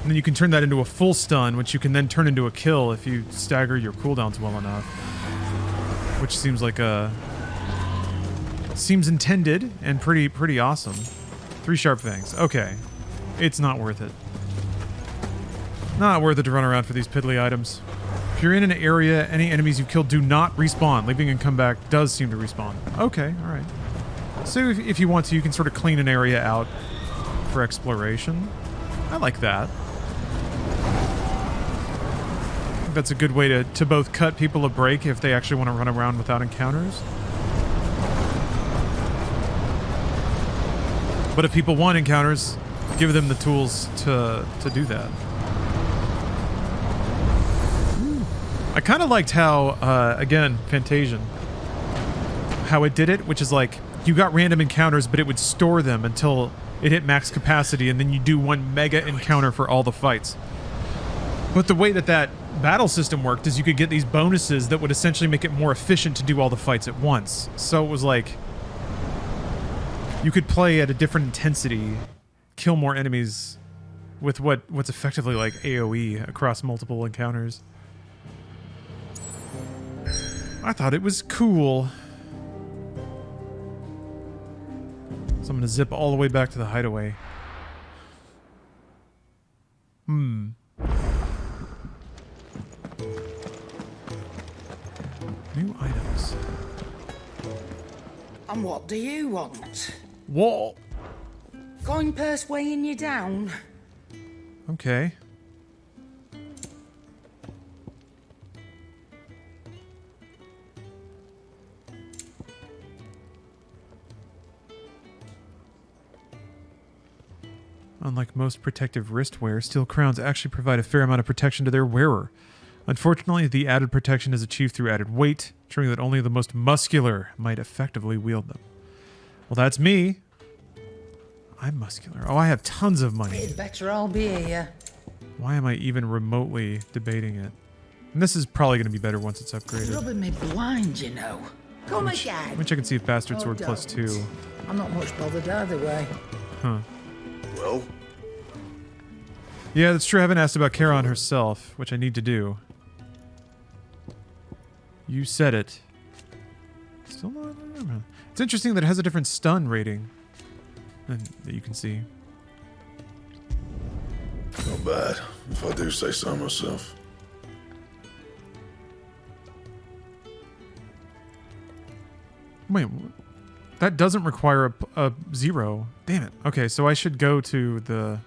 and then you can turn that into a full stun, which you can then turn into a kill if you stagger your cooldowns well enough. Which seems like seems intended and pretty awesome. 3 sharp fangs. Okay. It's not worth it. Not worth it to run around for these piddly items. If you're in an area, any enemies you've killed do not respawn. Leaving and come back does seem to respawn. Okay, alright. So if you want to, you can sort of clean an area out for exploration. I like that. I think that's a good way to both cut people a break if they actually want to run around without encounters. But if people want encounters, give them the tools to do that. I kind of liked how, again, Fantasian, how it did it, which is like, you got random encounters, but it would store them until it hit max capacity, and then you do one mega encounter for all the fights. But the way that battle system worked is you could get these bonuses that would essentially make it more efficient to do all the fights at once. So it was like, you could play at a different intensity, kill more enemies with what's effectively like AoE across multiple encounters. I thought it was cool. So I'm gonna zip all the way back to the hideaway. New items. And what do you want? What? Going purse weighing you down? Okay. Unlike most protective wristwear, steel crowns actually provide a fair amount of protection to their wearer. Unfortunately, the added protection is achieved through added weight, ensuring that only the most muscular might effectively wield them. Well, that's me. I'm muscular. Oh, I have tons of money. It's better I'll be here. Why am I even remotely debating it? And this is probably going to be better once it's It's upgraded. rubbing me blind, you know. Come again. Which I can see if Bastard Oh, Sword plus don't. 2. I'm not much bothered either way. Huh. Well? Yeah, that's true. I haven't asked about Charon herself, which I need to do. You said it. Still not. It's interesting that it has a different stun rating that you can see. Not bad, if I do say so myself. Wait, that doesn't require a 0. Damn it. Okay, so I should go to the...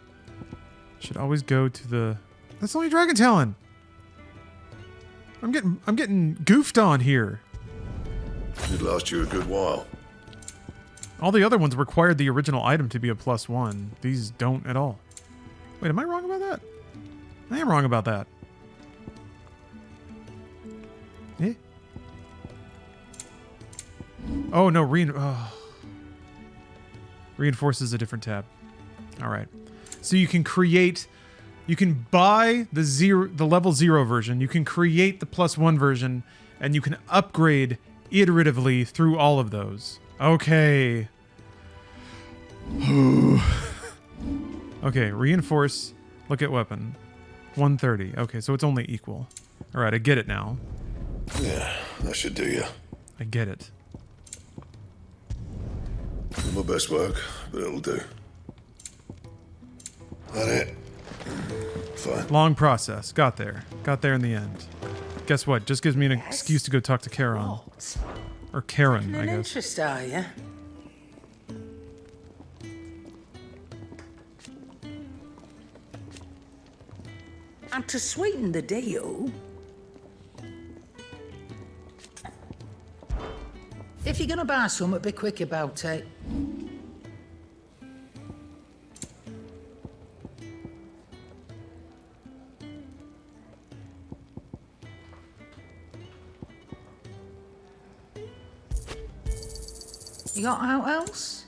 Should always go to the... That's only Dragon Talon. I'm getting goofed on here. It'd last you a good while. All the other ones required the original item to be a +1. These don't at all. Wait, am I wrong about that? I am wrong about that. Eh? Oh, no, Reinforce is a different tab. All right. So you can create... You can buy the level 0 version, you can create the +1 version, and you can upgrade iteratively through all of those. Okay. Okay, reinforce, look at weapon. 130. Okay, so it's only equal. All right, I get it now. Yeah, that should do you. I get it. Not my best work, but it'll do. That it? Fine. Long process. Got there. Got there in the end. Guess what? Just gives me an excuse to go talk to Charon. What? Or Karen, An I guess. interest, are you? And to sweeten the deal, if you're gonna buy something, be quick about it. You got out else?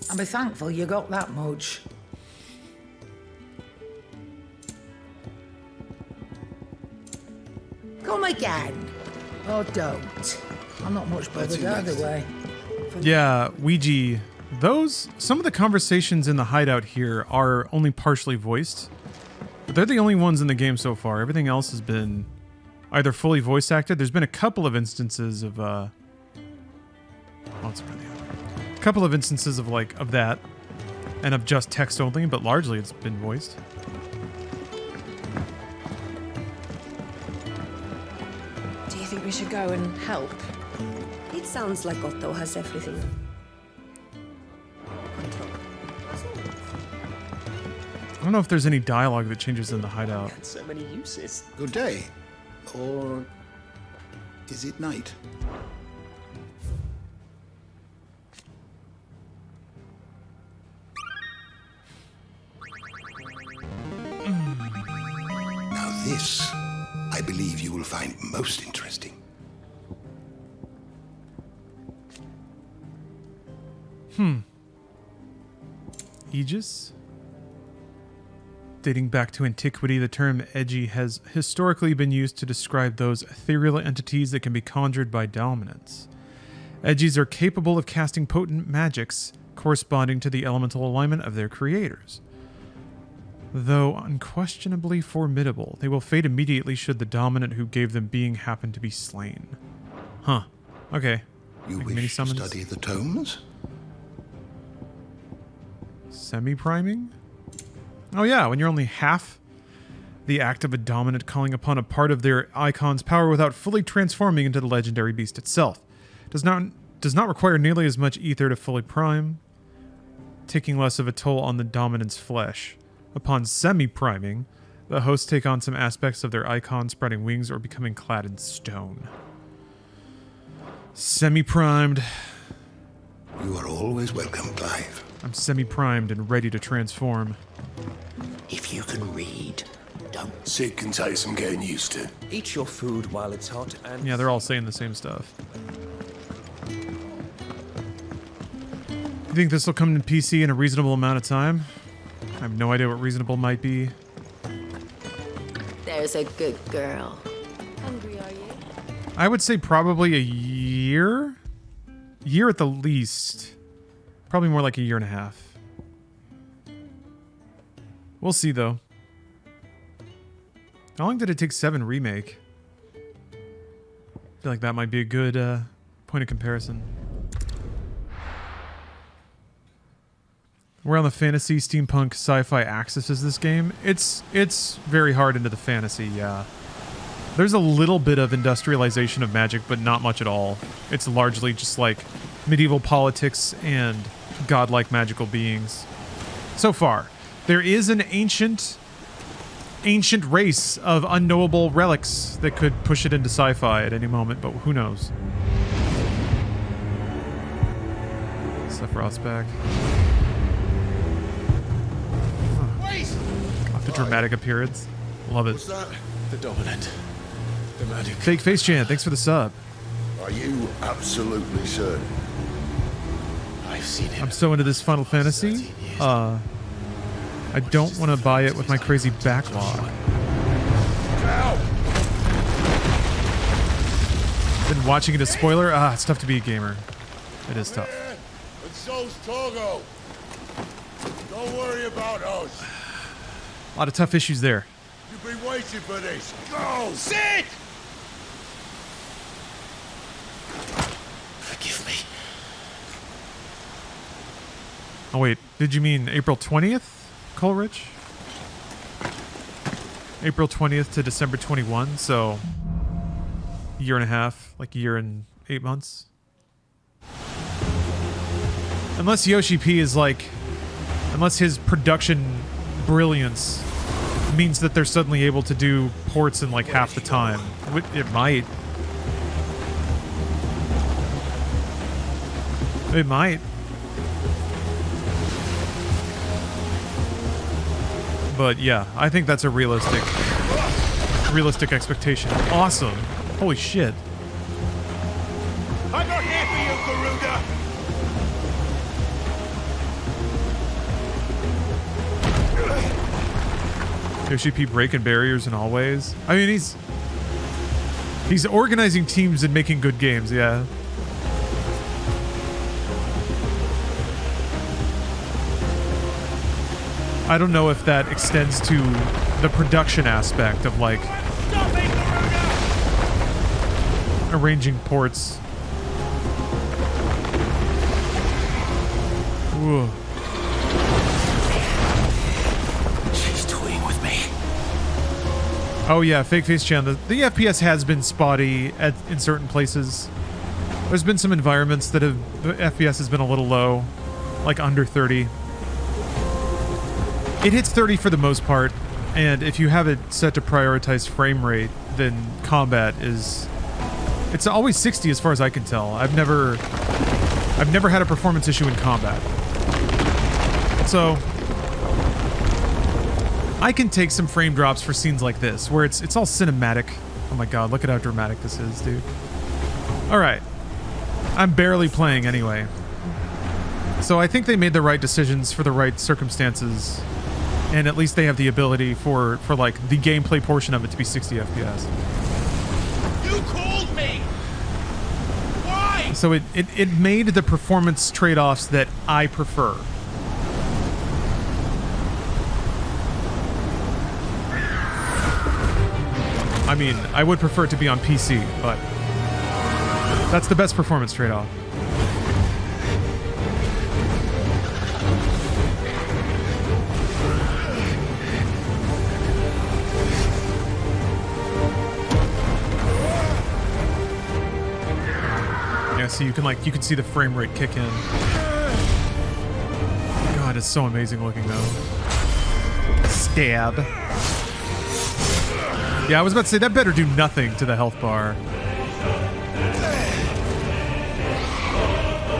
And be thankful you got that much. Come again. Or don't. I'm not much bothered either way. Yeah, Ouija. Some of the conversations in the hideout here are only partially voiced. But they're the only ones in the game so far. Everything else has been either fully voice acted. There's been a couple of instances of a couple of instances of that and of just text only, but largely it's been voiced. Do you think we should go and help? It sounds like Otto has everything. I don't know if there's any dialogue that changes in the hideout. So many uses. Good day. Or is it night? Now this, I believe you will find most interesting. Aegis? Dating back to antiquity, the term edgy has historically been used to describe those ethereal entities that can be conjured by dominants. Edgies are capable of casting potent magics corresponding to the elemental alignment of their creators. Though unquestionably formidable, they will fade immediately should the dominant who gave them being happen to be slain. Huh. Okay. You Like wish mini to summons? study the tomes? Semi-priming? Oh yeah, when you're only half the act of a dominant calling upon a part of their icon's power without fully transforming into the legendary beast itself. Does not require nearly as much ether to fully prime, taking less of a toll on the dominant's flesh. Upon semi-priming, the hosts take on some aspects of their icon, spreading wings or becoming clad in stone. Semi-primed. You are always welcome, Clive. I'm semi-primed and ready to transform. If you can read, don't. Sid can take some getting used to. Eat your food while it's hot and... Yeah, they're all saying the same stuff. You think this will come to PC in a reasonable amount of time? I have no idea what reasonable might be. There's a good girl. Hungry, are you? I would say probably a year? Year at the least. Probably more like a year and a half. We'll see, though. How long did it take 7 remake? I feel like that might be a good point of comparison. We're on the fantasy, steampunk, sci-fi axis is this game. It's very hard into the fantasy, yeah. There's a little bit of industrialization of magic, but not much at all. It's largely just like medieval politics and godlike magical beings. So far. There is an ancient race of unknowable relics that could push it into sci-fi at any moment, but who knows? Sephiroth's back. The dramatic appearance. Love it. What's that? The dominant. The magic. Fake Face Chan, thanks for the sub. Are you absolutely certain? I've seen him. I'm so into this Final Fantasy. I don't want to buy it with my crazy backlog. Been watching it as spoiler. It's tough to be a gamer. It is tough. And so's Togo. Don't worry about us. A lot of tough issues there. You've been waiting for this. Go! Sit! Forgive me. Oh wait, did you mean April 20th, Coleridge? April 20th to December 21, so a year and a half, like a year and 8 months. Unless Yoshi P is like, unless his production brilliance means that they're suddenly able to do ports in like half the time. It might. It might. But yeah, I think that's a realistic expectation. Awesome. Holy shit. I'm not here for you, Garuda! Yoshi P breaking barriers in all ways. I mean, he's organizing teams and making good games, yeah. I don't know if that extends to the production aspect of like arranging ports. Whoa. She's toying with me. Oh yeah, Fake Face Chan. The FPS has been spotty in certain places. There's been some environments that the FPS has been a little low, like under 30. It hits 30 for the most part, and if you have it set to prioritize frame rate, then combat it's always 60 as far as I can tell. I've never had a performance issue in combat. So I can take some frame drops for scenes like this, where it's all cinematic. Oh my god, look at how dramatic this is, dude. Alright. I'm barely playing anyway. So I think they made the right decisions for the right circumstances. And at least they have the ability for like the gameplay portion of it to be 60 FPS. You called me! Why? So it made the performance trade-offs that I prefer. I mean, I would prefer it to be on PC, but that's the best performance trade-off. So you can see the frame rate kick in. God, it's so amazing looking though. Stab. Yeah, I was about to say that better do nothing to the health bar.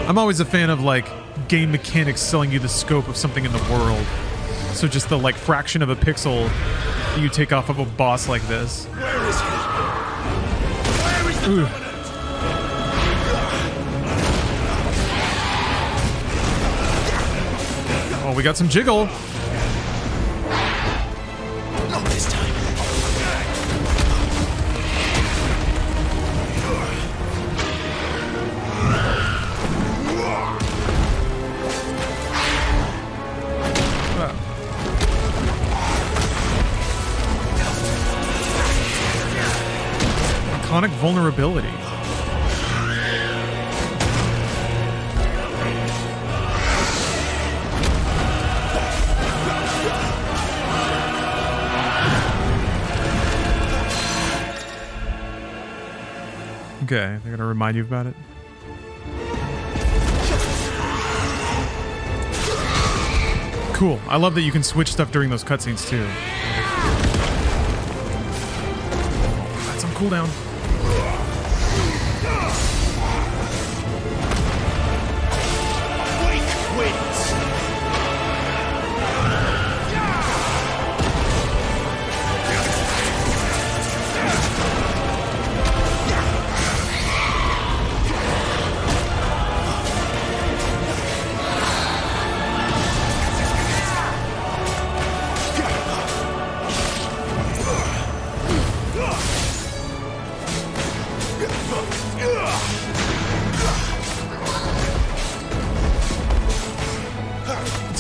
I'm always a fan of like game mechanics selling you the scope of something in the world. So just the like fraction of a pixel that you take off of a boss like this. Where is he? Where is the dominant? Oh, we got some jiggle. Not this time. Iconic vulnerability. Okay, they're gonna remind you about it. Cool. I love that you can switch stuff during those cutscenes too. Got some cooldown.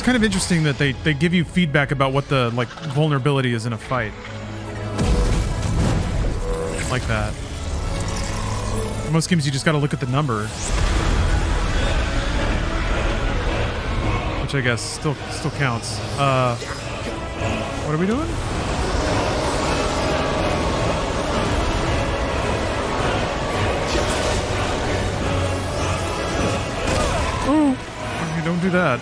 Kind of interesting that they give you feedback about what the like vulnerability is in a fight. Like that. In most games you just gotta look at the number. Which I guess still counts. What are we doing? Ooh! Okay, don't do that.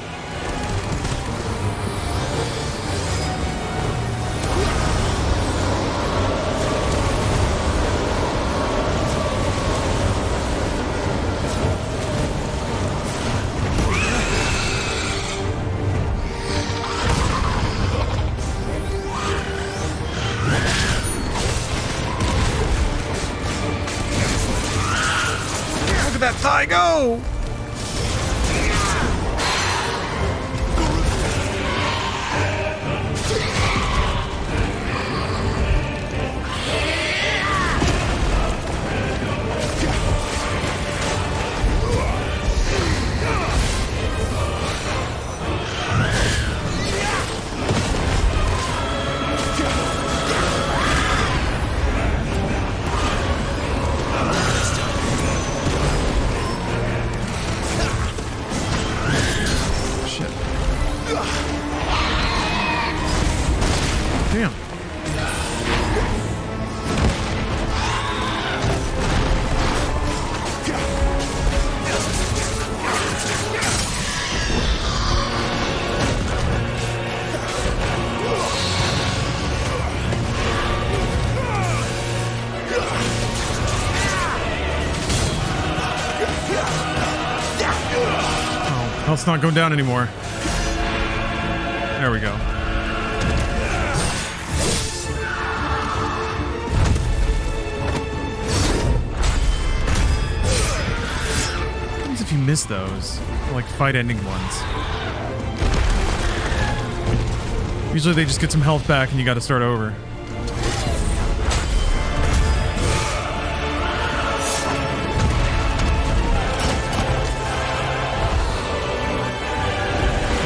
I go! Damn. Oh, it's not going down anymore. There we go. If you miss those, like fight ending ones. Usually they just get some health back and you gotta start over.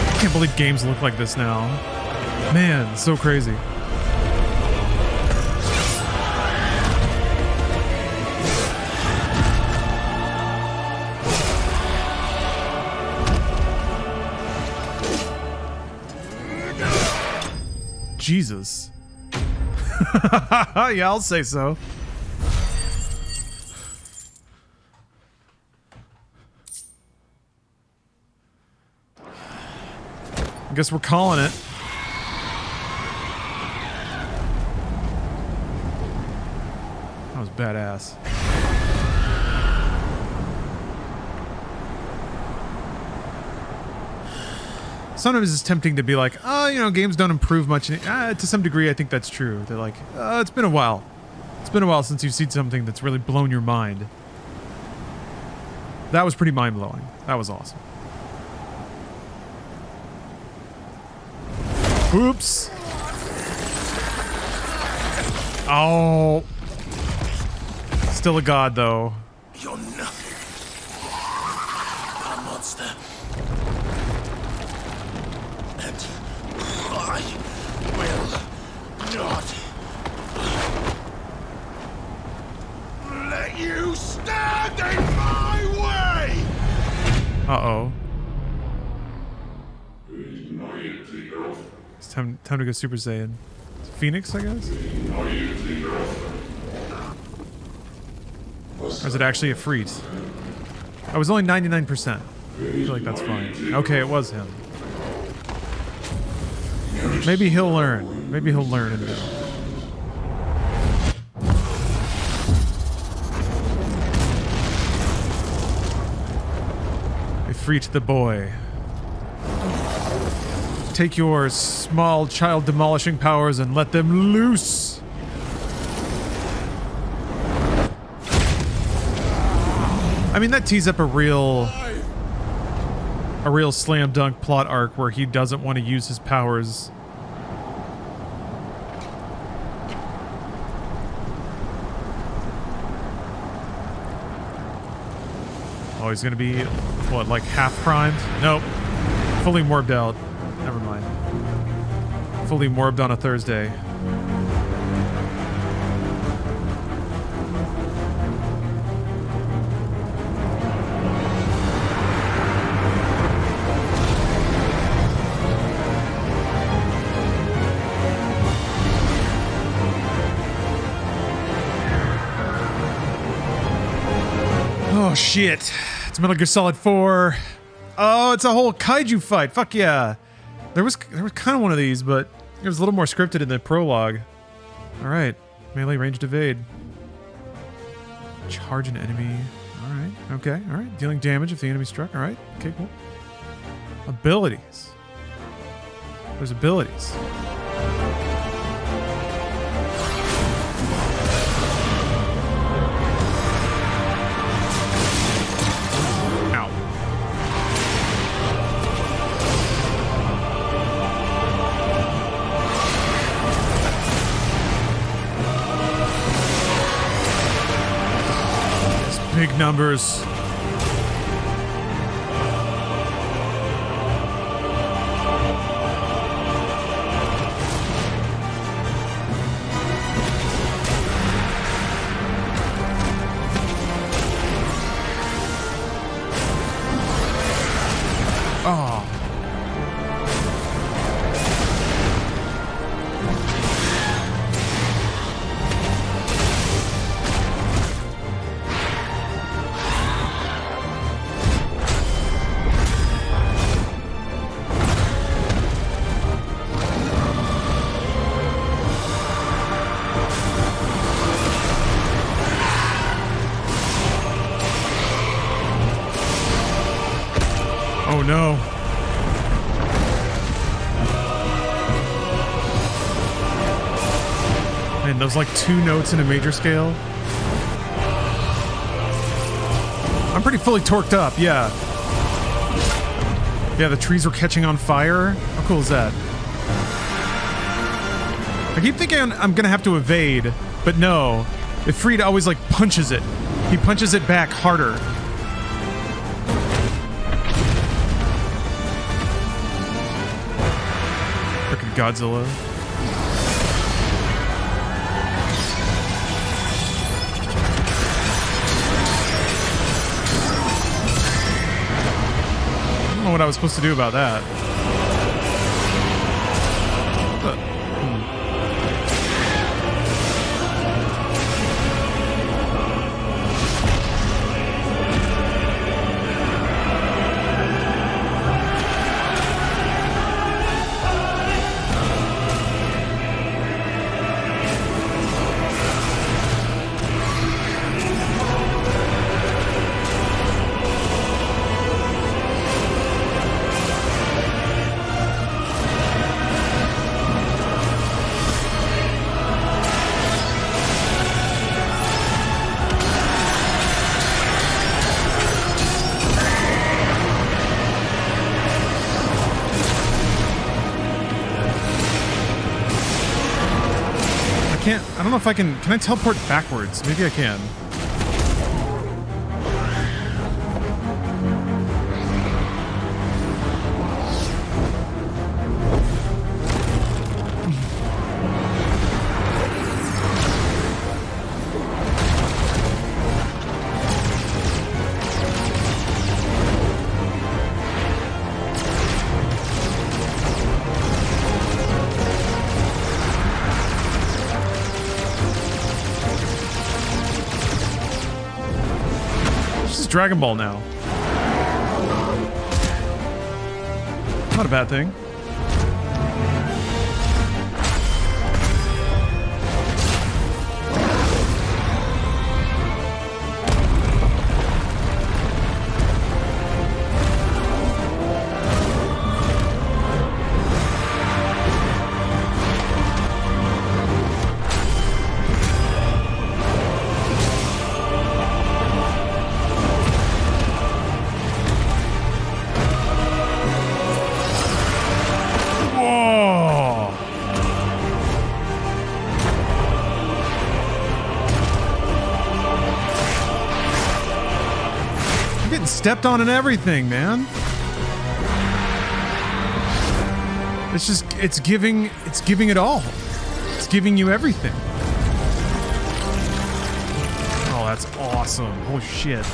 I can't believe games look like this now. Man, so crazy. Jesus. Yeah, I'll say so. I guess we're calling it. That was badass. Sometimes it's tempting to be like, oh, you know, games don't improve much. To some degree, I think that's true. They're like, it's been a while. It's been a while since you've seen something that's really blown your mind. That was pretty mind-blowing. That was awesome. Oops. Oh. Still a god, though. You're nothing. A monster. And I will not let you stand in my way! Uh-oh. It's time to go Super Saiyan. Phoenix, I guess? Or is it actually a freeze? I was only 99%. I feel like that's fine. Okay, it was him. Maybe he'll learn. Maybe he'll learn in this. Ifrit the boy. Take your small child demolishing powers and let them loose. I mean, that tees up a real slam dunk plot arc where he doesn't want to use his powers. Oh, he's gonna be, what, like half primed? Nope. Fully morbed out. Never mind. Fully morbed on a Thursday. Oh shit. It's Metal Gear Solid 4. Oh, it's a whole kaiju fight. Fuck yeah. There was kind of one of these, but it was a little more scripted in the prologue. Alright. Melee ranged evade. Charge an enemy. Alright. Okay. Alright. Dealing damage if the enemy struck. Alright. Okay, cool. Abilities. There's abilities. Big numbers. Oh. Oh no. Man, those like 2 notes in a major scale. I'm pretty fully torqued up, yeah. Yeah, the trees were catching on fire. How cool is that? I keep thinking I'm gonna have to evade, but no. Ifrit always like punches it. He punches it back harder. Frickin' Godzilla. I don't know what I was supposed to do about that. I don't know if I can I teleport backwards? Maybe I can. Dragon Ball now. Not a bad thing. Stepped on and everything, man. It's just, it's giving it all. It's giving you everything. Oh, that's awesome. Holy shit.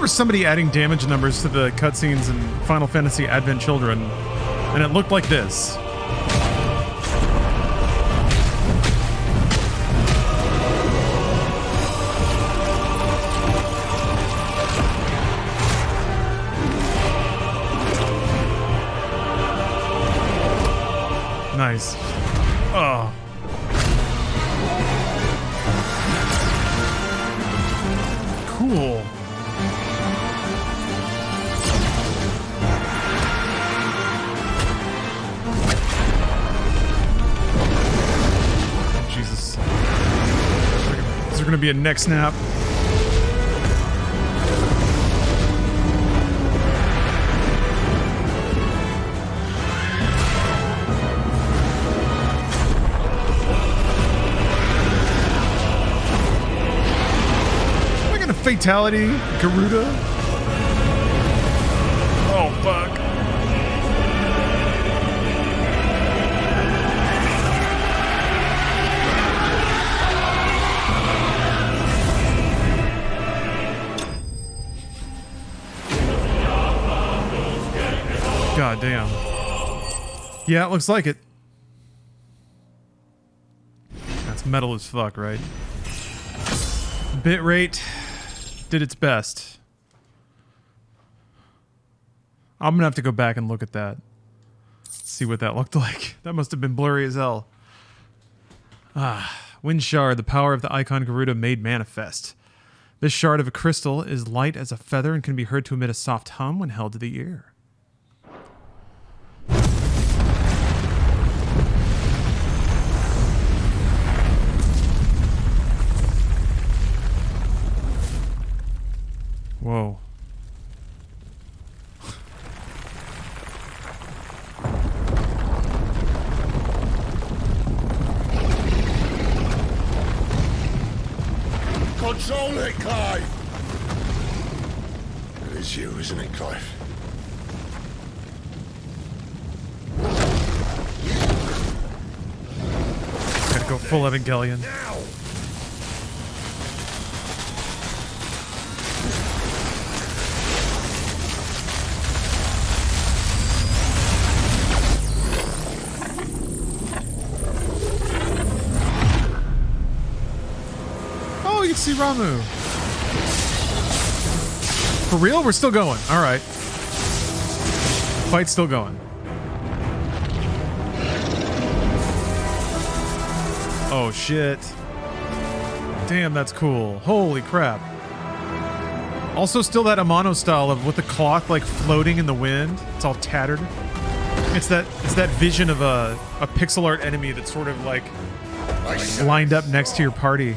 Somebody adding damage numbers to the cutscenes in Final Fantasy Advent Children, and it looked like this. Nice. Oh. Cool. gonna be a neck snap. Am I gonna fatality Garuda? Oh fuck. God damn. Yeah, it looks like it. That's metal as fuck, right? Bitrate did its best. I'm gonna have to go back and look at that. See what that looked like. That must have been blurry as hell. Wind shard, the power of the icon Garuda made manifest. This shard of a crystal is light as a feather and can be heard to emit a soft hum when held to the ear. Whoa. Control it, Clive! It is you, isn't it, Clive? Gotta go full Evangelion. Oh, you can see Ramu. For real? We're still going. All right. Fight's still going. Oh, shit. Damn, that's cool. Holy crap. Also still that Amano style of with the cloth like floating in the wind. It's all tattered. It's that vision of a pixel art enemy that's sort of like lined up next to your party.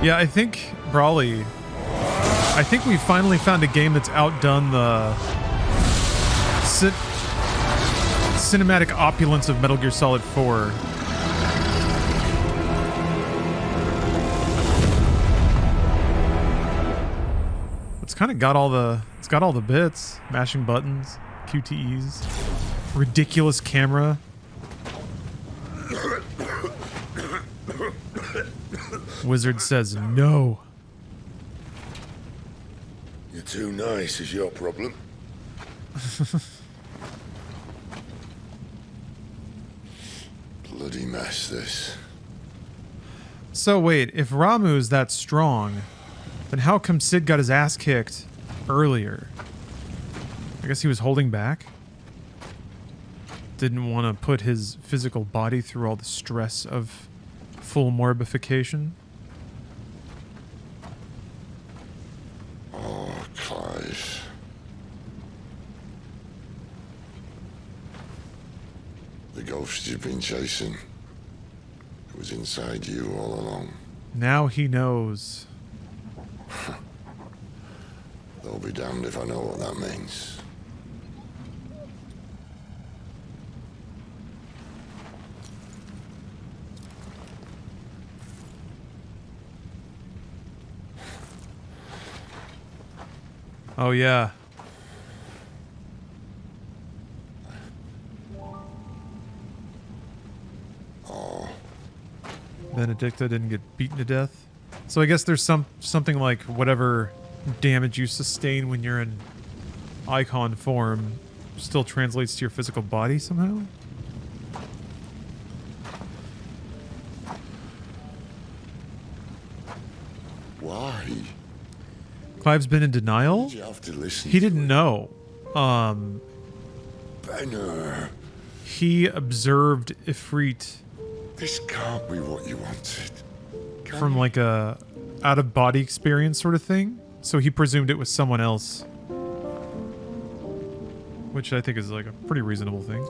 Yeah, I think, Brawley, I think we finally found a game that's outdone the cinematic opulence of Metal Gear Solid 4. It's kind of got all the bits, mashing buttons, QTEs, ridiculous camera. Wizard says no. You're too nice is your problem. Bloody mess, this. So wait, if Ramu's that strong, then how come Sid got his ass kicked earlier? I guess he was holding back? Didn't want to put his physical body through all the stress of full morbification? Oh, Clive. The ghost you've been chasing, it was inside you all along. Now he knows. They'll be damned if I know what that means. Oh yeah. Oh. Benedicta didn't get beaten to death. So I guess there's something like whatever damage you sustain when you're in icon form still translates to your physical body somehow? Why? Clive's been in denial? Did you have to listen? He didn't know. Benner. He observed Ifrit. This can't be what you wanted. From like a out-of-body experience sort of thing. So he presumed it was someone else. which I think is like a pretty reasonable thing.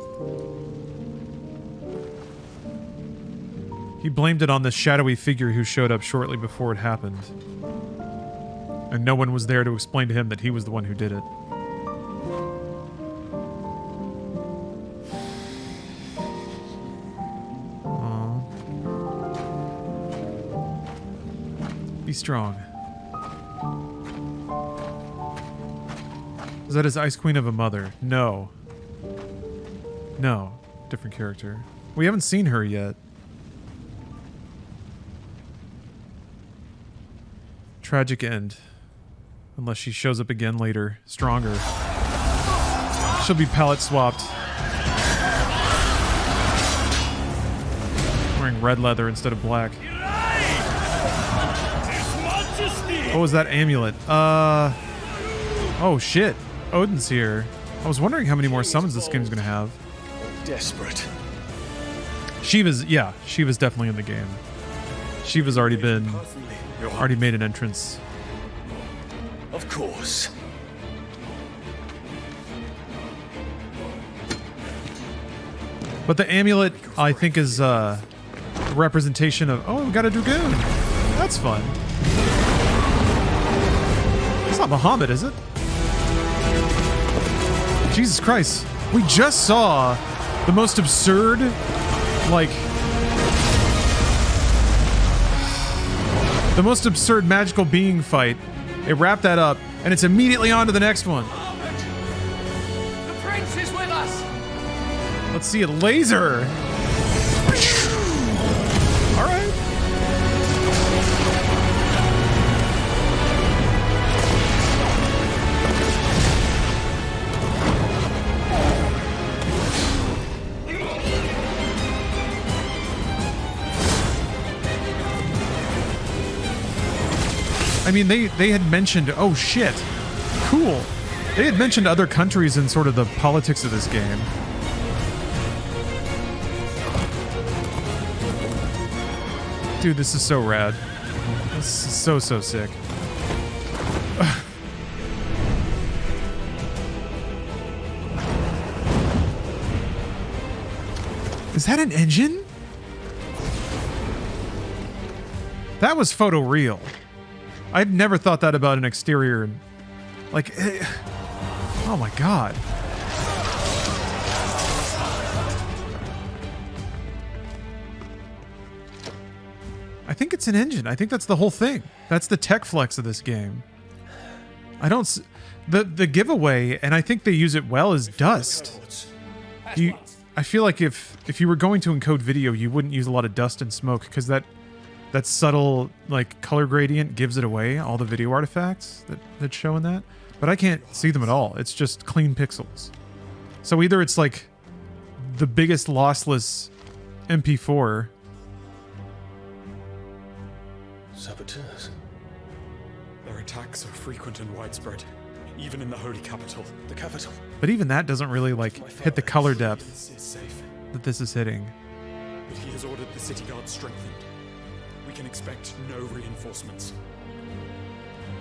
He blamed it on this shadowy figure who showed up shortly before it happened. And no one was there to explain to him that he was the one who did it. Be strong. Is that his Ice Queen of a mother? No. No. Different character. We haven't seen her yet. Tragic end. Unless she shows up again later. Stronger. She'll be palette swapped. Wearing red leather instead of black. What was that amulet? Oh shit. Odin's here. I was wondering how many more summons this game's gonna have. Desperate. Shiva's definitely in the game. Shiva's already made an entrance. Of course. But the amulet, I think, is a representation of... Oh, we got a dragoon. That's fun. It's not Muhammad, is it? Jesus Christ. We just saw the most absurd, like... The most absurd magical being fight. It wrapped that up, and it's immediately on to the next one. The prince is with us! Let's see a laser! Alright. I mean, they had mentioned, oh shit, cool. They had mentioned other countries in sort of the politics of this game. Dude, this is so rad. This is so sick. Is that an engine? That was photoreal. I'd never thought that about an exterior. Like, oh my god. I think it's an engine. I think that's the whole thing. That's the tech flex of this game. I don't... The giveaway, and I think they use it well, is dust. I feel like if you were going to encode video, you wouldn't use a lot of dust and smoke, because that subtle, like, color gradient gives it away, all the video artifacts that show in that. But I can't see them at all. It's just clean pixels. So either it's, like, the biggest lossless MP4... Saboteurs. Their attacks are frequent and widespread, even in the holy capital. The capital. But even that doesn't really, like, hit the color depth that this is hitting. But he has ordered the city guard strengthened. We can expect no reinforcements.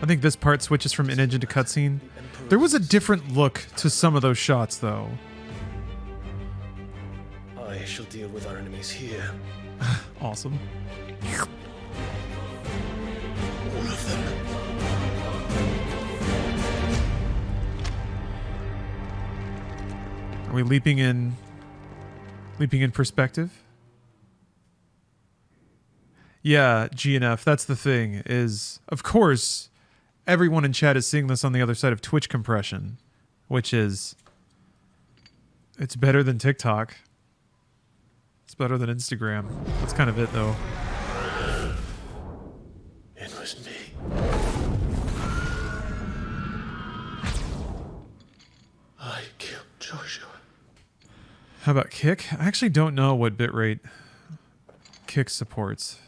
I think this part switches from in-engine to cutscene. There was a different look to some of those shots, though. I shall deal with our enemies here. Awesome. All of them. Are we leaping in perspective? Yeah, GNF, that's the thing, is, of course, everyone in chat is seeing this on the other side of Twitch compression, which is, it's better than TikTok. It's better than Instagram. That's kind of it, though. It was me. I killed Joshua. How about Kick? I actually don't know what bitrate Kick supports.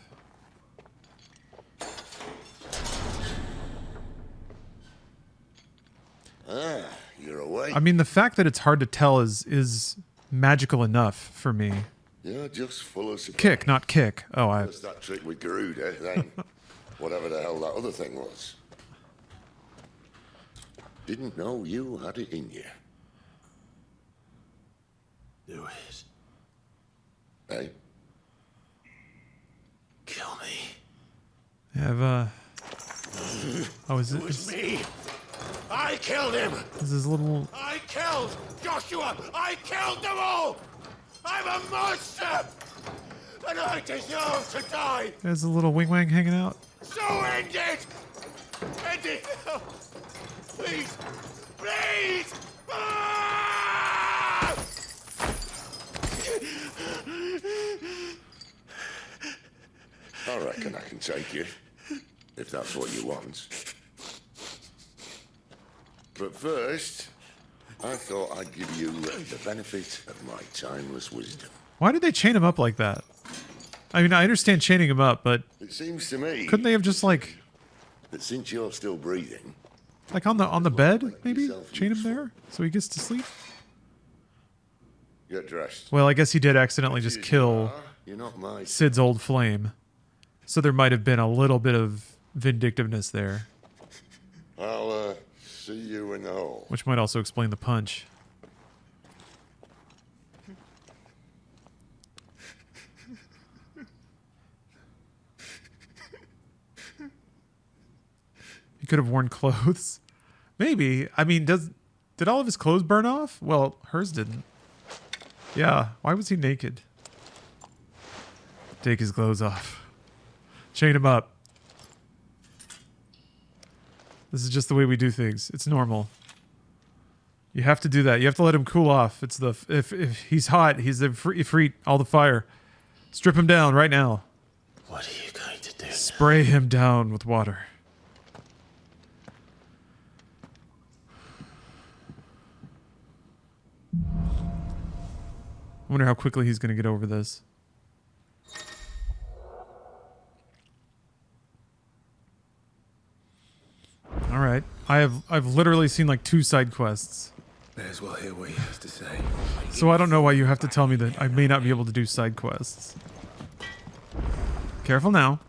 Ah, you're awake. I mean, the fact that it's hard to tell is magical enough for me. You're just full of surprise. Kick, not kick. Oh, I... First that trick with Garuda, then whatever the hell that other thing was. Didn't know you had it in you. Do it. Hey? Kill me. Oh, is It was me. I killed him. Is his little... I killed Joshua. I killed them all. I'm a monster. And I deserve to die. There's a little wing wang hanging out. So end it. End it now. Please. Please. Ah! I reckon I can take you, if that's what you want. But first, I thought I'd give you the benefit of my timeless wisdom. Why did they chain him up like that? I mean, I understand chaining him up, but It seems to me couldn't they have just like since you're still breathing, on the bed, maybe? Chain him there so he gets to sleep? get dressed. Well, I guess he did accidentally just kill You're not my... Sid's old flame. So there might have been a little bit of vindictiveness there, I'll see you in the hall. which might also explain the punch. He could have worn clothes. Maybe. I mean, did all of his clothes burn off? Well, hers didn't. Yeah, why was he naked? Take his clothes off. Chain him up. This is just the way we do things. It's normal. You have to do that. You have to let him cool off. It's the if he's hot, he's the free all the fire. Strip him down right now. What are you going to do? Spray him down with water. I wonder how quickly he's going to get over this. All right. I've literally seen like 2 side quests. May as well hear what he has to say. So I don't know why you have to tell me that I may not be able to do side quests. Careful now.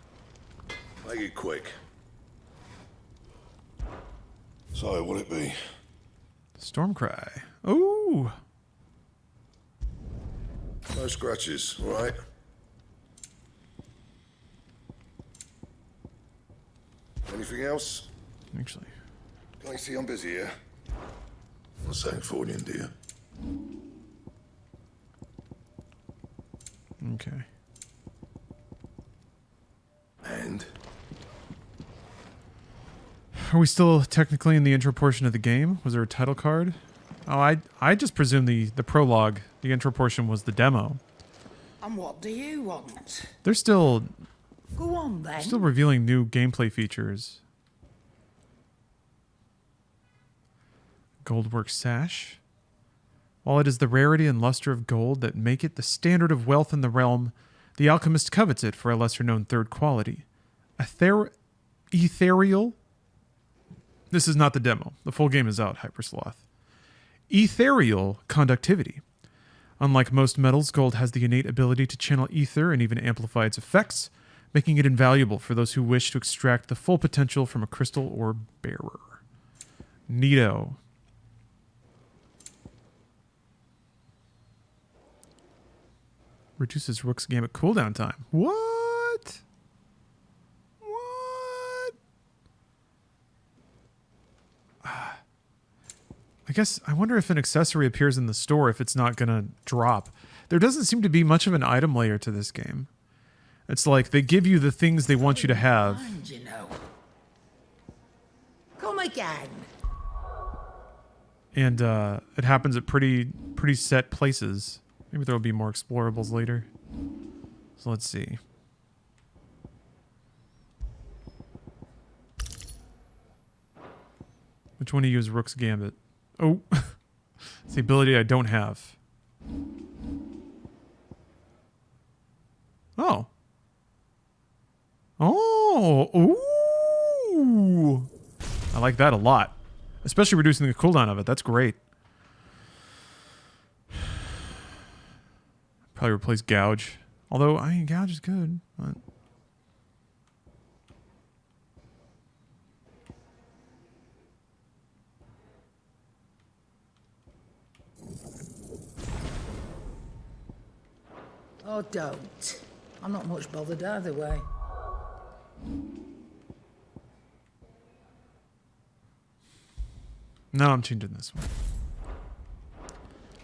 Make it quick. So, what'll it be? Stormcry. Ooh. No scratches, all right? Anything else? Actually. Can I see I'm busy here? Not saying for you, dear. Okay. And? Are we still technically in the intro portion of the game? Was there a title card? Oh, I just presumed the prologue, the intro portion was the demo. And what do you want? They're still Go on then. still revealing new gameplay features. Goldwork sash. While it is the rarity and luster of gold that make it the standard of wealth in the realm, the alchemist covets it for a lesser-known third quality. Ethereal. This is not the demo. The full game is out, Hypersloth. Ethereal conductivity. Unlike most metals, gold has the innate ability to channel ether and even amplify its effects, making it invaluable for those who wish to extract the full potential from a crystal or bearer. Neato. Reduces Rook's Gambit cooldown time. What? What? I guess I wonder if an accessory appears in the store if it's not going to drop. There doesn't seem to be much of an item layer to this game. It's like they give you the things they want you to have. Mind, you know. Come again. And it happens at pretty set places. Maybe there will be more explorables later. So let's see. Which one do you use Rook's Gambit? Oh, it's the ability I don't have. Oh. Oh, ooh. I like that a lot. Especially reducing the cooldown of it. That's great. Probably replace Gouge. Although, I mean, Gouge is good. But... Oh, don't. I'm not much bothered either way. No, I'm changing this one.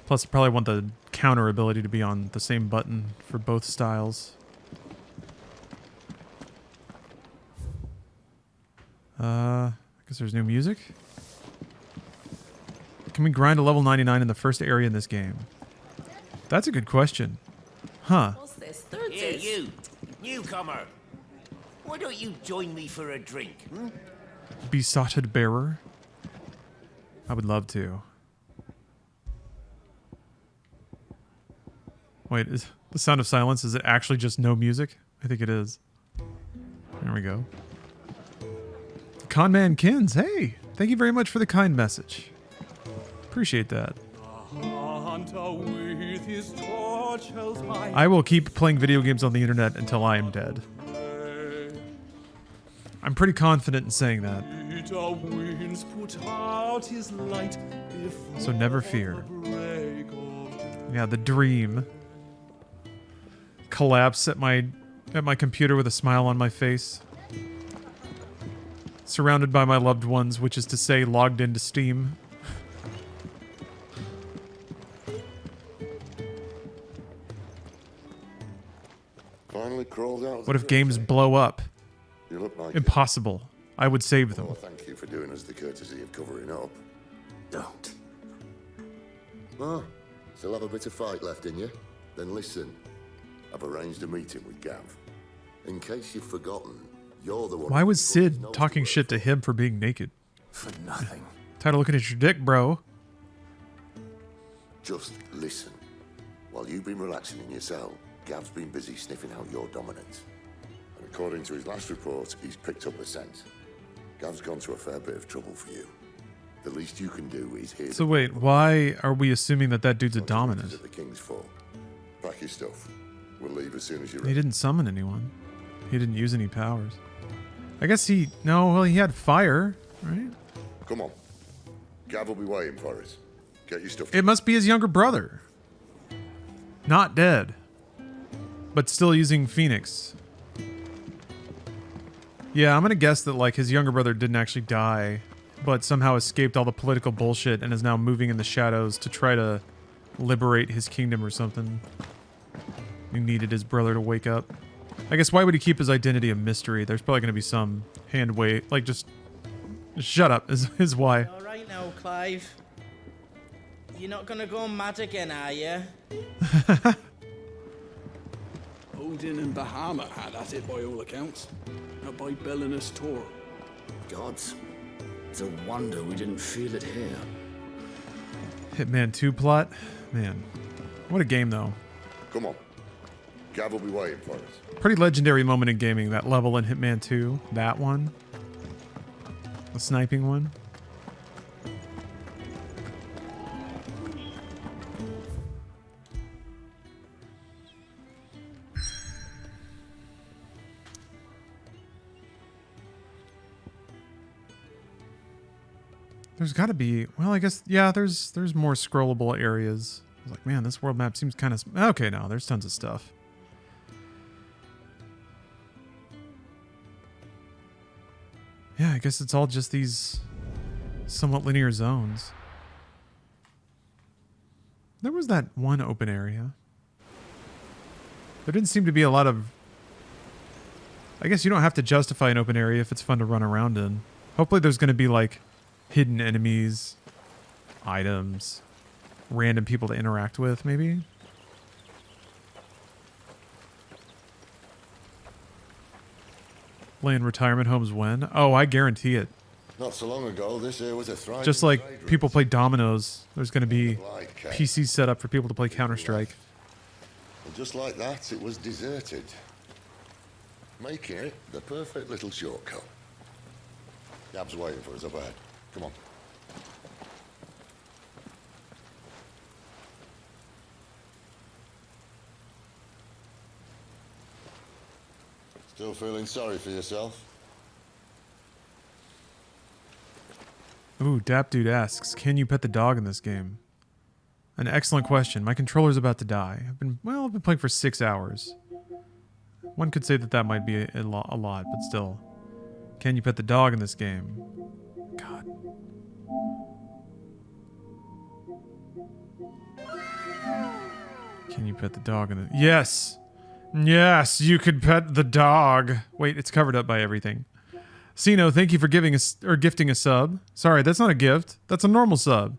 Plus, I probably want the counter ability to be on the same button for both styles. I guess there's new music. Can we grind to level 99 in the first area in this game? That's a good question. Huh. What's this? Here, you, newcomer. Why don't you join me for a drink? Besotted bearer. I would love to. Wait, is the Sound of Silence, is it actually just no music? I think it is. There we go. Conman Kins, hey! Thank you very much for the kind message. Appreciate that. I will keep playing video games on the internet until I am dead. I'm pretty confident in saying that. So never fear. Yeah, the dream. Collapse at my computer with a smile on my face. Surrounded by my loved ones, which is to say logged into Steam. Finally crawled out. What if games blow up? You look like Impossible. I would save them. Well, thank you for doing us the courtesy of covering up. Don't. Oh, still have a bit of fight left in you? Then listen. I've arranged a meeting with Gav. In case you've forgotten, you're the one. Why was Sid talking shit to him for being naked? For nothing. Tired of looking at your dick, bro. Just listen. While you've been relaxing in your cell, Gav's been busy sniffing out your dominance. And according to his last report, he's picked up a scent. Gav's gone to a fair bit of trouble for you. The least you can do is hear. So wait, why are we assuming that dude's a dominant? At the King's Fall. Pack your stuff. We'll leave as soon as you're He ready. didn't summon anyone. He didn't use any powers. I guess he... No, well, he had fire, right? Come on. Gav will be waiting for us. Get your stuff. It must be his younger brother. Not dead. But still using Phoenix. Yeah, I'm gonna guess that, like, his younger brother didn't actually die, but somehow escaped all the political bullshit and is now moving in the shadows to try to liberate his kingdom or something. He needed his brother to wake up. I guess why would he keep his identity a mystery? There's probably going to be some hand wait. Like, just shut up is why. All right now, Clive. You're not going to go mad again, are you? Odin and Bahama had at it by all accounts. Out by Belinus Tor. Gods. It's a wonder we didn't feel it here. Hitman 2 plot? Man. What a game, though. Come on. Gav will be waiting for us. Pretty legendary moment in gaming, that level in Hitman 2. That one. The sniping one. There's got to be... Well, I guess... Yeah, there's more scrollable areas. I was like, man, this world map seems kind of... Okay, no, there's tons of stuff. Yeah, I guess it's all just these somewhat linear zones. There was that one open area. There didn't seem to be a lot of... I guess you don't have to justify an open area if it's fun to run around in. Hopefully there's going to be, like, hidden enemies, items, random people to interact with, maybe? Land retirement homes when? Oh, I guarantee it. Not so long ago, this here was a thriving Just like trade route. people play dominoes, there's going to be PCs set up for people to play Counter-Strike. And just like that, it was deserted. Making it the perfect little shortcut. Gab's waiting for us up ahead. Come on. Still feeling sorry for yourself? Ooh, Dap Dude asks, can you pet the dog in this game? An excellent question. My controller's about to die. I've I've been playing for 6 hours. One could say that that might be a lot, but still. Can you pet the dog in this game? God. Can you pet the dog in the... Yes! Yes, you could pet the dog. Wait, it's covered up by everything. Sino, thank you for giving us or gifting a sub. Sorry, that's not a gift. That's a normal sub.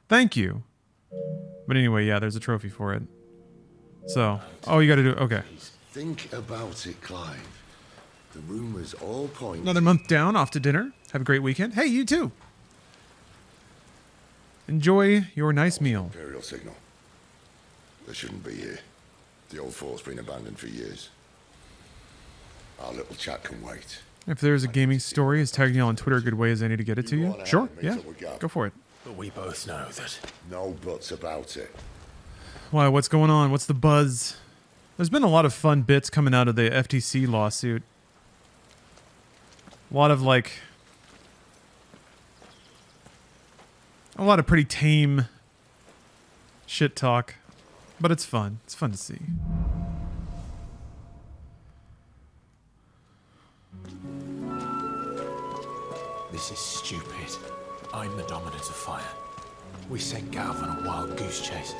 Thank you. But anyway, yeah, there's a trophy for it. So, oh, you gotta do... Okay. Think about it, Clive. The rumors all point... Another month down, off to dinner. Have a great weekend. Hey, you too. Enjoy your nice meal. Imperial signal. They shouldn't be here. The old fort's been abandoned for years. Our little chat can wait. If there's a gaming story, is tagging you on Twitter a good way as any to get it to you? Sure, yeah. Go for it. But we both know that. No buts about it. Why, what's going on? What's the buzz? There's been a lot of fun bits coming out of the FTC lawsuit. A lot of, like... A lot of pretty tame shit talk. But it's fun. It's fun to see. This is stupid. I'm the dominant of fire. We sent Gav on a wild goose chase.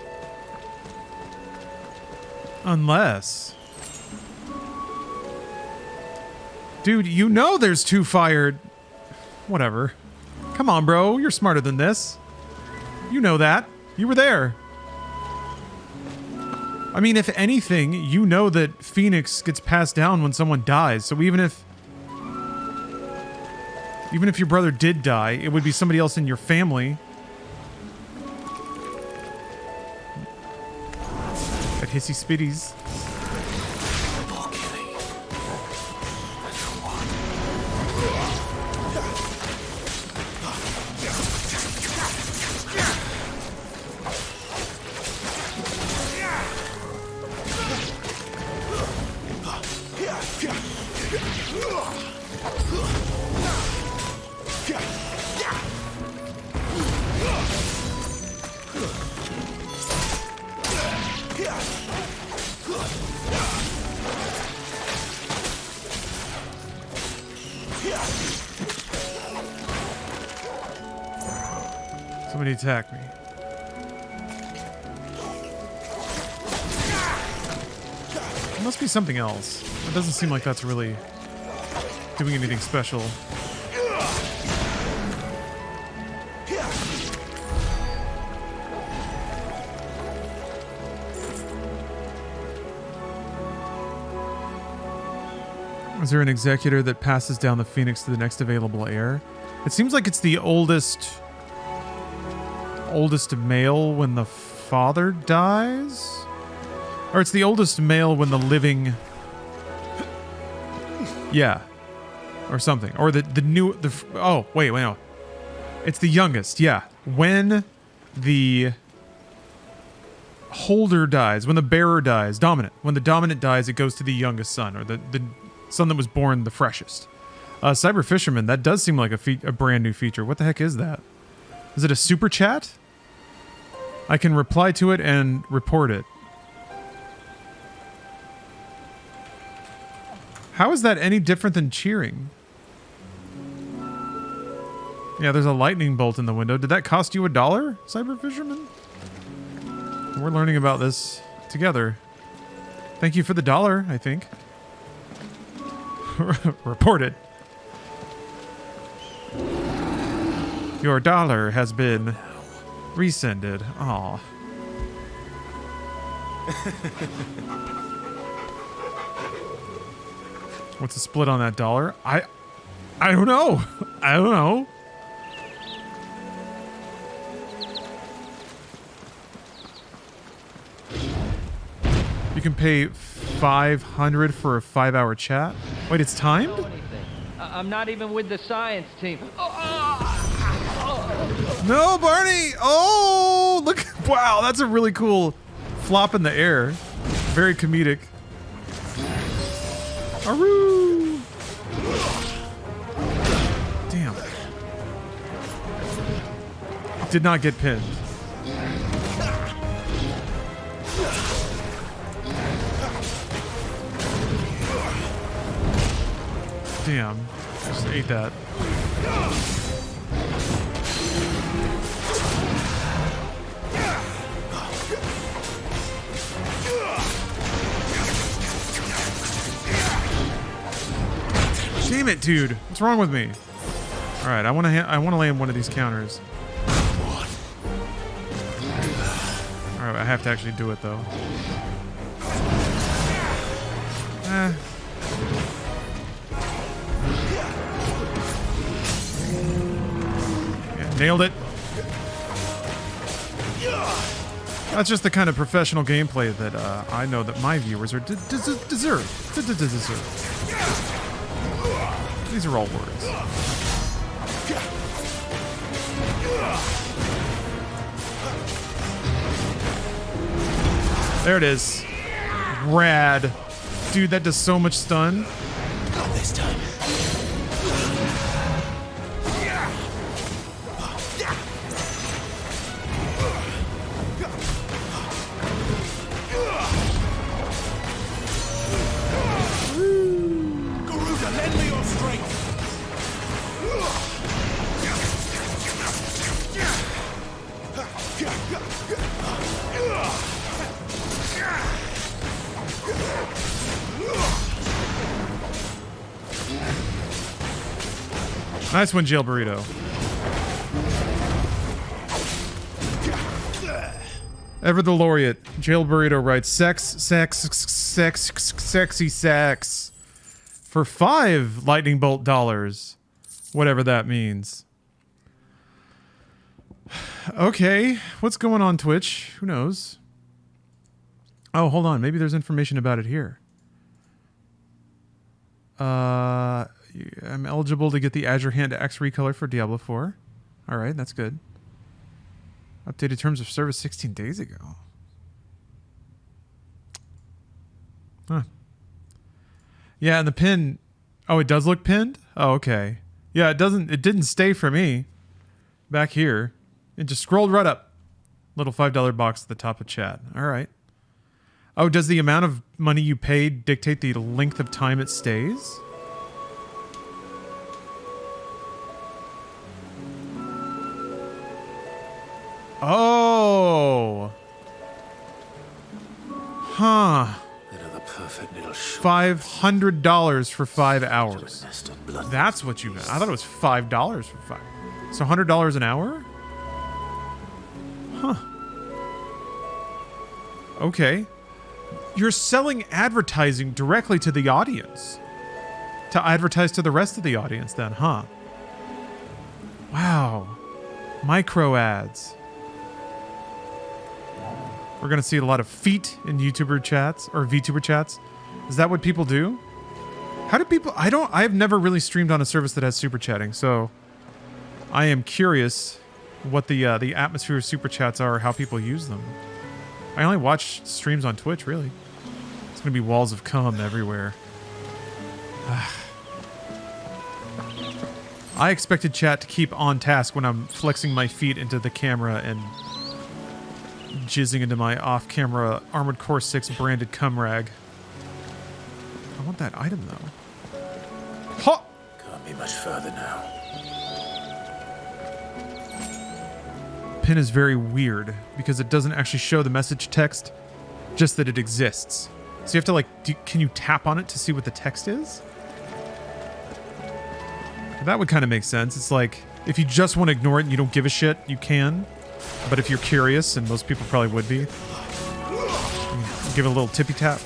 Unless... Dude, you know there's two fired... Whatever. Come on, bro. You're smarter than this. You know that. You were there. I mean, if anything, you know that Phoenix gets passed down when someone dies. So even if your brother did die, it would be somebody else in your family. At Hissy Spitties. Somebody attack me. It must be something else. It doesn't seem like that's really doing anything special. Is there an executor that passes down the Phoenix to the next available heir? It seems like it's the oldest male when the father dies? Or it's the oldest male when the living... Yeah. Or something. Or oh, wait, no. It's the youngest, yeah. When the holder dies, when the bearer dies, dominant. When the dominant dies, it goes to the youngest son, or the son that was born the freshest. Cyber Fisherman, that does seem like a brand new feature. What the heck is that? Is it a super chat? I can reply to it and report it. How is that any different than cheering? Yeah, there's a lightning bolt in the window. Did that cost you $1, Cyber Fisherman? We're learning about this together. Thank you for the $1, I think. Report it. Your $1 has been rescinded. Aw. What's the split on that $1? I don't know. I don't know. You can pay $500 for a 5-hour chat. Wait, it's timed? I'm not even with the science team. No, Barney! Oh, look. Wow, that's a really cool flop in the air. Very comedic. Aroo! Damn. Did not get pinned. Damn. I just ate that. Damn it, dude. What's wrong with me? All right, I want to land one of these counters. All right, I have to actually do it though. Yeah, nailed it. That's just the kind of professional gameplay that I know that my viewers are deserve. These are all words. There it is. Rad. Dude, that does so much stun. Not this time. Garuda, lend me your strength. Nice one, Jail Burrito. Ever the Laureate, Jail Burrito writes, sexy sex. For 5 lightning bolt dollars. Whatever that means. Okay, what's going on Twitch? Who knows? Oh, hold on. Maybe there's information about it here. I'm eligible to get the Azure Hand X recolor for Diablo 4. All right, that's good. Updated terms of service 16 days ago. Huh. Yeah, and the pin. Oh, it does look pinned? Oh, okay. Yeah, it didn't stay for me. Back here. It just scrolled right up. Little $5 box at the top of chat. All right. Oh, does the amount of money you paid dictate the length of time it stays? Oh. Huh. $500 for 5 hours. That's what you meant. I thought it was $5 for 5. So $100 an hour? Huh. Okay. You're selling advertising directly to the audience. To advertise to the rest of the audience then, huh? Wow. Micro ads. We're going to see a lot of feet in YouTuber chats or VTuber chats. Is that what people do? How do people... I've never really streamed on a service that has super chatting, so I am curious what the atmosphere of super chats are, or how people use them. I only watch streams on Twitch, really. It's going to be walls of cum everywhere. I expected chat to keep on task when I'm flexing my feet into the camera and jizzing into my off-camera Armored Core 6 branded cum rag. I want that item, though. Ha! Can't be much further now. Pin is very weird because it doesn't actually show the message text, just that it exists. So you have to, like, can you tap on it to see what the text is? That would kind of make sense. It's like, if you just want to ignore it and you don't give a shit, you can. But if you're curious, and most people probably would be, give it a little tippy tap.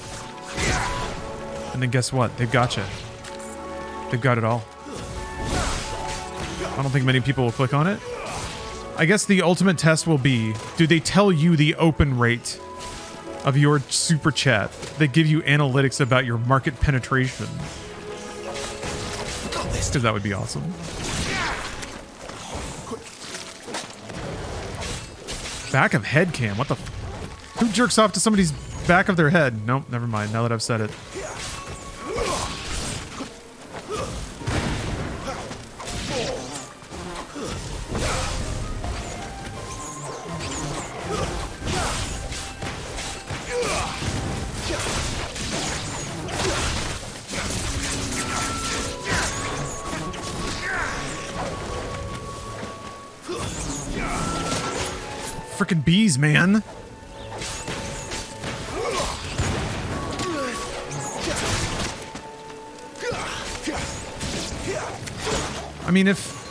And then guess what? They've got you. They've got it all. I don't think many people will click on it. I guess the ultimate test will be, do they tell you the open rate of your super chat? They give you analytics about your market penetration. Because that would be awesome. Back of head cam. What the? Who jerks off to somebody's back of their head? Nope, never mind. Now that I've said it. freaking bees, man. I mean, if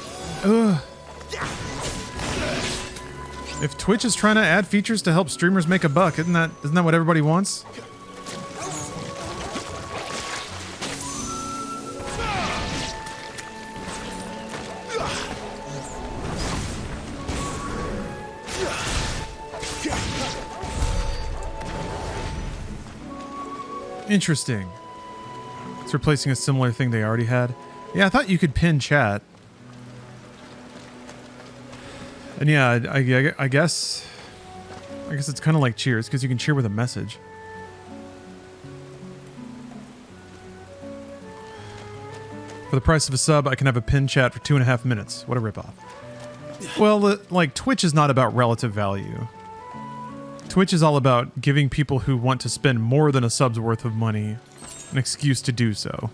Twitch is trying to add features to help streamers make a buck, isn't that what everybody wants? Interesting. It's replacing a similar thing they already had. Yeah, I thought you could pin chat. And yeah, I guess it's kind of like cheers, because you can cheer with a message. For the price of a sub, I can have a pin chat for 2.5 minutes. What a ripoff. Well, like, Twitch is not about relative value. Twitch is all about giving people who want to spend more than a sub's worth of money an excuse to do so.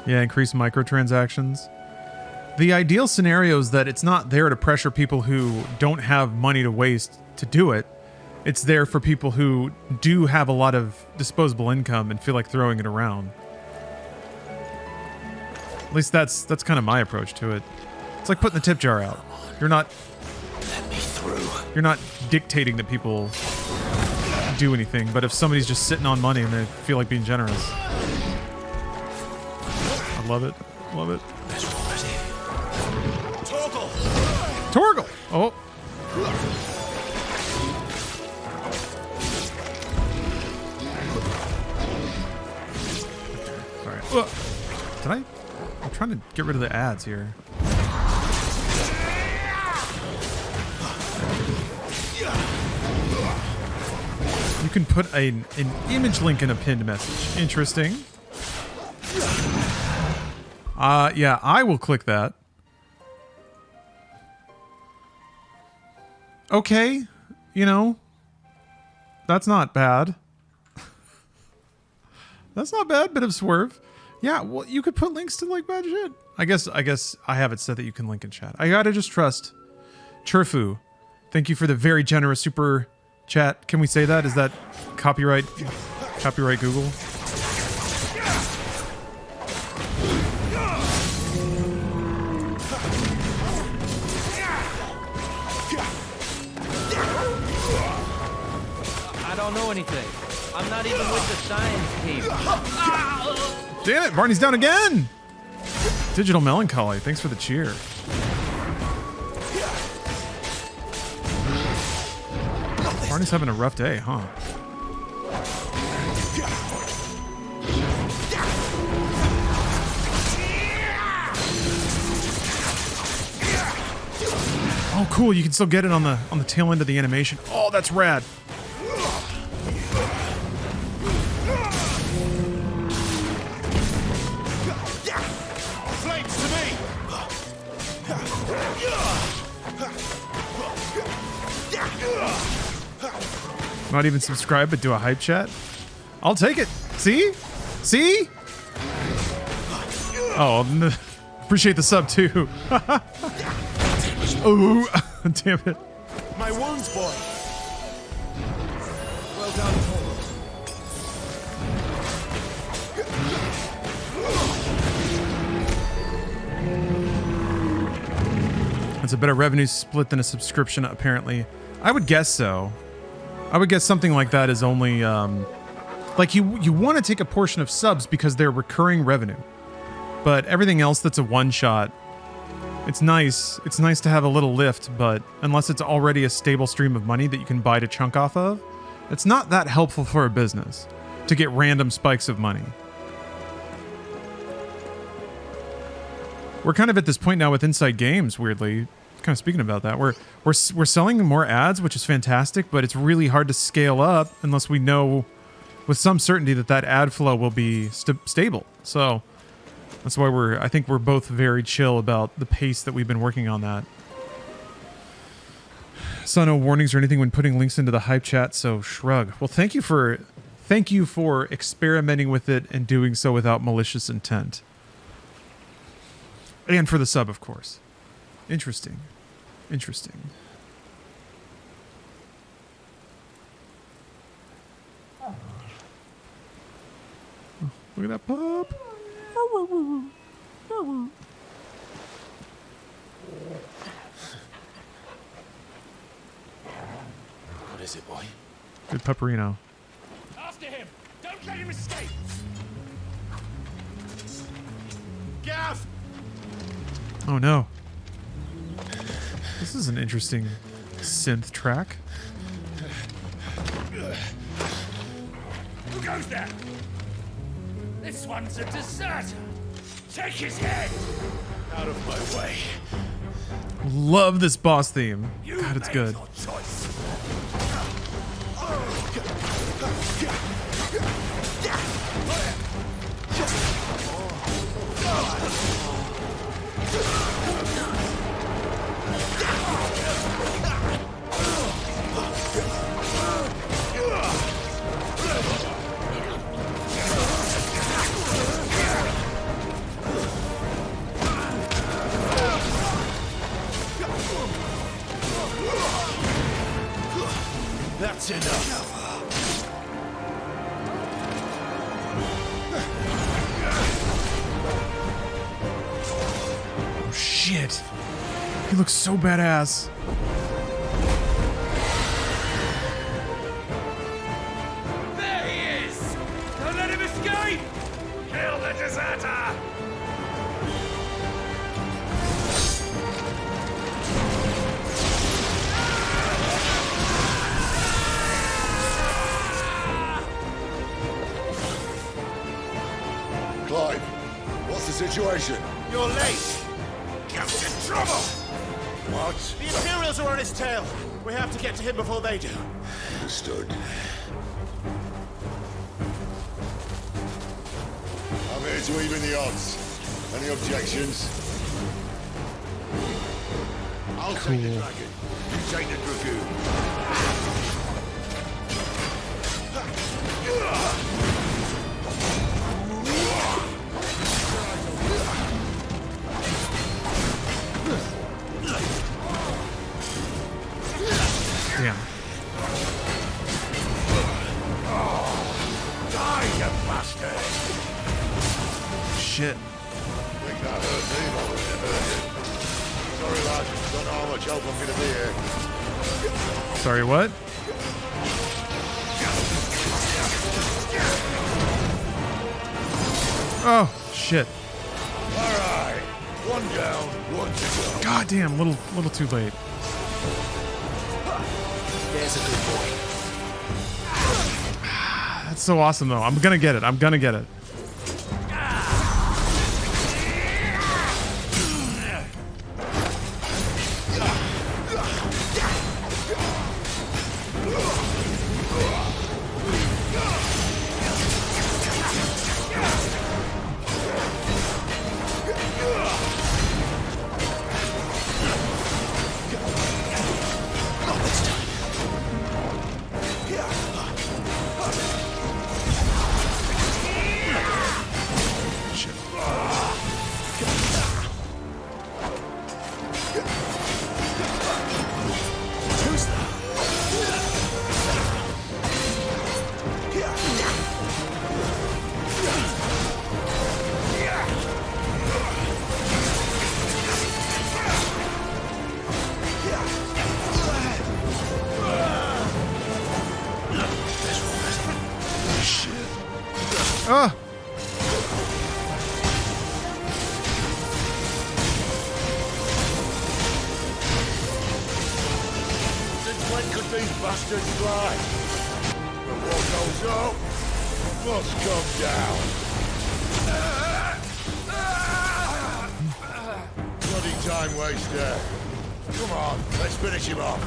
Yeah, increase microtransactions. The ideal scenario is that it's not there to pressure people who don't have money to waste to do it. It's there for people who do have a lot of disposable income and feel like throwing it around. At least that's kind of my approach to it. It's like putting the tip jar out. You're not dictating that people do anything, but if somebody's just sitting on money and they feel like being generous. I love it. Love it. Torgal! Oh. Alright. Did I? I'm trying to get rid of the ads here. You can put an image link in a pinned message. Interesting. Yeah, I will click that. Okay, you know, that's not bad. That's not bad, bit of swerve. Yeah, well, you could put links to like bad shit. I guess I have it set that you can link in chat. I gotta just trust. Churfu, thank you for the very generous super chat. Can we say that? Is that copyright Google? I don't know anything. I'm not even with the science team. Damn it, Barney's down again! Digital Melancholy, thanks for the cheer. Barney's having a rough day, huh? Oh, cool! You can still get it on the tail end of the animation. Oh, that's rad. Flames to me. Not even subscribe, but do a hype chat. I'll take it. See? See? Oh, appreciate the sub too. Oh, damn it. My wounds, boy. Well done, It's a better revenue split than a subscription, apparently. I would guess so. I would guess something like that is only, like you want to take a portion of subs because they're recurring revenue. But everything else that's a one-shot, it's nice. It's nice to have a little lift, but unless it's already a stable stream of money that you can buy to chunk off of, it's not that helpful for a business to get random spikes of money. We're kind of at this point now with Inside Games, weirdly. Kind of speaking about that, we're selling more ads, which is fantastic, but it's really hard to scale up unless we know with some certainty that ad flow will be stable. So that's why I think we're both very chill about the pace that we've been working on that. Saw no warnings or anything when putting links into the hype chat, so shrug. Well, thank you for experimenting with it and doing so without malicious intent. And for the sub, of course. Interesting. Interesting. Oh, look at that pup. What is it, boy? Good pupperino. After him! Don't let him escape! Gav! Oh no. This is an interesting synth track. Who goes there? This one's a deserter. Take his head! Out of my way. Love this boss theme. God, it's good. Choice. That's enough. Oh shit. He looks so badass. There he is! Don't let him escape! Kill the deserter! Clive, what's the situation? You're late! Gav's in trouble! What? The Imperials are on his tail! We have to get to him before they do. Understood. I'm here to even the odds. Any objections? I'll take the dragon. You take the dragoon. Damn. Die, you bastard! Shit. Think that hurt me more than it hurt you. Sorry, lad. Don't know how much help I'm gonna be here. Sorry, what? Oh, shit. All right. One down, one to go. God damn, little too late. There's a good boy. That's so awesome, though. I'm gonna get it. I'm gonna get it. Ah! Since when could these bastards fly? But what goes up must come down. Bloody time waster. Come on, let's finish him off.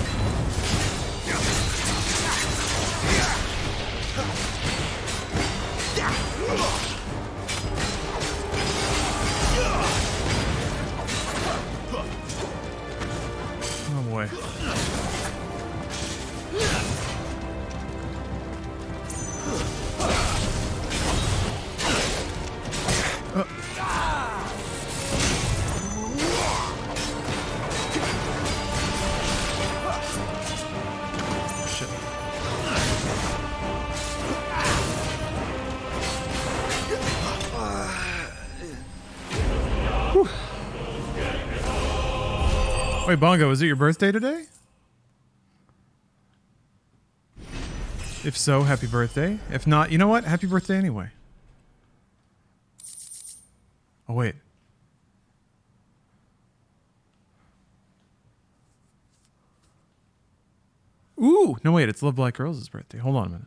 Oh boy. Wait, Bongo, is it your birthday today? If so, happy birthday. If not, you know what? Happy birthday anyway. Oh, wait. Ooh, no, wait, it's Love Black Girls' birthday. Hold on a minute.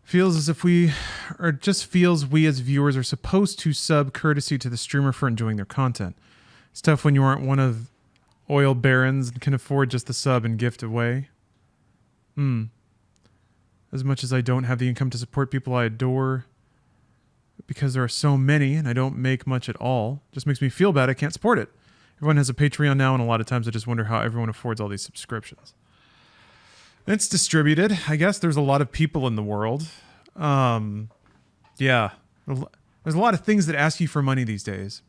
Feels as if we, or it just feels we as viewers are supposed to sub courtesy to the streamer for enjoying their content. It's tough when you aren't one of oil barons and can afford just the sub and gift away. As much as I don't have the income to support people I adore, because there are so many and I don't make much at all, just makes me feel bad I can't support it. Everyone has a Patreon now, and a lot of times I just wonder how everyone affords all these subscriptions. It's distributed. I guess there's a lot of people in the world. Yeah. There's a lot of things that ask you for money these days.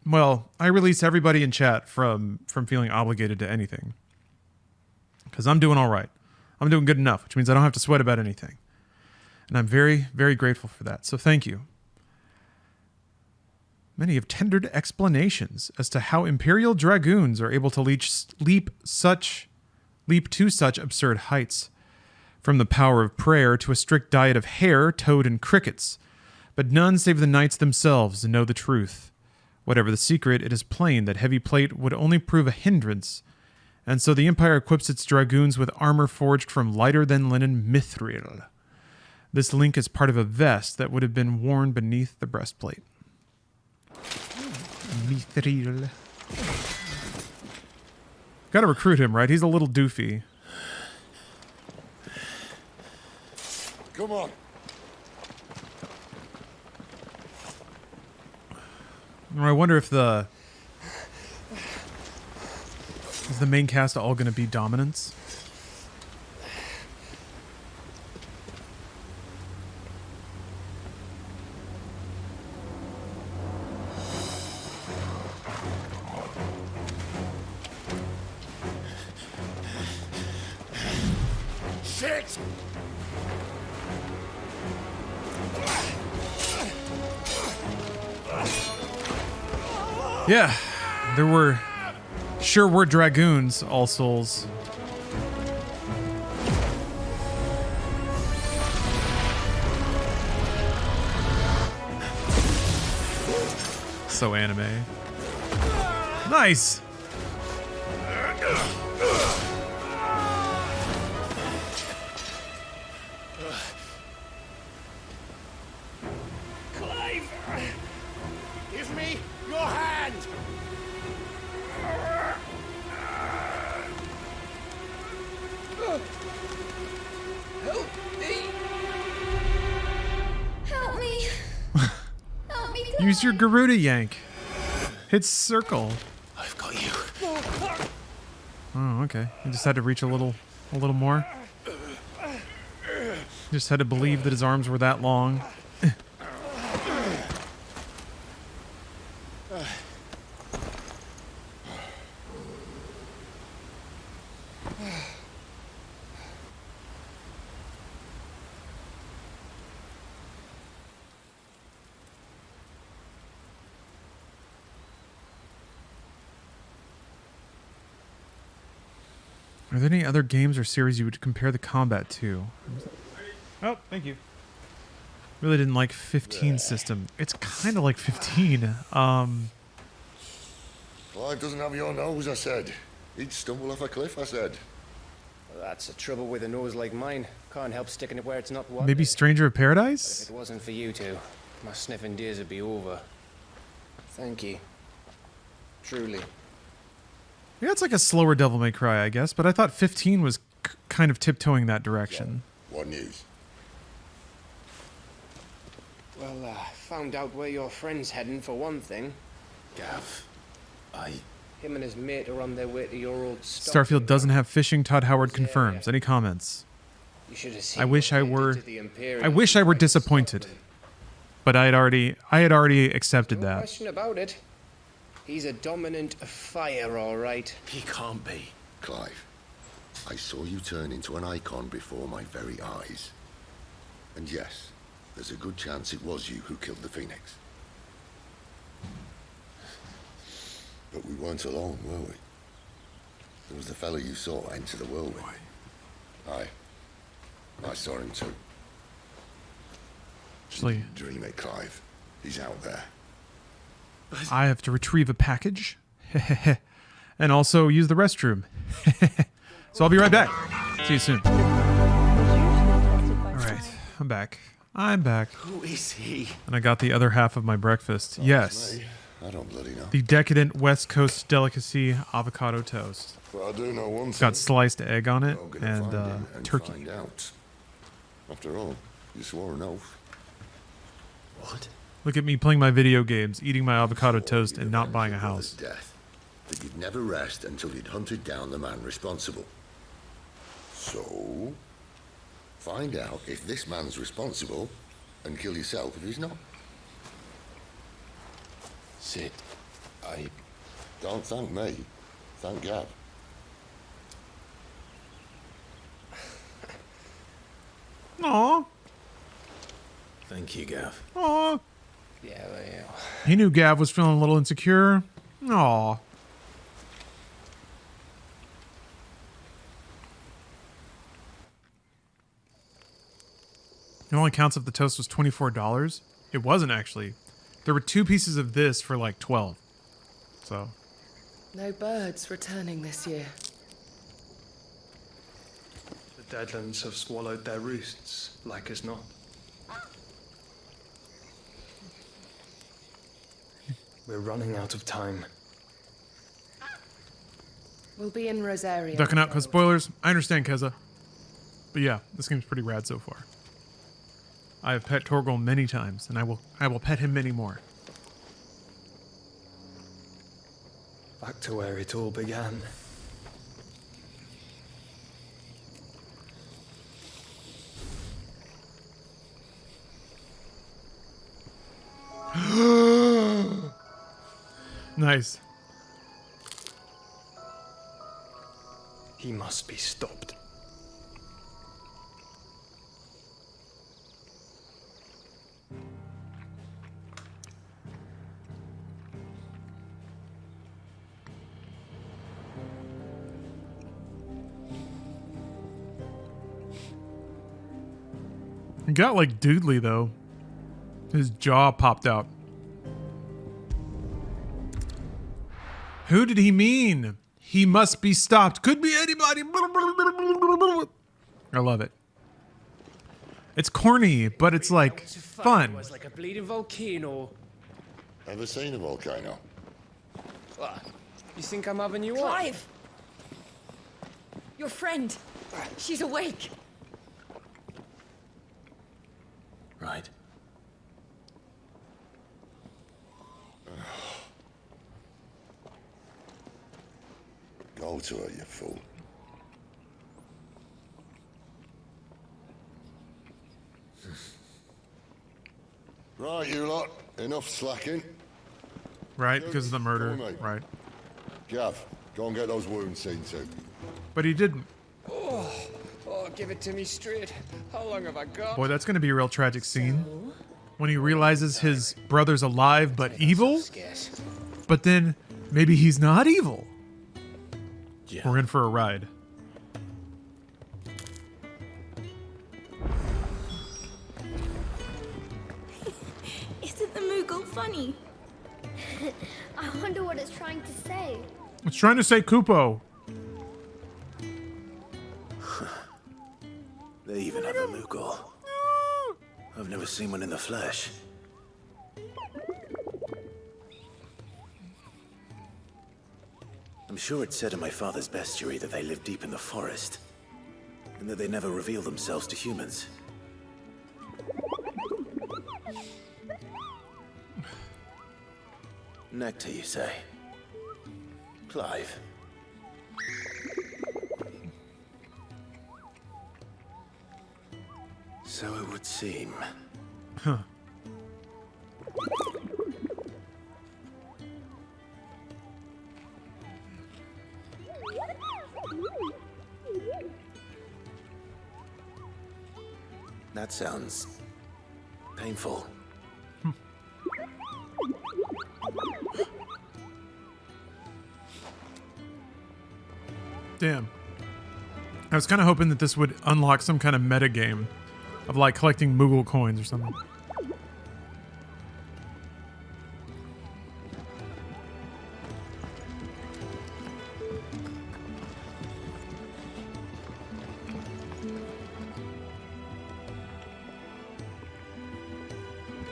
Well, I release everybody in chat from feeling obligated to anything. Because I'm doing all right. I'm doing good enough, which means I don't have to sweat about anything. And I'm very, very grateful for that. So thank you. Many have tendered explanations as to how Imperial Dragoons are able to leap to such absurd heights, from the power of prayer to a strict diet of hare, toad, and crickets. But none save the knights themselves know the truth. Whatever the secret, it is plain that heavy plate would only prove a hindrance, and so the Empire equips its dragoons with armor forged from lighter-than-linen mithril. This link is part of a vest that would have been worn beneath the breastplate. Mithril. Gotta recruit him, right? He's a little doofy. Come on. I wonder if is the main cast all going to be dominants? Shit! Yeah, sure were dragoons, all souls. So anime. Nice! Clive! Give me your hand! Help me! Help me! Help me, God. Use your Garuda yank. Hit circle. I've got you. Oh, okay. You just had to reach a little more. Just had to believe that his arms were that long. Are there any other games or series you would compare the combat to? Oh, thank you. Really didn't like 15 system. It's kind of like 15. Clive doesn't have your nose, I said. He'd stumble off a cliff, I said. Well, that's the trouble with a nose like mine. Can't help sticking it where it's not wanted. Maybe Stranger of But Paradise? if it wasn't for you two, my sniffing days would be over. Thank you. Truly. Yeah, it's like a slower Devil May Cry, I guess, but I thought 15 was kind of tiptoeing that direction. What news? Well, found out where your friend's heading for one thing. Gav, Him and his mate are on their way to your old Starfield doesn't have fishing, Todd Howard confirms. Any comments? You should have seen I wish I were Imperials. disappointed. But I had already accepted No that. question about it. He's a dominant fire, all right. he can't be. Clive, I saw you turn into an icon before my very eyes. And yes, there's a good chance it was you who killed the Phoenix. But we weren't alone, were we? There was the fellow you saw enter the whirlwind. Aye. I saw him too. Actually, Dream it, Clive. He's out there. I have to retrieve a package. And also use the restroom. So I'll be right back. See you soon. Alright, I'm back. I'm back. Who is he? And I got the other half of my breakfast. Yes. I don't bloody know. The decadent West Coast delicacy avocado toast. But I do know one It's got thing. sliced egg on it I'm gonna and find him and turkey. find out. After all, you swore an oath. What? Look at me playing my video games, eating my avocado toast, and not buying a house. Death. That you'd never rest until you'd hunted down the man responsible. So, find out if this man's responsible and kill yourself if he's not. Sid, I... Don't thank me. Thank Gav. Aww. Thank you, Gav. Aww. Yeah, well, yeah. He knew Gav was feeling a little insecure. Aww. It only counts if the toast was $24. It wasn't actually. There were 2 pieces of this for like 12. So. No birds returning this year. The Deadlands have swallowed their roosts, like as not. We're running out of time. We'll be in Rosaria. Ducking out because spoilers. I understand, Keza. But yeah, this game's pretty rad so far. I have pet Torgal many times, and I will pet him many more. Back to where it all began. Nice. He must be stopped. He got like doodly though. His jaw popped out. Who did he mean? He must be stopped. Could be anybody. I love it. It's corny, but it's like fun. It was like a bleeding volcano. Ever seen a volcano? What? You think I'm having you on? Clive! Your friend. She's awake. Right. Go to her, you fool. Right, you lot. Enough slacking. Right, because of the murder. Go on, mate. Right. Gav, go and get those wounds seen to. But he didn't. Oh, give it to me straight. How long have I got? Boy, that's going to be a real tragic scene. When he realizes his brother's alive but evil. But then maybe he's not evil. Yeah. We're in for a ride. Isn't the Moogle funny? I wonder what it's trying to say. It's trying to say Kupo. They even have a Moogle. I've never seen one in the flesh. I'm sure it said in my father's bestiary that they live deep in the forest, and that they never reveal themselves to humans. Nectar, you say? Clive. So it would seem. Huh. That sounds painful. Damn. I was kind of hoping that this would unlock some kind of meta game of like collecting Moogle coins or something.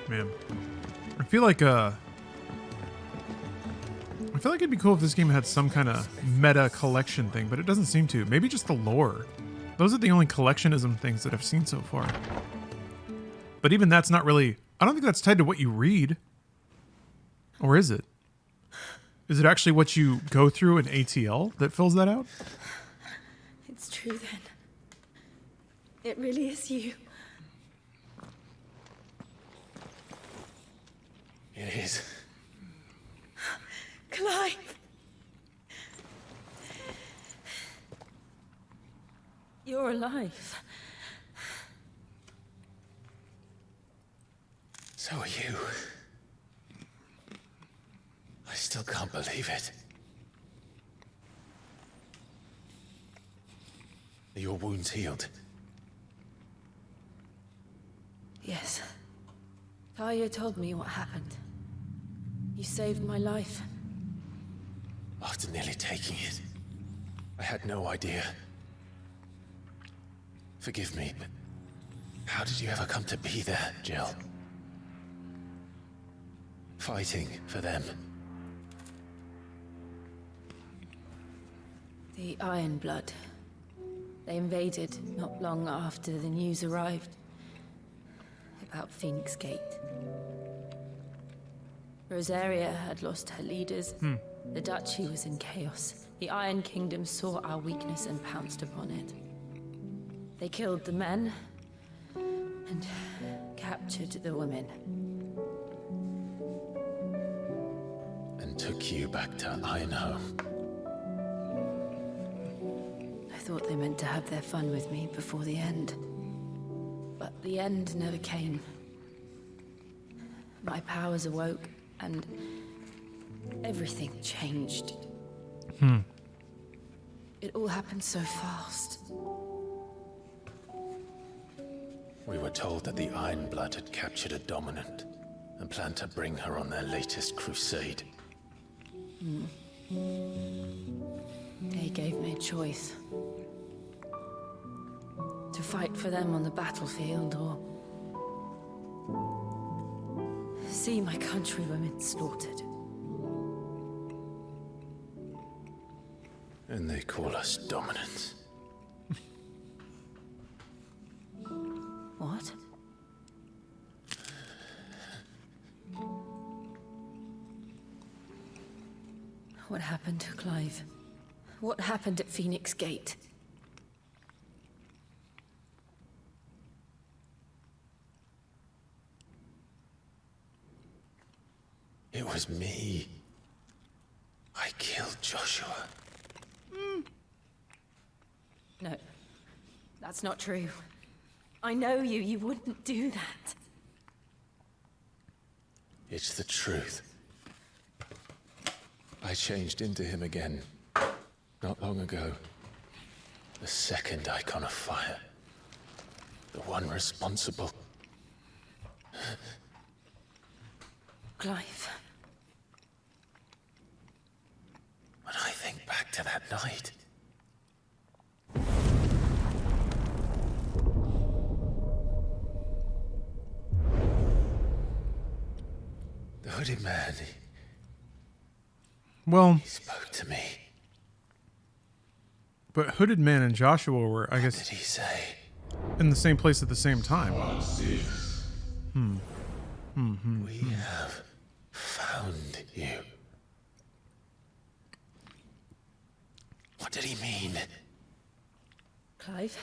Man, I feel like it'd be cool if this game had some kind of meta collection thing, but it doesn't seem to. Maybe just the lore. Those are the only collectionism things that I've seen so far. But even that's not really... I don't think that's tied to what you read. Or is it? Is it actually what you go through in ATL that fills that out? It's true then. It really is you. It is. Clive! You're alive. So are you. I still can't believe it. Are your wounds healed? Yes. Talia told me what happened. You saved my life. After nearly taking it, I had no idea. Forgive me, but how did you ever come to be there, Jill? Fighting for them. The Iron Blood. They invaded not long after the news arrived about Phoenix Gate. Rosaria had lost her leaders. The Duchy was in chaos. The Iron Kingdom saw our weakness and pounced upon it. They killed the men and captured the women. And took you back to Ironhome. I thought they meant to have their fun with me before the end. But the end never came. My powers awoke, and everything changed. It all happened so fast. We were told that the Iron Blood had captured a dominant and planned to bring her on their latest crusade. They gave me a choice. To fight for them on the battlefield or see my countrywomen slaughtered. And they call us dominants. What? What happened to Clive? What happened at Phoenix Gate? It was me. I killed Joshua. No, that's not true. I know you. You wouldn't do that. It's the truth. I changed into him again, not long ago. The second icon of fire. The one responsible. Clive. When I think back to that night... The hooded man, he spoke to me. But Hooded Man and Joshua were, I guess, what did he say? In the same place at the same time. We have found you. What did he mean? Clive,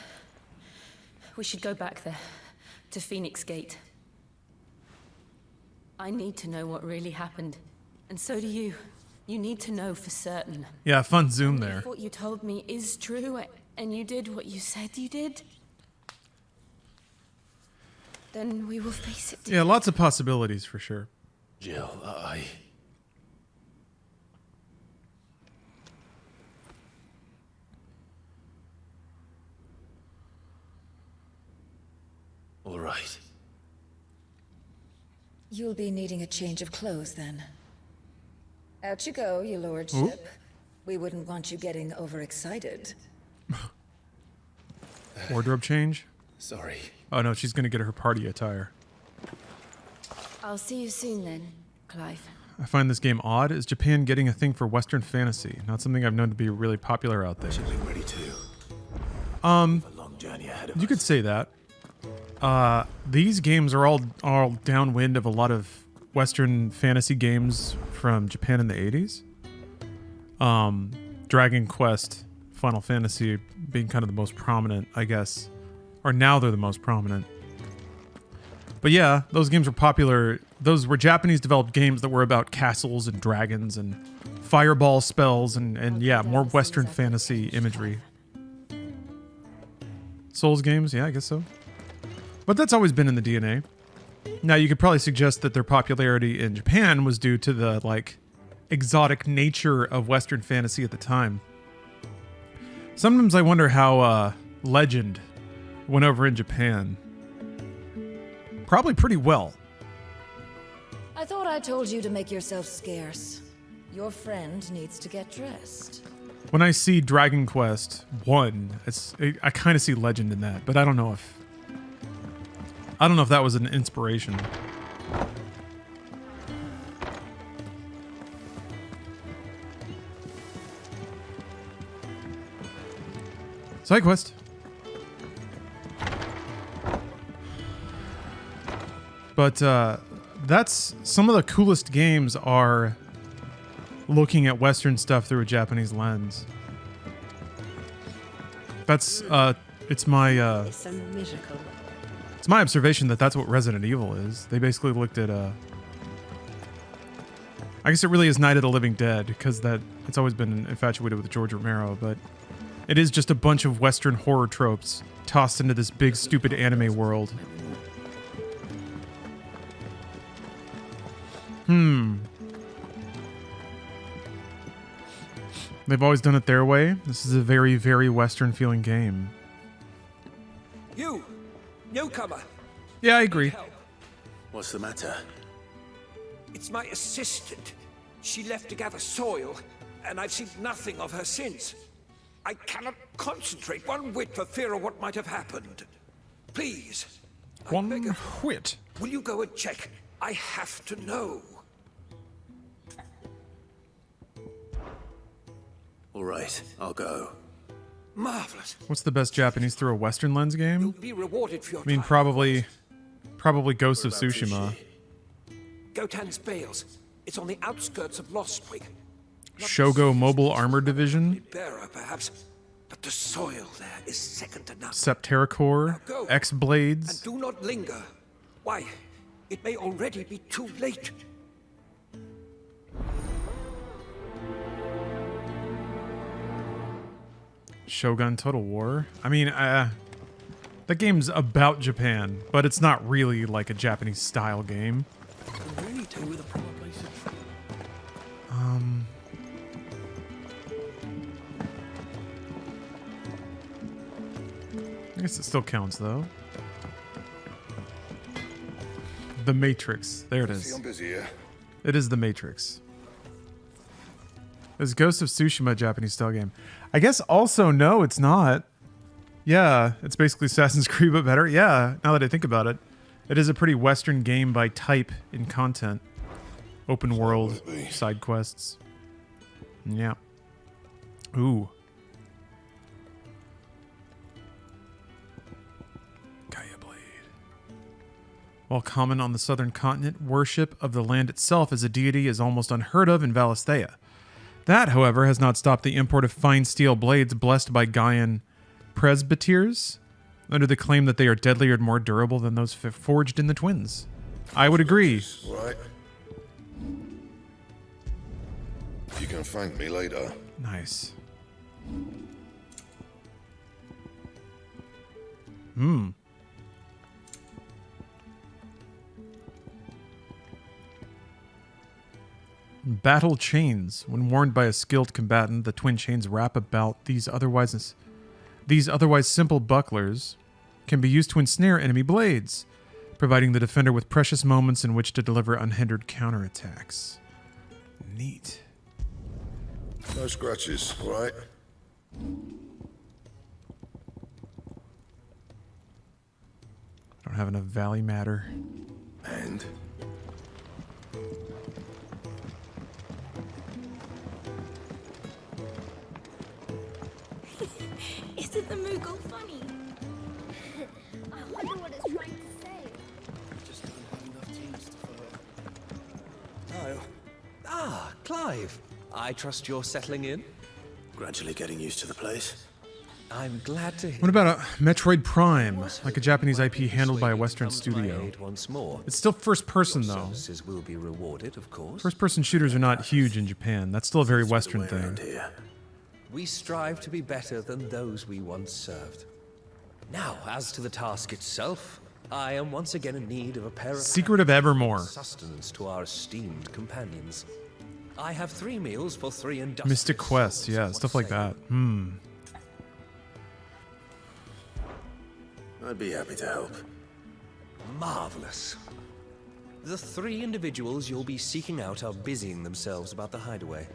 we should go back there, to Phoenix Gate. I need to know what really happened, and so do you. You need to know for certain. Yeah, fun zoom there. If what you told me is true, and you did what you said you did, Then we will face it. Yeah, lots of possibilities for sure. Jill, all right. You'll be needing a change of clothes then. Out you go, your lordship. Ooh. We wouldn't want you getting overexcited. Wardrobe change? Sorry. Oh no, she's gonna get her party attire. I'll see you soon then, Clive. I find this game odd. Is Japan getting a thing for Western fantasy? Not something I've known to be really popular out there. Should be ready too. A long journey ahead of You could say that. These games are all downwind of a lot of Western fantasy games from Japan in the 80s. Dragon Quest, Final Fantasy being kind of the most prominent, I guess. Or now they're the most prominent. But yeah, those games were popular. Those were Japanese developed games that were about castles and dragons and fireball spells and yeah, more Western fantasy imagery. Souls games, yeah, I guess so. But that's always been in the DNA. Now, you could probably suggest that their popularity in Japan was due to the, like, exotic nature of Western fantasy at the time. Sometimes I wonder how Legend went over in Japan. Probably pretty well. I thought I told you to make yourself scarce. Your friend needs to get dressed. When I see Dragon Quest 1, I kind of see Legend in that, but I don't know if that was an inspiration. Side quest. But that's some of the coolest games are looking at Western stuff through a Japanese lens. That's it's my it's my observation that that's what Resident Evil is. They basically looked at I guess it really is Night of the Living Dead because it's always been infatuated with George Romero, but it is just a bunch of Western horror tropes tossed into this big stupid anime world. They've always done it their way. This is a very, very Western feeling game. You, newcomer. Yeah, I agree. What's the matter? It's my assistant. She left to gather soil, and I've seen nothing of her since. I cannot concentrate one whit for fear of what might have happened. Please. One whit. Will you go and check? I have to know. All right, I'll go. Marvelous. What's the best Japanese through a Western lens game? You'll be rewarded for your I mean, time. probably Ghost of Tsushima. Gotan's Bales. It's on the outskirts of Lostwig. Shogo Mobile Armor Division. Bearer, perhaps, but the soil there is second to none. Septericor. Go. X-Blades. And do not linger. Why? It may already be too late. Shogun Total War. I mean, that game's about Japan, but it's not really like a Japanese style game. Really do with a proper place of... I guess it still counts though. The Matrix. There it is. I'm busy here. It is The Matrix. Is Ghost of Tsushima a Japanese style game? I guess also no, it's not. Yeah, it's basically Assassin's Creed but better. Yeah, now that I think about it. It is a pretty Western game by type in content. Open world, side quests. Yeah. Ooh. Gaia Blade. While common on the southern continent, worship of the land itself as a deity is almost unheard of in Valisthea. That, however, has not stopped the import of fine steel blades blessed by Gaian presbyters, under the claim that they are deadlier and more durable than those forged in the Twins. I would agree. Right. You can thank me later. Nice. Battle chains. When warned by a skilled combatant, the twin chains wrap about these otherwise simple bucklers can be used to ensnare enemy blades, providing the defender with precious moments in which to deliver unhindered counterattacks. Neat. No scratches, all right? Don't have enough valley matter. And? Isn't the Moogle funny? I wonder what it's trying to say. Just don't have enough teams to follow. Oh. Ah, Clive. I trust you're settling in? Gradually getting used to the place. I'm glad to hear. What about a Metroid Prime, like a Japanese IP handled by a Western studio? Once more. It's still first person though. Services will be rewarded, of course. First person shooters are not huge in Japan. That's still a very Western thing. We strive to be better than those we once served. Now, as to the task itself, I am once again in need of a pair of Secret of Evermore. Sustenance to our esteemed companions. I have 3 meals for 3 industrious. Mystic Quest, yeah, stuff like that. I'd be happy to help. Marvelous. The 3 individuals you'll be seeking out are busying themselves about the hideaway.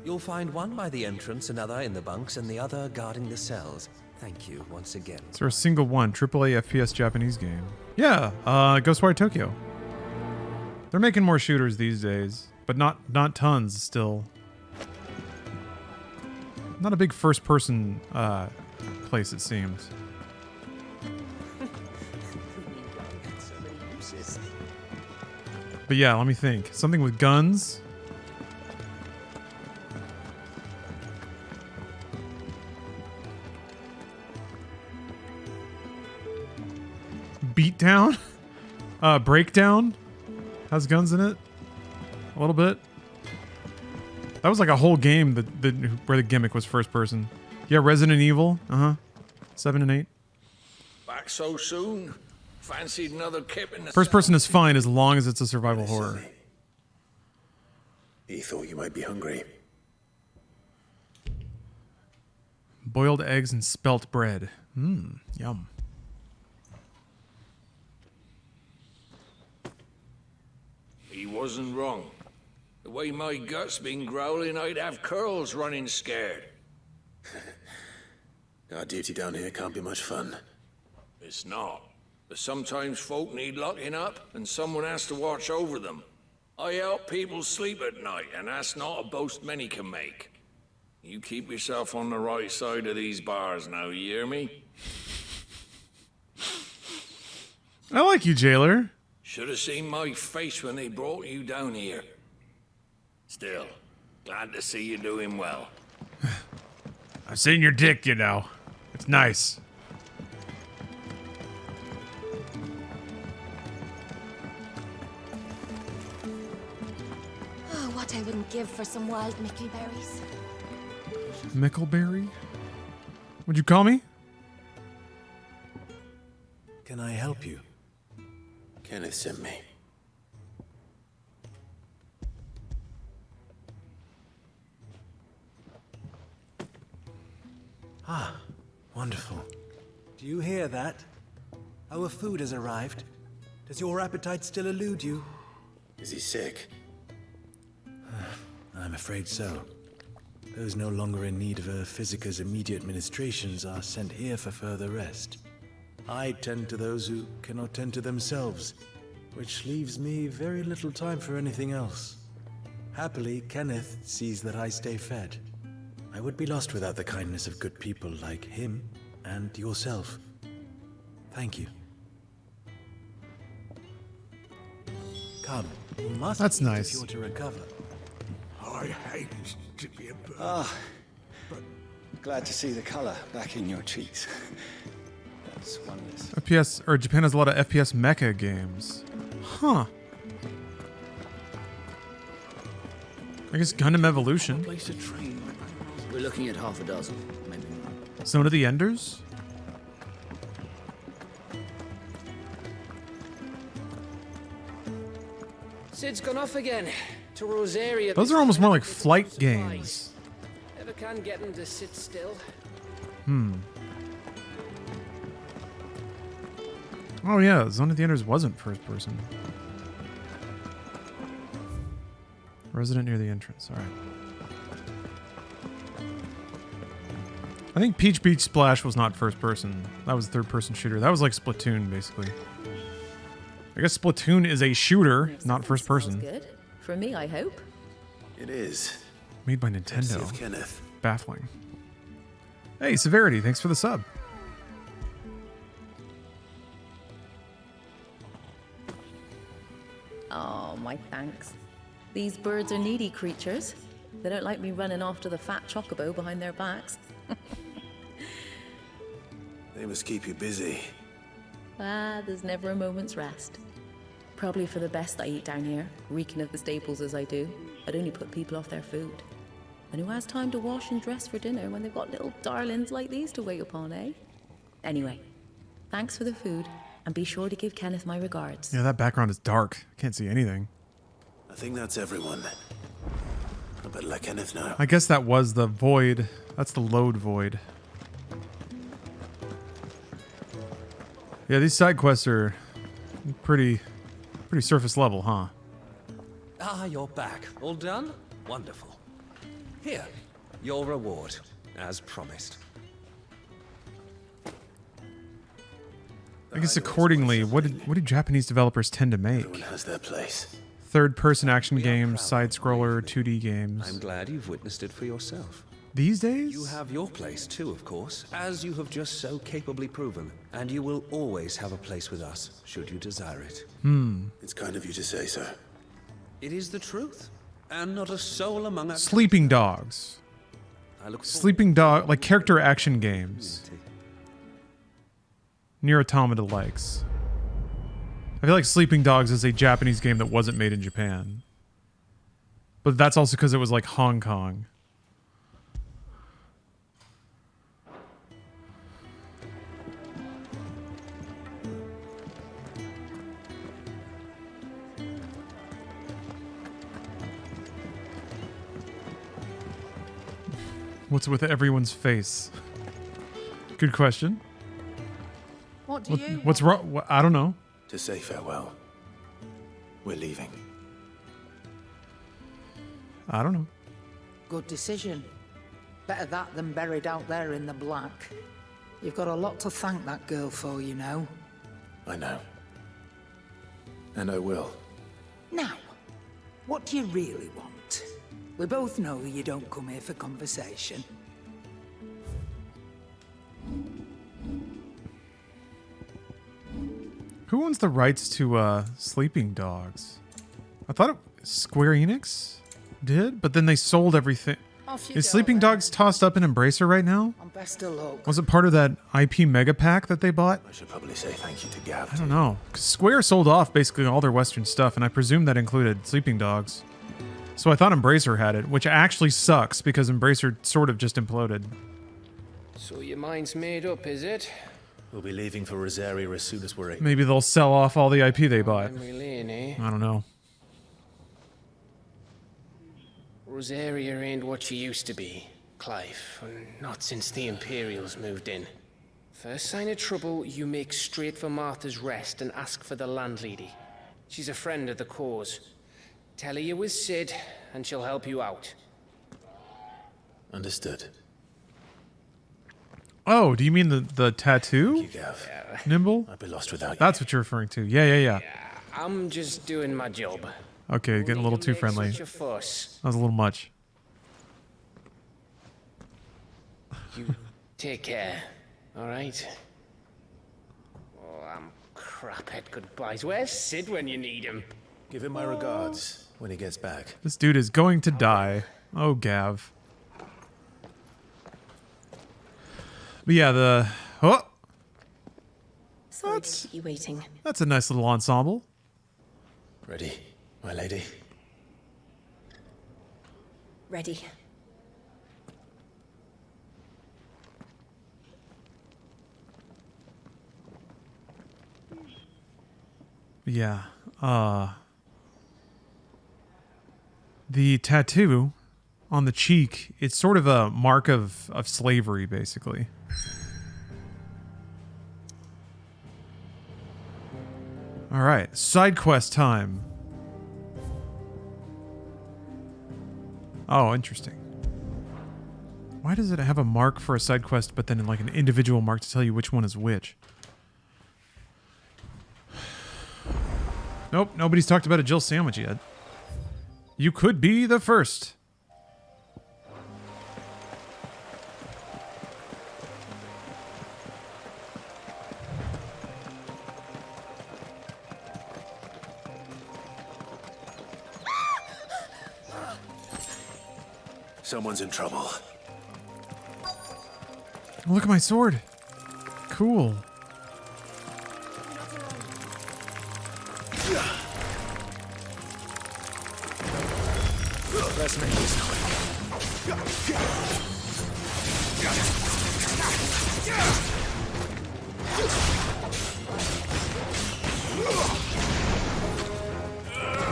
You'll find one by the entrance, another in the bunks, and the other guarding the cells. Thank you once again. Is there a single one? AAA FPS Japanese game. Yeah, Ghostwire Tokyo. They're making more shooters these days, but not tons still. Not a big first-person place, it seems. But yeah, let me think. Something with guns. Beatdown? Breakdown? Has guns in it? A little bit. That was like a whole game where the gimmick was first person. Yeah, Resident Evil. 7 and 8. Back so soon? Fancied another kip in the First person is fine as long as it's a survival horror. He thought you might be hungry. Boiled eggs and spelt bread. Yum. He wasn't wrong. The way my gut's been growling, I'd have curls running scared. Our duty down here can't be much fun. It's not. But sometimes folk need locking up, and someone has to watch over them. I help people sleep at night, and that's not a boast many can make. You keep yourself on the right side of these bars now, you hear me? I like you, jailer. Should have seen my face when they brought you down here. Still, glad to see you doing well. I've seen your dick, you know. It's nice. Oh, what I wouldn't give for some wild mickleberries. Mickleberry? What'd you call me? Can I help you? Kenneth sent me. Ah, wonderful. Do you hear that? Our food has arrived. Does your appetite still elude you? Is he sick? I'm afraid so. Those no longer in need of a Physica's immediate ministrations are sent here for further rest. I tend to those who cannot tend to themselves, which leaves me very little time for anything else. Happily, Kenneth sees that I stay fed. I would be lost without the kindness of good people like him and yourself. Thank you. Come, you must That's eat nice. if you're to recover. I hate to be a bird. But glad to see the color back in your cheeks. That's wondrous. FPS, or Japan has a lot of FPS mecha games. Huh. I guess Gundam Evolution. Place to train. We're looking at half a dozen, maybe more. Zone of the Enders? Sid's gone off again to Rosaria. Those are almost more like flight games. Never can get him to sit still. Oh yeah, Zone of the Enders wasn't first person. Resident near the entrance. All right. I think Peach Beach Splash was not first person. That was a third person shooter. That was like Splatoon, basically. I guess Splatoon is a shooter, not first person. Good. For me, I hope. It is. Made by Courtesy Nintendo. of Kenneth. Baffling. Hey, Severity, thanks for the sub. Oh, my thanks. These birds are needy creatures. They don't like me running after the fat chocobo behind their backs. They must keep you busy. There's never a moment's rest. Probably for the best I eat down here, reeking of the staples as I do. I'd only put people off their food. And who has time to wash and dress for dinner when they've got little darlings like these to wait upon, eh? Anyway, thanks for the food, and be sure to give Kenneth my regards. Yeah, that background is dark. I can't see anything. I think that's everyone. I better let Kenneth know. I guess that was the void. That's the load void. Yeah, these side quests are pretty surface level, huh? Ah, you're back. All done? Wonderful. Here, your reward, as promised. I guess accordingly, what do Japanese developers tend to make? Everyone has their place. Third-person action games, side-scroller, 2D games. I'm glad you've witnessed it for yourself. These days? You have your place too, of course, as you have just so capably proven, and you will always have a place with us, should you desire it. It's kind of you to say so. It is the truth, and not a soul among us. Sleeping Dogs. I look Sleeping Dog, like character action games. Nier Automata likes. I feel like Sleeping Dogs is a Japanese game that wasn't made in Japan. But that's also because it was like Hong Kong. What's with everyone's face? Good question. What do you What's wrong? I don't know. To say farewell. We're leaving. I don't know. Good decision. Better that than buried out there in the black. You've got a lot to thank that girl for, you know. I know. And I will. Now, what do you really want? We both know you don't come here for conversation. Who owns the rights to Sleeping Dogs? I thought Square Enix did, but then they sold everything. Off you Is go, Sleeping then. Dogs tossed up in Embracer right now? And best of luck. Was it part of that IP mega pack that they bought? I should probably say thank you to Gav. I don't know. 'Cause Square sold off basically all their Western stuff, and I presume that included Sleeping Dogs. So I thought Embracer had it, which actually sucks because Embracer sort of just imploded. So your mind's made up, is it? We'll be leaving for Rosaria as soon as we're able. Maybe they'll sell off all the IP they bought. Memory Lane, eh? I don't know. Rosaria ain't what she used to be, Clive. Not since the Imperials moved in. First sign of trouble, you make straight for Martha's Rest and ask for the landlady. She's a friend of the cause. Tell her you was Sid, and she'll help you out. Understood. Oh, do you mean the tattoo? Thank you, Gav. Nimble? I'd be lost without you. That's what you're referring to. Yeah. I'm just doing my job. Okay, getting a little too friendly. Such a fuss. That was a little much. You take care, all right? Oh, I'm crap at goodbyes. Where's Sid when you need him? Give him my regards when he gets back. This dude is going to die. Oh, Gav. But yeah, Sorry to keep you waiting. that's a nice little ensemble. Ready, my lady? Ready. Yeah. The tattoo on the cheek, it's sort of a mark of slavery, basically. All right, side quest time. Oh, interesting. Why does it have a mark for a side quest, but then like an individual mark to tell you which one is which? Nope, nobody's talked about a Jill sandwich yet. You could be the first. Someone's in trouble. Look at my sword. Cool. Let's make this quick.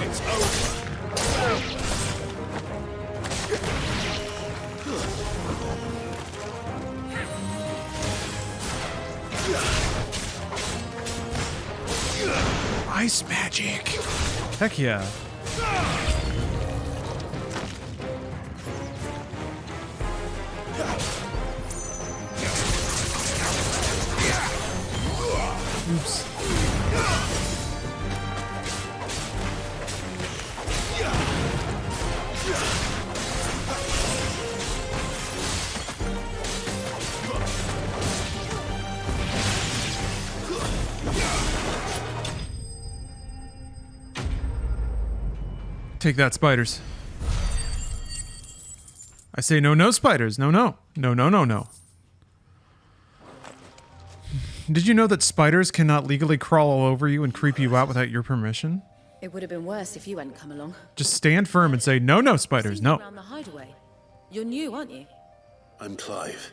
It's over. Ice magic. Heck yeah. Oops. Take that, spiders. I say no, no, spiders. No, no. No, no, no, no. Did you know that spiders cannot legally crawl all over you and creep you out without your permission? It would have been worse if you hadn't come along. Just stand firm and say, no, no, spiders, no. Around the hideaway. You're new, aren't you? I'm Clive.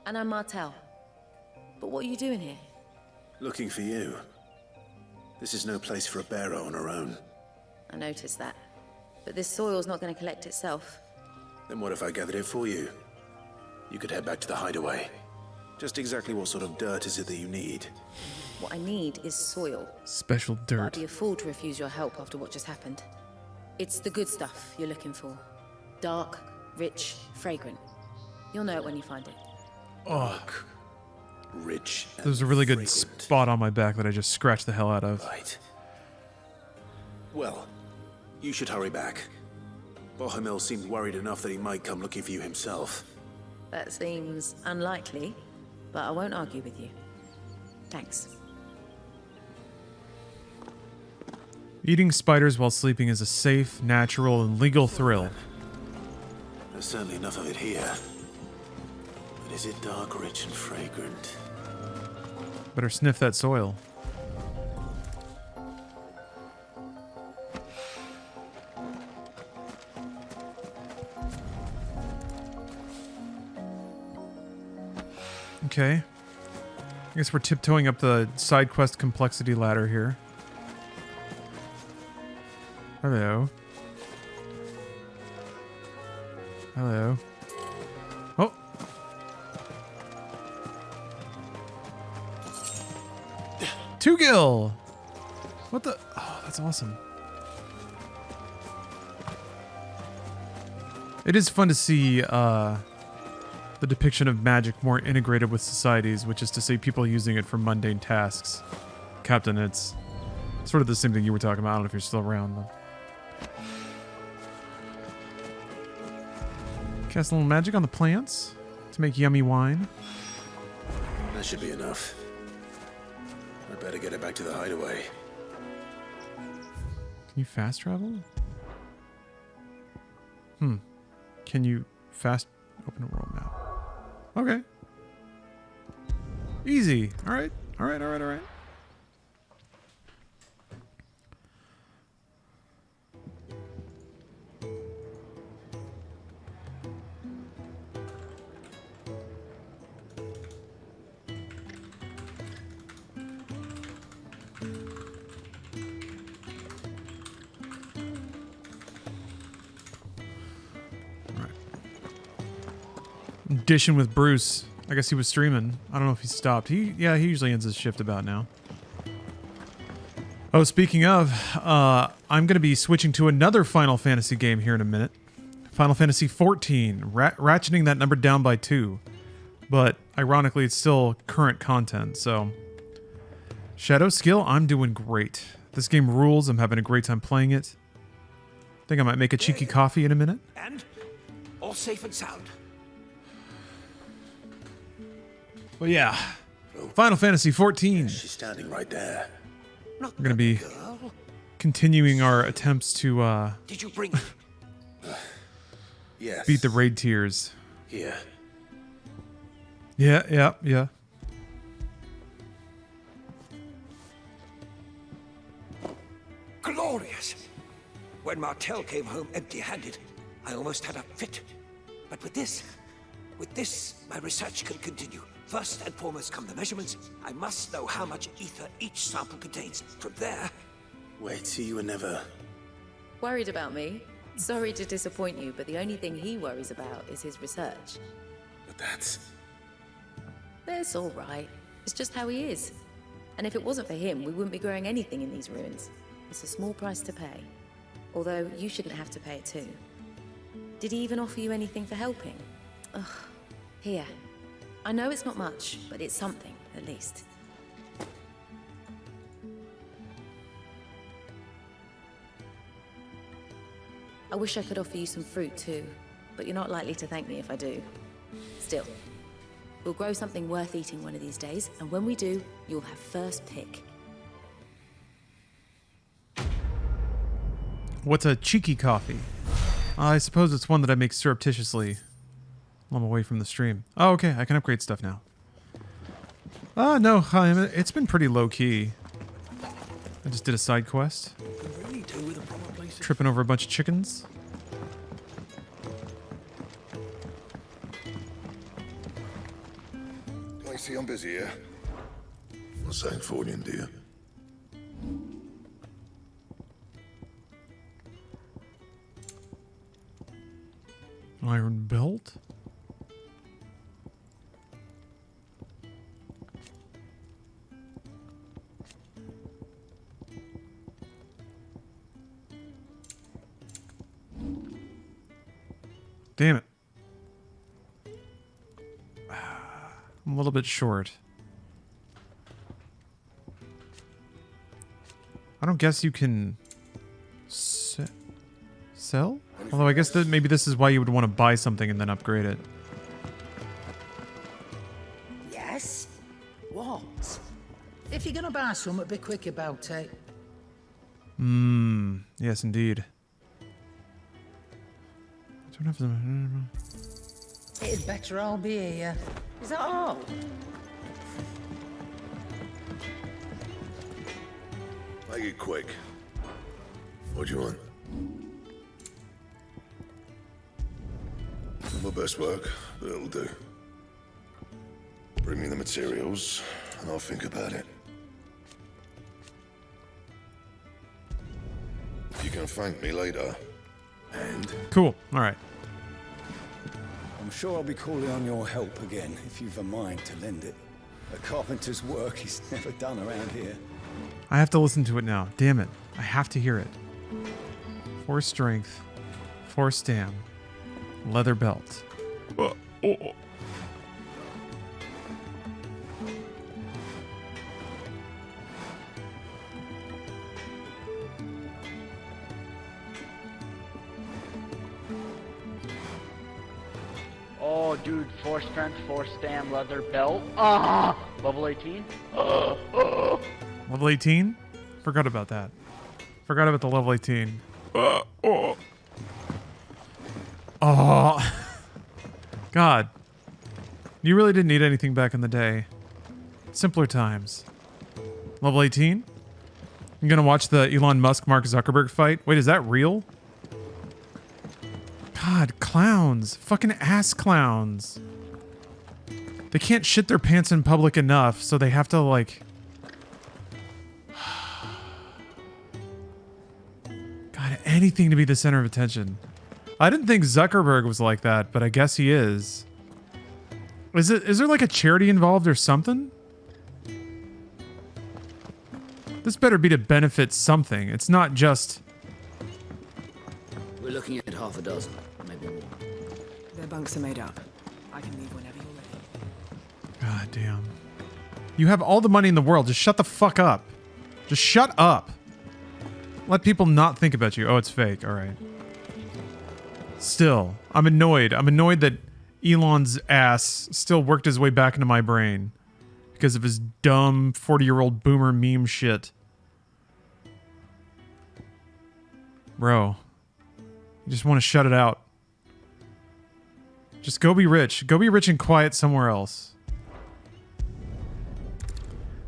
And I'm Martel. But what are you doing here? Looking for you. This is no place for a bearer on her own. I noticed that. But this soil's not going to collect itself. Then what if I gathered it for you? You could head back to the hideaway. Just exactly what sort of dirt is it that you need? What I need is soil. Special dirt. I'd be a fool to refuse your help after what just happened. It's the good stuff you're looking for. Dark, rich, fragrant. You'll know it when you find it. Oh, rich. There's a really good spot on my back that I just scratched the hell out of. Right. Well, you should hurry back. Bohemil seemed worried enough that he might come looking for you himself. That seems unlikely, but I won't argue with you. Thanks. Eating spiders while sleeping is a safe, natural, and legal thrill. There's certainly enough of it here. But is it dark, rich, and fragrant? Better sniff that soil. Okay. I guess we're tiptoeing up the side quest complexity ladder here. Hello. Hello. Oh! Two-gill! What the? Oh, that's awesome. It is fun to see, the depiction of magic more integrated with societies, which is to say people using it for mundane tasks. Captain, it's sort of the same thing you were talking about. I don't know if you're still around. Cast a little magic on the plants to make yummy wine. That should be enough. I better get it back to the hideaway. Can you fast travel? Can you fast open a world map? Okay. Easy. All right. All right. All right. All right. dishing with Bruce. I guess he was streaming. I don't know if he stopped. He usually ends his shift about now. Oh, speaking of, I'm going to be switching to another Final Fantasy game here in a minute. Final Fantasy 14, ratcheting that number down by 2. But ironically, it's still current content, so... Shadow Skill, I'm doing great. This game rules. I'm having a great time playing it. I think I might make a cheeky coffee in a minute. And all safe and sound. But yeah, Final Fantasy 14. She's standing right there. We're going to be continuing our attempts to Did you bring Yes. beat the raid tiers. Here. Yeah. Glorious! When Martel came home empty-handed, I almost had a fit. But with this, my research can continue. First and foremost come the measurements. I must know how much ether each sample contains. From there... Wait, see, you were never... Worried about me? Sorry to disappoint you, but the only thing he worries about is his research. But that's... It's all right. It's just how he is. And if it wasn't for him, we wouldn't be growing anything in these ruins. It's a small price to pay. Although, you shouldn't have to pay it too. Did he even offer you anything for helping? Ugh. Here. I know it's not much, but it's something, at least. I wish I could offer you some fruit too, but you're not likely to thank me if I do. Still, we'll grow something worth eating one of these days, and when we do, you'll have first pick. What's a cheeky coffee? I suppose it's one that I make surreptitiously while I'm away from the stream. Oh, okay, I can upgrade stuff now. No, it's been pretty low-key. I just did a side quest. Tripping over a bunch of chickens. I see I'm busy here. What's saying for you, dear? Iron belt? Damn it. I'm a little bit short. I don't guess you can sell? Although I guess that maybe this is why you would want to buy something and then upgrade it. Yes? What? If you're gonna buy something, be quick about it. Yes indeed. I don't have some... It'd better all be here. Is that all? Make it quick. What do you want? Not my best work, but it'll do. Bring me the materials, and I'll think about it. You can thank me later. And... Cool, alright. I'm sure I'll be calling on your help again, if you've a mind to lend it. A carpenter's work is never done around here. I have to listen to it now. Damn it. I have to hear it. 4 strength. 4 stam. Leather belt. Oh, dude, 4 strength, 4 stam, leather belt. Ah, level 18. Level 18? Forgot about that. Forgot about the level 18. Oh. God. You really didn't need anything back in the day. Simpler times. Level 18? I'm gonna watch the Elon Musk Mark Zuckerberg fight. Wait, is that real? God, clowns. Fucking ass clowns. They can't shit their pants in public enough, so they have to, like... God, anything to be the center of attention. I didn't think Zuckerberg was like that, but I guess he is. Is there like a charity involved or something? This better be to benefit something. It's not just... We're looking at half a dozen, maybe more. Their bunks are made up. I can leave whenever you're ready. God damn. You have all the money in the world. Just shut the fuck up. Just shut up. Let people not think about you. Oh, it's fake. All right. Still, I'm annoyed. I'm annoyed that Elon's ass still worked his way back into my brain because of his dumb 40-year-old boomer meme shit. Bro, you just want to shut it out. Just go be rich. Go be rich and quiet somewhere else.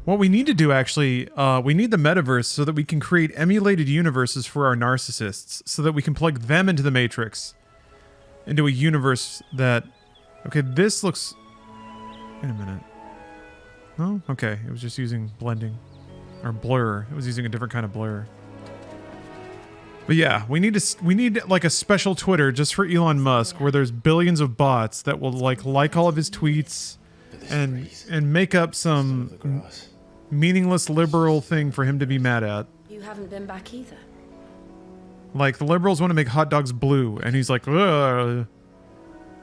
What we need to do, actually, we need the metaverse so that we can create emulated universes for our narcissists, so that we can plug them into the Matrix, into a universe that... Okay, this looks... Wait a minute. Oh, okay. It was just using blending. Or blur. It was using a different kind of blur. But yeah, we need like a special Twitter just for Elon Musk, where there's billions of bots that will like all of his tweets and make up some meaningless liberal thing for him to be mad at. You haven't been back either. Like the liberals want to make hot dogs blue, and he's like, ugh.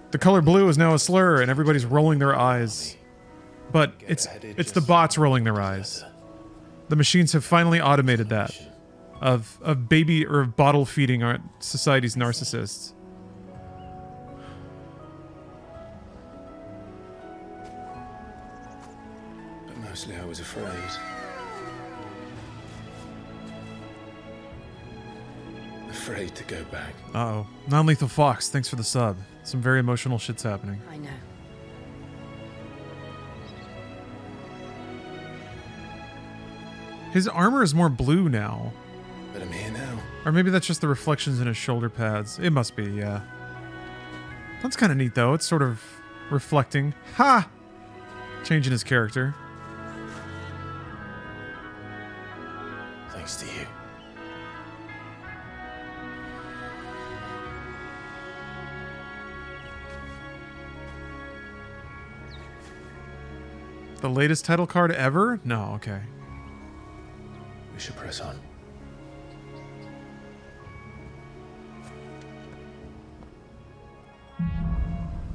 The color blue is now a slur, and everybody's rolling their eyes. But it's the bots rolling their eyes. The machines have finally automated that. Of baby or bottle feeding our society's narcissists. But mostly I was afraid. Afraid to go back. Uh-oh. Non-lethal Fox, thanks for the sub. Some very emotional shit's happening. I know. His armor is more blue now. But I'm here now. Or maybe that's just the reflections in his shoulder pads. It must be, yeah. That's kind of neat, though. It's sort of reflecting. Ha! Changing his character. Thanks to you. The latest title card ever? No, okay. We should press on.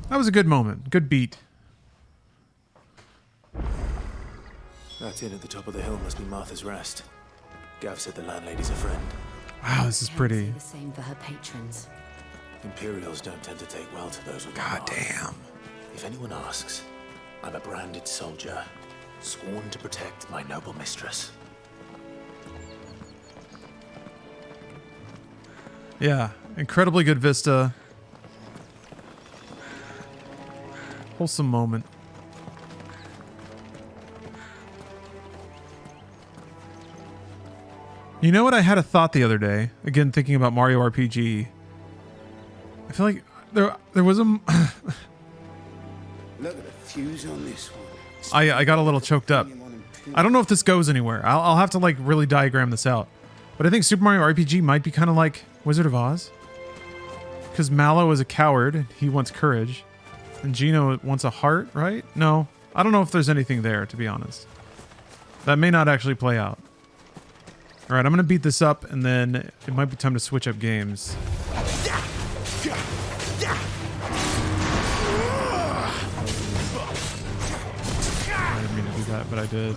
That was a good moment. Good beat. That inn at the top of the hill must be Martha's Rest. Gav said the landlady's a friend. Wow, this is pretty. The same for her patrons. Imperials don't tend to take well to those with God damn. If anyone asks, I'm a branded soldier, sworn to protect my noble mistress. Yeah, incredibly good vista. Wholesome moment. You know what? I had a thought the other day. Again, thinking about Mario RPG. I feel like there was a... Look at the fuse on this one. I got a little choked up. I don't know if this goes anywhere. I'll have to like really diagram this out. But I think Super Mario RPG might be kind of like Wizard of Oz. Because Mallow is a coward. He wants courage. And Gino wants a heart, right? No. I don't know if there's anything there, to be honest. That may not actually play out. Alright, I'm going to beat this up, and then it might be time to switch up games. I didn't mean to do that, but I did.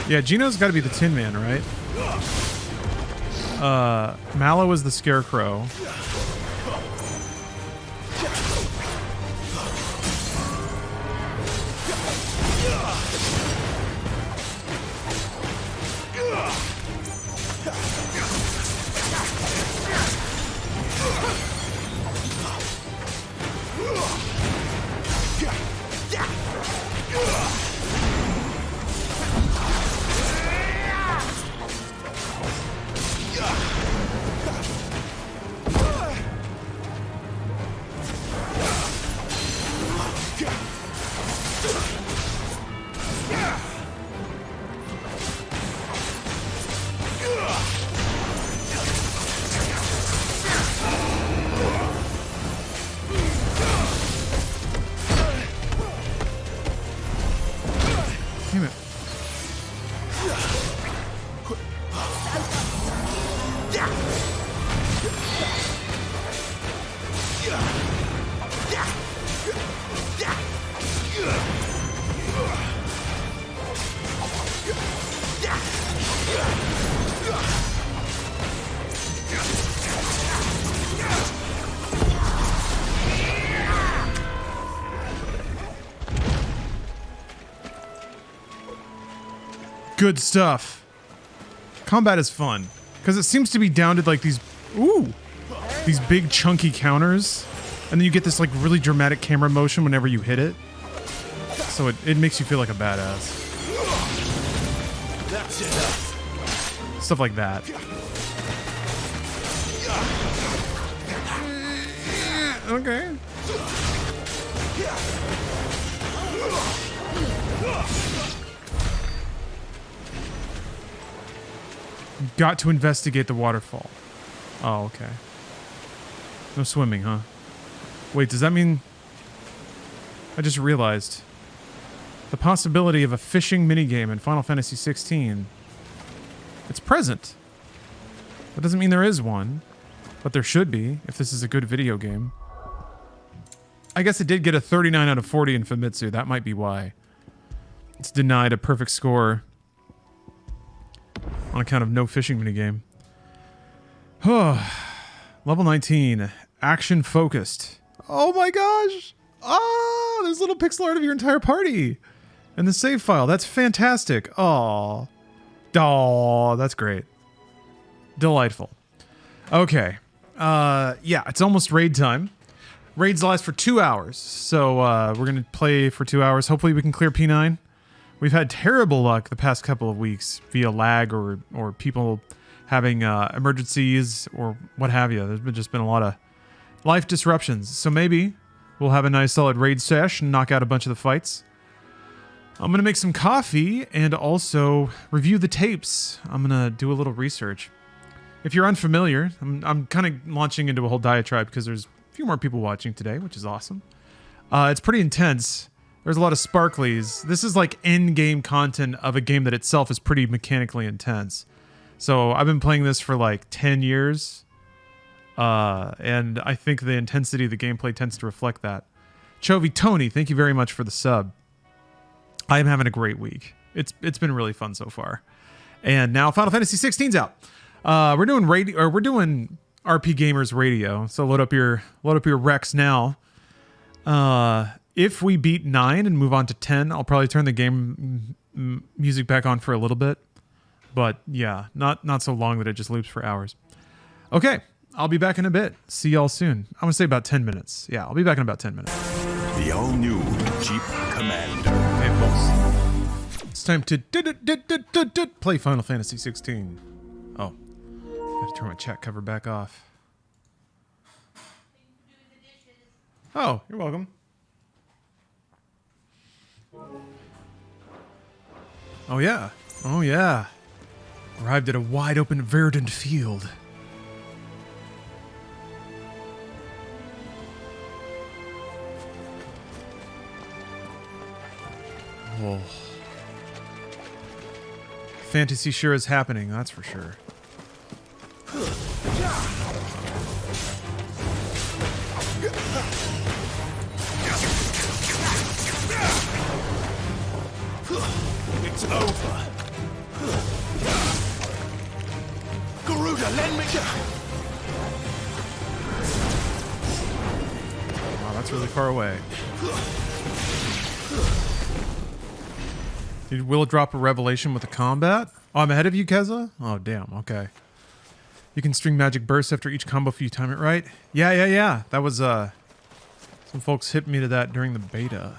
Yeah, Gino's got to be the Tin Man, right? Mallow is the Scarecrow. Good stuff. Combat is fun because it seems to be down to like these big chunky counters, and then you get this like really dramatic camera motion whenever you hit it, so it makes you feel like a badass. That's enough. Stuff like that. Okay. Got to investigate the waterfall. Oh, okay. No swimming, huh? Wait, does that mean... I just realized. The possibility of a fishing minigame in Final Fantasy XVI. It's present. That doesn't mean there is one. But there should be, if this is a good video game. I guess it did get a 39 out of 40 in Famitsu. That might be why. It's denied a perfect score on account of no fishing minigame. Level 19. Action focused. Oh my gosh! Oh, there's a little pixel art of your entire party in the save file. That's fantastic. Oh, that's great. Delightful. Okay. Yeah, it's almost raid time. Raids last for 2 hours, so we're going to play for 2 hours. Hopefully we can clear P9. We've had terrible luck the past couple of weeks via lag or people having emergencies or what have you. There's just been a lot of life disruptions. So maybe we'll have a nice solid raid sesh and knock out a bunch of the fights. I'm going to make some coffee and also review the tapes. I'm going to do a little research. If you're unfamiliar, I'm kind of launching into a whole diatribe because there's a few more people watching today, which is awesome. It's pretty intense. There's a lot of sparklies. This is like end game content of a game that itself is pretty mechanically intense. So I've been playing this for like 10 years. And I think the intensity of the gameplay tends to reflect that. Chovy Tony, thank you very much for the sub. I am having a great week. It's been really fun so far. And now Final Fantasy 16's out. We're doing RP Gamers Radio. So load up your Rex now. If we beat 9 and move on to 10, I'll probably turn the game music back on for a little bit. But yeah, not so long that it just loops for hours. Okay, I'll be back in a bit. See y'all soon. I'm going to say about 10 minutes. Yeah, I'll be back in about 10 minutes. The all-new Jeep Commander. Okay, folks. It's time to play Final Fantasy 16. Oh, gotta turn my chat cover back off. Oh, you're welcome. Oh yeah. Oh yeah. Arrived at a wide open verdant field. Oh. Fantasy sure is happening, that's for sure. It's over. Garuda, lend me. Wow, that's really far away. Will it drop a revelation with the combat? Oh, I'm ahead of you, Keza? Oh, damn, okay. You can string magic bursts after each combo if you time it right. Yeah. That was, some folks hit me to that during the beta.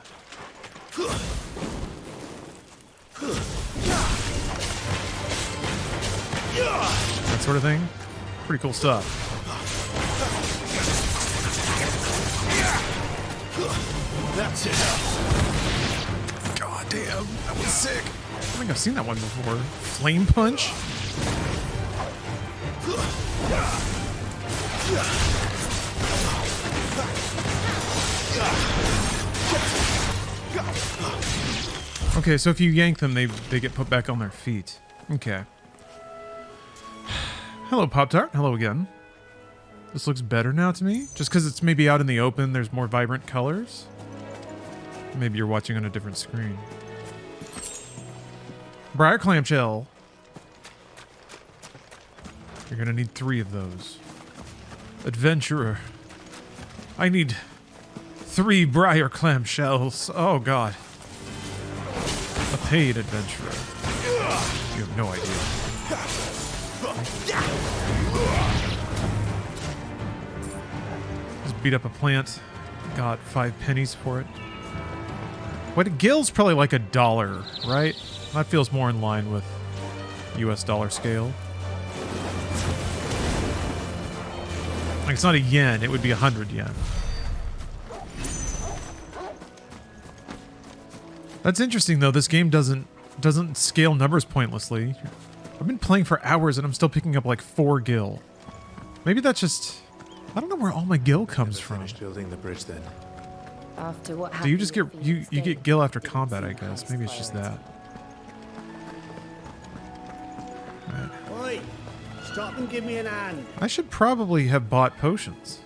That sort of thing. Pretty cool stuff. That's it. God damn, that was sick. I think I've seen that one before. Flame punch? Okay, so if you yank them, they get put back on their feet. Okay. Hello, Pop-Tart. Hello again. This looks better now to me. Just because it's maybe out in the open, there's more vibrant colors. Maybe you're watching on a different screen. Briar clamshell. You're gonna need 3 of those. Adventurer. I need 3 briar clamshells. Oh god. A paid adventurer. You have no idea. Just beat up a plant. Got 5 pennies for it. What, gil's probably like $1, right? That feels more in line with US dollar scale. Like, it's not a yen, it would be 100 yen. That's interesting though, this game doesn't scale numbers pointlessly. I've been playing for hours and I'm still picking up like 4 gil. Maybe that's just, I don't know where all my gil comes from. Building the bridge then. After what happened, Do you just get you get gil after combat, I guess. Maybe it's just that. Oi! Stop and give me an hand. I should probably have bought potions.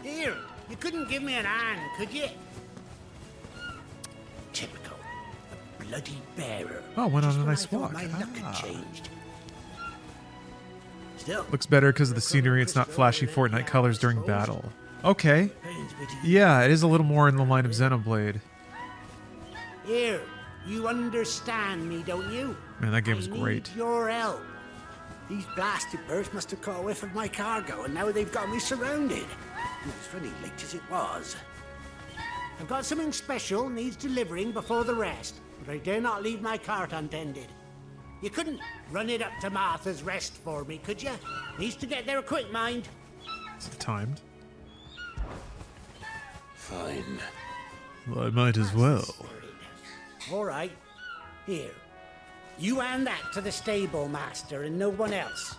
Here, you couldn't give me an hand, could you? Typical. A bloody bearer. Oh, went on Just a when nice I thought walk. My luck had changed. Still, Looks better because of the scenery. It's not flashy Fortnite colors during battle. Okay. Yeah, it is a little more in the line of Xenoblade. here, you understand me, don't you? Man, that game was I great. need your help. These blasted birds must have caught a whiff of my cargo, and now they've got me surrounded. It was funny late as it was. I've got something special needs delivering before the rest, but I dare not leave my cart untended. You couldn't run it up to Martha's Rest for me, could you? Needs to get there quick, mind. Is it timed? Fine. Well, I might as well. All right. Here. You hand that to the stable master and no one else.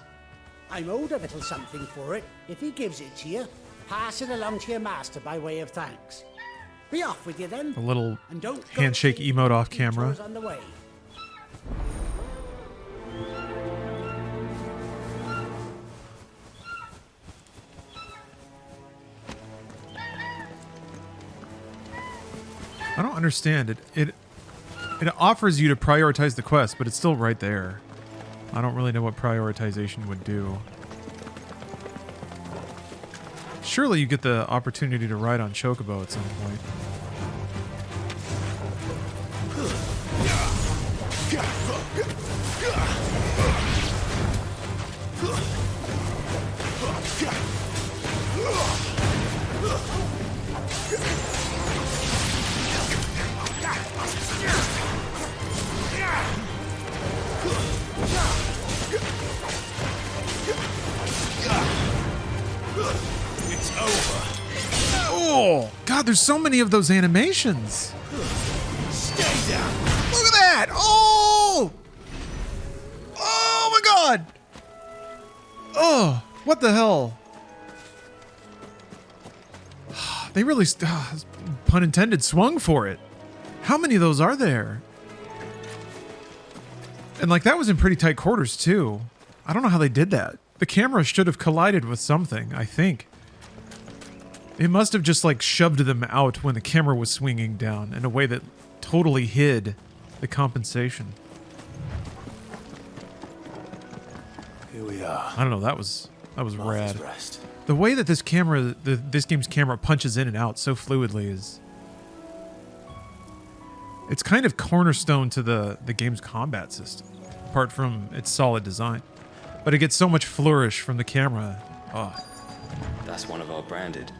I'm owed a little something for it. If he gives it to you, pass it along to your master by way of thanks. Be off with you then. A little And don't go handshake taking emote off detours camera. on the way. I don't understand it. It offers you to prioritize the quest, but it's still right there. I don't really know what prioritization would do. Surely you get the opportunity to ride on Chocobo at some point. It's over. Oh, God, there's so many of those animations. Stay down. Look at that. Oh! Oh, my God. Oh, what the hell? They really, pun intended, swung for it. How many of those are there? And like, that was in pretty tight quarters too. I don't know how they did that. The camera should have collided with something, I think. It must have just like shoved them out when the camera was swinging down in a way that totally hid the compensation. Here we are. I don't know, that was rad. Rest. The way that this camera, this game's camera punches in and out so fluidly is... It's kind of cornerstone to the game's combat system, apart from its solid design. But it gets so much flourish from the camera. Oh. That's one of our branded.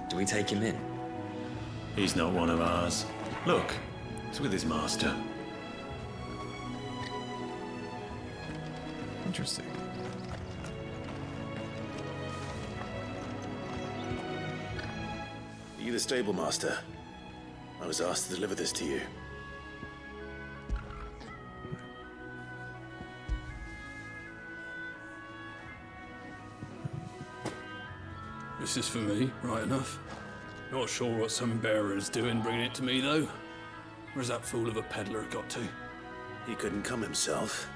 Do we take him in? He's not one of ours. Look, it's with his master. Interesting. Are you the stable master? I was asked to deliver this to you. This is for me, right enough. Not sure what some bearer is doing bringing it to me, though. Where's that fool of a peddler got to? He couldn't come himself.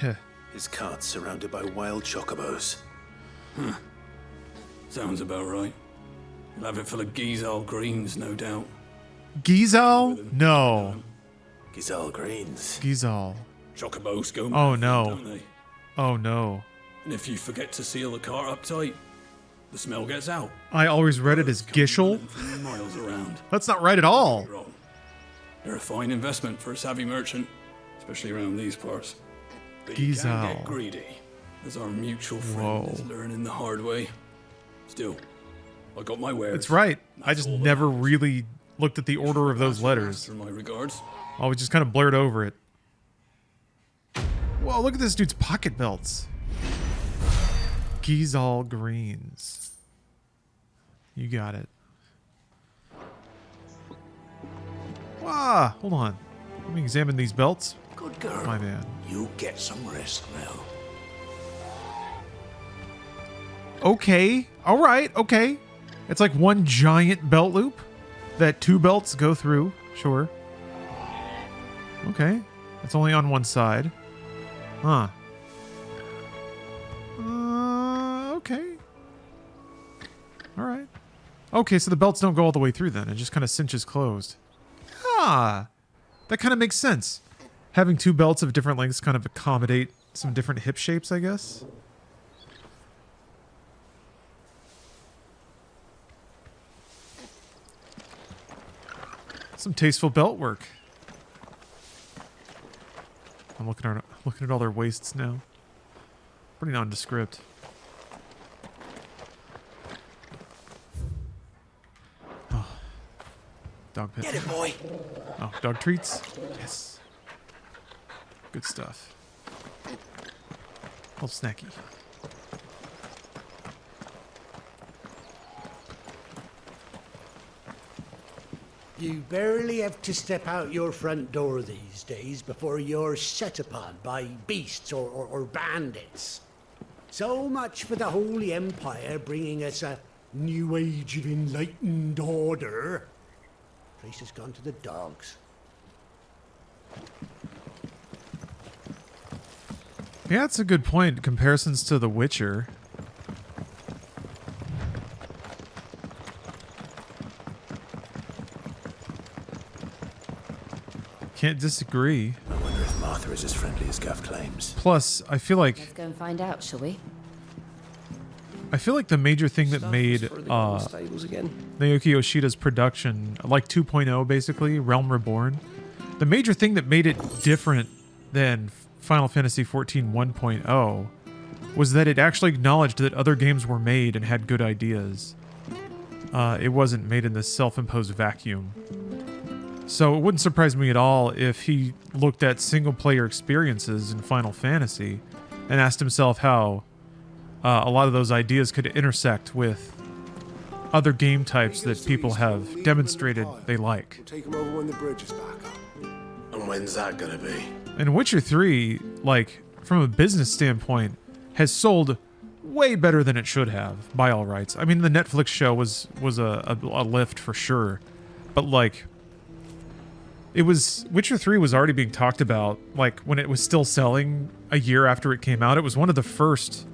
Heh. His cart's surrounded by wild chocobos. Huh. Sounds about right. You'll have it full of Gizal greens, no doubt. Gizal? No. Gizal greens. Gizal. Chocobos go Oh mad, no. don't they? Oh no. And if you forget to seal the cart up tight, the smell gets out. I always read it as Gishel. Miles around. That's not right at all. Wrong. They're a fine investment for a savvy merchant, especially around these parts. But you can't Gizal. get greedy, as our mutual friend is learning the hard way. Still, I got my wares. It's right. I just never really looked at the order of those letters. For my regards. Always just kind of blurred over it. Whoa, look at this dude's pocket belts. Gizal greens. You got it. Ah, hold on. Let me examine these belts. Good girl. My man. You get some rest now. Okay. All right. Okay. It's like one giant belt loop that two belts go through. Sure. Okay. It's only on one side. Huh. Okay. All right. Okay, so the belts don't go all the way through then. It just kind of cinches closed. Ah. That kind of makes sense. Having two belts of different lengths kind of accommodate some different hip shapes, I guess. Some tasteful belt work. I'm looking at all their waists now. Pretty nondescript. Oh. Dog pit. Get it, boy. Oh, dog treats? Yes. Good stuff. Little snacky. You barely have to step out your front door these days before you're set upon by beasts or bandits. So much for the Holy Empire bringing us a new age of enlightened order. Place has gone to the dogs. Yeah, that's a good point. Comparisons to The Witcher. Can't disagree. I wonder if Martha is as friendly as Gav claims. Plus, I feel like Let's go and find out, shall we? the major thing that made stables again. Naoki Yoshida's production, like 2.0 basically, Realm Reborn, the major thing that made it different than Final Fantasy XIV 1.0 was that it actually acknowledged that other games were made and had good ideas. It wasn't made in this self-imposed vacuum. So it wouldn't surprise me at all if he looked at single-player experiences in Final Fantasy and asked himself how a lot of those ideas could intersect with other game types that people have demonstrated they like. We'll take him over when the bridge is back up. And when's that gonna be? And Witcher 3, like, from a business standpoint, has sold way better than it should have, by all rights. I mean, the Netflix show was a lift for sure. But, like, Witcher 3 was already being talked about, like, when it was still selling a year after it came out. It was one of the first,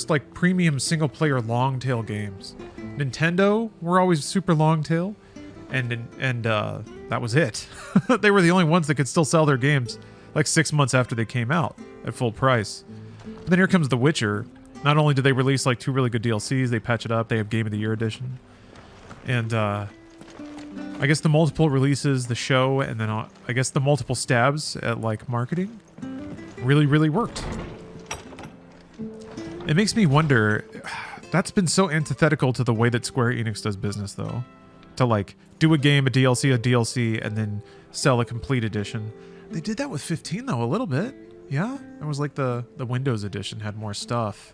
like, premium single-player long-tail games. Nintendo were always super long-tail, and that was it. They were the only ones that could still sell their games, like, 6 months after they came out at full price. But then here comes The Witcher. Not only did they release, like, 2 really good DLCs, they patch it up, they have Game of the Year edition. And, I guess the multiple releases, the show, and then I guess the multiple stabs at, like, marketing really, really worked. It makes me wonder, that's been so antithetical to the way that Square Enix does business, though. To, like, do a game, a DLC, and then sell a complete edition. They did that with 15, though, a little bit. Yeah? It was like the Windows edition had more stuff.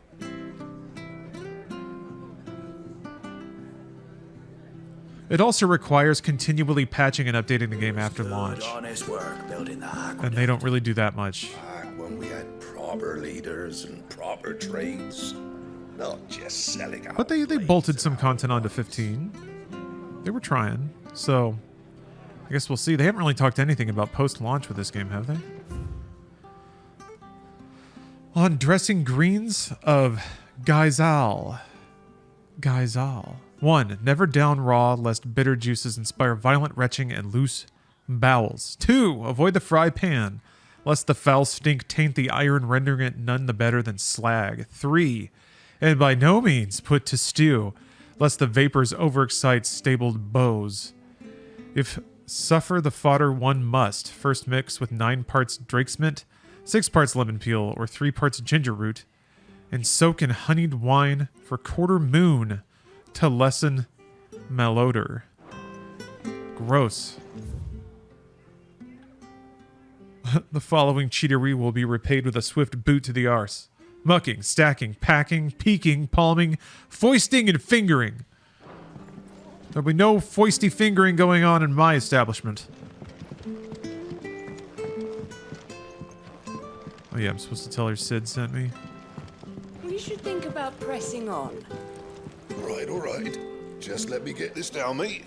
It also requires continually patching and updating the game after launch. Honest work building the aqueduct. And they don't really do that much. Back when we had proper leaders and proper trades. Not just selling out. But they bolted some content onto 15. They were trying. So, I guess we'll see. They haven't really talked anything about post-launch with this game, have they? On dressing greens of Gaizal. Gaizal. 1. Never down raw, lest bitter juices inspire violent retching and loose bowels. 2. Avoid the fry pan, lest the foul stink taint the iron, rendering it none the better than slag. 3. And by no means put to stew, lest the vapors overexcite stabled bows. If suffer the fodder one must, first mix with 9 parts drake's mint, 6 parts lemon peel, or 3 parts ginger root, and soak in honeyed wine for quarter moon to lessen malodor. Gross. The following cheatery will be repaid with a swift boot to the arse. Mucking, stacking, packing, peeking, palming, foisting, and fingering. There'll be no foisty fingering going on in my establishment. Oh yeah, I'm supposed to tell her Sid sent me. We should think about pressing on. All right. Just let me get this down, mate.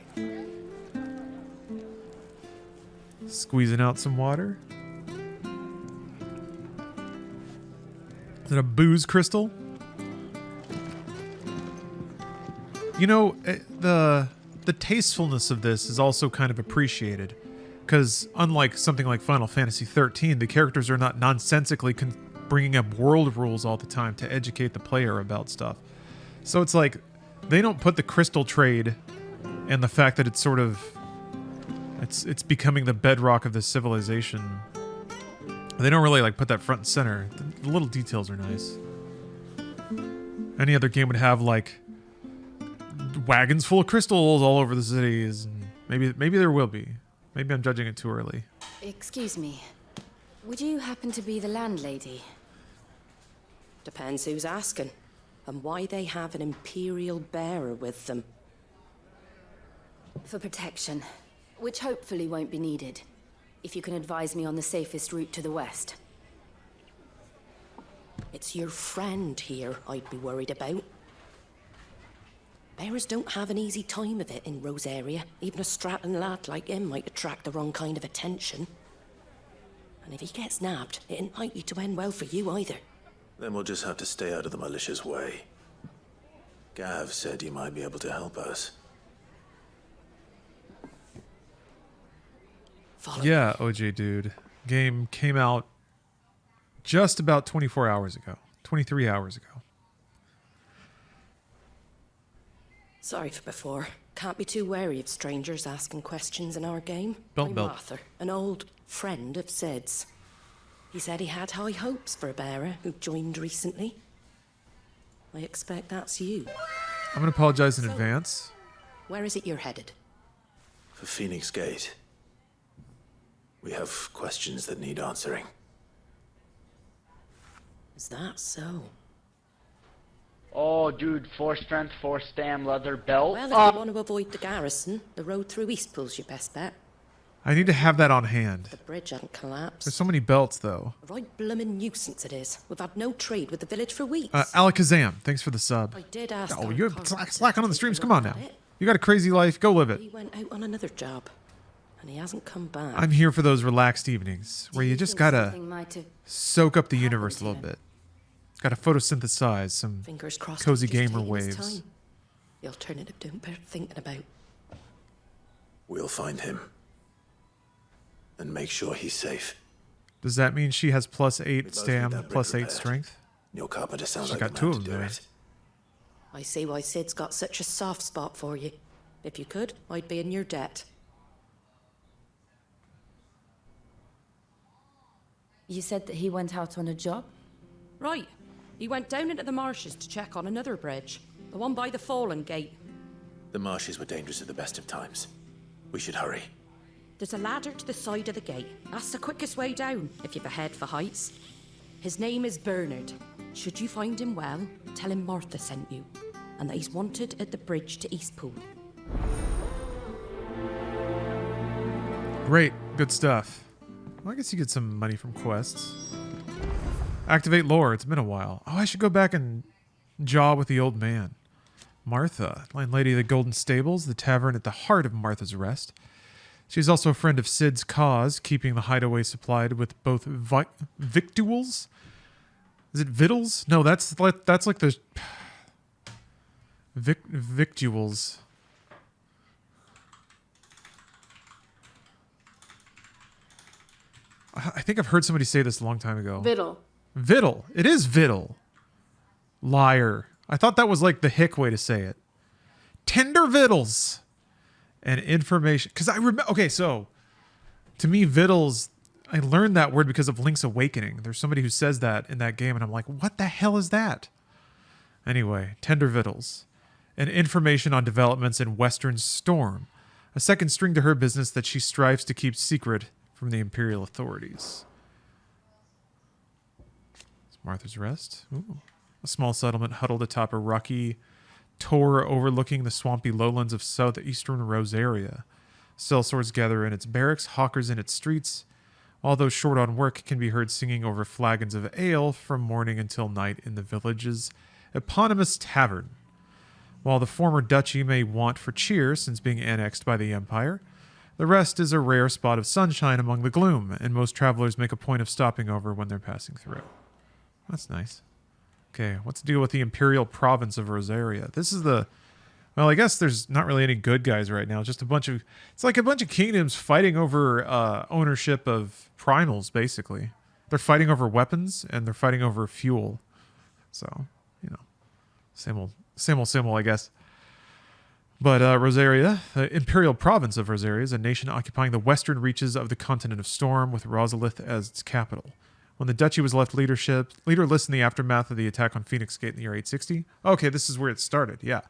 Squeezing out some water. Is it a booze crystal? You know, the tastefulness of this is also kind of appreciated. Because unlike something like Final Fantasy XIII, the characters are not nonsensically bringing up world rules all the time to educate the player about stuff. So it's like, they don't put the crystal trade and the fact that it's sort of... It's becoming the bedrock of this civilization. They don't really like put that front and center. The little details are nice. Any other game would have like wagons full of crystals all over the cities. And maybe there will be. Maybe I'm judging it too early. Excuse me. Would you happen to be the landlady? Depends who's asking, and why they have an Imperial bearer with them. For protection, which hopefully won't be needed. If you can advise me on the safest route to the west. It's your friend here I'd be worried about. Bearers don't have an easy time of it in Rosaria. Even a Stratton lad like him might attract the wrong kind of attention. And if he gets nabbed, it ain't likely to end well for you either. Then we'll just have to stay out of the malicious way. Gav said you might be able to help us. Yeah, OJ dude. Game came out just about 24 hours ago. 23 hours ago. Sorry for before. Can't be too wary of strangers asking questions in our game. Belt, I'm belt. Arthur, an old friend of Sid's. He said he had high hopes for a bearer who joined recently. I expect that's you. I'm going to apologize in advance. Where is it you're headed? For Phoenix Gate. We have questions that need answering. Is that so? Oh, dude, 4 strength, 4 stam, leather belt. Well, if you want to avoid the garrison, the road through Eastpool's your best bet. I need to have that on hand. The bridge hasn't collapsed. There's so many belts, though. A right bloomin' nuisance it is. We've had no trade with the village for weeks. Alakazam, thanks for the sub. I did ask. Oh, you're slacking on the streams. Come on now. You got a crazy life. Go live it. He went out on another job, and he hasn't come back. I'm here for those relaxed evenings where you just gotta soak up the universe a little bit. Gotta photosynthesize some Fingers crossed cozy he's just gamer taking his waves. time. The alternative don't bear thinking about. We'll find him. And make sure he's safe. Does that mean she has +8 both need stam, that +8 repaired. strength? Your carpenter sounds She's like got the 2 man of to them do there. it. I see why Sid's got such a soft spot for you. If you could, I'd be in your debt. You said that he went out on a job? Right. He went down into the marshes to check on another bridge. The one by the Fallen Gate. The marshes were dangerous at the best of times. We should hurry. There's a ladder to the side of the gate. That's the quickest way down, if you've a head for heights. His name is Bernard. Should you find him well, tell him Martha sent you, and that he's wanted at the bridge to Eastpool. Great, good stuff. Well, I guess you get some money from quests. Activate lore, it's been a while. Oh, I should go back and jaw with the old man. Martha, landlady of the Golden Stables, the tavern at the heart of Martha's Rest. She's also a friend of Sid's cause, keeping the hideaway supplied with both victuals, Is it victuals? No, that's like the victuals. I think I've heard somebody say this a long time ago. Victual. Victual. It is victual. Liar. I thought that was like the hick way to say it. Tender victuals. And information. Because I remember... Okay, so... To me, victuals... I learned that word because of Link's Awakening. There's somebody who says that in that game, and I'm like, what the hell is that? Anyway, tender victuals. And information on developments in Western Storm. A second string to her business that she strives to keep secret from the Imperial authorities. It's Martha's Rest. Ooh. A small settlement huddled atop a rocky tor overlooking the swampy lowlands of southeastern Rosaria. Sellswords gather in its barracks, hawkers in its streets. All those short on work can be heard singing over flagons of ale from morning until night in the village's eponymous tavern. While the former duchy may want for cheer since being annexed by the Empire, the rest is a rare spot of sunshine among the gloom, and most travelers make a point of stopping over when they're passing through. That's nice. Okay, what's the deal with the Imperial Province of Rosaria? This is the... Well, I guess there's not really any good guys right now. Just a bunch of... It's like a bunch of kingdoms fighting over ownership of primals, basically. They're fighting over weapons, and they're fighting over fuel. So, you know, same old, I guess. But Rosaria, the Imperial Province of Rosaria, is a nation occupying the western reaches of the continent of Storm, with Rosalith as its capital. When the duchy was left leaderless in the aftermath of the attack on Phoenix Gate in the year 860. Okay, this is where it started, yeah.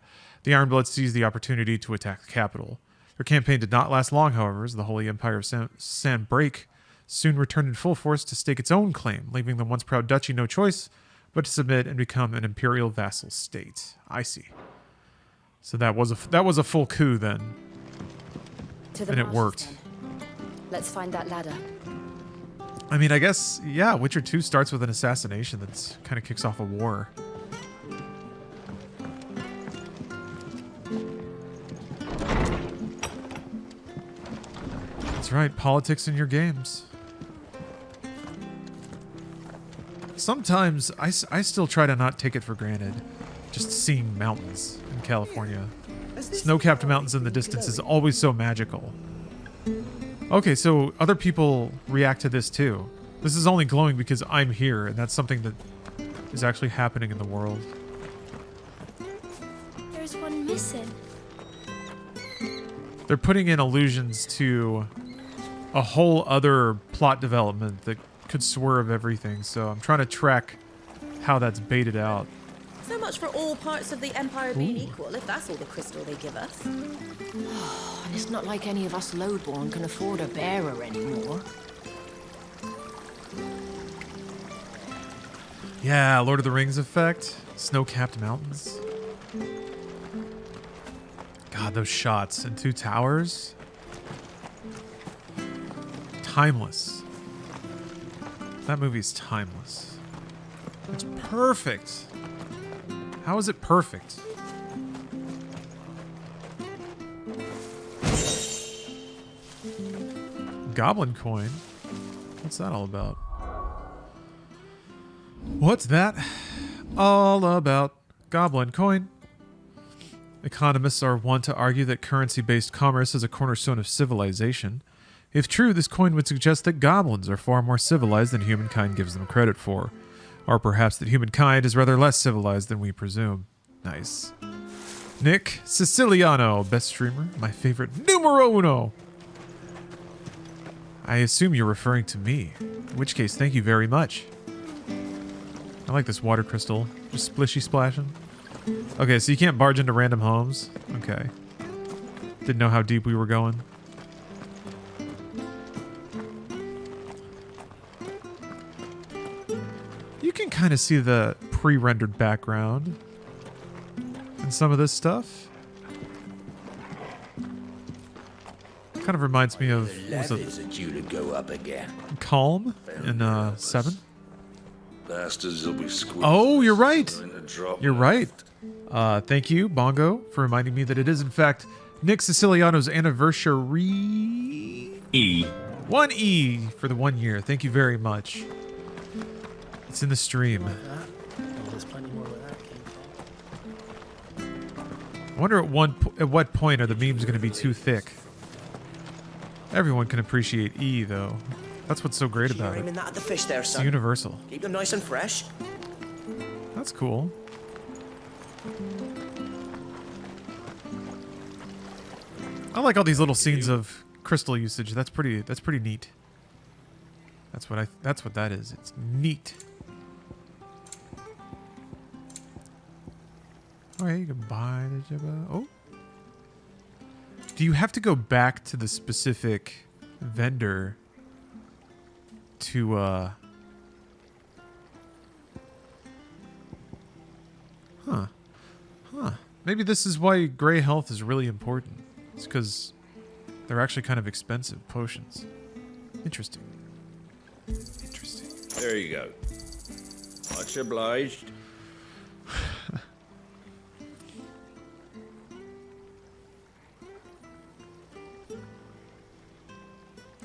The Ironbloods seized the opportunity to attack the capital. Their campaign did not last long, however, as the Holy Empire of Sanbreak soon returned in full force to stake its own claim, leaving the once proud duchy no choice but to submit and become an imperial vassal state. I see. So that was a full coup then, and it worked. Then. Let's find that ladder. I mean, I guess, yeah, Witcher 2 starts with an assassination that kind of kicks off a war. That's right, politics in your games. Sometimes I still try to not take it for granted, just seeing mountains in California. Snow-capped mountains in the distance is always so magical. Okay, so other people react to this too. This is only glowing because I'm here, and that's something that is actually happening in the world. There's one missing. They're putting in allusions to a whole other plot development that could swerve everything, so I'm trying to track how that's baited out. So much for all parts of the Empire being equal, if that's all the crystal they give us. And it's not like any of us lowborn can afford a bearer anymore. Yeah, Lord of the Rings effect. Snow-capped mountains. God, those shots in Two Towers. Timeless. That movie's timeless. It's perfect. How is it perfect? Goblin coin? What's that all about? What's that all about? Goblin coin. Economists are wont to argue that currency-based commerce is a cornerstone of civilization. If true, this coin would suggest that goblins are far more civilized than humankind gives them credit for. Or perhaps that humankind is rather less civilized than we presume. Nice. Nick Siciliano, best streamer, my favorite numero uno. I assume you're referring to me, in which case thank you very much. I like this water crystal, just splishy splashing. Okay, so you can't barge into random homes. Okay. Didn't know how deep we were going. You can kind of see the pre-rendered background in some of this stuff. Kind of reminds me of, what was it? Due to go up again. Calm in 7. Bastards will be squeezed. Oh, you're right. You're right. Thank you, Bongo, for reminding me that it is, in fact, Nick Siciliano's anniversary. E. 1 E for the 1 year. Thank you very much. It's in the stream. There's plenty more where that came from. I wonder at what point are the memes going to be too thick? Everyone can appreciate E, though. That's what's so great about it. Aiming that at the fish there, It's son. universal. Keep them nice and fresh. That's cool. I like all these little scenes of crystal usage. That's pretty neat. That's what that is. It's neat. Oh, yeah, you can buy the Jabba. Oh. Do you have to go back to the specific vendor to Huh. Maybe this is why gray health is really important. It's because they're actually kind of expensive potions. Interesting. There you go. Much obliged.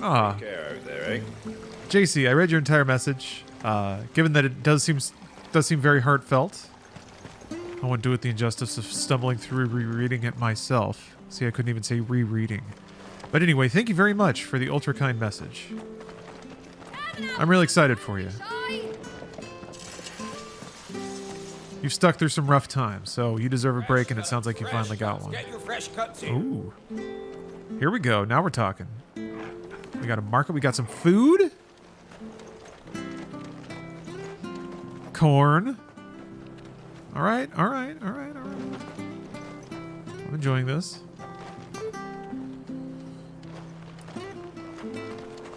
Ah. Take care out there, eh? JC, I read your entire message. Given that it does seem very heartfelt, I won't do it the injustice of stumbling through rereading it myself. See, I couldn't even say rereading. But anyway, thank you very much for the ultra kind message. I'm really excited for you. You've stuck through some rough times, so you deserve a break, and it sounds like you finally got one. Get your fresh cuts here. Ooh. Here we go. Now we're talking. We got a market. We got some food. Corn. All right. I'm enjoying this.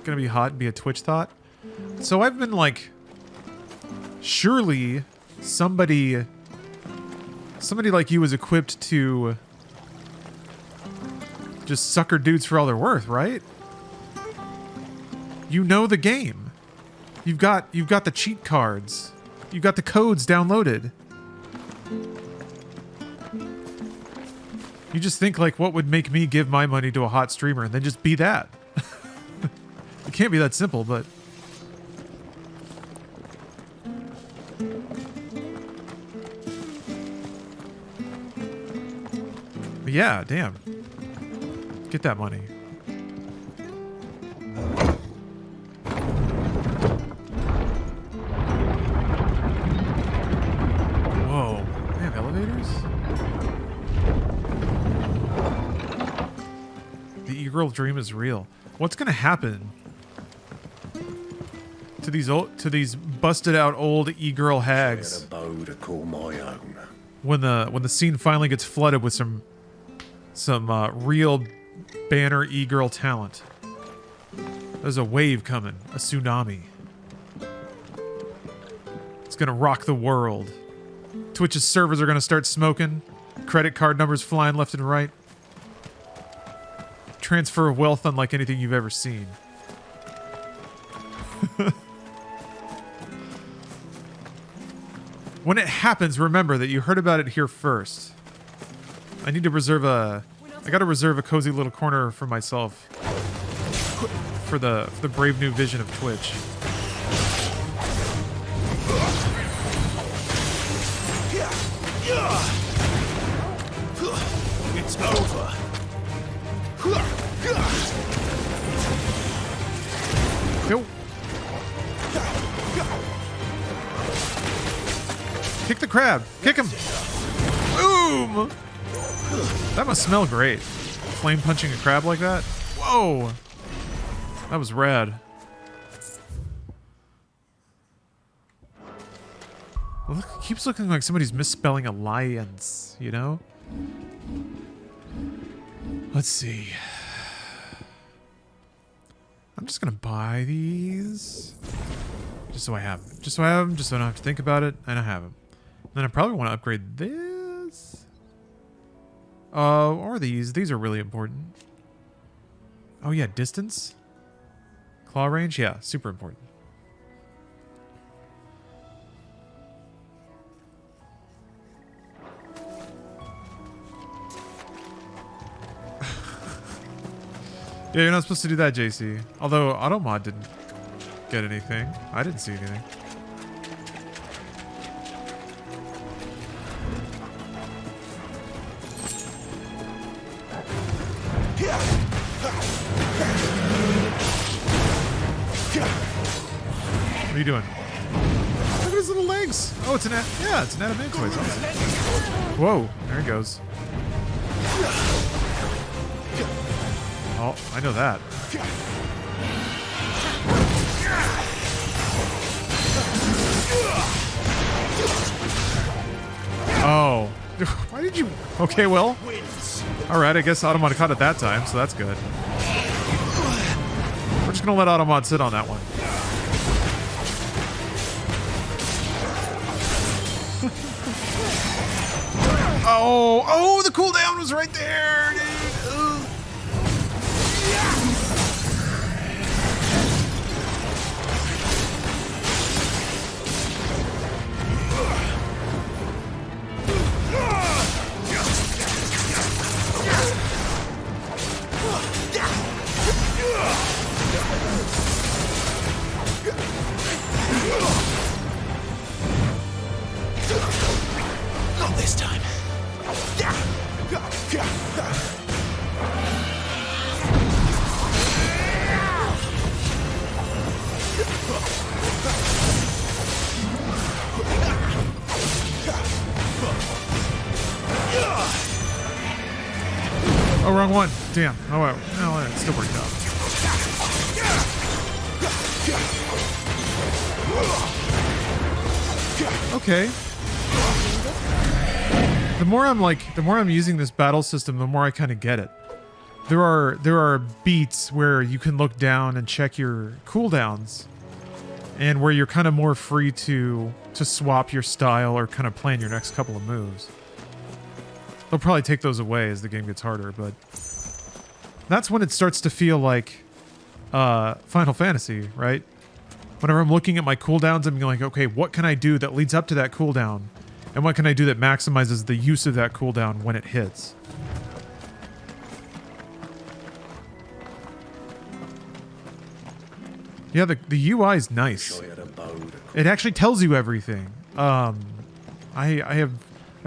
Gonna be hot and be a Twitch thought. So I've been like, surely somebody like you is equipped to just sucker dudes for all they're worth, right? You know the game. You've got the cheat cards. You've got the codes downloaded. You just think like, what would make me give my money to a hot streamer and then just be that? It can't be that simple, but yeah, damn. Get that money. Whoa. They have elevators? The e-girl dream is real. What's gonna happen to these busted out old e-girl hags A bow to call my own. when the scene finally gets flooded with some real banner e-girl talent? There's a wave coming, a tsunami. It's gonna rock the world. Twitch's servers are gonna start smoking. Credit card numbers flying left and right. Transfer of wealth unlike anything you've ever seen. When it happens, remember that you heard about it here first. I need to reserve I gotta reserve a cozy little corner for myself for the brave new vision of Twitch. It's over. Go. Kick the crab. Kick him. Boom. That must smell great. Flame punching a crab like that. Whoa. That was rad. Look, it keeps looking like somebody's misspelling alliance, you know? Let's see. I'm just gonna buy these. Just so I have them. Just so I have them, just so I don't have to think about it, and I have them. Then I probably want to upgrade this. Or these. These are really important. Oh yeah, distance? Claw range? Yeah, super important. Yeah, you're not supposed to do that, JC. Although AutoMod didn't get anything. I didn't see anything. you doing? Look at his little legs. Oh, it's an adamantoid. Whoa, there he goes. Oh, I know that. Oh. Why did you... Okay, well. Alright, I guess Automod caught it that time, so that's good. We're just gonna let Automod sit on that one. Oh, the cooldown was right there, dude. Ugh. Not this time. Oh, wrong one. Damn. Oh, well, no, it still worked out. Okay. The more I'm using this battle system, the more I kind of get it. There are beats where you can look down and check your cooldowns, and where you're kind of more free to swap your style or kind of plan your next couple of moves. They'll probably take those away as the game gets harder, but that's when it starts to feel like Final Fantasy, right? Whenever I'm looking at my cooldowns, I'm like, okay, what can I do that leads up to that cooldown? And what can I do that maximizes the use of that cooldown when it hits? Yeah, the UI is nice. It actually tells you everything. I've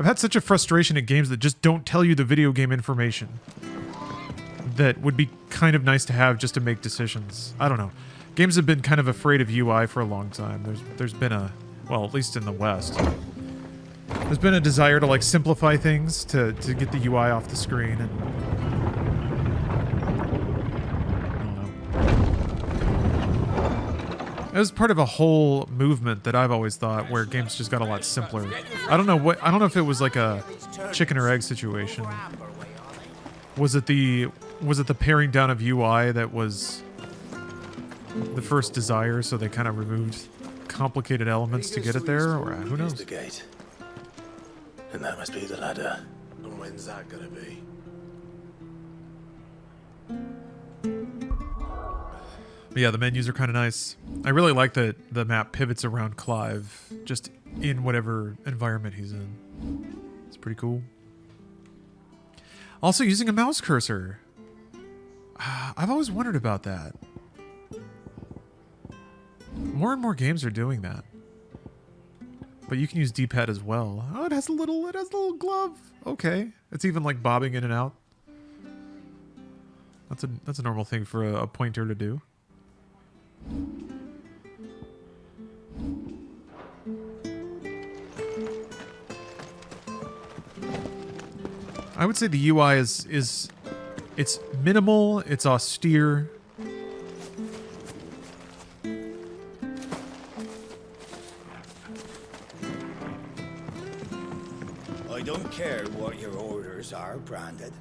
had such a frustration at games that just don't tell you the video game information that would be kind of nice to have just to make decisions. I don't know. Games have been kind of afraid of UI for a long time. There's been a, well, at least in the West, there's been a desire to like simplify things to get the UI off the screen, and I don't know. It was part of a whole movement that I've always thought where games just got a lot simpler. I don't know if it was like a chicken or egg situation. Was it the paring down of UI that was the first desire, so they kind of removed complicated elements to get it there, or who knows? The gate. And that must be the ladder. And when's that gonna be? But yeah, the menus are kind of nice. I really like that the map pivots around Clive, just in whatever environment he's in. It's pretty cool. Also using a mouse cursor. I've always wondered about that. More and more games are doing that. But you can use D-pad as well. Oh, it has a little glove. Okay. It's even like bobbing in and out. That's a normal thing for a pointer to do. I would say the UI is it's minimal, it's austere. I don't care what your orders are, Branded.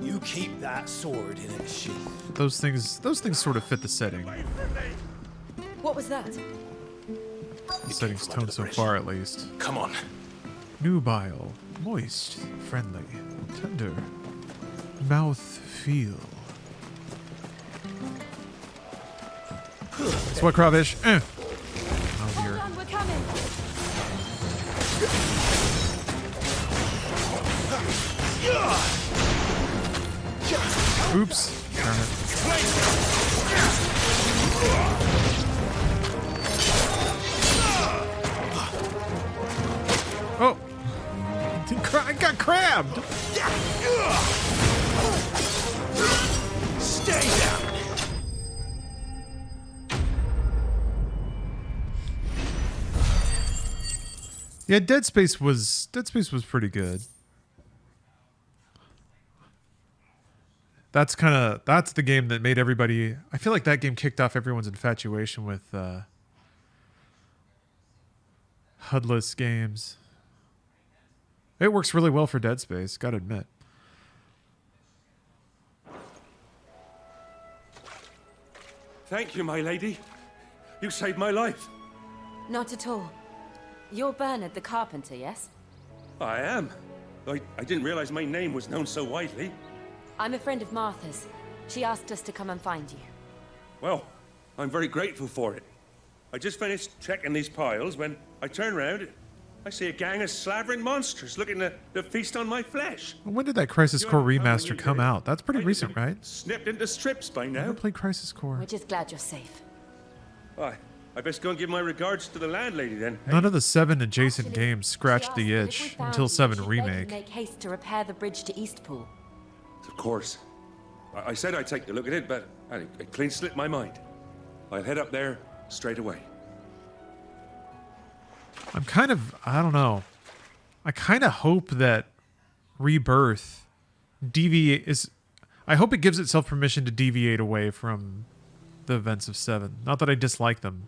You keep that sword in its sheath. Those things sort of fit the setting. What was that? The setting's tone so far, at least. Come on. Nubile, moist, friendly, tender, mouth feel. Sweat crawfish. Oh dear. Hold on, we're coming. Oops. Darn it. Oh! I got crabbed! Stay down! Yeah, Dead Space was pretty good. That's the game that made everybody. I feel like that game kicked off everyone's infatuation with HUD-less games. It works really well for Dead Space, gotta admit. Thank you, my lady. You saved my life. Not at all. You're Bernard the carpenter, yes? I am. I didn't realize my name was known so widely. I'm a friend of Martha's. She asked us to come and find you. Well, I'm very grateful for it. I just finished checking these piles when I turn around. I see a gang of slavering monsters looking to feast on my flesh. When did that Crisis Core remaster come out? That's pretty recent, right? Snipped into strips by now. Never played Crisis Core. We're just glad you're safe. Why, I best go and give my regards to the landlady then. None of the 7 adjacent games scratched the itch until 7 Remake. Make haste to repair the bridge to Eastpool. Of course. I said I'd take a look at it, but it clean slipped my mind. I'll head up there straight away. I don't know. I kind of hope that Rebirth I hope it gives itself permission to deviate away from the events of 7. Not that I dislike them,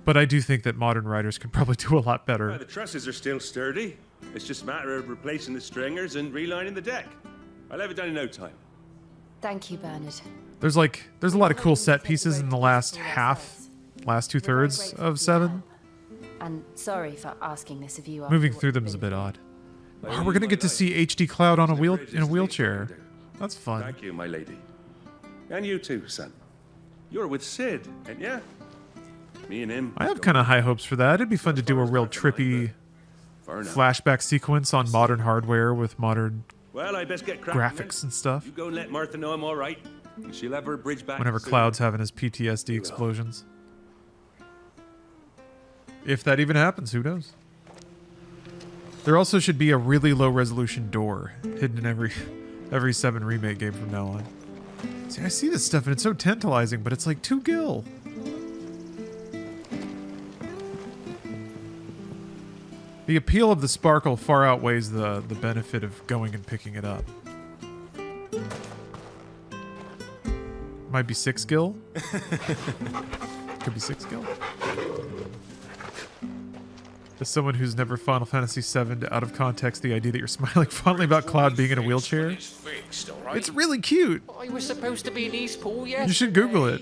but I do think that modern writers could probably do a lot better. The trusses are still sturdy. It's just a matter of replacing the stringers and relining the deck. I'll have it done in no time. Thank you, Bernard. There's a lot of cool set pieces in the last 2/3 of 7. And sorry for asking this of you. Moving through them is a bit odd. Oh, we're gonna get to see HD Cloud in a wheelchair. That's fun. Thank you, my lady. And you too, son. You're with Sid, ain't ya? Me and him. I have kind of high hopes for that. It'd be fun to do a real trippy flashback sequence on modern hardware with modern well, I best get cracking, graphics and stuff. You go and let Martha know I'm all right. She'll have her bridge back. Whenever soon. Cloud's having his PTSD explosions. If that even happens, who knows? There also should be a really low resolution door hidden in every 7 Remake game from now on. See, I see this stuff and it's so tantalizing, but it's like 2 gil. The appeal of the sparkle far outweighs the benefit of going and picking it up. Might be 6 gil. Could be 6 gil. As someone who's never Final Fantasy VII, out of context, the idea that you're smiling fondly about Cloud being in a wheelchair. It's really cute. I was supposed to be in Eastpool, yes. You should Google it.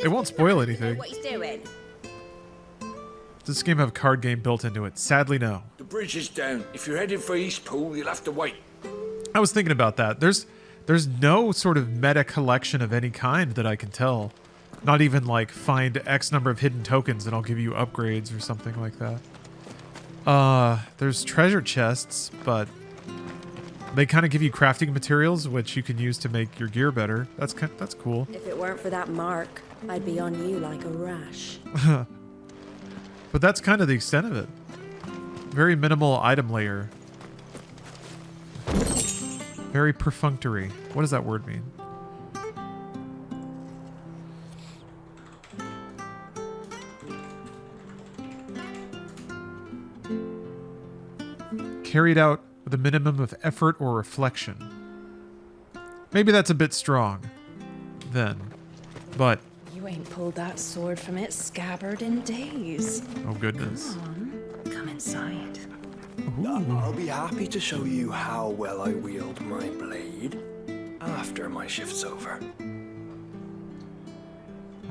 It won't spoil anything. What he's doing? Does this game have a card game built into it? Sadly, no. The bridge is down. If you're heading for Eastpool, you'll have to wait. I was thinking about that. There's no sort of meta collection of any kind that I can tell. Not even like find X number of hidden tokens and I'll give you upgrades or something like that. There's treasure chests, but they kind of give you crafting materials which you can use to make your gear better. That's cool. If it weren't for that mark, I'd be on you like a rash. But that's kind of the extent of it. Very minimal item layer. Very perfunctory. What does that word mean? Carried out with a minimum of effort or reflection. Maybe that's a bit strong then, but... You ain't pulled that sword from its scabbard in days. Oh goodness. Come inside. I'll be happy to show you how well I wield my blade after my shift's over.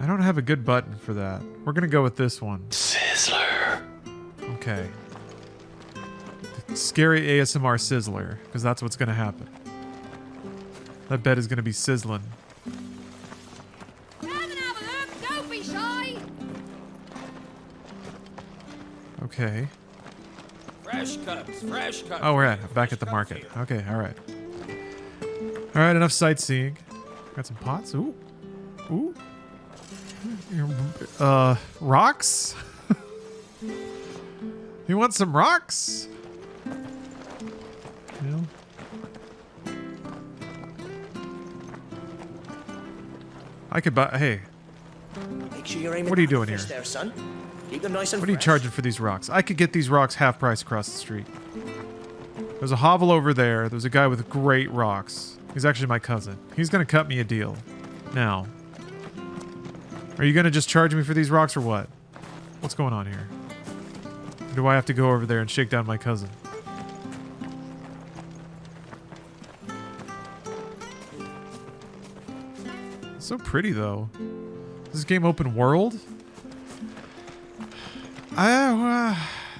I don't have a good button for that. We're gonna go with this one. Sizzler. Okay. Scary ASMR Sizzler, because that's what's gonna happen. That bed is gonna be sizzling. Come and have a look. Don't be shy. Okay. Fresh cuts, fresh cuts. Oh, we're back at the market. Okay, alright. Alright, enough sightseeing. Got some pots. Ooh. Ooh. Rocks? You want some rocks? Yeah. I could buy. Hey. Make sure you're aiming What are you at the doing fish here? there, son. Keep them nice and What are you fresh. charging for these rocks? I could get these rocks half price across the street. There's a hovel over there. There's a guy with great rocks. He's actually my cousin. He's going to cut me a deal. Now, are you going to just charge me for these rocks or what? What's going on here? Or do I have to go over there and shake down my cousin? It's so pretty, though. Is this game open world?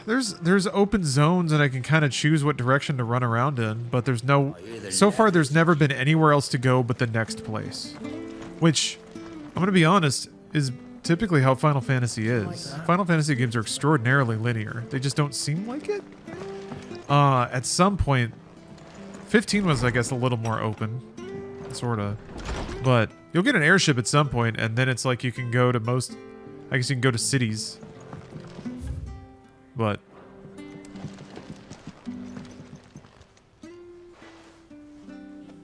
There's open zones and I can kind of choose what direction to run around in, but there's no... So far, there's never been anywhere else to go but the next place. Which, I'm going to be honest, is typically how Final Fantasy is. Final Fantasy games are extraordinarily linear. They just don't seem like it. At some point, 15 was, I guess, a little more open. Sort of. But you'll get an airship at some point, and then it's like you can go to most... I guess you can go to cities. But...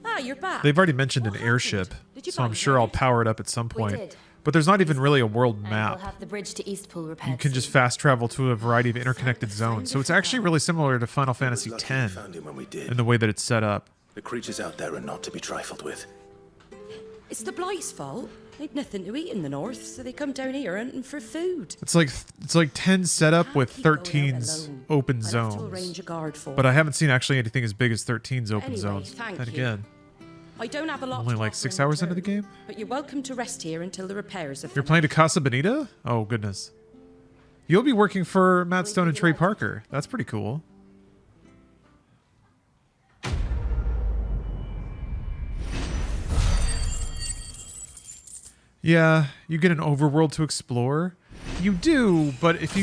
Ah, you're back. They've already mentioned an airship, so I'm sure I'll power it up at some point. did. But there's not even really a world We'll map. have the bridge to Eastpool repaired. You can just fast travel to a variety of interconnected zones. So it's actually really similar to Final Fantasy X in the way that it's set up. The creatures out there are not to be trifled with. It's the Blight's fault. They've nothing to eat in the north, so they come down here hunting for food. It's like 10 set up with 13's open zones. arrange a guard for But I haven't seen actually anything as big as 13's open Anyway, zones. thank Then you. again, I don't have a lot only to like offer 6 in hours into the return, game? but you're welcome to rest here until the repairs are You're finished. playing to Casa Bonita? Oh, goodness. You'll be working for Matt Stone and Trey Parker. That's pretty cool. Yeah, you get an overworld to explore. You do, but if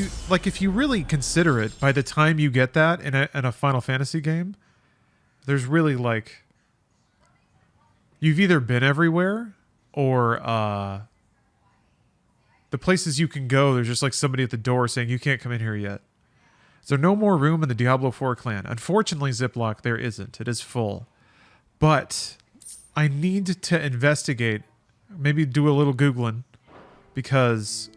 you really consider it, by the time you get that in a Final Fantasy game, there's really like you've either been everywhere or the places you can go, there's just like somebody at the door saying you can't come in here yet. Is there no more room in the Diablo 4 clan? Unfortunately, Ziploc, there isn't. It is full. But I need to investigate, maybe do a little Googling, because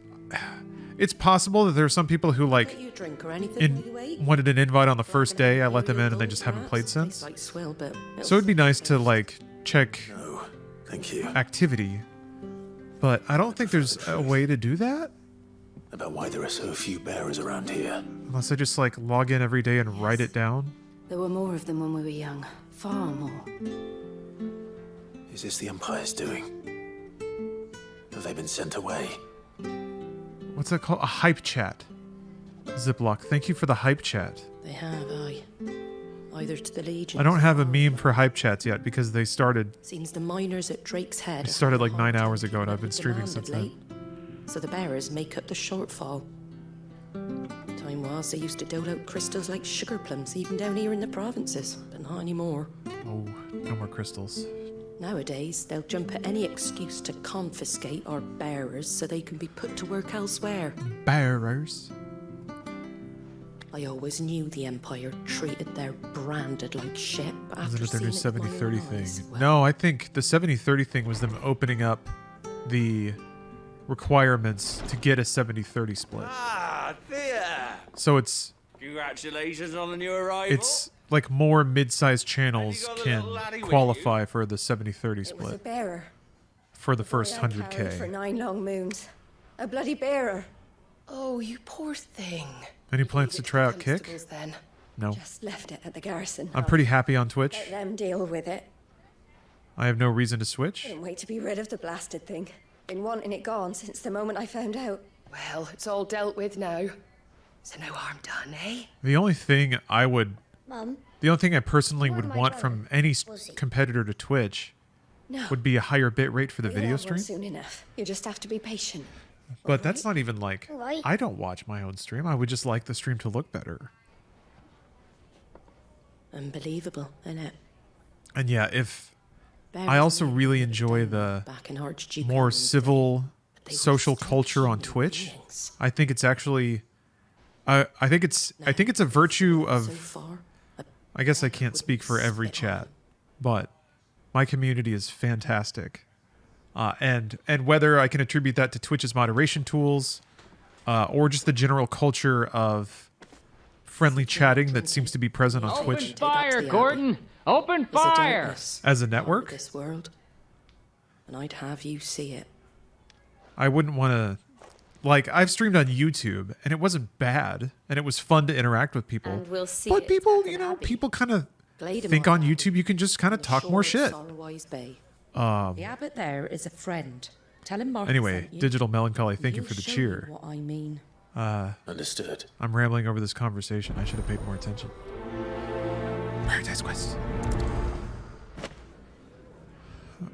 it's possible that there are some people who like You drink or anything while you wait? wanted an invite on the first day. I let them in and they just haven't played since. Like swill, but So it'd be nice to like check Thank you. activity. But I don't think there's a way to do that. About why there are so few bearers around here. Unless I just like log in every day and write it down. There were more of them when we were young. Far more. Is this the Empire's doing? Have they been sent away? What's that called? A hype chat. Ziploc, thank you for the hype chat. They have, aye. Either to the Legion. I don't have a meme for hype chats yet because they started Seems the miners at Drake's Head. It started like 9 hours ago and I've been streaming demanded since then. late, so the bearers make up the shortfall. Time was they used to dole out crystals like sugar plums, even down here in the provinces, but not anymore. Oh, no more crystals. Nowadays, they'll jump at any excuse to confiscate our bearers so they can be put to work elsewhere. Bearers. I always knew the Empire treated their branded like shit, but after Isn't it their new seeing it with my 70-30 own thing? eyes, well, No, I think the 70-30 thing was them opening up the requirements to get a 70-30 split. Ah, there. So it's Congratulations on the new arrival. it's like more mid-sized channels got a can little laddie with qualify for the 70-30 It was a split bearer. for the first I carried for 100K. 9 long moons. A bloody bearer. Oh, you poor thing. Any plans to try out Kick? Constables then. No. Just left it at the garrison. I'm pretty happy on Twitch. Let them deal with it. I have no reason to switch. Couldn't wait to be rid of the blasted thing. Been wanting it gone since the moment I found out. Well, it's all dealt with now. So no harm done, eh? The only thing I would Mum? The only thing I personally Where would am I want going? from any Was he? competitor to Twitch No. would be a higher bit rate for the We'll video have one stream. soon enough. You just have to be patient. But that's not even like Alright. I don't watch my own stream. I would just like the stream to look better. Unbelievable, innit? And yeah, if I Bearers also really enjoy the back in Archduke more civil social culture on Twitch. I think it's actually I think it's a virtue of I guess I can't speak for every chat, but my community is fantastic. And whether I can attribute that to Twitch's moderation tools or just the general culture of friendly chatting that seems to be present on Twitch. Open fire, Gordon! Open fire! As a network? This world, and I'd have you see it. I wouldn't want to... Like, I've streamed on YouTube, and it wasn't bad, and it was fun to interact with people. And we'll see But it people, you know, people kind of think on YouTube you can just kind of talk more shit. The Um, abbot there is a friend. Tell him Martha anyway, sent you. Digital Melancholy, thank you He'll for the show cheer. you what I mean. Understood. I'm rambling over this conversation. I should have paid more attention. Prioritize quests.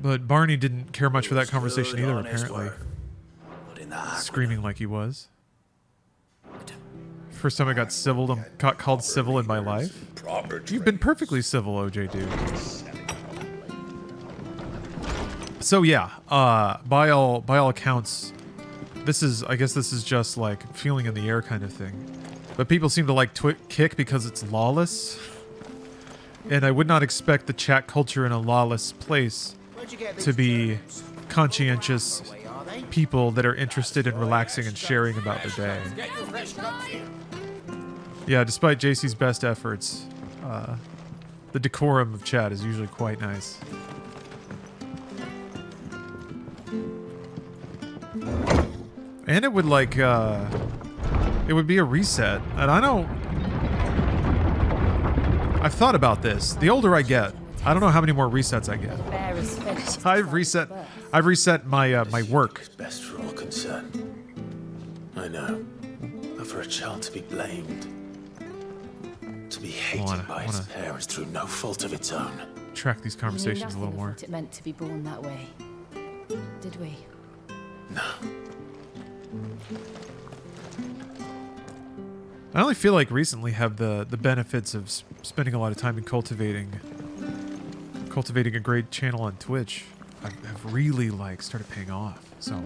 But Barney didn't care much for that conversation either, apparently. Screaming like he was. First time I got got called civil in my life. You've been perfectly civil, OJ dude. So yeah, by all accounts, I guess this is just like feeling in the air kind of thing. But people seem to like Kick because it's lawless. And I would not expect the chat culture in a lawless place to be conscientious people that are interested in relaxing and sharing about their day. Yeah, despite JC's best efforts, the decorum of chat is usually quite nice. And it would like, it would be a reset. And I've thought about this. The older I get, I don't know how many more resets I get. I've reset my my work. Best for all concerned. I know. But for a child to be blamed, to be hated by its parents through no fault of its own. Track these conversations a little more. What it meant to be born that way, did we? No. I only feel like recently have the benefits of spending a lot of time in cultivating a great channel on Twitch. Have really like started paying off. So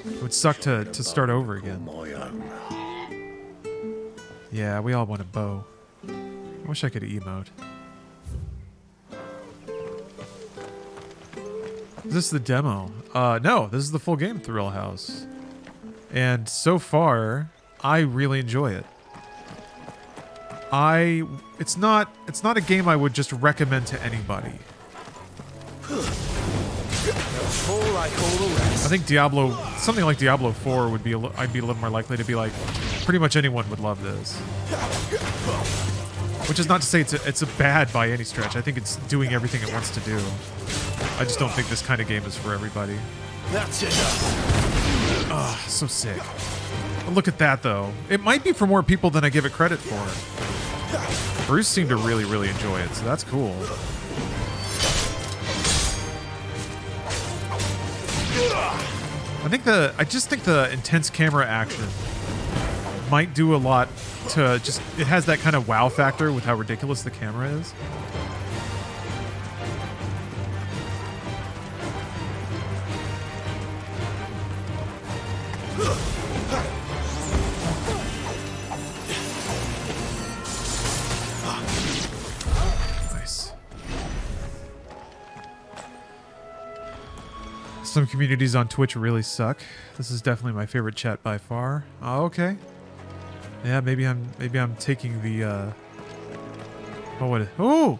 it would suck to start over again. Yeah, we all want a bow. I wish I could emote. Is this the demo? No, this is the full game, Thrill House. And so far, I really enjoy it. It's not a game I would just recommend to anybody. I think something like Diablo 4 would be I'd be a little more likely to be like, pretty much anyone would love this. Which is not to say it's a bad by any stretch. I think it's doing everything it wants to do. I just don't think this kind of game is for everybody. That's enough. Ah, so sick. But look at that though. It might be for more people than I give it credit for. Bruce seemed to really, really enjoy it, so that's cool. I just think the intense camera action might do a lot to just, it has that kind of wow factor with how ridiculous the camera is. Nice. Some communities on Twitch really suck. This is definitely my favorite chat by far. Oh, okay. Yeah, maybe I'm taking the oh,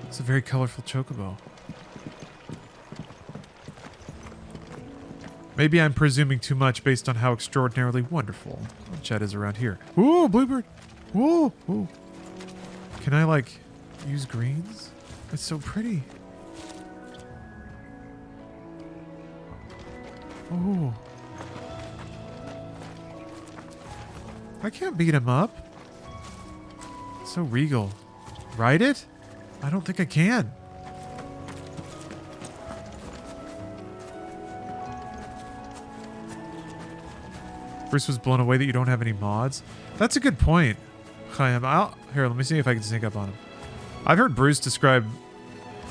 it's a very colorful chocobo. Maybe I'm presuming too much based on how extraordinarily wonderful the chat is around here. Ooh, bluebird. Ooh, ooh. Can I like use greens? It's so pretty. Ooh. I can't beat him up. So regal. Ride it? I don't think I can. Bruce was blown away that you don't have any mods. That's a good point, Chaim. Here, let me see if I can sneak up on him. I've heard Bruce describe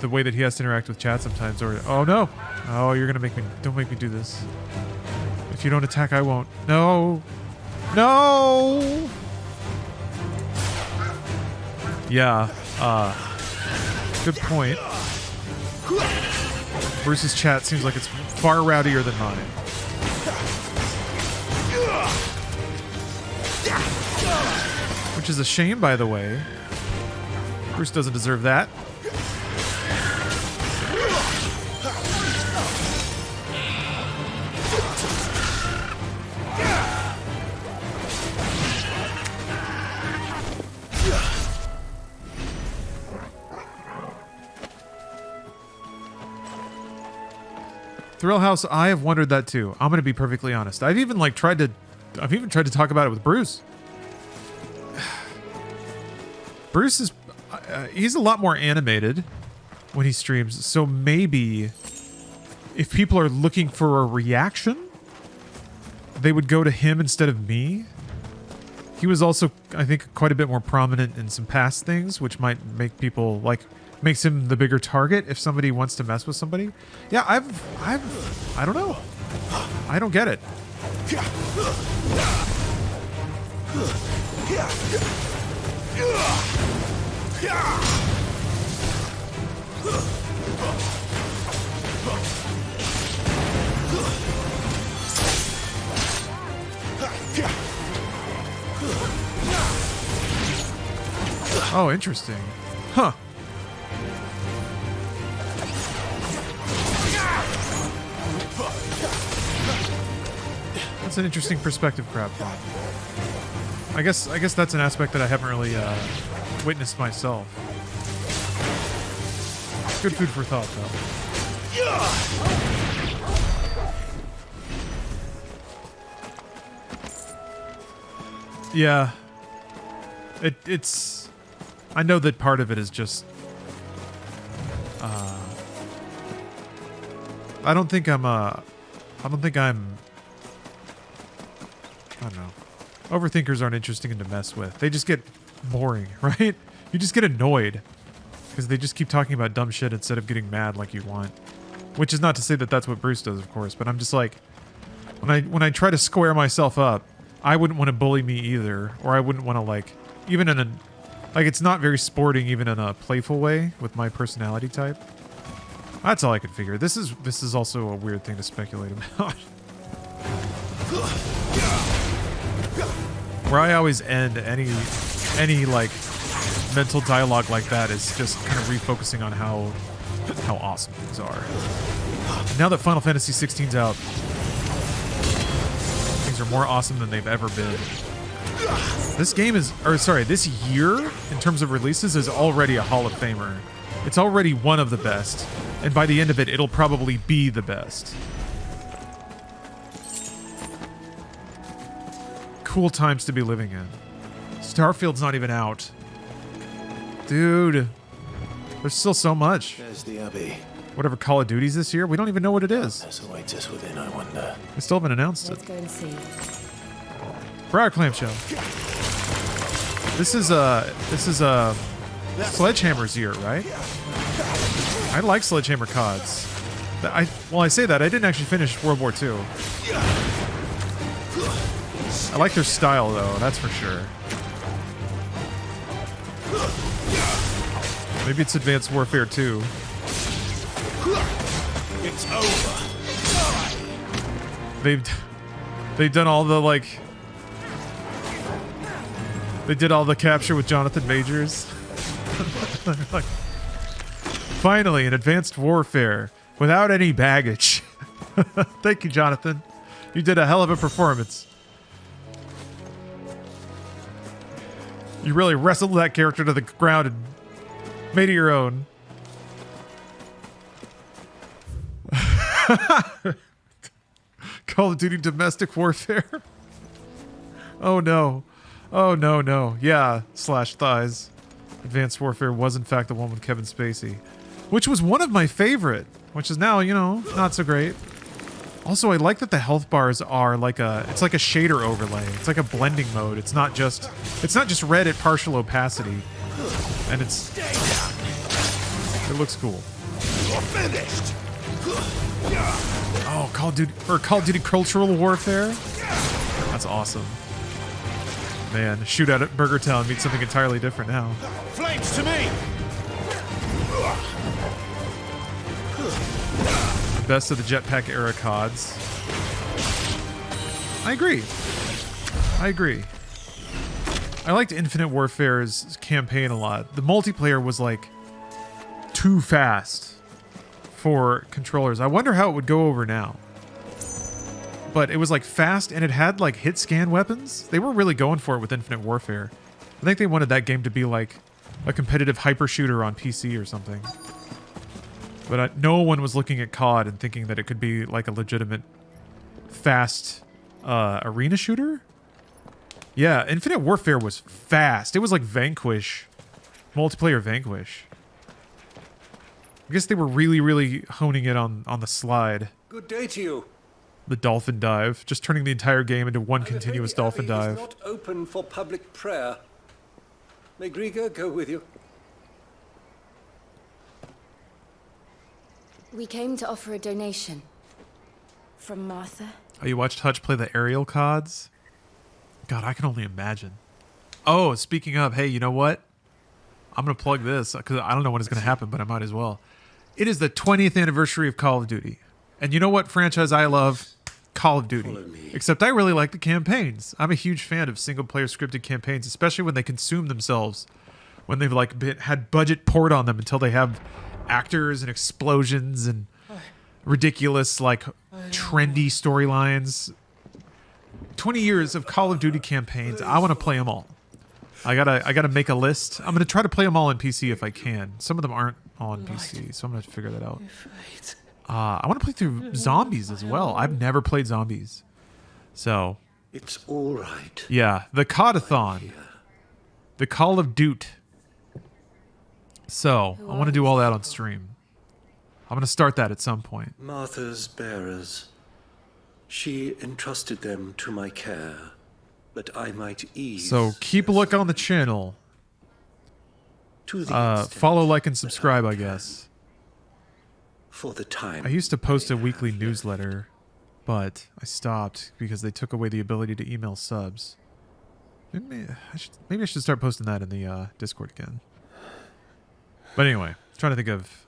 the way that he has to interact with chat sometimes. Or, oh no. Oh, you're gonna make me, don't make me do this. If you don't attack, I won't. No. No! Yeah, good point. Bruce's chat seems like it's far rowdier than mine. which is a shame, by the way. Bruce doesn't deserve that. Thrill House, I have wondered that too. I'm gonna be perfectly honest. I've even tried to talk about it with Bruce. Bruce is he's a lot more animated when he streams, so maybe if people are looking for a reaction, they would go to him instead of me. He was also, I think, quite a bit more prominent in some past things, which might make people makes him the bigger target if somebody wants to mess with somebody. Yeah, I don't know. I don't get it. Oh, interesting. Huh. That's an interesting perspective, Crab. I guess that's an aspect that I haven't really witnessed myself. Good food for thought, though. Yeah. It's... I know that part of it is just... I don't know. Overthinkers aren't interesting to mess with. They just get boring, right? You just get annoyed because they just keep talking about dumb shit instead of getting mad like you want. Which is not to say that that's what Bruce does, of course, but I'm just like, when I try to square myself up, I wouldn't want to bully me either, or I wouldn't want to even in a, it's not very sporting even in a playful way with my personality type. That's all I could figure. This is also a weird thing to speculate about. Where I always end any mental dialogue like that is just kind of refocusing on how awesome things are. Now that Final Fantasy 16's out, things are more awesome than they've ever been. This game this year, in terms of releases, is already a Hall of Famer. It's already one of the best, and by the end of it, it'll probably be the best. Cool times to be living in. Starfield's not even out. Dude, there's still so much. There's the Abbey. Whatever Call of Duty's this year, we don't even know what it is. There's awaits us within, I wonder. They still haven't announced Let's it. go and see. Briar Clamshell. This is Sledgehammer's year, right? I like Sledgehammer CODs. I say that, I didn't actually finish World War II. I like their style, though, that's for sure. Maybe it's Advanced Warfare 2. It's over. They've done all the, they did all the capture with Jonathan Majors. Finally, an Advanced Warfare without any baggage. Thank you, Jonathan. You did a hell of a performance. You really wrestled that character to the ground and made it your own. Call of Duty Domestic Warfare. Oh no. Oh no, no. Yeah, /thighs. Advanced Warfare was in fact the one with Kevin Spacey. Which was one of my favorite. Which is now, not so great. Also, I like that the health bars are it's like a shader overlay. It's like a blending mode. It's not just red at partial opacity. And it looks cool. You're finished. Oh, Call of Duty Cultural Warfare? That's awesome. Man, shootout at Burger Town means something entirely different now. Flames to me. Best of the Jetpack era CODs. I agree. I liked Infinite Warfare's campaign a lot. The multiplayer was like too fast for controllers. I wonder how it would go over now. But it was like fast and it had like hit scan weapons. They were really going for it with Infinite Warfare. I think they wanted that game to be like a competitive hyper shooter on PC or something. But no one was looking at COD and thinking that it could be like a legitimate fast arena shooter. Yeah, Infinite Warfare was fast. It was like Vanquish, multiplayer Vanquish. I guess they were really honing it on the slide. Good day to you. The dolphin dive, just turning the entire game into one continuous dolphin dive. Is not open for public prayer. May Griga go with you. We came to offer a donation. From Martha. Oh, you watched Hutch play the aerial CODs? God, I can only imagine. Oh, speaking of, hey, you know what? I'm going to plug this, because I don't know when it's going to happen, but I might as well. It is the 20th anniversary of Call of Duty. And you know what franchise I love? Call of Duty. Except I really like the campaigns. I'm a huge fan of single-player scripted campaigns, especially when they consume themselves. When they've like had budget poured on them until they have actors and explosions and ridiculous, like, trendy storylines. 20 years of Call of Duty campaigns. I want to play them all. I gotta make a list. I'm gonna try to play them all on PC if I can. Some of them aren't on PC, so I'm gonna figure that out. I want to play through Zombies as well. I've never played Zombies, so it's all right. Yeah, the COD-a-thon, the Call of Duty. So I want to do all that on stream. I'm gonna start that at some point. Martha's bearers. She entrusted them to my care, that I might ease. So keep a look on the channel. Follow, like, and subscribe, I guess. For the time. I used to post a weekly newsletter, but I stopped because they took away the ability to email subs. Maybe I should start posting that in the Discord again. But anyway, trying to think of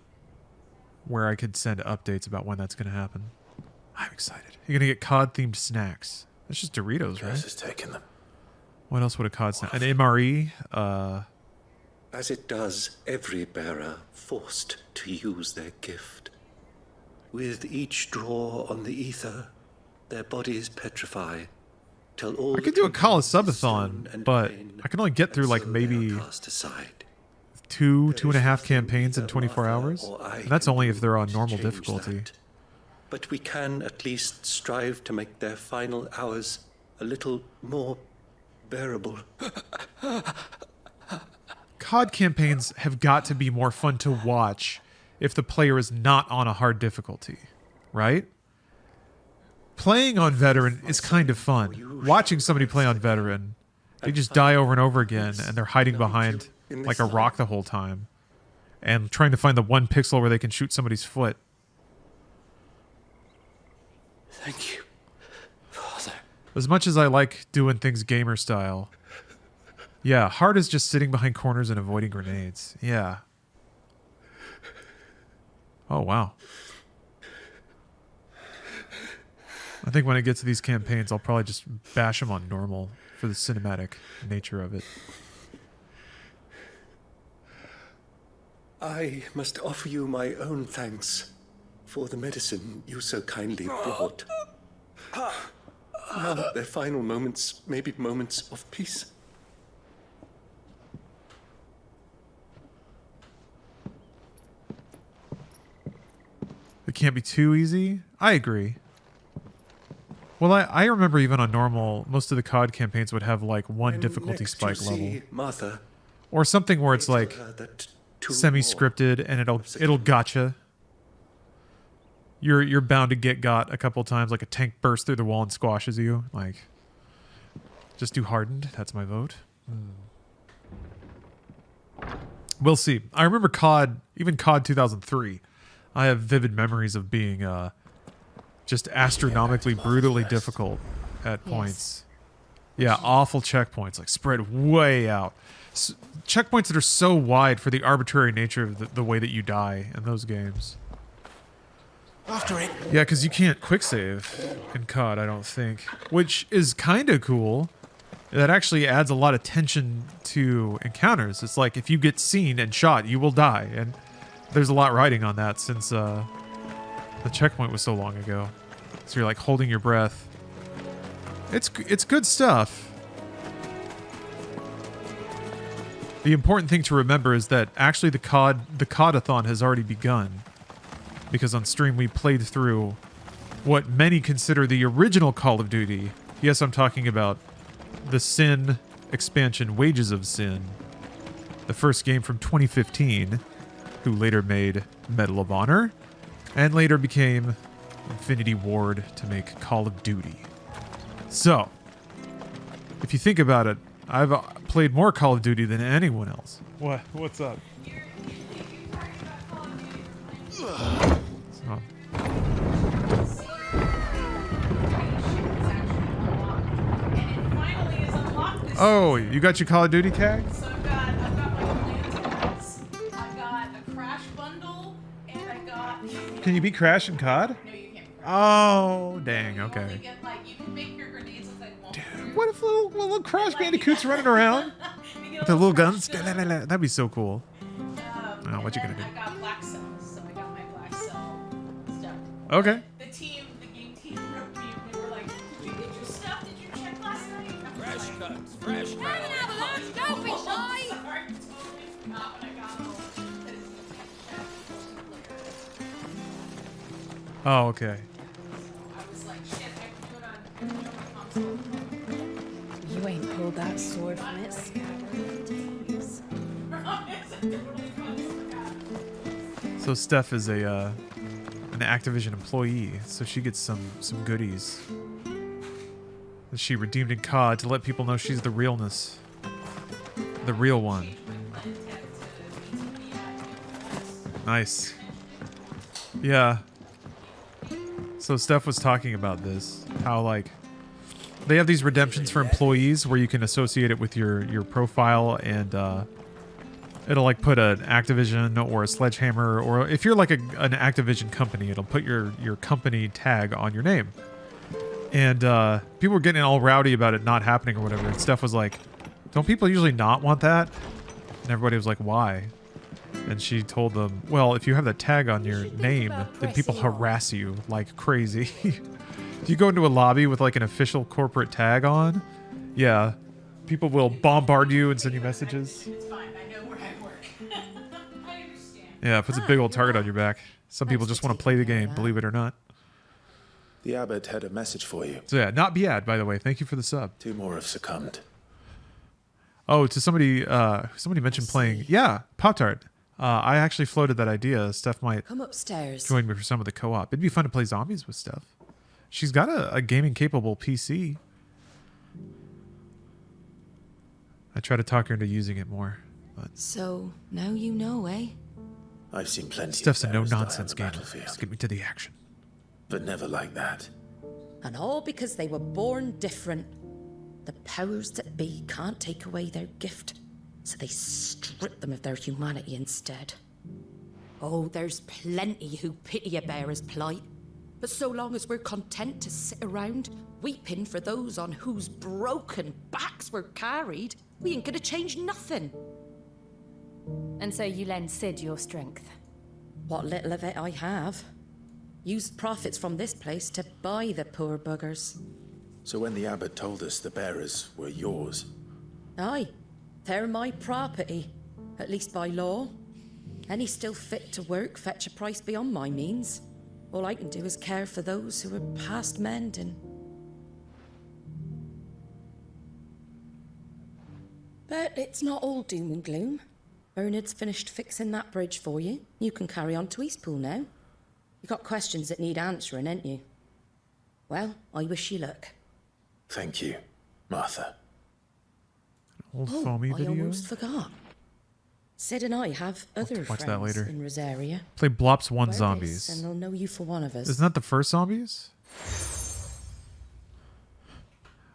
where I could send updates about when that's going to happen. I'm excited. You're going to get COD-themed snacks. That's just Doritos, right? Is taking them. What else would a COD snack? An MRE? As it does every bearer forced to use their gift. With each draw on the ether, their bodies petrify, till all I could do a Call of Subathon, but I can only get through like maybe 2.5 campaigns in 24 hours. And that's only if they're on normal difficulty. But we can at least strive to make their final hours a little more bearable. COD campaigns have got to be more fun to watch if the player is not on a hard difficulty, right? Playing on Veteran is kind of fun. Watching somebody play on Veteran, they just die over and over again, and they're hiding behind like a rock the whole time and trying to find the one pixel where they can shoot somebody's foot. Thank you, Father. As much as I like doing things gamer style, yeah, hard is just sitting behind corners and avoiding grenades. Yeah. Oh, wow. I think when I get to these campaigns, I'll probably just bash them on normal for the cinematic nature of it. I must offer you my own thanks for the medicine you so kindly brought. Now their final moments may be moments of peace. It can't be too easy? I agree. Well, I remember even on normal, most of the COD campaigns would have like one difficulty spike level. Martha, or something where it's like semi-scripted and it'll gotcha. You're bound to get got a couple times, like a tank bursts through the wall and squashes you. Like, just do hardened. That's my vote. We'll see. I remember COD, even COD 2003. I have vivid memories of being just astronomically, brutally difficult at points. Yeah, awful checkpoints, like spread way out. Checkpoints that are so wide for the arbitrary nature of the way that you die in those games. After it. Yeah, because you can't quick save in COD, I don't think. Which is kind of cool. that actually adds a lot of tension to encounters. It's like if you get seen and shot, you will die. And there's a lot riding on that since the checkpoint was so long ago. So you're like holding your breath. It's good stuff. The important thing to remember is that actually the COD-a-thon has already begun. Because on stream we played through what many consider the original Call of Duty. Yes, I'm talking about the Sin expansion, Wages of Sin. The first game from 2015, who later made Medal of Honor, and later became Infinity Ward to make Call of Duty. So, if you think about it, I've played more Call of Duty than anyone else. What? What's up? So. Oh, you got your Call of Duty tag? So I've got my lanterns, I've got a crash bundle, and I got... Can you beat Crash and COD? No, you can't. Oh, dang, You okay. only get, like, you can make your grenades look like one. What if little Crash Bandicoots running around with their little guns? That'd be so cool. Oh, what you gonna do? I got black cells, so I got my black cell stuff. Okay. The game team wrote me and they were like, did you get your stuff? Did you check last night? Fresh cuts, fresh cuts. Don't be shy! Sorry, I totally forgot when I got home. That is Oh, okay. I was like, shit, I can do it on my mom's You ain't pulled that sword from its scabbard in days. So Steph is an Activision employee, so she gets some goodies that she redeemed in COD to let people know she's the realness, the real one. Nice. Yeah. So Steph was talking about this, how like they have these redemptions for employees where you can associate it with your profile, and it'll like put an Activision or a Sledgehammer, or if you're like an Activision company, it'll put your company tag on your name. And people were getting all rowdy about it not happening or whatever. And Steph was like, don't people usually not want that? And everybody was like, why? And she told them, well, if you have that tag on your name, then people harass you like crazy. If you go into a lobby with like an official corporate tag on, yeah, people will bombard you and send you messages. It's fine, I know where I work. I understand. Yeah, it puts a big old target on your back. Some people just want to play the game, believe it or not. The abbot had a message for you. So yeah, not Biad, by the way. Thank you for the sub. 2 more have succumbed. Oh, to somebody mentioned playing. Yeah, Pop-Tart. I actually floated that idea. Steph might Come upstairs. join me for some of the co-op. It'd be fun to play zombies with Steph. She's got a gaming-capable PC. I try to talk her into using it more. But So, now you know, eh? I've seen plenty Steph's of a bearers die on no-nonsense the gamer. battlefield, Just get me to the action. but never like that. And all because they were born different. The powers that be can't take away their gift, so they strip them of their humanity instead. Oh, there's plenty who pity a bearer's plight. But so long as we're content to sit around, weeping for those on whose broken backs we're carried, we ain't gonna change nothing. And so you lend Sid your strength. What little of it I have. Used profits from this place to buy the poor buggers. So when the abbot told us the bearers were yours, Aye, they're my property, at least by law. Any still fit to work fetch a price beyond my means. All I can do is care for those who are past mending. But it's not all doom and gloom. Bernard's finished fixing that bridge for you. You can carry on to Eastpool now. You got questions that need answering, ain't you? Well, I wish you luck. thank you, Martha. Old foamy I video. almost forgot. Sid and I have other watch friends that later. in Rosaria. Play Blops 1 Wear this, Zombies. and they'll know you for one of us. Isn't that the first Zombies?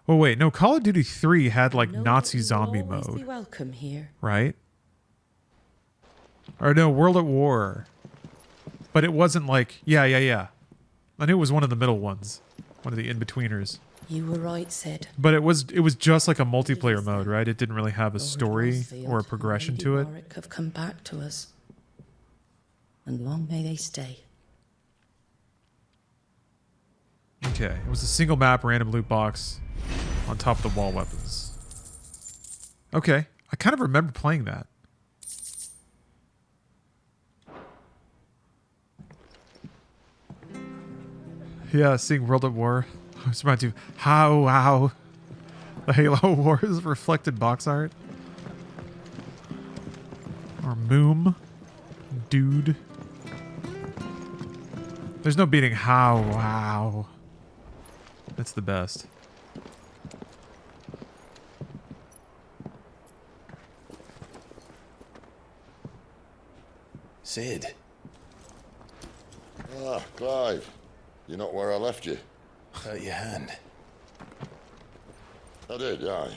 Oh wait, no. Call of Duty 3 had like Nazi zombie Always be mode, welcome here. right? Or no, World at War. But it wasn't like, yeah. I knew it was one of the middle ones, one of the in-betweeners. You were right, Sid. But it was just like a multiplayer mode, right? It didn't really have a story or a progression Lady to it. Warwick have come back to us. And long may they stay. Okay, it was a single map random loot box on top of the wall weapons. Okay, I kind of remember playing that. Yeah, seeing World at War. I was about to. How, wow. The Halo Wars reflected box art. Or Moom. Dude. There's no beating how, wow. That's the best. Sid. Ah, Clive. You're not where I left you. Hurt your hand. I did, aye.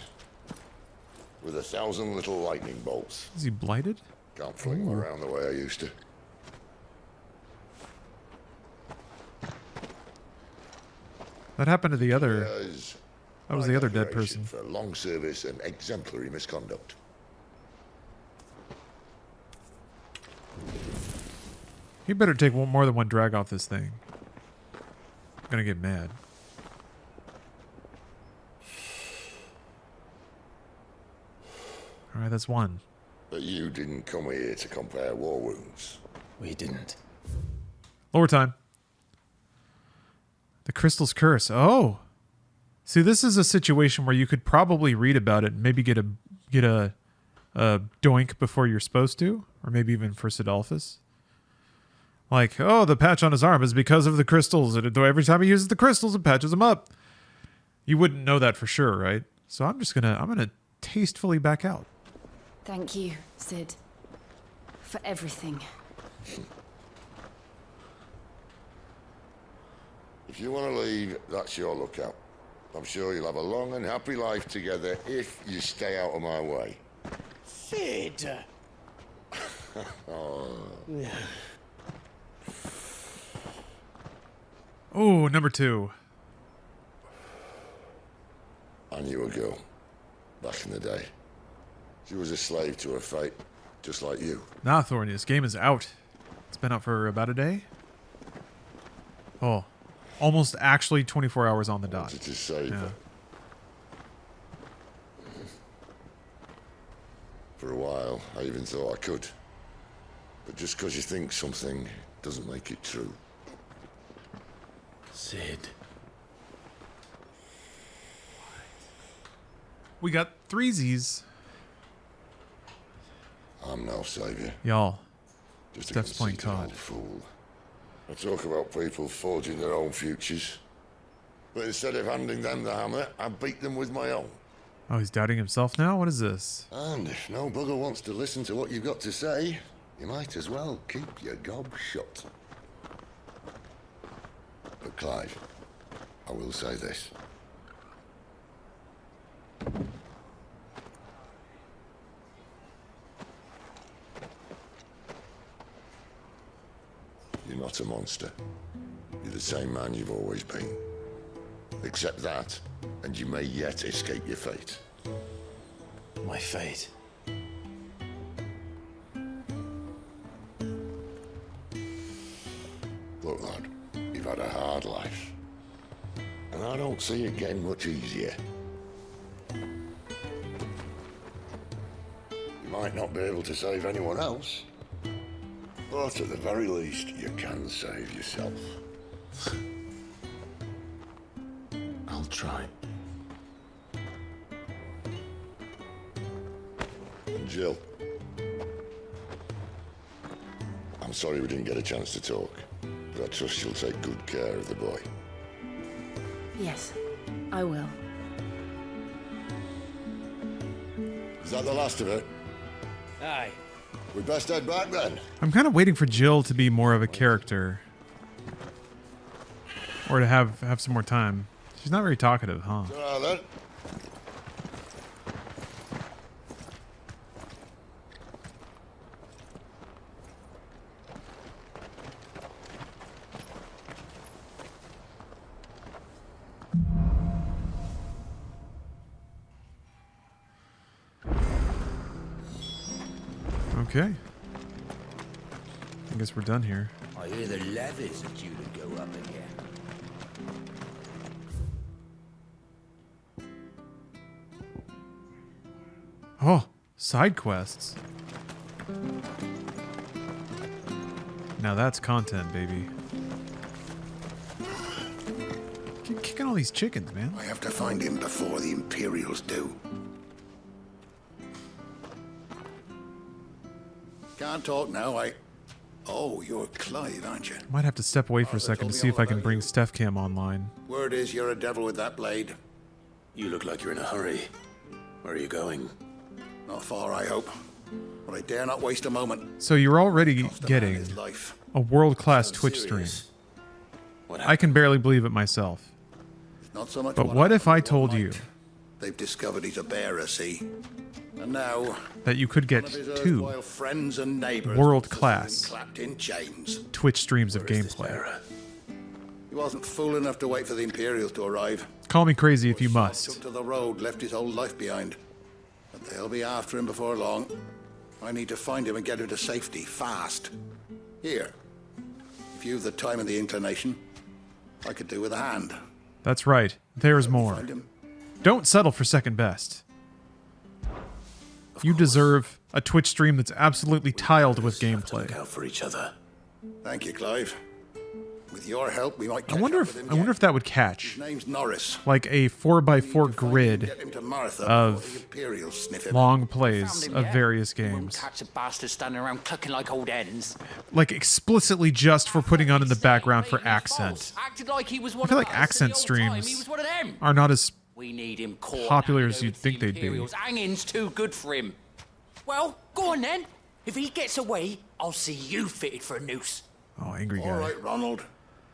With 1,000 little lightning bolts. Is he blighted? Can't fling them around the way I used to. That happened to the other. That was My the other dead decoration person. For long service and exemplary misconduct. He better take more than one drag off this thing. I'm gonna get mad. Alright, that's one. But you didn't come here to compare war wounds. We didn't. Lower time. The Crystal's Curse. Oh. See, this is a situation where you could probably read about it and maybe get a doink before you're supposed to. Or maybe even for Sidolphus. Like, oh, the patch on his arm is because of the crystals. And every time he uses the crystals, it patches him up. You wouldn't know that for sure, right? So I'm gonna tastefully back out. Thank you, Sid. For everything. If you want to leave, that's your lookout. I'm sure you'll have a long and happy life together if you stay out of my way. Sid! Oh. Oh, number 2. I knew a girl back in the day. She was a slave to her fate, just like you. Nah, Thorny, this game is out. It's been out for about a day. Oh, almost actually 24 hours on the dot. Wanted to save her. For a while, I even thought I could. But just because you think something doesn't make it true. Sid. We got threesies. I'm no savior. Y'all. Just a Steph's playing conceited COD. old fool. I talk about people forging their own futures. But instead of handing them the hammer, I beat them with my own. Oh, he's doubting himself now? What is this? And if no bugger wants to listen to what you've got to say, you might as well keep your gob shut. But Clive, I will say this. You're not a monster. You're the same man you've always been. Accept that, and you may yet escape your fate. My fate. Look, lad, you've had a hard life. And I don't see it getting much easier. You might not be able to save anyone else, but at the very least, you can save yourself. I'll try. And Jill, I'm sorry we didn't get a chance to talk, but I trust she'll take good care of the boy. Yes, I will. Is that the last of it? Aye. We best head back then. I'm kind of waiting for Jill to be more of a character. Or to have some more time. She's not very talkative, huh? Then. Okay. I guess we're done here. I hear the levies are due to go up again. Oh, side quests. Now that's content, baby. Keep kicking all these chickens, man. I have to find him before the Imperials do. Can't talk now, Oh, you're Clyde, aren't you? Might have to step away for a second to see if I can bring Steph Cam online. Word is you're a devil with that blade. You look like you're in a hurry. Where are you going? Not far, I hope. But I dare not waste a moment. So you're already getting his life. a world-class Twitch stream. I can barely believe it myself. Not so much But what if I told you they've discovered he's a bearer, see? And now that you could get one of his 2 erstwhile friends and neighbors world-class clapped in chains. Twitch streams of gameplay? He wasn't fool enough to wait for the Imperials to arrive. Call me crazy if you must. Took to the road, left his whole life behind. But they'll be after him before long. I need to find him and get him to safety, fast. Here, if you've the time and the inclination, I could do with a hand. That's right. There's more. Don't settle for second best. You deserve a Twitch stream that's absolutely tiled with gameplay. Look out for each other. Thank you, Clive. With your help, we might catch I wonder up with him if that would catch. His name's Norris. Like a 4x4 grid Get him to Martha of before the Imperials sniff him. long plays of various games. Catch a bastard standing around clucking like old hens. Like explicitly just for putting on in the background for accent. Acted like he was one I feel of like us, accent and the old time he streams was one of them. are not as We need him caught popular and as you'd over think the they'd be. Imperials. Hanging's too good for him. Well, go on then. If he gets away, I'll see you fitted for a noose. Oh, angry guy. All right, Ronald.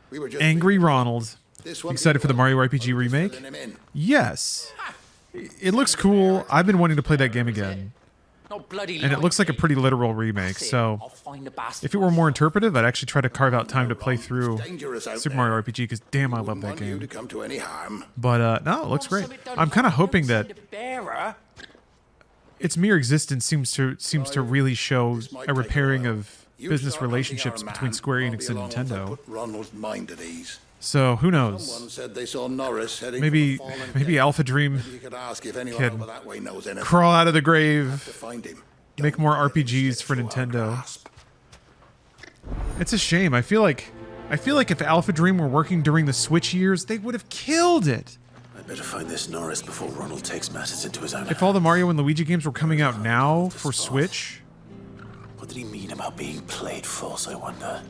We were just Angry Ronald. This one Excited for the Mario RPG remake? filling him in. Yes. It looks cool. I've been wanting to play that game again. Not bloody And it looks like a pretty literal remake, so if it were more interpretive, I'd actually try to carve out time to play through Super Mario RPG, because damn, I love that You to game. come to any harm. But, no, it looks great. I'm kind of hoping that its mere existence seems to really show a repairing of business relationships between Square Enix and Nintendo. Put Ronald's mind at ease. So, who knows? Someone said they saw Norris heading Maybe for the fallen maybe gate. Alpha Dream You could ask if anyone can over that way knows anything. crawl out of the To grave, find him. make more RPGs for Nintendo. It's a shame. I feel like if Alpha Dream were working during the Switch years, they would have killed it. I better find this Norris before Ronald takes matters into his own If all the Mario and Luigi games were coming out now for Switch, What did he mean about being played false, I wonder?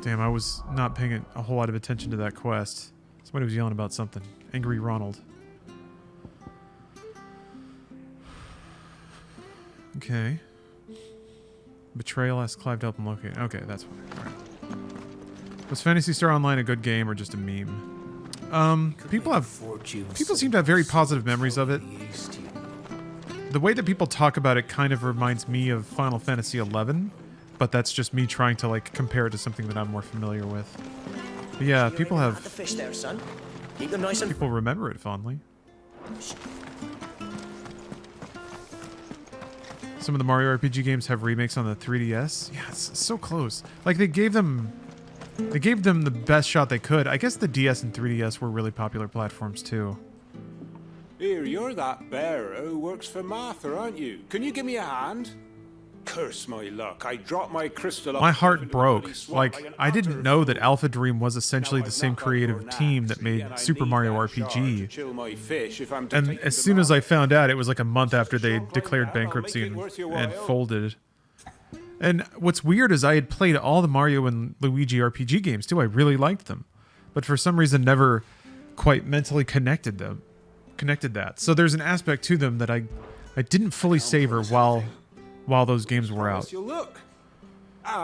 damn, I was not paying a whole lot of attention to that quest. Somebody was yelling about something. Angry Ronald. Okay. Betrayal asks Clive to help him locate. Okay, that's fine. Alright. Was Phantasy Star Online a good game or just a meme? People seem to have very positive memories of it. The way that people talk about it kind of reminds me of Final Fantasy XI, but that's just me trying to like compare it to something that I'm more familiar with. But yeah, people The have fish there, son. Keep them nice and people remember it fondly. Some of the Mario RPG games have remakes on the 3DS. Yeah, it's so close. Like they gave them the best shot they could. I guess the DS and 3DS were really popular platforms too. Here, you're that bearer who works for Martha, aren't you? Can you give me a hand? Curse my luck. I dropped my crystal off My the heart cliff broke. into a bloody swamp Like, an I didn't otter know that fool. Alpha Dream was essentially Now the I've same knocked on your creative team that made and I Super need Mario that shard to RPG. chill my fish if I'm to And take as them soon to as I Martha. found out, it was like a month after they declared bankruptcy make it worth your and while. folded. And what's weird is I had played all the Mario and Luigi RPG games too. I really liked them. But for some reason never quite mentally connected that. So there's an aspect to them that I didn't fully savor while those games were out. Promise you'll look.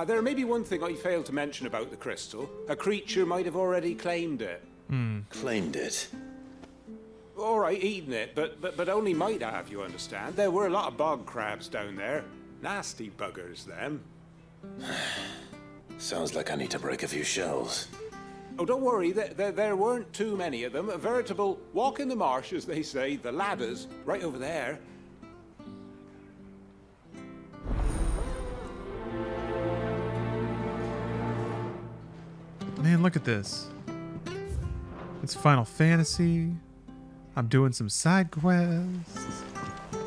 There may be one thing I failed to mention about the crystal. A creature might have already claimed it. Claimed it. All right, eaten it, but only might have, you understand. There were a lot of bog crabs down there. Nasty buggers, them. Sounds like I need to break a few shells. Oh, don't worry, there weren't too many of them. A veritable walk in the marsh, as they say. The ladders, right over there. Man, look at this. It's Final Fantasy. I'm doing some side quests.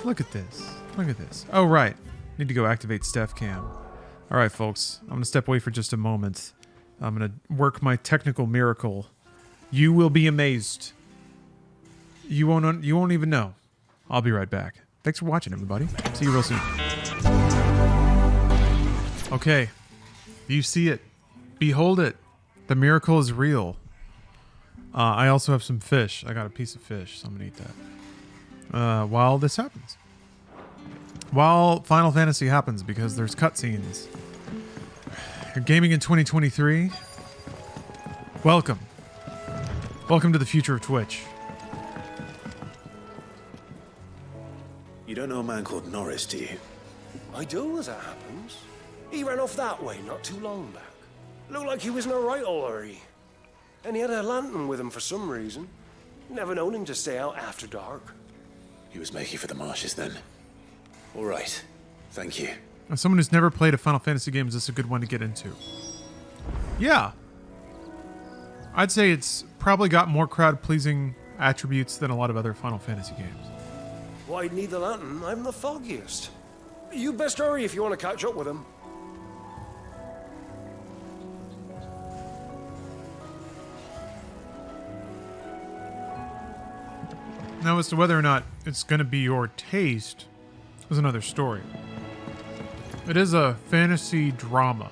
Look at this. Look at this. Oh, right. Need to go activate Steph Cam. All right, folks. I'm going to step away for just a moment. I'm going to work my technical miracle. You will be amazed. You won't even know. I'll be right back. Thanks for watching, everybody. See you real soon. Okay. You see it. Behold it. The miracle is real. I also have some fish. I got a piece of fish, so I'm going to eat that. While this happens. While Final Fantasy happens, because there's cutscenes. You're gaming in 2023. Welcome. Welcome to the future of Twitch. You don't know a man called Norris, do you? I do, as it happens. He ran off that way not too long back. Looked like he was in a right old hurry. And he had a lantern with him for some reason. Never known him to stay out after dark. He was making for the marshes then. All right. Thank you. As someone who's never played a Final Fantasy game, is this a good one to get into? Yeah. I'd say it's probably got more crowd-pleasing attributes than a lot of other Final Fantasy games. Why'd need the lantern? I'm the foggiest. You best hurry if you want to catch up with him. Now, as to whether or not it's going to be your taste is another story. It is a fantasy drama.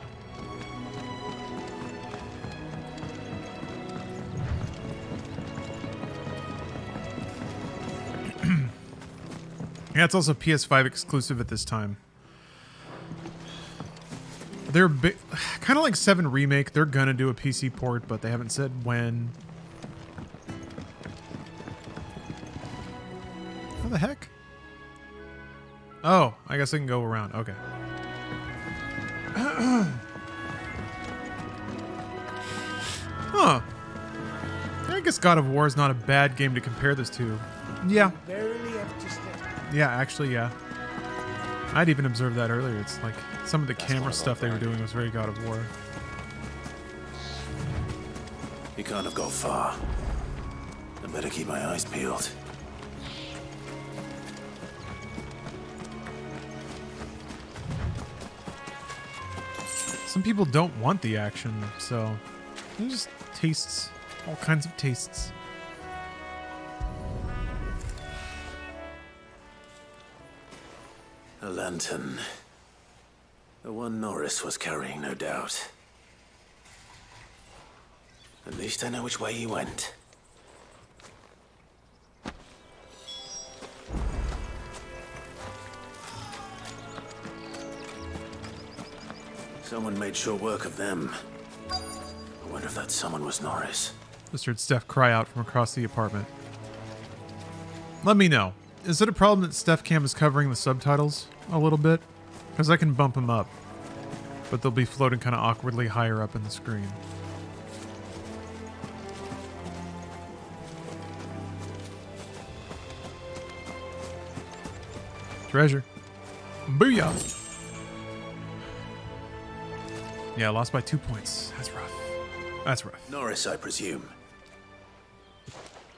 Yeah, it's also PS5 exclusive at this time. They're kind of like 7 Remake. They're going to do a PC port, but they haven't said when. What the heck? Oh, I guess I can go around. Okay. Huh. I guess God of War is not a bad game to compare this to. Yeah. Yeah, actually, yeah. I'd even observed that earlier. It's like some of the camera stuff they were doing was very God of War. You can't have got far. I better keep my eyes peeled. Some people don't want the action, so it just tastes, all kinds of tastes. A lantern. The one Norris was carrying, no doubt. At least I know which way he went. Someone made short work of them. I wonder if that someone was Norris. Just heard Steph cry out from across the apartment. Let me know. Is it a problem that Steph Cam is covering the subtitles a little bit? Because I can bump them up, but they'll be floating kind of awkwardly higher up in the screen. Treasure. Booyah! Yeah, I lost by 2 points. That's rough. That's rough. Norris, I presume.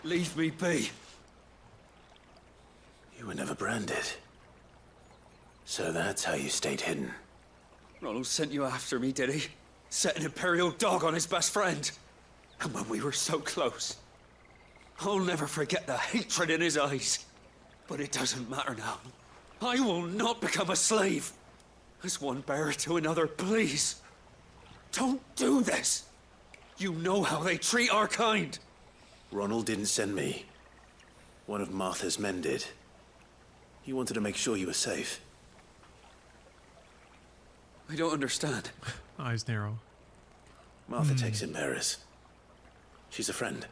Leave me be. You were never branded. So that's how you stayed hidden. Ronald sent you after me, did he? Set an Imperial dog on his best friend. And when we were so close. I'll never forget the hatred in his eyes. But it doesn't matter now. I will not become a slave. As one bearer to another, please. Don't do this. You know how they treat our kind. Ronald didn't send me. One of Martha's men did. He wanted to make sure you were safe. I don't understand. Eyes narrow. Martha takes in bearers. She's a friend.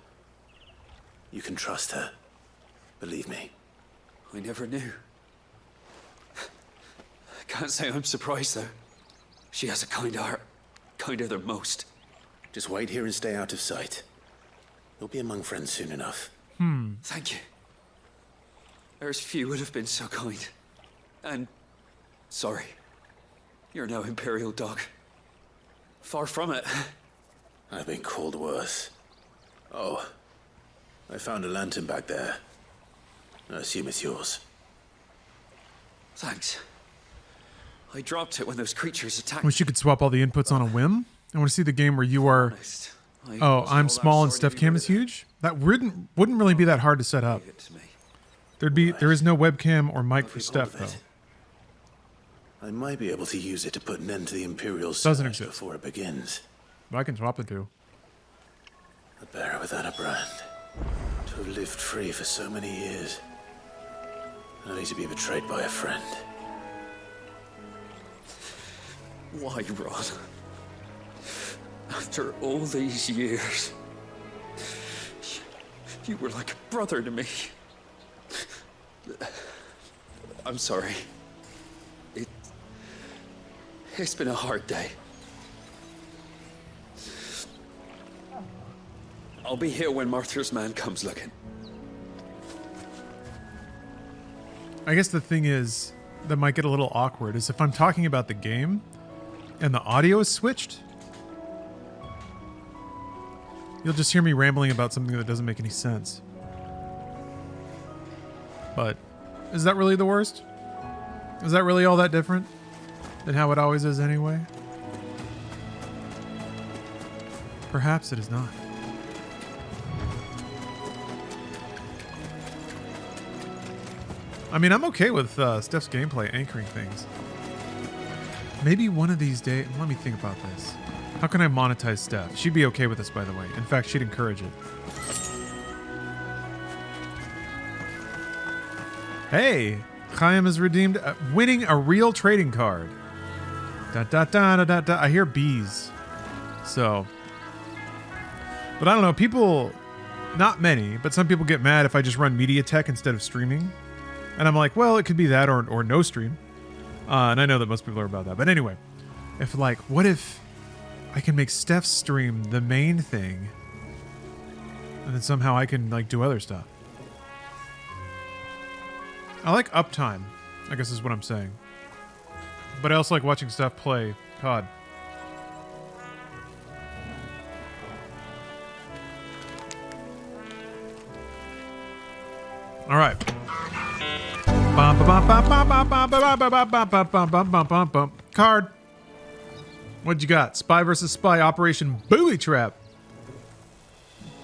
You can trust her. Believe me. I never knew. I can't say I'm surprised, though. She has a kind heart. Kinder than most. Just wait here and stay out of sight. You'll be among friends soon enough. Thank you. There's few would have been so kind. And sorry. You're no Imperial dog. Far from it. I've been called worse. Oh, I found a lantern back there. I assume it's yours. Thanks. I dropped it when those creatures attacked. Wish you could swap all the inputs on a whim. I want to see the game where you are. Oh, I'm small and Steph Cam is huge. That wouldn't really be that hard to set up. There is no webcam or mic for Steph though. I might be able to use it to put an end to the Imperial Doesn't surge exist. before it begins. But I can swap the two. A bearer without a brand. To have lived free for so many years. Only to be betrayed by a friend. Why, Ron? After all these years, you were like a brother to me. I'm sorry. It's been a hard day. I'll be here when Martha's man comes looking. I guess the thing is that might get a little awkward is if I'm talking about the game and the audio is switched, you'll just hear me rambling about something that doesn't make any sense. But is that really the worst? Is that really all that different than how it always is anyway? Perhaps it is not. I mean, I'm okay with Steph's gameplay anchoring things. Maybe one of these days... Let me think about this. How can I monetize Steph? She'd be okay with this, by the way. In fact, she'd encourage it. Hey! Chaim has redeemed... winning a real trading card. Da da da da da da. I hear bees. So... But I don't know. People... Not many, but some people get mad if I just run MediaTek instead of streaming. And I'm like, well, it could be that or no stream. And I know that most people are about that. But anyway, what if I can make Steph's stream the main thing and then somehow I can do other stuff? I like uptime, I guess is what I'm saying. But I also like watching Steph play COD. All right. Card. What'd you got? Spy versus Spy, Operation Booby Trap.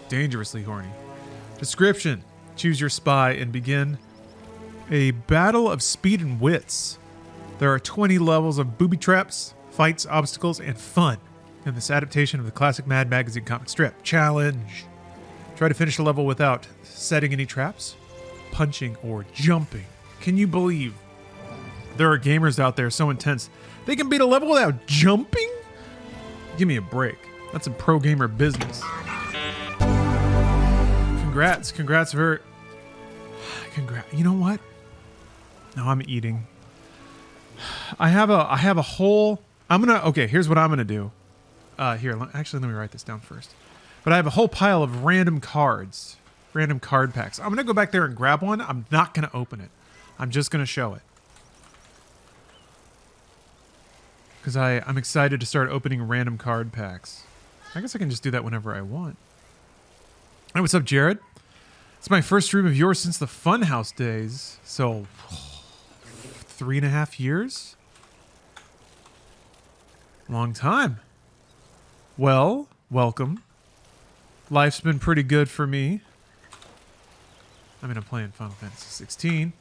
Dangerously horny. Description. Choose your spy and begin a battle of speed and wits. There are 20 levels of booby traps, fights, obstacles, and fun in this adaptation of the classic Mad Magazine comic strip. Challenge. Try to finish a level without setting any traps, punching, or jumping. Can you believe there are gamers out there so intense they can beat a level without jumping? Give me a break. That's some pro gamer business. Congrats. Congrats. You know what? No, I'm eating. I have a whole... Okay, here's what I'm gonna do. Let me write this down first. But I have a whole pile of random cards. Random card packs. I'm gonna go back there and grab one. I'm not gonna open it. I'm just gonna show it. Because I'm excited to start opening random card packs. I guess I can just do that whenever I want. Hey, what's up, Jared? It's my first stream of yours since the Funhouse days. So, 3.5 years? Long time. Well, welcome. Life's been pretty good for me. I mean, I'm playing Final Fantasy 16.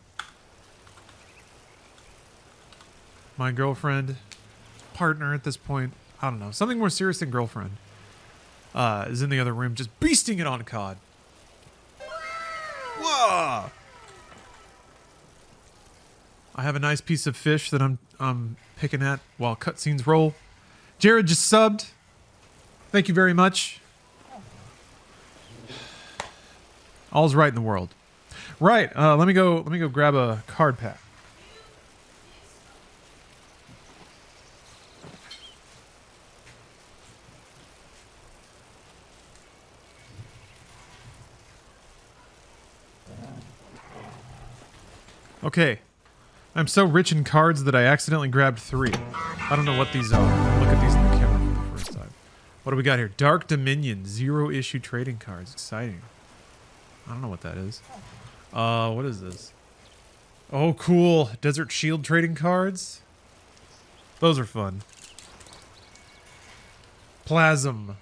My girlfriend, partner at this point, I don't know, something more serious than girlfriend, is in the other room just beasting it on COD. Whoa! I have a nice piece of fish that I'm picking at while cutscenes roll. Jared just subbed. Thank you very much. All's right in the world. Right, let me go grab a card pack. Okay. I'm so rich in cards that I accidentally grabbed 3. I don't know what these are. Look at these in the camera for the first time. What do we got here? Dark Dominion. 0 issue trading cards. Exciting. I don't know what that is. What is this? Oh, cool. Desert Shield trading cards. Those are fun. Plasm.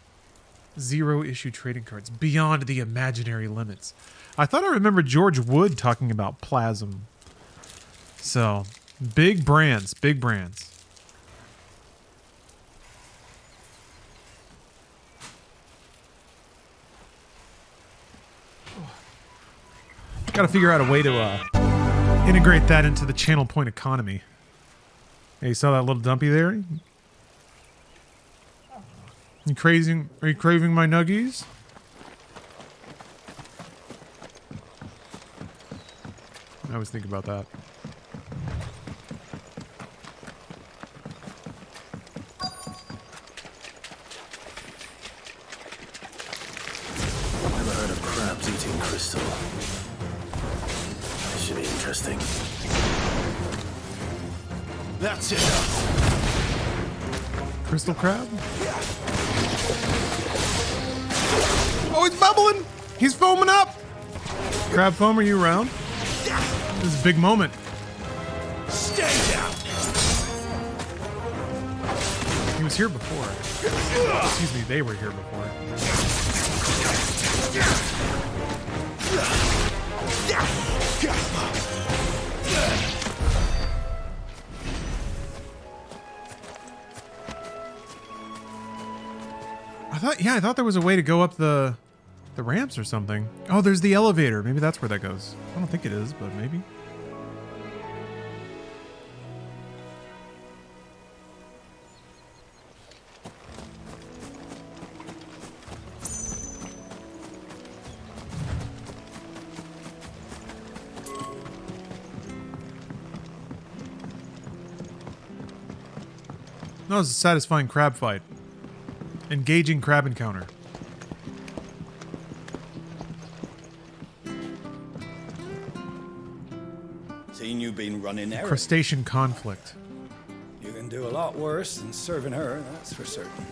0 issue trading cards. Beyond the imaginary limits. I thought I remembered George Wood talking about Plasm. So, big brands. Big brands. Gotta figure out a way to integrate that into the channel point economy. Hey, you saw that little dumpy there? You craving? Are you craving my nuggies? I always think about that. Never heard of crabs eating crystal. This should be interesting. That's it. Crystal crab? Oh, he's bubbling! He's foaming up! Crab foam, are you around? This is a big moment. Stay down. He was here before. Excuse me, they were here before. I thought there was a way to go up the ramps or something. Oh, there's the elevator. Maybe that's where that goes. I don't think it is, but maybe. That was a satisfying crab fight. Engaging crab encounter. Seen you been running errands. Crustacean conflict. You can do a lot worse than serving her, that's for certain.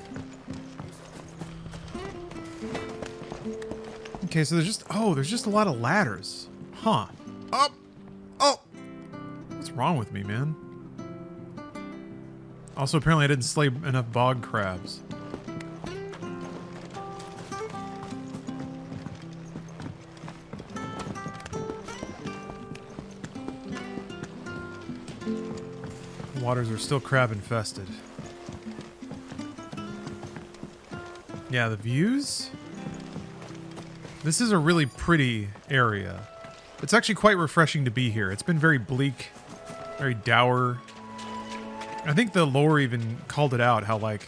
Okay, so there's just a lot of ladders. Huh. Up. Oh. What's wrong with me, man? Also, apparently I didn't slay enough bog crabs. Waters are still crab infested. Yeah, the views? This is a really pretty area. It's actually quite refreshing to be here. It's been very bleak, very dour. I think the lore even called it out, how like,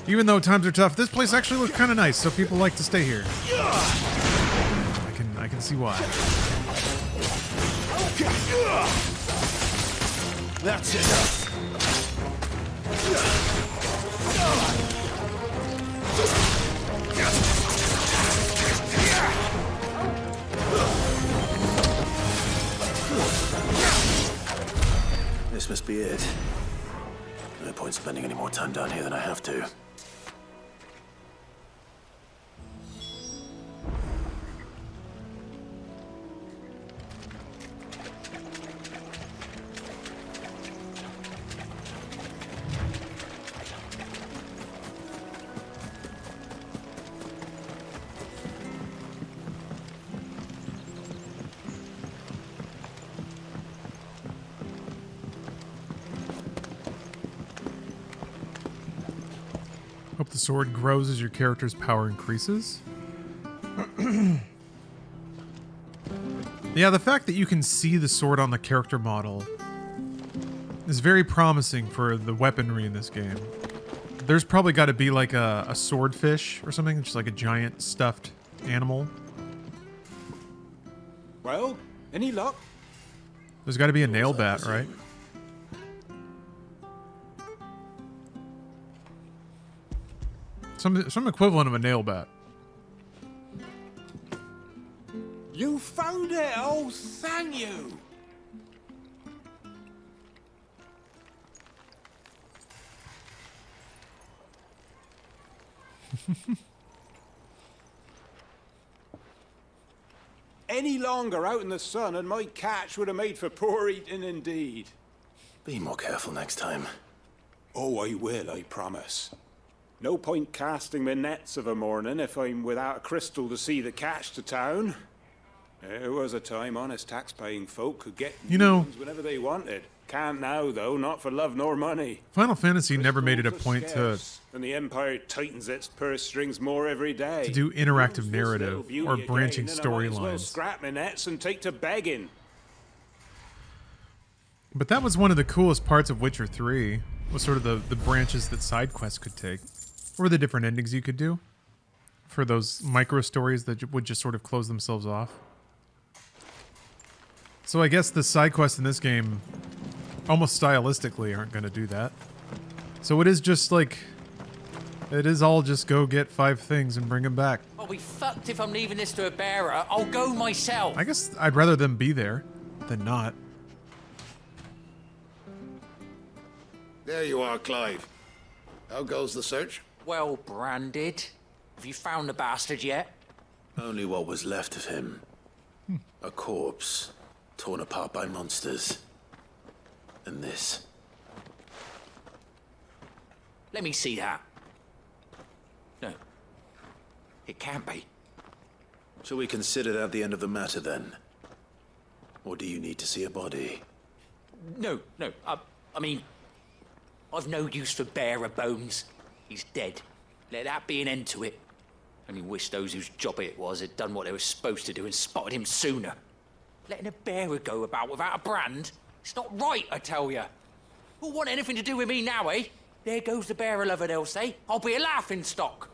even though times are tough, this place actually looks kind of nice, so people like to stay here. I can see why. That's it. This must be it. No point spending any more time down here than I have to. Hope the sword grows as your character's power increases. Yeah, the fact that you can see the sword on the character model is very promising for the weaponry in this game. There's probably got to be like a swordfish or something, just like a giant stuffed animal. Well, any luck? There's got to be a nail bat, right? Some equivalent of a nail bat. You found it! Oh, thank you! Any longer out in the sun and my catch would have made for poor eating indeed. Be more careful next time. Oh, I will, I promise. No point casting my nets of a morning if I'm without a crystal to see the catch to town. There was a time honest tax-paying folk could get You know, ones whenever they wanted. Can't now, though, not for love nor money. Final Fantasy never made it a point to And the Empire tightens its purse strings more every day. do interactive narrative Beauty or again, branching and I might as well storylines. scrap my nets and take to begging. But that was one of the coolest parts of Witcher 3, was sort of the branches that side quests could take, or the different endings you could do for those micro stories that would just sort of close themselves off. So I guess the side quests in this game, almost stylistically, aren't going to do that. So it is just like, it is all just go get 5 things and bring them back. I'll be fucked if I'm leaving this to a bearer. I'll go myself. I guess I'd rather them be there than not. There you are, Clive. How goes the search? Well branded. Have you found the bastard yet? Only what was left of him. A corpse, torn apart by monsters. And this. Let me see that. No. It can't be. Shall we consider that the end of the matter then? Or do you need to see a body? No. I mean, I've no use for bearer bones. He's dead. Let that be an end to it. Only wish those whose job it was had done what they were supposed to do and spotted him sooner. Letting a bearer go about without a brand? It's not right, I tell you. Who'll want anything to do with me now, eh? There goes the bearer lover, they'll say. I'll be a laughing stock.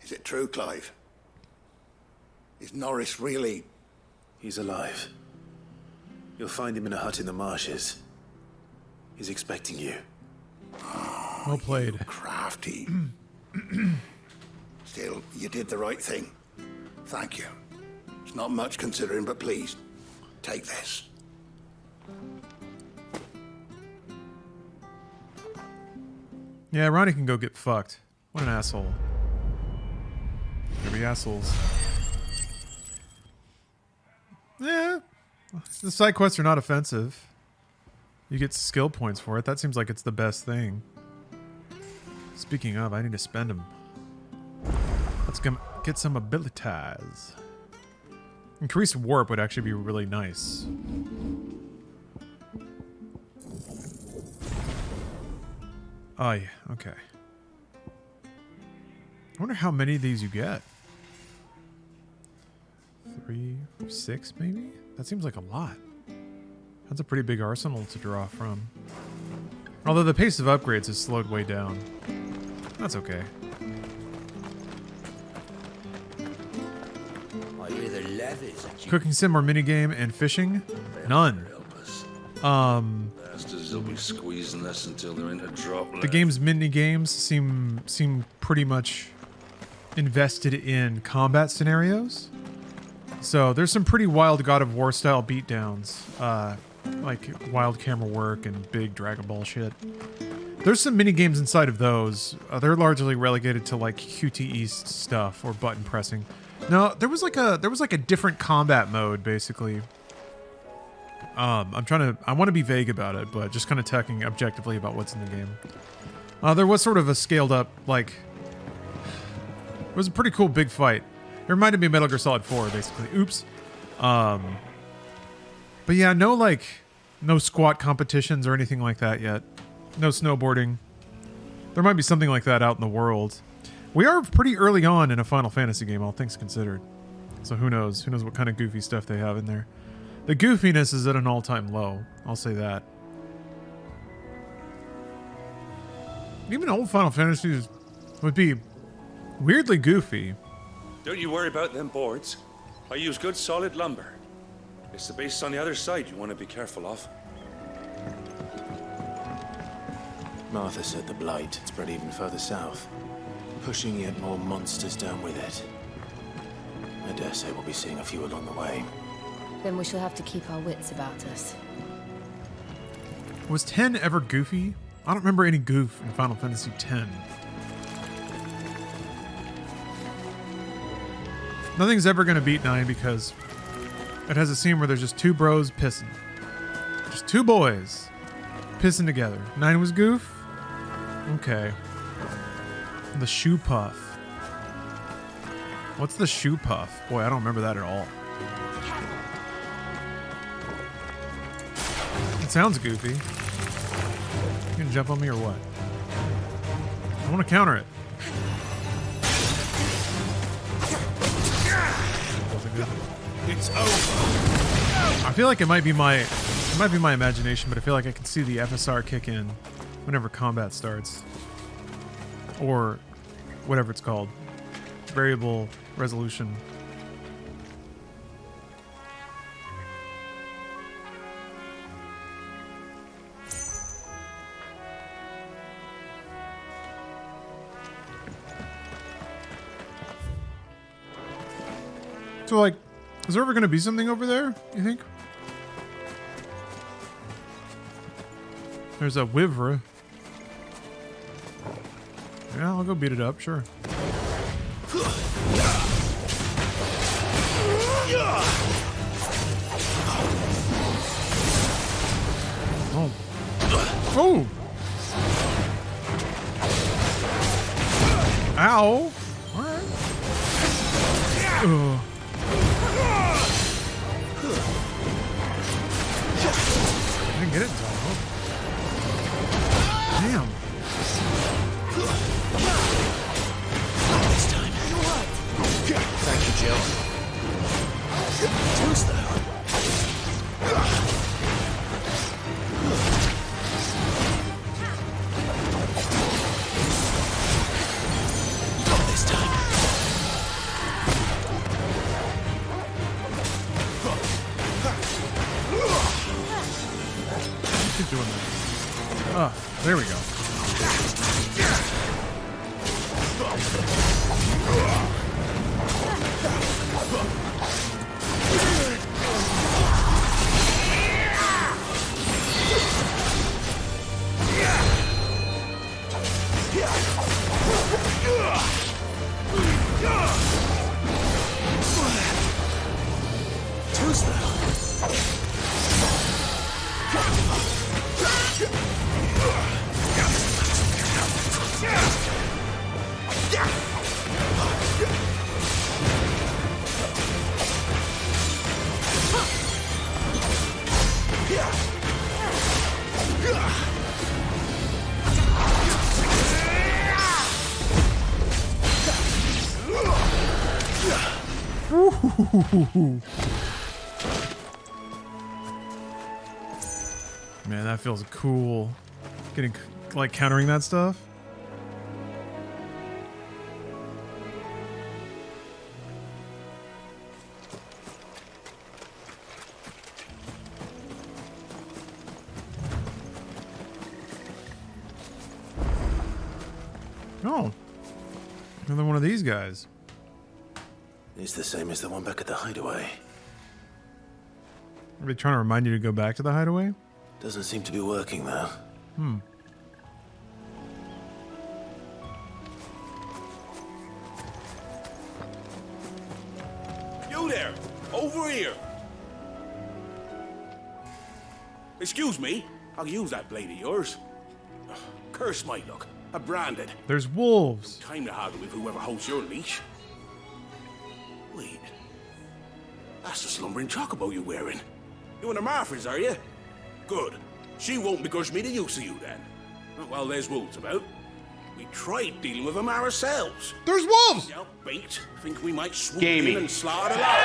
Is it true, Clive? Is Norris really... He's alive. You'll find him in a hut in the marshes. He's expecting you. Well played. Crafty. Still, you did the right thing. Thank you. It's not much considering, but please, take this. Yeah, Ronnie can go get fucked. What an asshole. There be assholes. Yeah. The side quests are not offensive. You get skill points for it. That seems like it's the best thing. Speaking of, I need to spend them. Let's get some abilities. Increased warp would actually be really nice. Oh yeah, okay. I wonder how many of these you get. 3, 6 maybe? That seems like a lot. That's a pretty big arsenal to draw from. Although the pace of upgrades is slowed way down. That's okay. I hear the levies. Cooking sim or minigame and fishing? None. Bastards will be squeezing us until they're in a drop. The game's minigames seem pretty much invested in combat scenarios. So there's some pretty wild God of War style beatdowns, like wild camera work and big Dragon Ball shit. There's some mini games inside of those. They're largely relegated to like QT East stuff or button pressing. No, there was like a different combat mode basically. I want to be vague about it, but just kind of talking objectively about what's in the game. There was sort of a scaled up like. It was a pretty cool big fight. It reminded me of Metal Gear Solid 4, basically. Oops. But yeah, no squat competitions or anything like that yet. No snowboarding. There might be something like that out in the world. We are pretty early on in a Final Fantasy game, all things considered. So who knows? Who knows what kind of goofy stuff they have in there. The goofiness is at an all-time low. I'll say that. Even old Final Fantasies would be weirdly goofy. Don't you worry about them boards. I use good solid lumber. It's the base on the other side you want to be careful of. Martha said the blight had spread even further south, pushing yet more monsters down with it. I dare say we'll be seeing a few along the way. Then we shall have to keep our wits about us. Was 10 ever goofy? I don't remember any goof in Final Fantasy X. Nothing's ever going to beat 9 because it has a scene where there's just two bros pissing. Just two boys pissing together. 9 was goof? Okay. The shoe puff. What's the shoe puff? Boy, I don't remember that at all. It sounds goofy. You gonna jump on me or what? I want to counter it. It's over. I feel like it might be my imagination, but I feel like I can see the FSR kick in whenever combat starts, or whatever it's called, variable resolution. So, like, is there ever going to be something over there, you think? There's a Wivra. Yeah, I'll go beat it up, sure. Oh. Oh! Ow! Alright. Ugh. I didn't get it in time. Damn. This time. Thank you, Jill. Who's that? This time. Keep doing that. Ah, there we go. Man, that feels cool. Getting, like, countering that stuff. Oh. Another one of these guys. It's the same as the one back at the hideaway. Are they trying to remind you to go back to the hideaway? Doesn't seem to be working, though. Hmm. You there! Over here! Excuse me, I'll use that blade of yours. Ugh, curse my luck. I'm branded. There's wolves. Time to haggle with whoever holds your leash. Wait. That's the slumbering chocobo you're wearing. You and the Marfors, are you? Good. She won't begrudge me the use of you, then. Not while there's wolves about. We tried dealing with them ourselves. There's wolves! Outbait. Think we might swoop Gamey. in and slaughter the lot.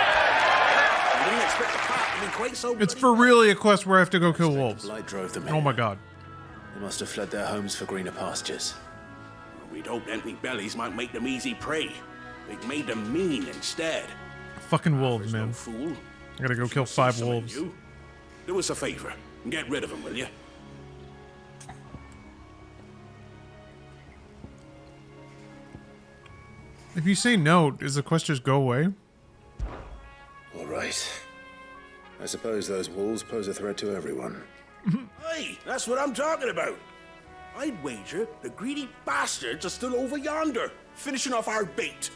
We didn't expect the pack to be quite so... It's for really a quest where I have to go kill wolves. Blight drove them Oh my god. They must have fled their homes for greener pastures. We'd hoped empty bellies might make them easy prey. They've made them mean instead. Fucking wolves, man. Fool. I gotta go kill 5 wolves. You. Do us a favor and get rid of them, will you? If you say no, does the quest just go away? All right. I suppose those wolves pose a threat to everyone. Hey, that's what I'm talking about. I'd wager the greedy bastards are still over yonder, finishing off our bait.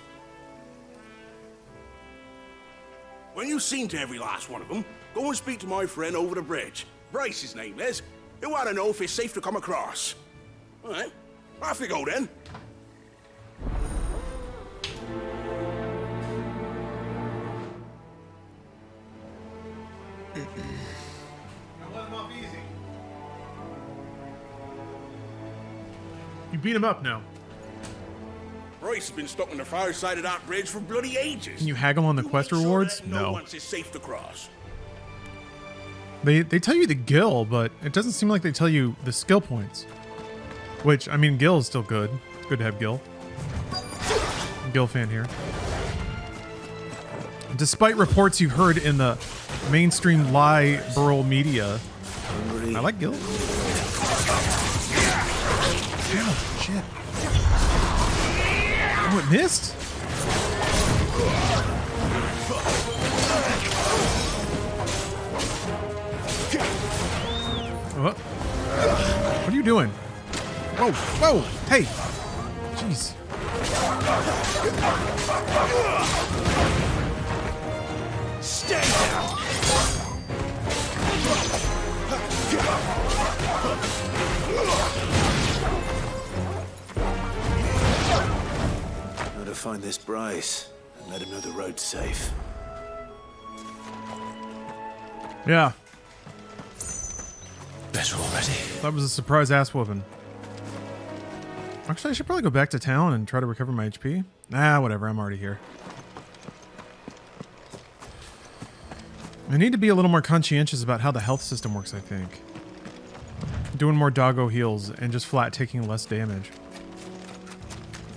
When you've seen to every last one of them, go and speak to my friend over the bridge. Bryce, his name is. He'll want to know if it's safe to come across. All right, off you go then. You beat him up now. Bryce has been stuck on the far side of that bridge for bloody ages. Can you haggle on the quest rewards? No. No. Once it's safe to cross. They tell you the gil, but it doesn't seem like they tell you the skill points. Which, I mean, gil is still good. It's good to have gil. Gil fan here. Despite reports you've heard in the mainstream liberal media, I like gil. Ow, shit. Oh, it missed? What? What are you doing? Whoa, whoa, hey! Jeez. Stay down! Now to find this Bryce and let him know the road's safe. Yeah. Better already. That was a surprise ass whooping. Actually, I should probably go back to town and try to recover my HP. Ah, whatever. I'm already here. I need to be a little more conscientious about how the health system works, I think. Doing more doggo heals and just flat taking less damage.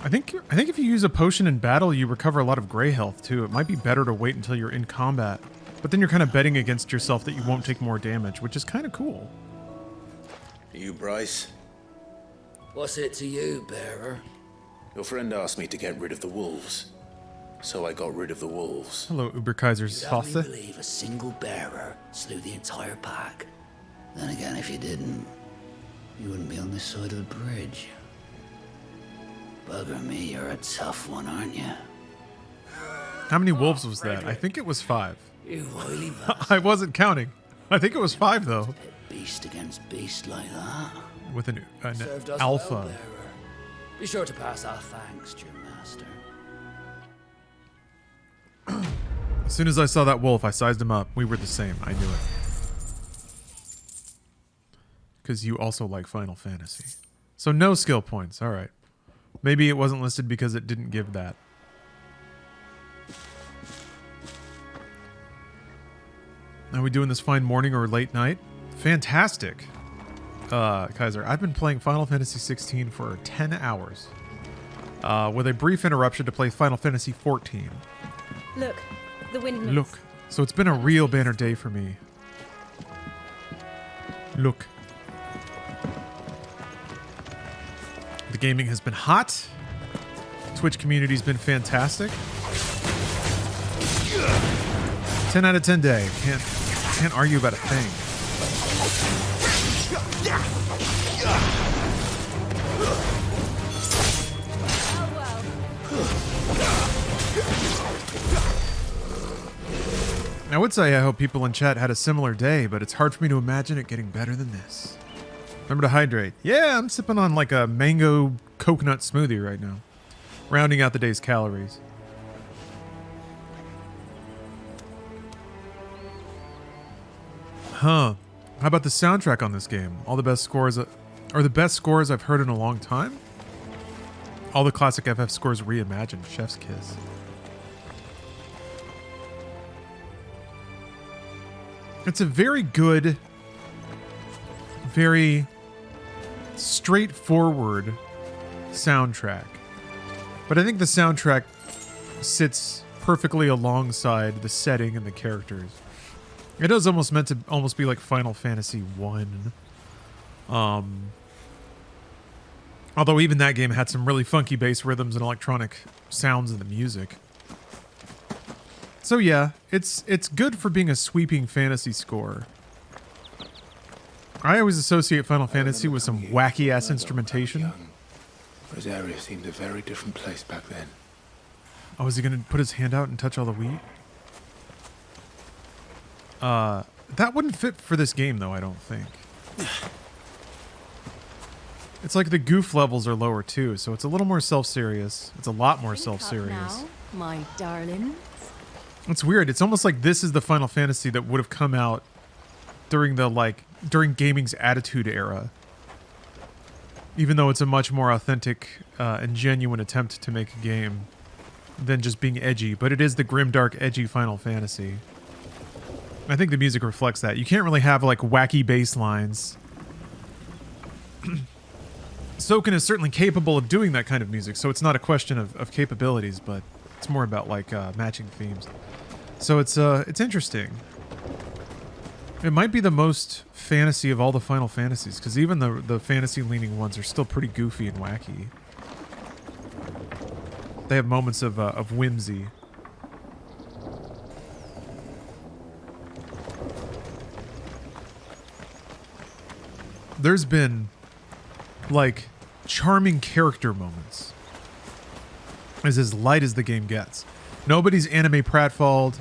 I think if you use a potion in battle, you recover a lot of gray health too. It might be better to wait until you're in combat. But then you're kind of betting against yourself that you won't take more damage, which is kind of cool. You, Bryce? What's it to you, bearer? Your friend asked me to get rid of the wolves. So I got rid of the wolves. Hello, Uberkaiser's You'd have me Hosse. believe a single bearer slew the entire pack. Then again, if you didn't, you wouldn't be on this side of the bridge. Bugger me, you're a tough one, aren't you? How many wolves was that? I think it was 5. You wily I wasn't counting. I think it was 5 though. beast against beast like that. With an Served us alpha. well, bearer. Be sure to pass our thanks to your master. As soon as I saw that wolf, I sized him up. We were the same. I knew it. Because you also like Final Fantasy. So no skill points. All right. Maybe it wasn't listed because it didn't give that. Are we doing this fine morning or late night? Fantastic. Kaiser, I've been playing Final Fantasy 16 for 10 hours. With a brief interruption to play Final Fantasy 14. Look, the windmills. Look. So it's been a real banner day for me. Look. The gaming has been hot. Twitch community's been fantastic. 10 out of 10 day. Can't argue about a thing. I would say I hope people in chat had a similar day, but it's hard for me to imagine it getting better than this. Remember to hydrate. Yeah, I'm sipping on like a mango coconut smoothie right now. Rounding out the day's calories. Huh. How about the soundtrack on this game? All the best scores, or the best scores I've heard in a long time? All the classic FF scores reimagined. Chef's kiss. It's a very good, very straightforward soundtrack. But I think the soundtrack sits perfectly alongside the setting and the characters. It is almost meant to almost be like Final Fantasy 1. Although even that game had some really funky bass rhythms and electronic sounds in the music. So yeah, it's good for being a sweeping fantasy score. I always associate Final Fantasy with some wacky ass instrumentation. This area seemed a very different place back then. Oh, is he gonna put his hand out and touch all the wheat? That wouldn't fit for this game though, I don't think. It's like the goof levels are lower too, so it's a little more self-serious. It's a lot more self-serious. Now, my darling. It's weird. It's almost like this is the Final Fantasy that would have come out during the during gaming's Attitude era. Even though it's a much more authentic and genuine attempt to make a game than just being edgy, but it is the grimdark, edgy Final Fantasy. I think the music reflects that. You can't really have like wacky bass lines. Soken is certainly capable of doing that kind of music, so it's not a question of capabilities, but it's more about like matching themes. So it's interesting. It might be the most fantasy of all the Final Fantasies, because even the fantasy-leaning ones are still pretty goofy and wacky. They have moments of whimsy. There's been, like, charming character moments. It's as light as the game gets. Nobody's anime pratfalled.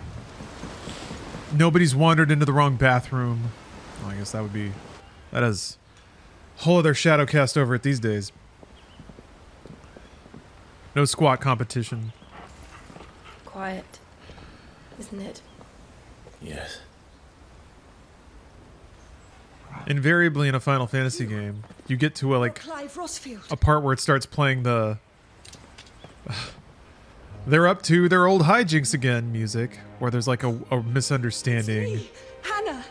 Nobody's wandered into the wrong bathroom. Well, I guess that is a whole other shadow cast over it these days. No squat competition. Quiet, isn't it? Yes. Invariably in a Final Fantasy game, you get to a Clive Rossfield. a part where it starts playing the they're up to their old hijinks again music, where there's like a misunderstanding Hannah,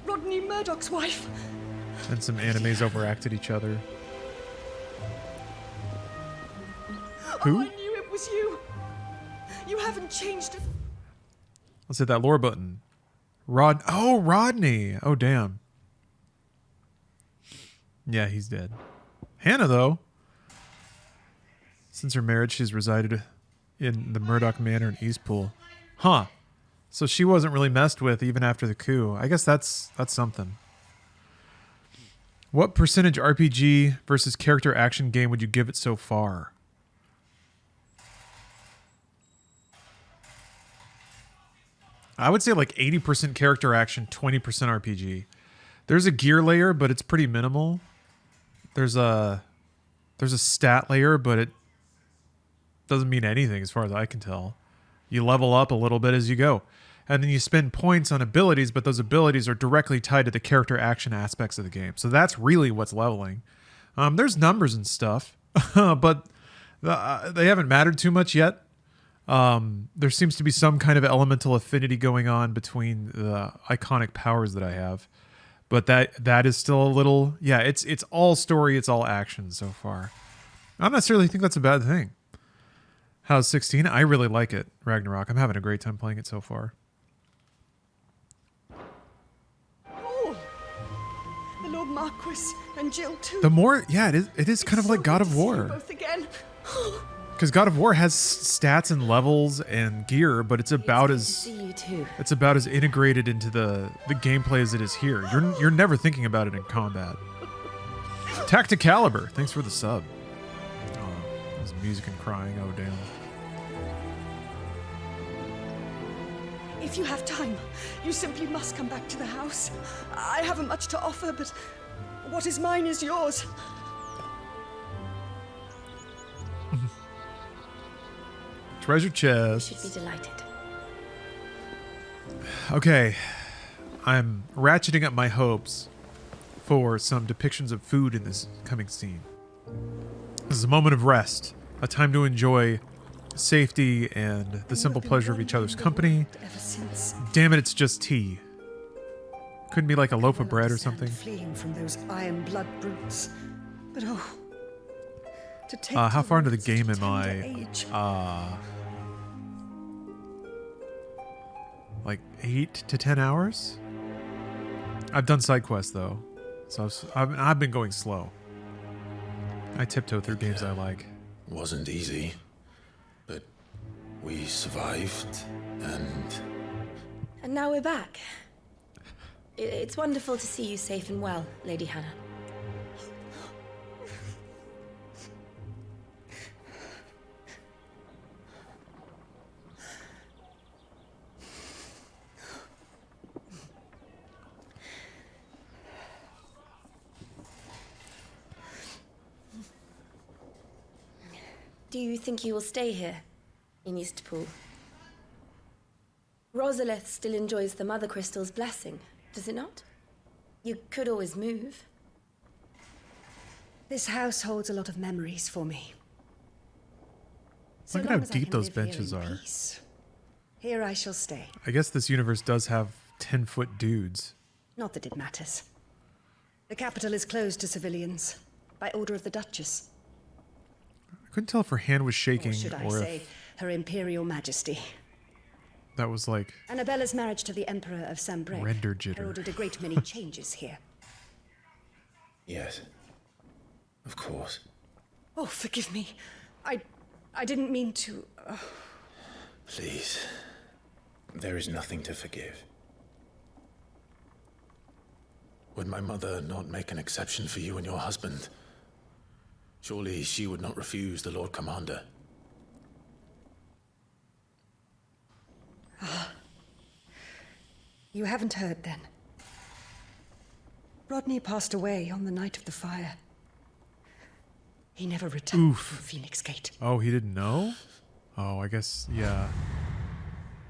Rodney Murdoch's wife. and some animes overact at each other. Who? Oh, I knew it was you. You haven't changed. Let's hit that lore button. Rodney. Oh, damn. Yeah, he's dead. Hannah, though. Since her marriage, she's resided in the Murdoch Manor in Eastpool. Huh. So she wasn't really messed with even after the coup. I guess that's something. What percentage RPG versus character action game would you give it so far? I would say like 80% character action, 20% RPG. There's a gear layer, but it's pretty minimal. There's a stat layer, but it doesn't mean anything as far as I can tell. You level up a little bit as you go. And then you spend points on abilities, but those abilities are directly tied to the character action aspects of the game. So that's really what's leveling. There's numbers and stuff, but they haven't mattered too much yet. There seems to be some kind of elemental affinity going on between the iconic powers that I have. But that is still a little... Yeah, it's all story, it's all action so far. I don't necessarily think that's a bad thing. How's 16? I really like it, Ragnarok. I'm having a great time playing it so far. Oh, the Lord Marquis and Jill too. The more... Yeah, it is kind of like God of War. Both again. Because God of War has stats and levels and gear, but it's about as integrated into the gameplay as it is here. You're never thinking about it in combat. Tacticaliber, thanks for the sub. Oh, there's music and crying. Oh damn. If you have time, you simply must come back to the house. I haven't much to offer, but what is mine is yours. Treasure chest. You should be delighted. Okay, I'm ratcheting up my hopes for some depictions of food in this coming scene. This is a moment of rest, a time to enjoy safety and the simple pleasure of each other's company. Ever since. Damn it, it's just tea. Couldn't be like a loaf of bread or something. Fleeing from those iron blood brutes. But oh, to take How far into the such a game am tender I? age. Like 8 to 10 hours? I've done side quests though, so I've been going slow. I tiptoe through games I like. Wasn't easy, but we survived, and And now we're back. It's wonderful to see you safe and well, Lady Hannah. Do you think you will stay here, in Eastpool? Rosalith still enjoys the Mother Crystal's blessing, does it not? You could always move. This house holds a lot of memories for me. Look at how deep those benches are. Peace, here I shall stay. I guess this universe does have 10-foot dudes. Not that it matters. The capital is closed to civilians, by order of the Duchess. I couldn't tell if her hand was shaking Or should I or say, if Her Imperial Majesty. that was like Annabella's marriage to the Emperor of Sambrec render jitter. heralded a great many changes here. Yes. Of course. Oh, forgive me. I didn't mean to... Please. There is nothing to forgive. Would my mother not make an exception for you and your husband? Surely she would not refuse the Lord Commander. You haven't heard, then. Rodney passed away on the night of the fire. He never returned from Phoenix Gate. Oh, he didn't know? Oh, I guess, yeah.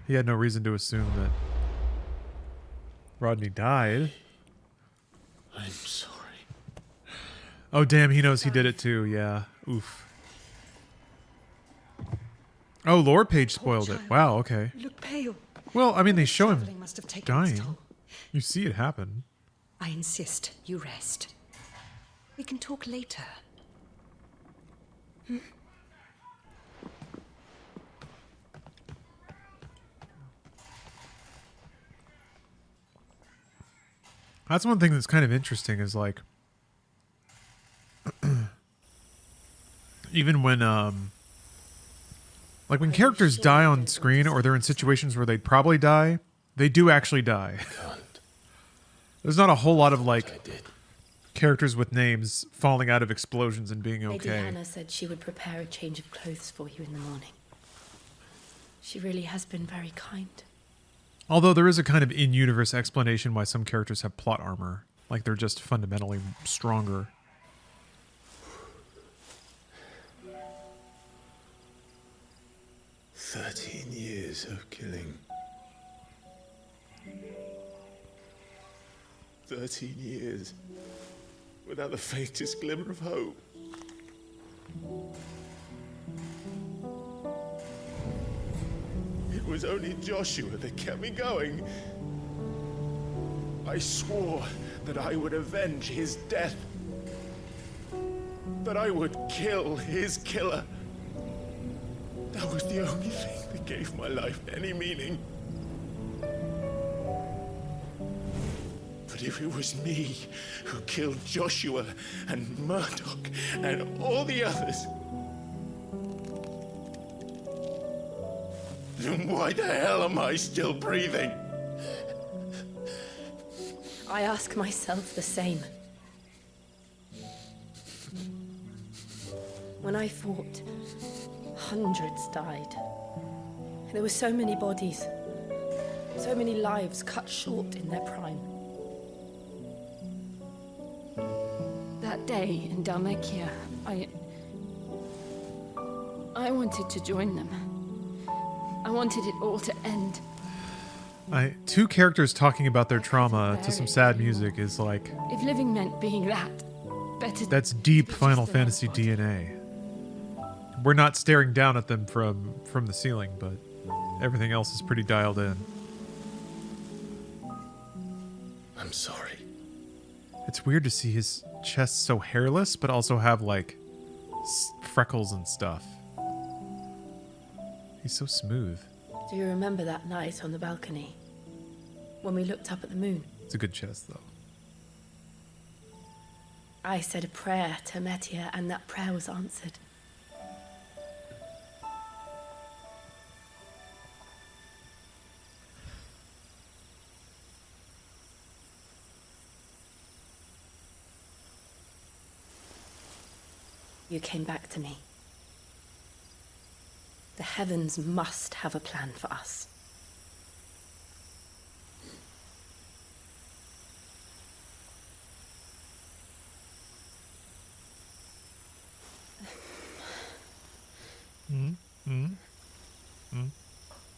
He had no reason to assume that Rodney died. I'm sorry. Oh, damn, he knows he did it too, yeah. Oof. Oh, Lore Page spoiled it. Wow, okay. You look pale. Well, I mean, they show him Traveling must have taken its dying. toll. You see it happen. I insist you rest. We can talk later. Hmm? That's one thing that's kind of interesting is like even when like when characters die on screen or they're in situations where they'd probably die, they do actually die. There's not a whole lot of like characters with names falling out of explosions and being Lady okay. Hannah said she would prepare a change of clothes for you in the morning. She really has been very kind. Although there is a kind of in-universe explanation why some characters have plot armor. Like they're just fundamentally stronger. "13 years of killing. 13 years without the faintest glimmer of hope. It was only Joshua that kept me going. I swore that I would avenge his death. That I would kill his killer. That was the only thing that gave my life any meaning. But if it was me who killed Joshua and Murdoch and all the others, then why the hell am I still breathing? I ask myself the same. When I fought, hundreds died. There were so many bodies, so many lives cut short in their prime. That day in Dalmekia, I wanted to join them. I wanted it all to end. Two characters talking about their trauma to some sad music is like If living meant being that, better. that's deep Final Fantasy DNA. We're not staring down at them from the ceiling, but everything else is pretty dialed in. I'm sorry. It's weird to see his chest so hairless, but also have like freckles and stuff. He's so smooth. Do you remember that night on the balcony when we looked up at the moon? It's a good chest, though. I said a prayer to Metia, and that prayer was answered. You came back to me. The heavens must have a plan for us.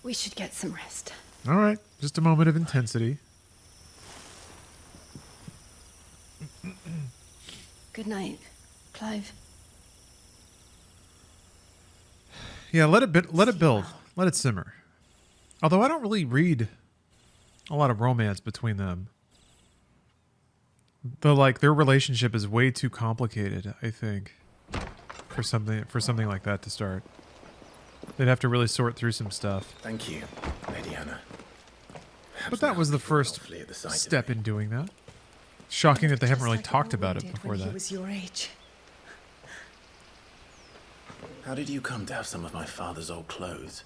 We should get some rest. All right, just a moment of intensity. Good night, Clive. Yeah, let it build. Let it simmer. Although I don't really read a lot of romance between them. Their relationship is way too complicated, I think, for something like that to start. They'd have to really sort through some stuff. Thank you, Lady Hannah. But that was the first step in doing that. Shocking that they haven't really talked about it before When he that. was your age. How did you come to have some of my father's old clothes?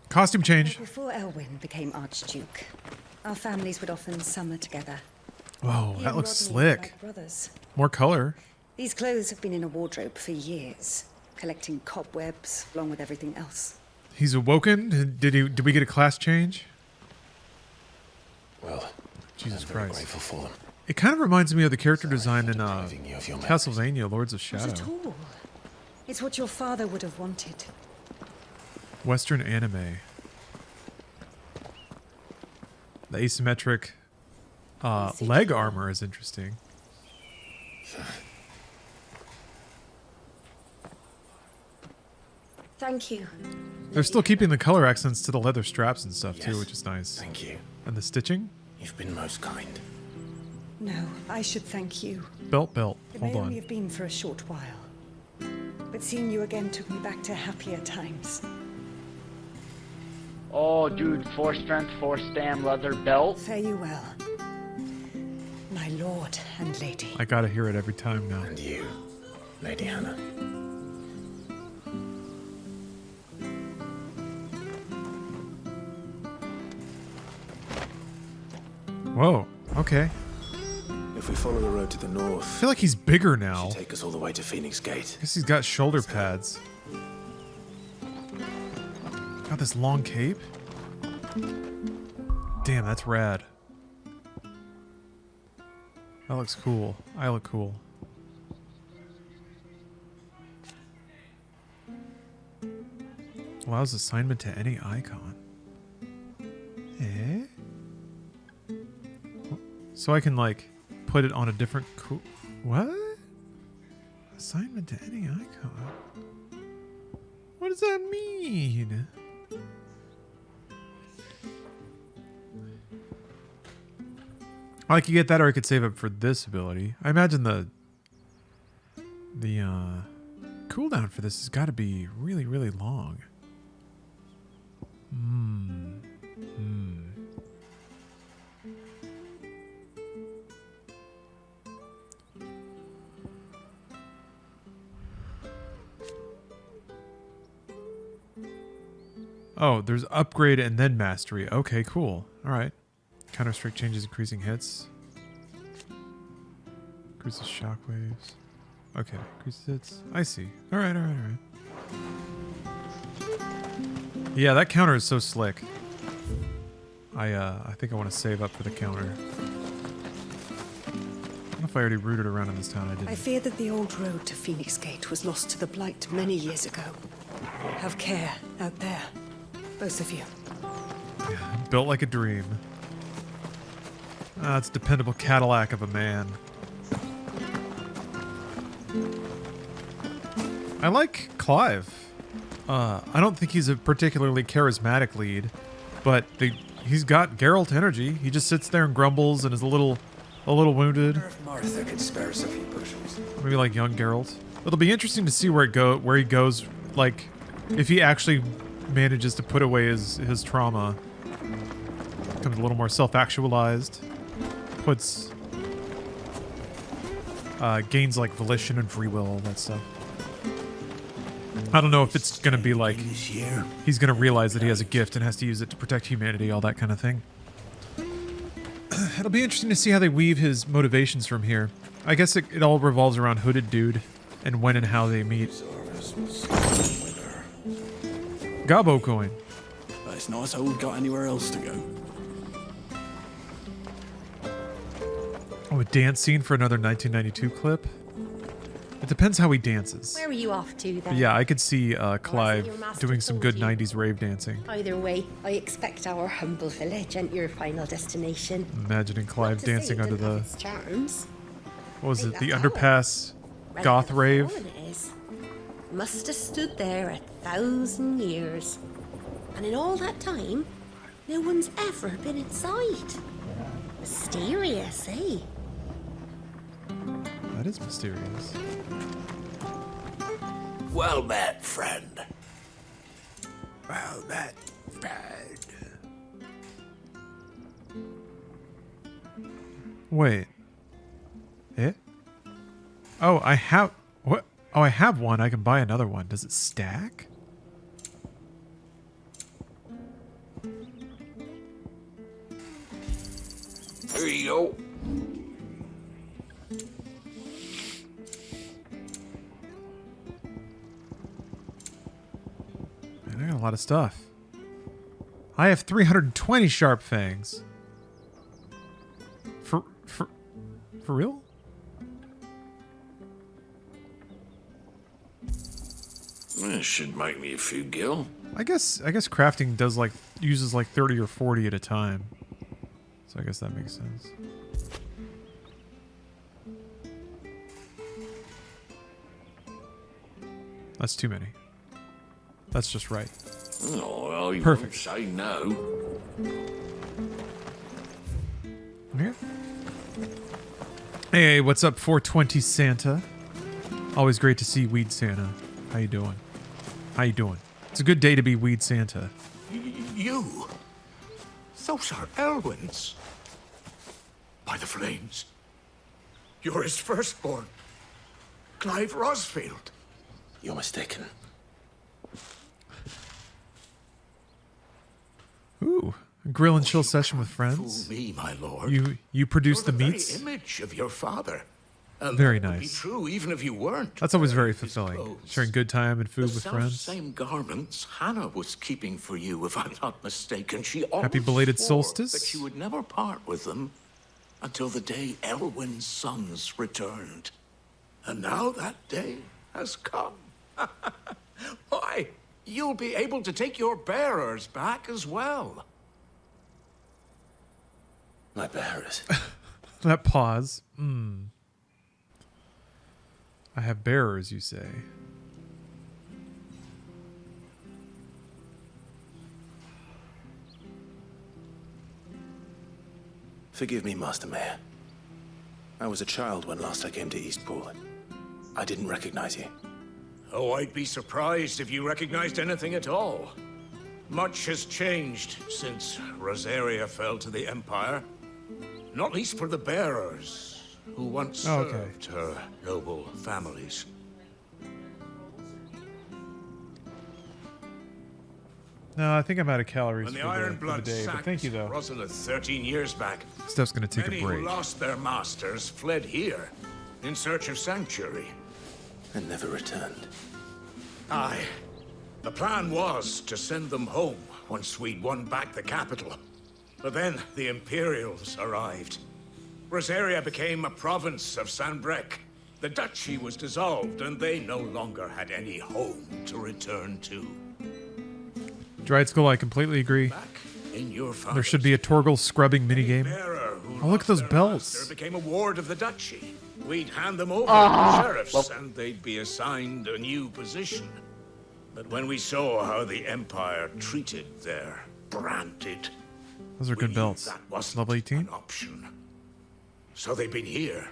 Costume change. Before Elwyn became Archduke, our families would often summer together. Whoa, He that and looks Rodney were slick. like brothers. More color. These clothes have been in a wardrobe for years, collecting cobwebs along with everything else. He's awoken. Did we get a class change? Well, Jesus I'm very Christ. grateful for them. It kind of reminds me of the character design in of your Castlevania, Lords of Not Shadow. at all. It's what your father would have wanted. Western anime. The asymmetric leg armor is interesting. Thank you. They're still keeping the color accents to the leather straps and stuff too, Yes, which is nice. thank you. And the stitching? You've been most kind. No, I should thank you. Belt. It Hold may only on. have been for a short while. But seeing you again took me back to happier times. Oh, dude, 4 strength, 4 stam, leather belt. Fare you well, my lord and lady. I gotta hear it every time now. And you, Lady Hannah. Whoa, okay. If we follow the road to the north, I feel like he's bigger now. take us all the way to Phoenix Gate. Guess he's got shoulder pads. Got this long cape? Damn, that's rad. That looks cool. I look cool. Allows assignment to any icon. Eh? So I can, like, put it on a different what? Assignment to any icon? What does that mean? I could get that, or I could save up for this ability. I imagine the cooldown for this has got to be really, really long. Oh, there's upgrade and then mastery. Okay, cool. All right. Counter strike changes increasing hits. Increases shockwaves. Okay, increases hits. I see. All right. Yeah, that counter is so slick. I think I want to save up for the counter. I don't know if I already rooted around in this town. I didn't. I fear that the old road to Phoenix Gate was lost to the Blight many years ago. Have care out there, both of you. Built like a dream. It's a dependable Cadillac of a man. I like Clive. I don't think he's a particularly charismatic lead, but he's got Geralt energy. He just sits there and grumbles and is a little wounded. If Martha could spare us a few bushels. Maybe like young Geralt. It'll be interesting to see where he goes. Like, if he actually manages to put away his trauma, becomes a little more self-actualized, gains like volition and free will, all that stuff. I don't know if it's gonna be like he's gonna realize that he has a gift and has to use it to protect humanity, all that kind of thing. It'll be interesting to see how they weave his motivations from here. I guess it all revolves around Hooded Dude and when and how they meet. Gobbo coin. But it's nice how we've got anywhere else to go. Oh, a dance scene for another 1992 clip? It depends how he dances. Where are you off to then? But yeah, I could see your Clive master doing some good told you? 90s rave dancing. Either way, I expect our humble village and your final destination. Imagining Clive Not to say dancing it under didn't have the... its charms. What was Take it? The that tower. underpass Right goth where the rave? fallen is. Must have stood there 1,000 years. And in all that time, no one's ever been inside. Mysterious, eh? That is mysterious. Well met, friend. Well met, friend. Wait. Eh? Oh, I have... What? Oh, I have one. I can buy another one. Does it stack? Here you go. Man, I got a lot of stuff. I have 320 sharp fangs. For real? This should make me a few gil. I guess crafting does uses 30 or 40 at a time. So I guess that makes sense. That's too many. That's just right. Oh, well, you Perfect. won't say no. Yeah. Hey, what's up, 420 Santa? Always great to see Weed Santa. How you doing? How you doing? It's a good day to be Weed Santa. You? Those are Elwyn's. By the flames. You're his firstborn. Clive Rosfield. You're mistaken. Ooh, a grill and chill session with friends. Fool me, my lord. You produce the You're the meats. very image of your father. And Very that would nice. Be true, even if you weren't. That's always very wearing his fulfilling. clothes. Sharing good time and food The with friends. same garments Hannah was keeping for you, if I'm not mistaken. She always Happy belated swore solstice. that she would never part with them until the day Elwyn's sons returned. And now that day has come. Why, you'll be able to take your bearers back as well. My bearers. That pause. I have bearers, you say. Forgive me, Master Mayor. I was a child when last I came to Eastpool. I didn't recognize you. Oh, I'd be surprised if you recognized anything at all. Much has changed since Rosaria fell to the Empire. Not least for the bearers, who once served her noble families. No, I think I'm out of calories When the for Iron the Blood day, but sacked thank you though. Rosalith 13 years back, Steph's gonna take many a break. who lost their masters fled here in search of sanctuary. And never returned. Aye. The plan was to send them home once we'd won back the capital. But then the Imperials arrived. Rosaria became a province of Sanbreque. The duchy was dissolved, and they no longer had any home to return to. Dried Skull, I completely agree. In your There should be a Torgal scrubbing minigame. bearer who Oh, look at those lost their belts. master became a ward of the duchy. We'd hand them over Ah. to the sheriffs, and they'd be assigned a new position. But when we saw how the Empire treated their branded, Those are good belts. that wasn't Level 18? an option. So they've been here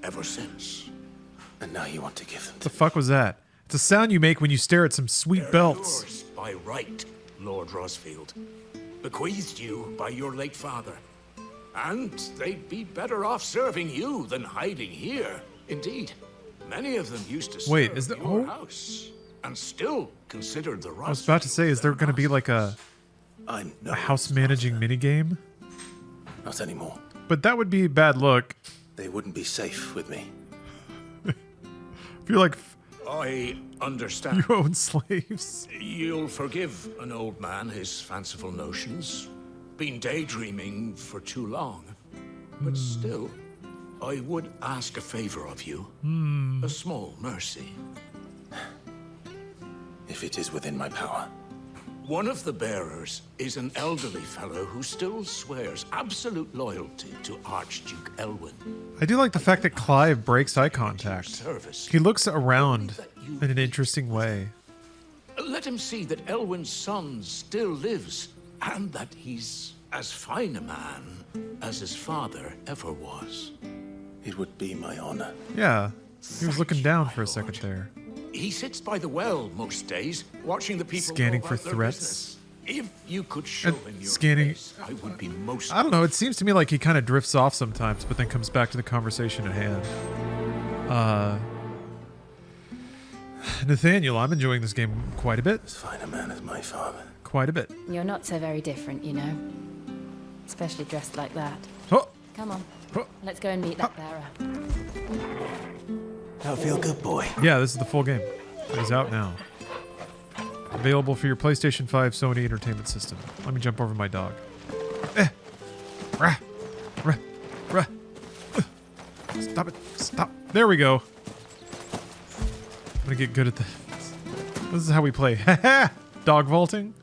ever since. And now you want to give them What the fuck was that? It's a sound you make when you stare at some sweet belts. Yours by right, Lord Rosfield. Bequeathed you by your late father. And they'd be better off serving you than hiding here. Indeed, many of them used to Wait, serve is there- your oh. house and still considered the I was about to say, is there going to be like a house managing minigame? Not anymore. But that would be a bad look. They wouldn't be safe with me. Feel like I understand. you own slaves. You'll forgive an old man his fanciful notions. Been daydreaming for too long. But still, I would ask a favor of you. A small mercy. If it is within my power. One of the bearers is an elderly fellow who still swears absolute loyalty to Archduke Elwyn. I do like the fact that Clive breaks eye contact. He looks around in an interesting way. Let him see that Elwyn's son still lives, and that he's as fine a man as his father ever was. It would be my honor. Yeah, he was looking down for a second there. He sits by the well most days, watching the people Scanning go for about their threats. business. If you could show him your Scanning. face, I would be most. I don't know. It seems to me like he kind of drifts off sometimes, but then comes back to the conversation at hand. Nathaniel, I'm enjoying this game quite a bit. As fine a man as my father. Quite a bit. You're not so very different, you know. Especially dressed like that. Oh. Come on. Let's go and meet that bearer. That'll feel good, boy. Yeah, this is the full game. It is out now. Available for your PlayStation 5 Sony Entertainment System. Let me jump over my dog. Rah. Rah. Rah. Stop it. Stop. There we go. I'm gonna get good at this. This is how we play. Dog vaulting.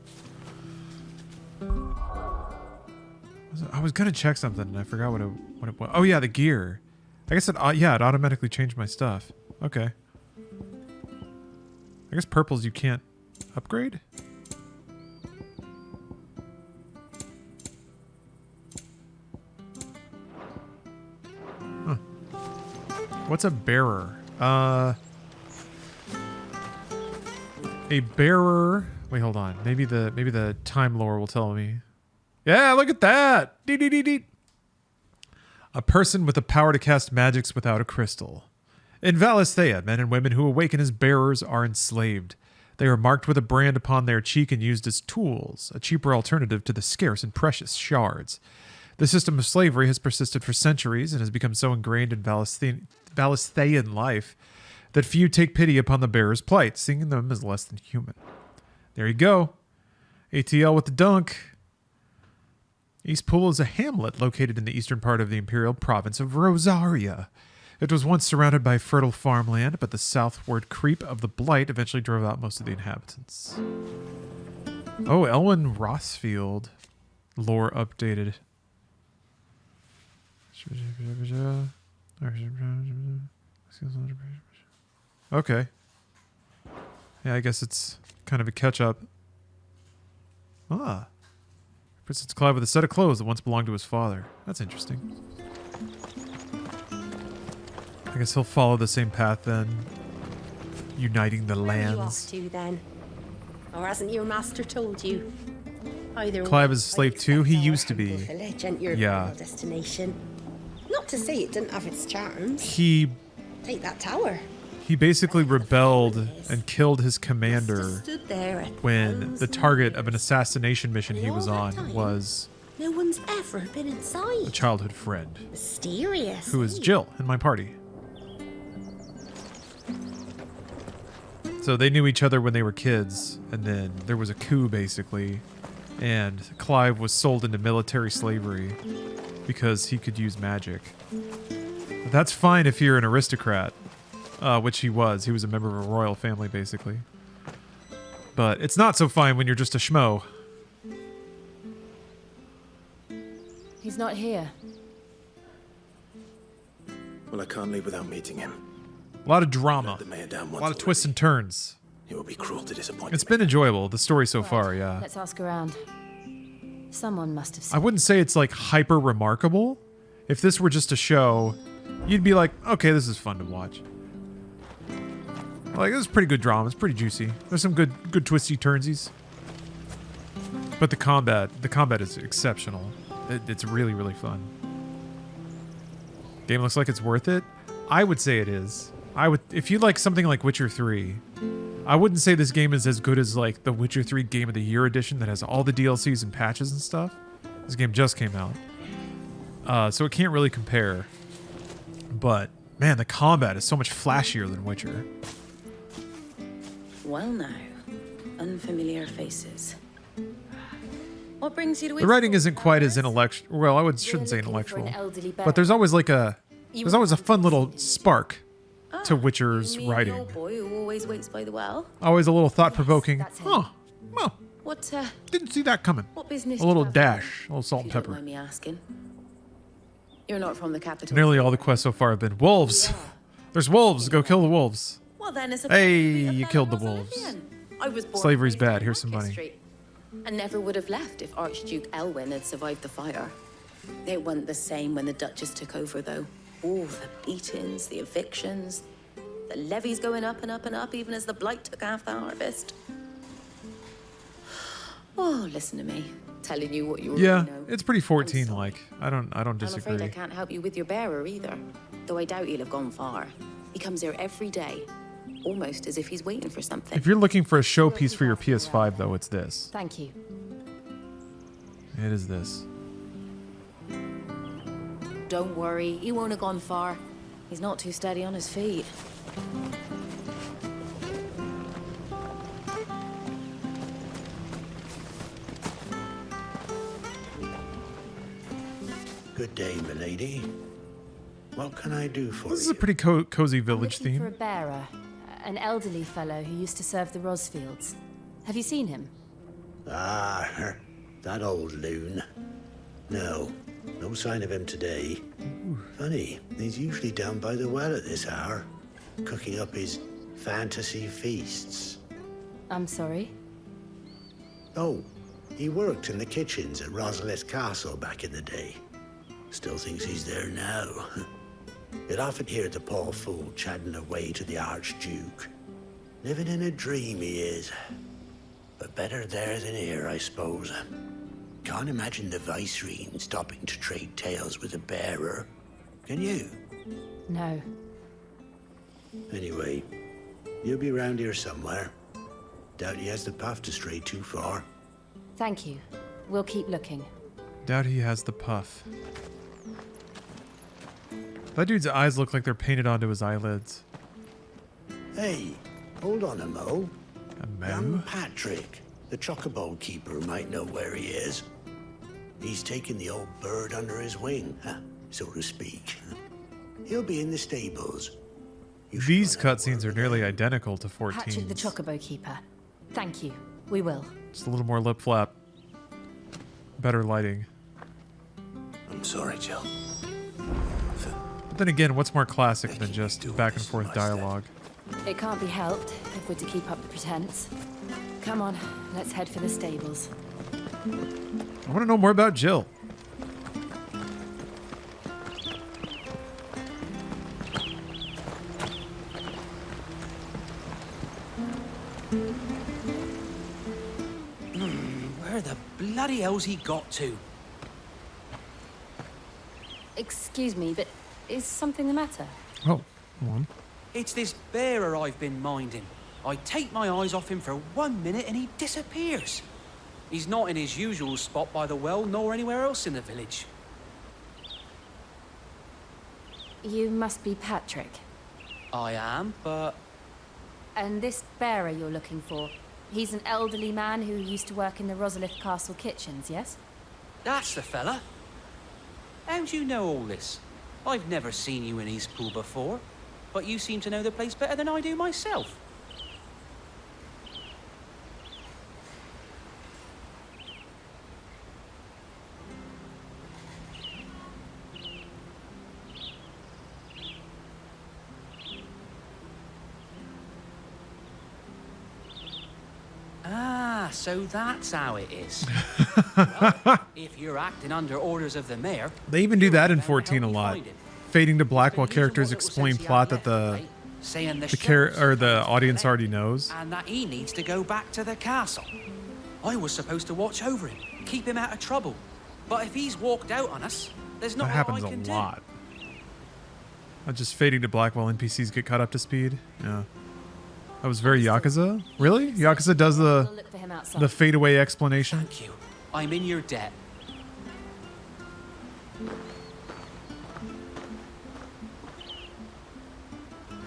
I was gonna check something and I forgot what it was. Oh yeah, the gear. I guess it automatically changed my stuff. Okay. I guess purples you can't upgrade? Huh. What's a bearer? A bearer. Wait, hold on. Maybe the time lore will tell me. Yeah, look at that. Dee dee dee dee. A person with the power to cast magics without a crystal. In Valisthea, men and women who awaken as bearers are enslaved. They are marked with a brand upon their cheek and used as tools, a cheaper alternative to the scarce and precious shards. The system of slavery has persisted for centuries and has become so ingrained in Valisthean life that few take pity upon the bearer's plight, seeing them as less than human. There you go. ATL with the dunk. Eastpool is a hamlet located in the eastern part of the imperial province of Rosaria. It was once surrounded by fertile farmland, but the southward creep of the Blight eventually drove out most of the inhabitants. Oh, Elwyn Rothfield. Lore updated. Okay. Yeah, I guess it's kind of a catch-up. Ah. Presents Clive with a set of clothes that once belonged to his father. That's interesting. I guess he'll follow the same path then. Uniting the Where are you off lands. to then? Or hasn't your master told you? Either Clive way, is a slave too. He used to be. village and your Yeah. final destination. Not to say it didn't have its charms. He Take that tower. basically rebelled and killed his commander Stood there at when the target of an assassination mission he was on was no one's ever been a inside. childhood friend Mysterious. who is Jill in my party. So they knew each other when they were kids, and then there was a coup basically, and Clive was sold into military slavery because he could use magic. But that's fine if you're an aristocrat, which he was. He was a member of a royal family basically. But it's not so fine when you're just a schmo. He's not here. Well, I can't leave without meeting him. A lot of drama. The mayor down A once lot of twists and turns. It would be cruel to disappoint It's been enjoyable, the story so far, yeah. Let's ask around. Someone must have I seen. wouldn't say it's like hyper remarkable. If this were just a show, you'd be like, okay, this is fun to watch. Like, this is pretty good drama. It's pretty juicy. There's some good twisty turnsies. But the combat is exceptional. It's really, really fun. Game looks like it's worth it. I would say it is. If you like something like Witcher 3, I wouldn't say this game is as good as like the Witcher 3 Game of the Year edition that has all the DLCs and patches and stuff. This game just came out. So it can't really compare. But Man, the combat is so much flashier than Witcher. Well now, unfamiliar faces. What brings you to The writing isn't quite as intellectual. Well, shouldn't say intellectual, but there's always like a fun little spark to Witcher's writing. Old boy who always waits by the well. Always a little thought-provoking. Huh. Well, What didn't see that coming. what business? A little do you have dash, a little salt and here, if you don't pepper. mind me asking. You're not from the capital. Nearly all the quests so far have been wolves. There's wolves. Go kill the wolves. Well, then it's a Hey, you killed the wolves. I was born Slavery's bad. Here's some money. Street, and never would have left if Archduke Elwyn had survived the fire. It wasn't the same when the Duchess took over, though. All the beatings, the evictions, the levies going up and up and up, even as the blight took half the harvest. Oh, listen to me, telling you what you already Yeah, know. it's pretty 14-like. I don't I'm afraid disagree. I can't help you with your bearer either, though I doubt he'll have gone far. He comes here every day, almost as if he's waiting for something. If you're looking for a showpiece for your PS5, though, it's this. Thank you. It is this. Don't worry, he won't have gone far. He's not too steady on his feet. Good day, milady. What can I do for This is you? a pretty cozy village Looking for a theme. bearer, an elderly fellow who used to serve the Rosfields. Have you seen him? Ah, that old loon. No sign of him today. Funny, he's usually down by the well at this hour, cooking up his fantasy feasts. I'm sorry. Oh, he worked in the kitchens at Rosalith Castle back in the day. Still thinks he's there now. You'd often hear the poor fool chatting away to the Archduke. Living in a dream he is. But better there than here, I suppose. Can't imagine the Viceroy stopping to trade tales with a bearer. Can you? No. Anyway, you'll be round here somewhere. Doubt he has the puff to stray too far. Thank you. We'll keep looking. Doubt he has the puff. That dude's eyes look like they're painted onto his eyelids. Hey, hold on a mo. A mo? Young Patrick, the chocobo keeper, might know where he is. He's taken the old bird under his wing, so to speak. He'll be in the stables. These cutscenes are nearly identical to 14. Patrick the Chocobo Keeper. Thank you. We will. Just a little more lip flap. Better lighting. I'm sorry, Jill. But then again, what's more classic than just back and forth dialogue? It can't be helped if we're to keep up the pretense. Come on, let's head for the stables. I want to know more about Jill. Where the bloody hell's he got to? Excuse me, but is something the matter? Oh, come on. It's this bearer I've been minding. I take my eyes off him for 1 minute and he disappears. He's not in his usual spot by the well, nor anywhere else in the village. You must be Patrick. I am, but And this bearer you're looking for, he's an elderly man who used to work in the Rosalith Castle kitchens, yes? that's the fella. How do you know all this? I've never seen you in Eastpool before, but you seem to know the place better than I do myself. Ah, so that's how it is. Well, if you're acting under orders of the mayor, They even do that in 14 a lot. Fading to black while characters explain plot that the saying the audience already knows. and that he needs to go back to the castle. I was supposed to watch over him, keep him out of trouble. But if he's walked out on us, there's not That a happens lot I a can lot. Just fading to black while NPCs get caught up to speed. Yeah. That was very Yakuza? Really? Yakuza does the fade away explanation? Thank you. I'm in your debt.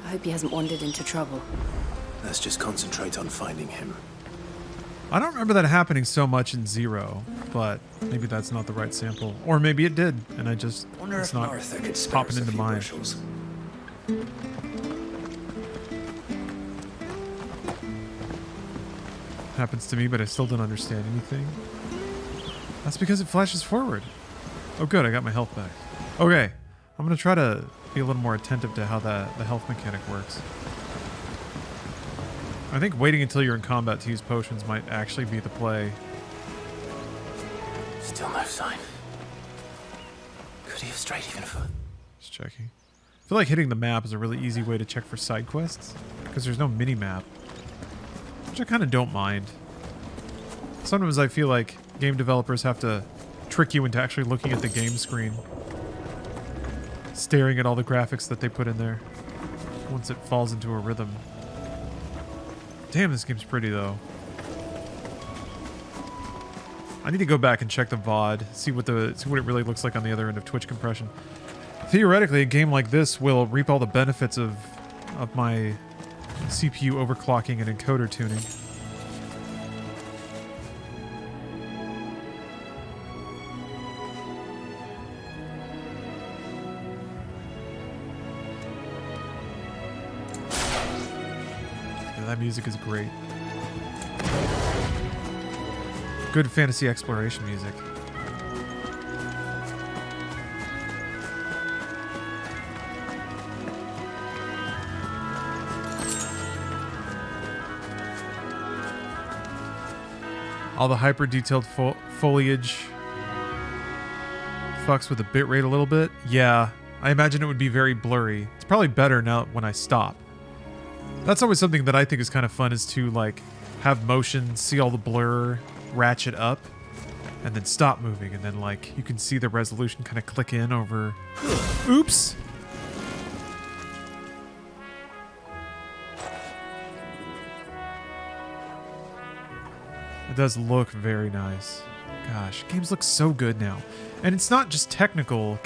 I hope he hasn't wandered into trouble. Let's just concentrate on finding him. I don't remember that happening so much in Zero, but maybe that's not the right sample. Or maybe it did, and I just, Wonder it's if not Martha could spare popping us a into few mind. bushels. Happens to me, but I still don't understand anything. That's because it flashes forward. Oh good, I got my health back. Okay, I'm gonna try to be a little more attentive to how the health mechanic works. I think waiting until you're in combat to use potions might actually be the play. Still no sign. Could he have strayed even further? Just checking. I feel like hitting the map is a really easy way to check for side quests, because there's no mini-map, which I kind of don't mind. Sometimes I feel like game developers have to trick you into actually looking at the game screen, staring at all the graphics that they put in there once it falls into a rhythm. Damn, this game's pretty though. I need to go back and check the VOD, see what it really looks like on the other end of Twitch compression. Theoretically, a game like this will reap all the benefits of my CPU overclocking and encoder tuning. That music is great. Good fantasy exploration music. All the hyper detailed foliage fucks with the bitrate a little bit. Yeah, I imagine it would be very blurry. It's probably better now when I stop. That's always something that I think is kind of fun, is to like have motion, see all the blur, ratchet up, and then stop moving, and then like you can see the resolution kind of click in over. Oops. It does look very nice. Gosh, games look so good now, and it's not just technical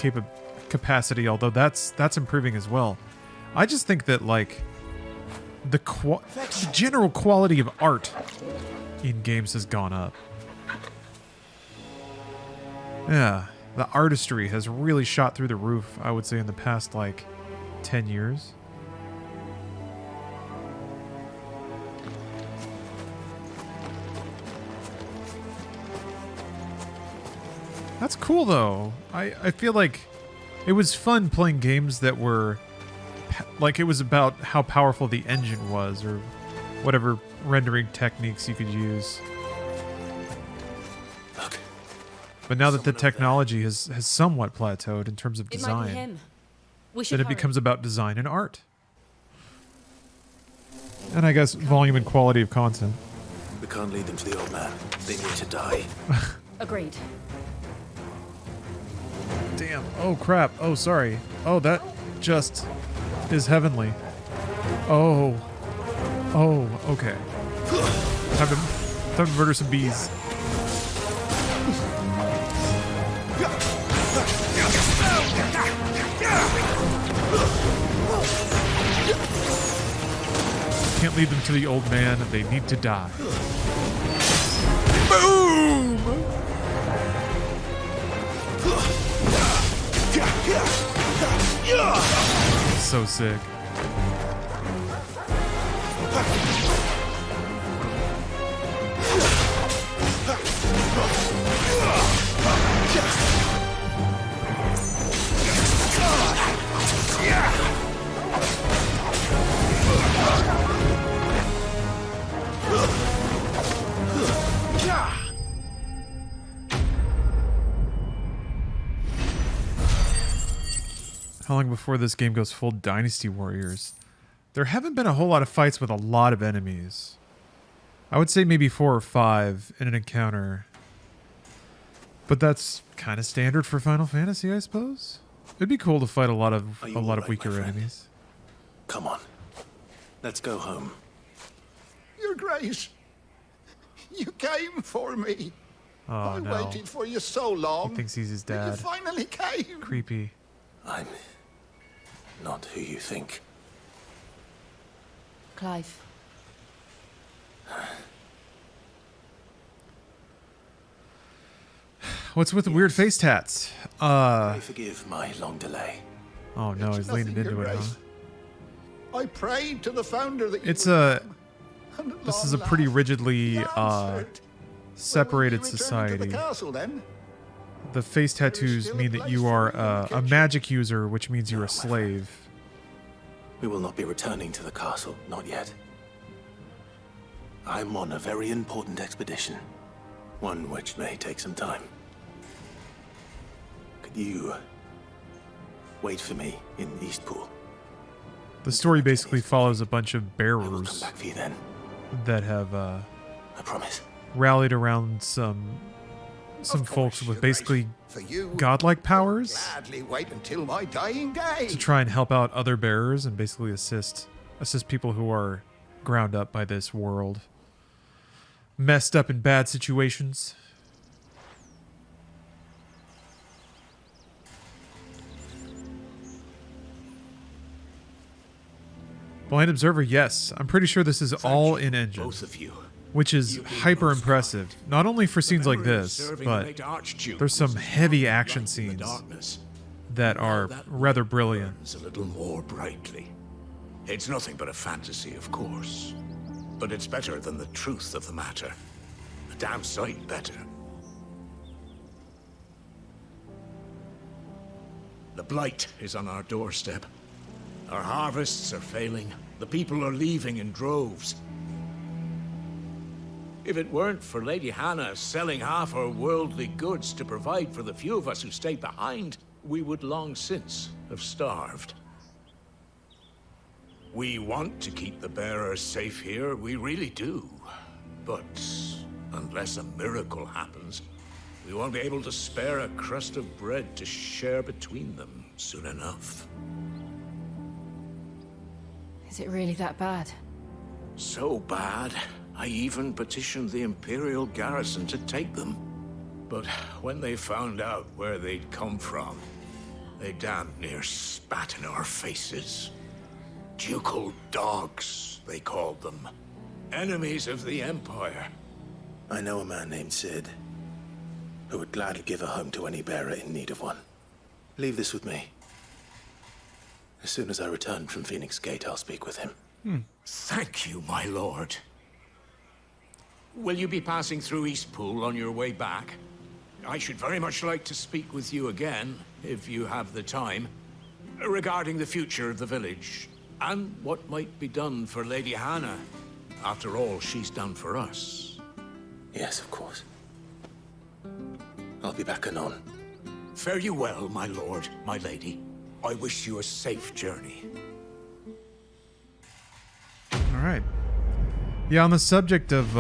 capacity, although that's improving as well. I just think that like the general quality of art in games has gone up. Yeah, the artistry has really shot through the roof, I would say, in the past like 10 years. That's cool though. I feel like it was fun playing games that were like, it was about how powerful the engine was, or whatever rendering techniques you could use. Look, but now that the technology has somewhat plateaued in terms of It might be design, him. We should then it hurry. becomes about design and art. And I guess volume and quality of content. We can't lead them to the old man. They need to die. Agreed. Damn. Oh, crap. Oh, sorry. Oh, that just is heavenly. Oh. Oh, okay. Time to murder some bees. Can't lead them to the old man. They need to die. Boom! So sick. How long before this game goes full Dynasty Warriors? There haven't been a whole lot of fights with a lot of enemies. I would say maybe 4 or 5 in an encounter. But that's kind of standard for Final Fantasy, I suppose. It'd be cool to fight a lot of weaker enemies. Come on. Let's go home. Your Grace, you came for me. Oh, I no. waited for you so long. He thinks he's his and dad. You finally came. Creepy. I'm not who you think. Clive. What's with the weird face tats? Pray forgive my long delay. Oh no, he's leaning into it, huh? I prayed to the founder that It's a... This is a pretty rigidly separated society. The face tattoos mean that you are a magic user, which means you're a slave. We will not be returning to the castle, not yet. I'm on a very important expedition, one which may take some time. Could you wait for me in Eastpool? The story basically follows a bunch of Come bearers back for you then. that have I promise. rallied around some folks with basically godlike powers Gladly wait until my dying day. to try and help out other bearers and basically assist people who are ground up by this world, messed up in bad situations. Blind Observer, yes. I'm pretty sure this is all in engine. Both of you. Which is hyper impressive. Not only for scenes like this, but there's some heavy action scenes that are rather brilliant. A little more brightly. It's nothing but a fantasy, of course. But it's better than the truth of the matter. A damn sight better. The blight is on our doorstep. Our harvests are failing. The people are leaving in droves. If it weren't for Lady Hannah selling half her worldly goods to provide for the few of us who stayed behind, we would long since have starved. We want to keep the bearers safe here, we really do. But unless a miracle happens, we won't be able to spare a crust of bread to share between them soon enough. Is it really that bad? So bad, I even petitioned the Imperial garrison to take them. But when they found out where they'd come from, they damn near spat in our faces. Ducal dogs, they called them. Enemies of the Empire. I know a man named Sid, who would gladly give a home to any bearer in need of one. Leave this with me. As soon as I return from Phoenix Gate, I'll speak with him. Thank you, my lord. Will you be passing through Eastpool on your way back? I should very much like to speak with you again, if you have the time, regarding the future of the village, and what might be done for Lady Hannah. After all, she's done for us. Yes, of course. I'll be back anon. Fare you well, my lord, my lady. I wish you a safe journey. All right. Yeah, on the subject of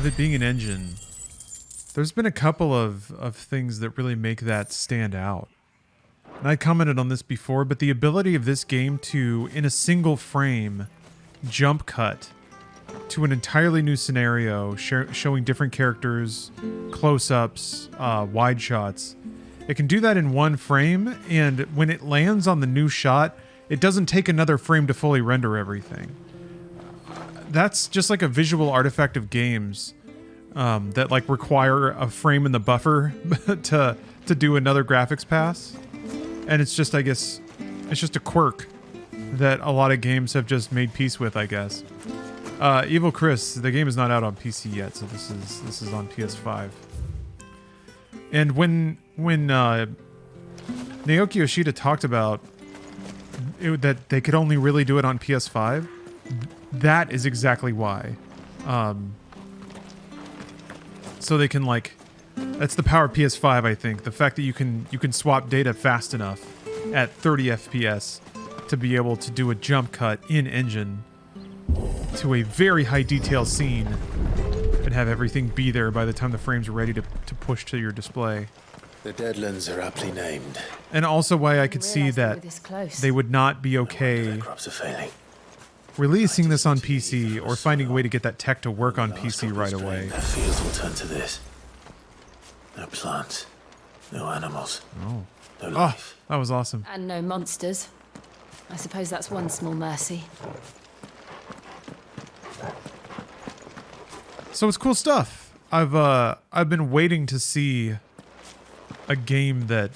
it being an engine, there's been a couple of things that really make that stand out. And I commented on this before, but the ability of this game to, in a single frame, jump cut to an entirely new scenario, showing different characters, close-ups, wide shots. It can do that in one frame, and when it lands on the new shot, it doesn't take another frame to fully render everything. That's just like a visual artifact of games that like require a frame in the buffer to do another graphics pass. And it's just, I guess, it's just a quirk that a lot of games have just made peace with, I guess. Evil Chris, the game is not out on PC yet, so this is on PS5. And when Naoki Yoshida talked about that they could only really do it on PS5, that is exactly why. So they can like, that's the power of PS5, I think. The fact that you can swap data fast enough at 30 FPS to be able to do a jump cut in engine to a very high detail scene and have everything be there by the time the frames are ready to push to your display. The Deadlands are aptly named. And also why I could see that they would not be okay Crops are failing. releasing this on PC or finding a way to get that tech to work on PC right away. Their fields will turn to this. No plants, no animals, no life. That was awesome. And no monsters. I suppose that's one small mercy. So it's cool stuff. I've been waiting to see a game that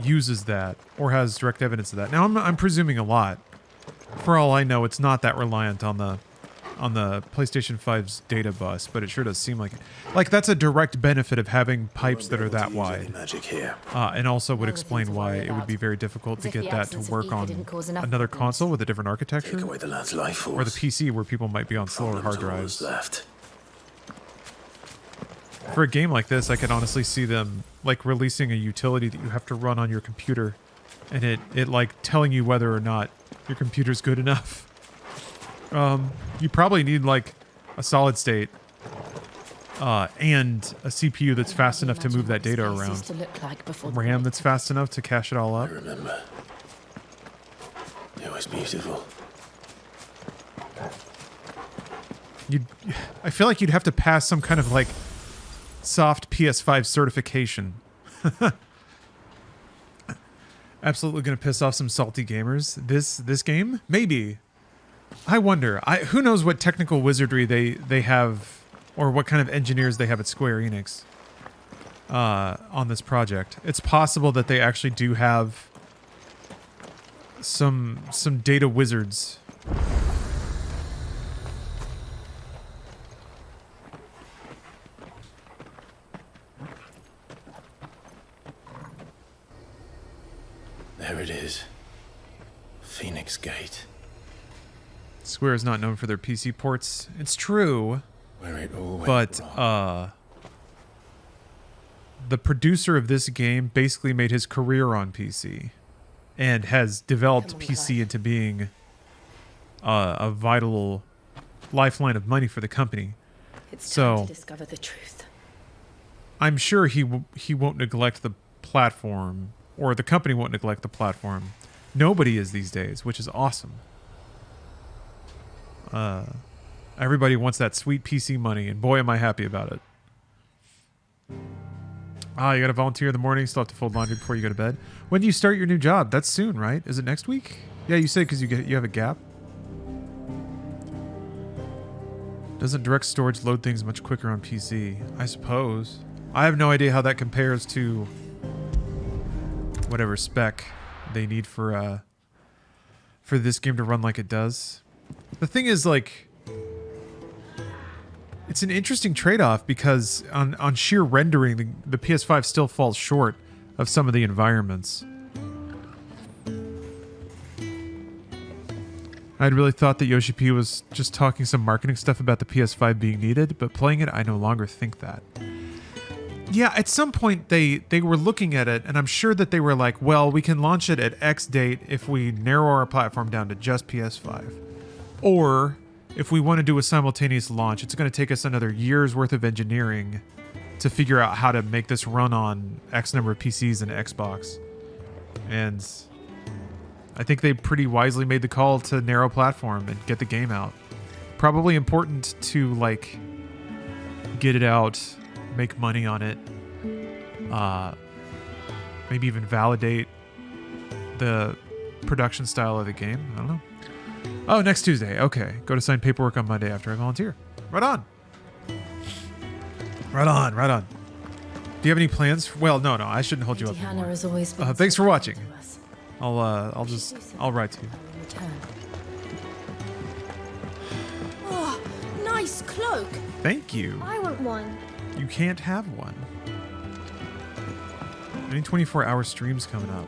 uses that or has direct evidence of that. Now I'm presuming a lot. For all I know, it's not that reliant on the PlayStation 5's data bus, but it sure does seem like it. Like that's a direct benefit of having pipes that are that wide. Magic here. And also would explain why it would be very difficult to get that to work on another console with a different architecture. Take away the lad's life force. Or the PC where people might be on slower hard drives. Left. For a game like this, I could honestly see them like releasing a utility that you have to run on your computer, and it like telling you whether or not your computer's good enough. You probably need like a solid state and a CPU that's fast enough to move that data around. RAM that's fast enough to cache it all up. I remember. It was beautiful. I feel like you'd have to pass some kind of like soft PS5 certification. Absolutely gonna piss off some salty gamers. This game? Maybe. I wonder. Who knows what technical wizardry they have, or what kind of engineers they have at Square Enix on this project. It's possible that they actually do have some data wizards. There it is. Phoenix Gate. Square is not known for their PC ports. It's true. Where it all went but the producer of this game basically made his career on PC and has developed PC into being a vital lifeline of money for the company. It's time to discover the truth. I'm sure he won't neglect the platform, or the company won't neglect the platform. Nobody is these days, which is awesome. Everybody wants that sweet PC money, and boy, am I happy about it. You gotta volunteer in the morning, still have to fold laundry before you go to bed. When do you start your new job? That's soon, right? Is it next week? Yeah, you say because you have a gap. Doesn't direct storage load things much quicker on PC? I suppose. I have no idea how that compares to whatever spec they need for this game to run like it does. The thing is, like, it's an interesting trade-off because on sheer rendering, the PS5 still falls short of some of the environments. I'd really thought that Yoshi P was just talking some marketing stuff about the PS5 being needed, but playing it, I no longer think that. Yeah, at some point they were looking at it, and I'm sure that they were like, well, we can launch it at X date if we narrow our platform down to just PS5. Or if we want to do a simultaneous launch, it's going to take us another year's worth of engineering to figure out how to make this run on X number of PCs and Xbox. And I think they pretty wisely made the call to narrow platform and get the game out. Probably important to, like, get it out, make money on it, maybe even validate the production style of the game. I don't know. Oh, next Tuesday. Okay. Go to sign paperwork on Monday after I volunteer. Right on. Right on. Right on. Do you have any plans? Well, no. I shouldn't hold you up anymore. Has always been Thanks for watching. I'll write to you. Oh, nice cloak. Thank you. I want one. You can't have one. Any 24-hour streams coming up?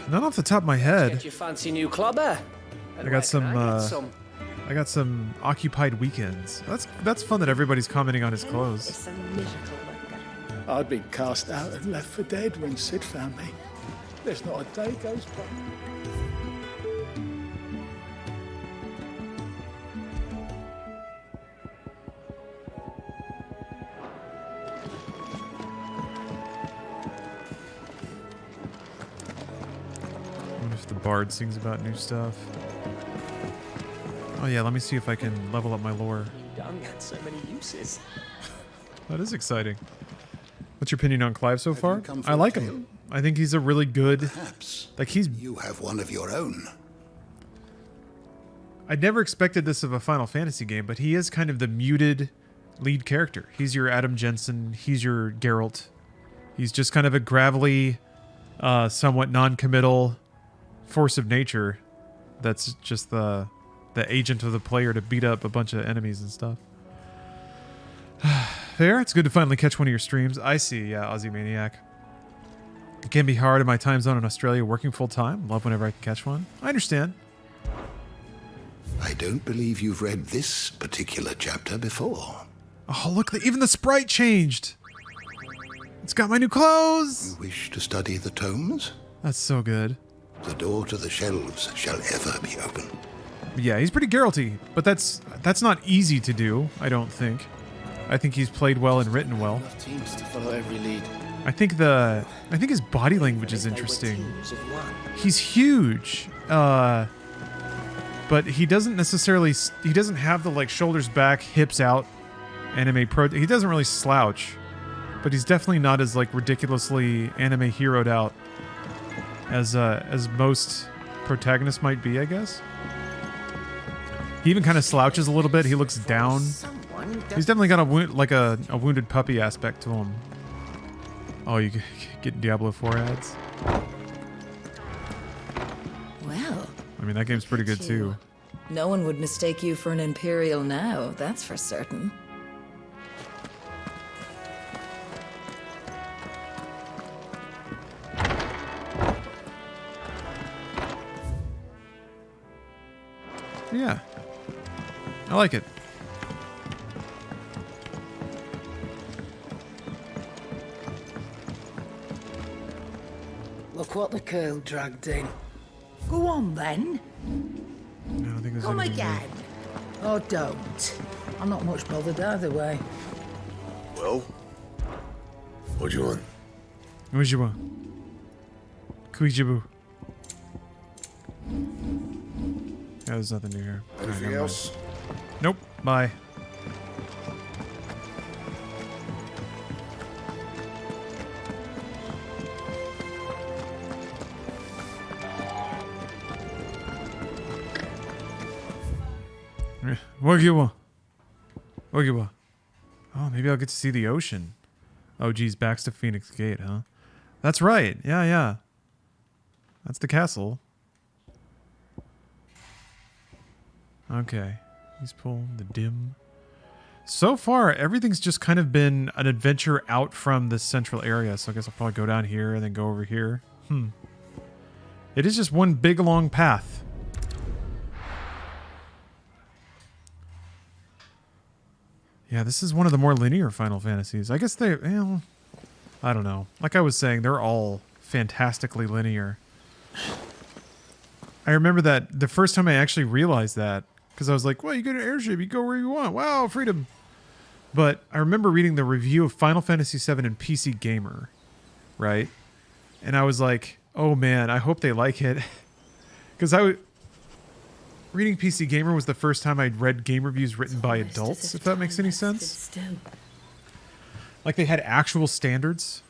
None off the top of my head. Get your fancy new clubber. I got some occupied weekends. That's fun that everybody's commenting on his clothes. It's a miracle worker. I'd been cast out and left for dead when Sid found me. There's not a day goes by. The bard sings about new stuff. Oh yeah, let me see if I can level up my lore. Dung had so many uses. That is exciting. What's your opinion on Clive so far? I like him. I think he's a really good. Perhaps. Like he's. You have one of your own. I never expected this of a Final Fantasy game, but he is kind of the muted lead character. He's your Adam Jensen. He's your Geralt. He's just kind of a gravelly, somewhat non-committal force of nature that's just the agent of the player to beat up a bunch of enemies and stuff. Fair. It's good to finally catch one of your streams. I see. Yeah, Aussie Maniac. It can be hard in my time zone in Australia working full time. Love whenever I can catch one. I understand. I don't believe you've read this particular chapter before. Oh, look, even the sprite changed. It's got my new clothes. You wish to study the tomes? That's so good. The door to the shelves shall ever be open. Yeah, he's pretty Geralty, but that's not easy to do, I don't think. I think he's played well and written well. Enough teams to follow every lead. I think his body language is interesting. He's huge, but he doesn't have the like shoulders back, hips out anime pro. He doesn't really slouch, but he's definitely not as like ridiculously anime heroed out as most protagonists might be, I guess. He even kind of slouches a little bit. He looks down. He's definitely got a wounded puppy aspect to him. Oh, you get Diablo 4 ads? Well, I mean, that game's pretty good too. no one would mistake you for an Imperial now, that's for certain. Yeah. I like it. Look what the curl dragged in. Go on then. No, I think there's Come anything again. Or don't. I'm not much bothered either way. Well, what do you want? What do you want? Kuijibu. Yeah, there's nothing new here. Anything else? Nope. Bye. What do you want? What do you want? Oh, maybe I'll get to see the ocean. Oh, geez, back to Phoenix Gate, huh? That's right. Yeah, yeah. That's the castle. Okay. He's pulling the dim. So far, everything's just kind of been an adventure out from this central area. So I guess I'll probably go down here and then go over here. It is just one big long path. Yeah, this is one of the more linear Final Fantasies. I guess they, well, I don't know. Like I was saying, they're all fantastically linear. I remember that the first time I actually realized that, because I was like, well, you get an airship, you go where you want. Wow, freedom. But I remember reading the review of Final Fantasy VII in PC Gamer, right? And I was like, oh man, I hope they like it. Because reading PC Gamer was the first time I'd read game reviews written by adults, if that makes any sense. Like they had actual standards,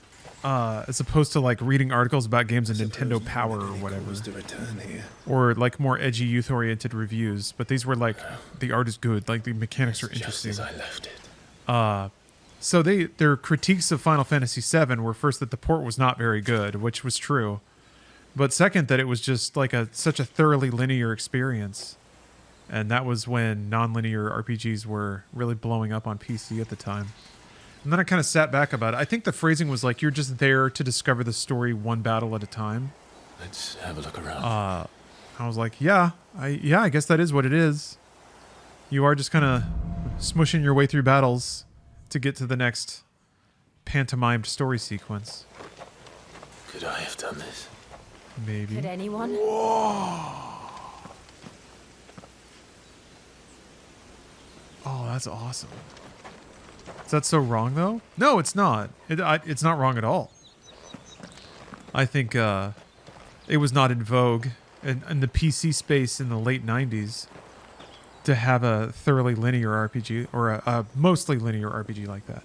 as opposed to like reading articles about games in Nintendo Power or whatever. Or like more edgy youth-oriented reviews. But these were like, the art is good, like the mechanics are interesting. Just as I left it. So their critiques of Final Fantasy VII were first that the port was not very good, which was true. But second, that it was just like such a thoroughly linear experience. And that was when non-linear RPGs were really blowing up on PC at the time. And then I kind of sat back about it. I think the phrasing was like, you're just there to discover the story one battle at a time. Let's have a look around. I was like, yeah, I guess that is what it is. You are just kind of smushing your way through battles to get to the next pantomimed story sequence. Could I have done this? Maybe. Could anyone? Whoa. Oh, that's awesome. Is that so wrong, though? No, it's not. It's not wrong at all. I think it was not in vogue in the PC space in the late 90s to have a thoroughly linear RPG or a mostly linear RPG like that.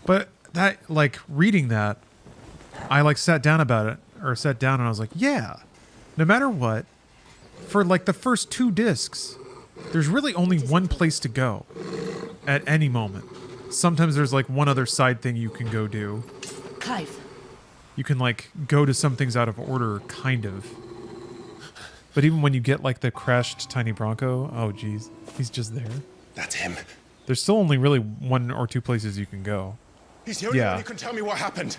But that, like, reading that, I like sat down and I was like, yeah, no matter what, for like the first 2 discs, there's really only one place to go at any moment. sometimes there's like one other side thing you can go do. Clive. You can like go to some things out of order, kind of. But even when you get like the crashed tiny Bronco, oh geez, he's just there. That's him. There's still only really one or two places you can go. He's the only one who can tell me what happened.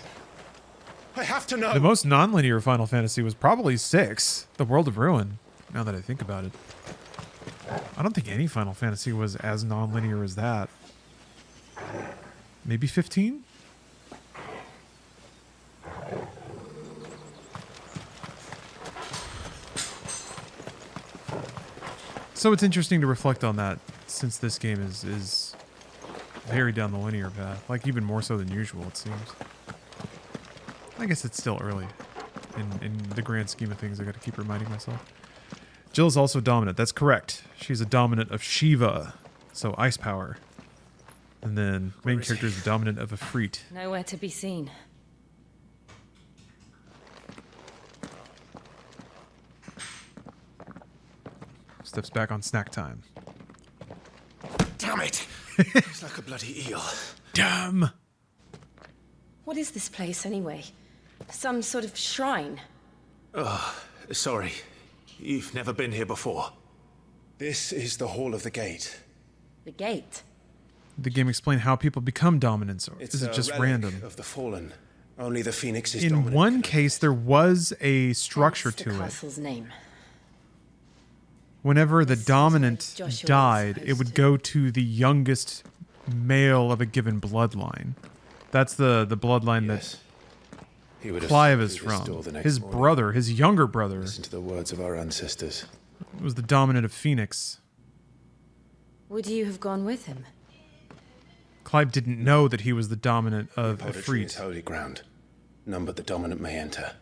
I have to know. The most non-linear Final Fantasy was probably 6, The World of Ruin, now that I think about it. I don't think any Final Fantasy was as non-linear as that. Maybe 15? So it's interesting to reflect on that, since this game is very down the linear path. Like, even more so than usual, it seems. I guess it's still early. In the grand scheme of things, I gotta keep reminding myself. Jill is also dominant. That's correct. She's a dominant of Shiva, so ice power. And then main character is the dominant of Ifrit. Nowhere to be seen. Steps back on snack time. Damn it! It's like a bloody eel. Damn! What is this place, anyway? Some sort of shrine? Oh, sorry. You've never been here before. This is the Hall of the Gate. The gate? The game explained how people become dominants, or is it just random? Of the fallen. Only the Phoenix is In dominant. one case, there was a structure What's the to it. castle's name? Whenever the dominant Joshua died, was it would go to the youngest male of a given bloodline. That's the bloodline that He would have Clive slipped is through this door from. the next His morning. brother, his younger brother, Listen to the words of our ancestors. was the dominant of Phoenix. Would you have gone with him? Clive didn't know that he was the dominant of Poetry is Ifrit. holy ground. None but the dominant may enter.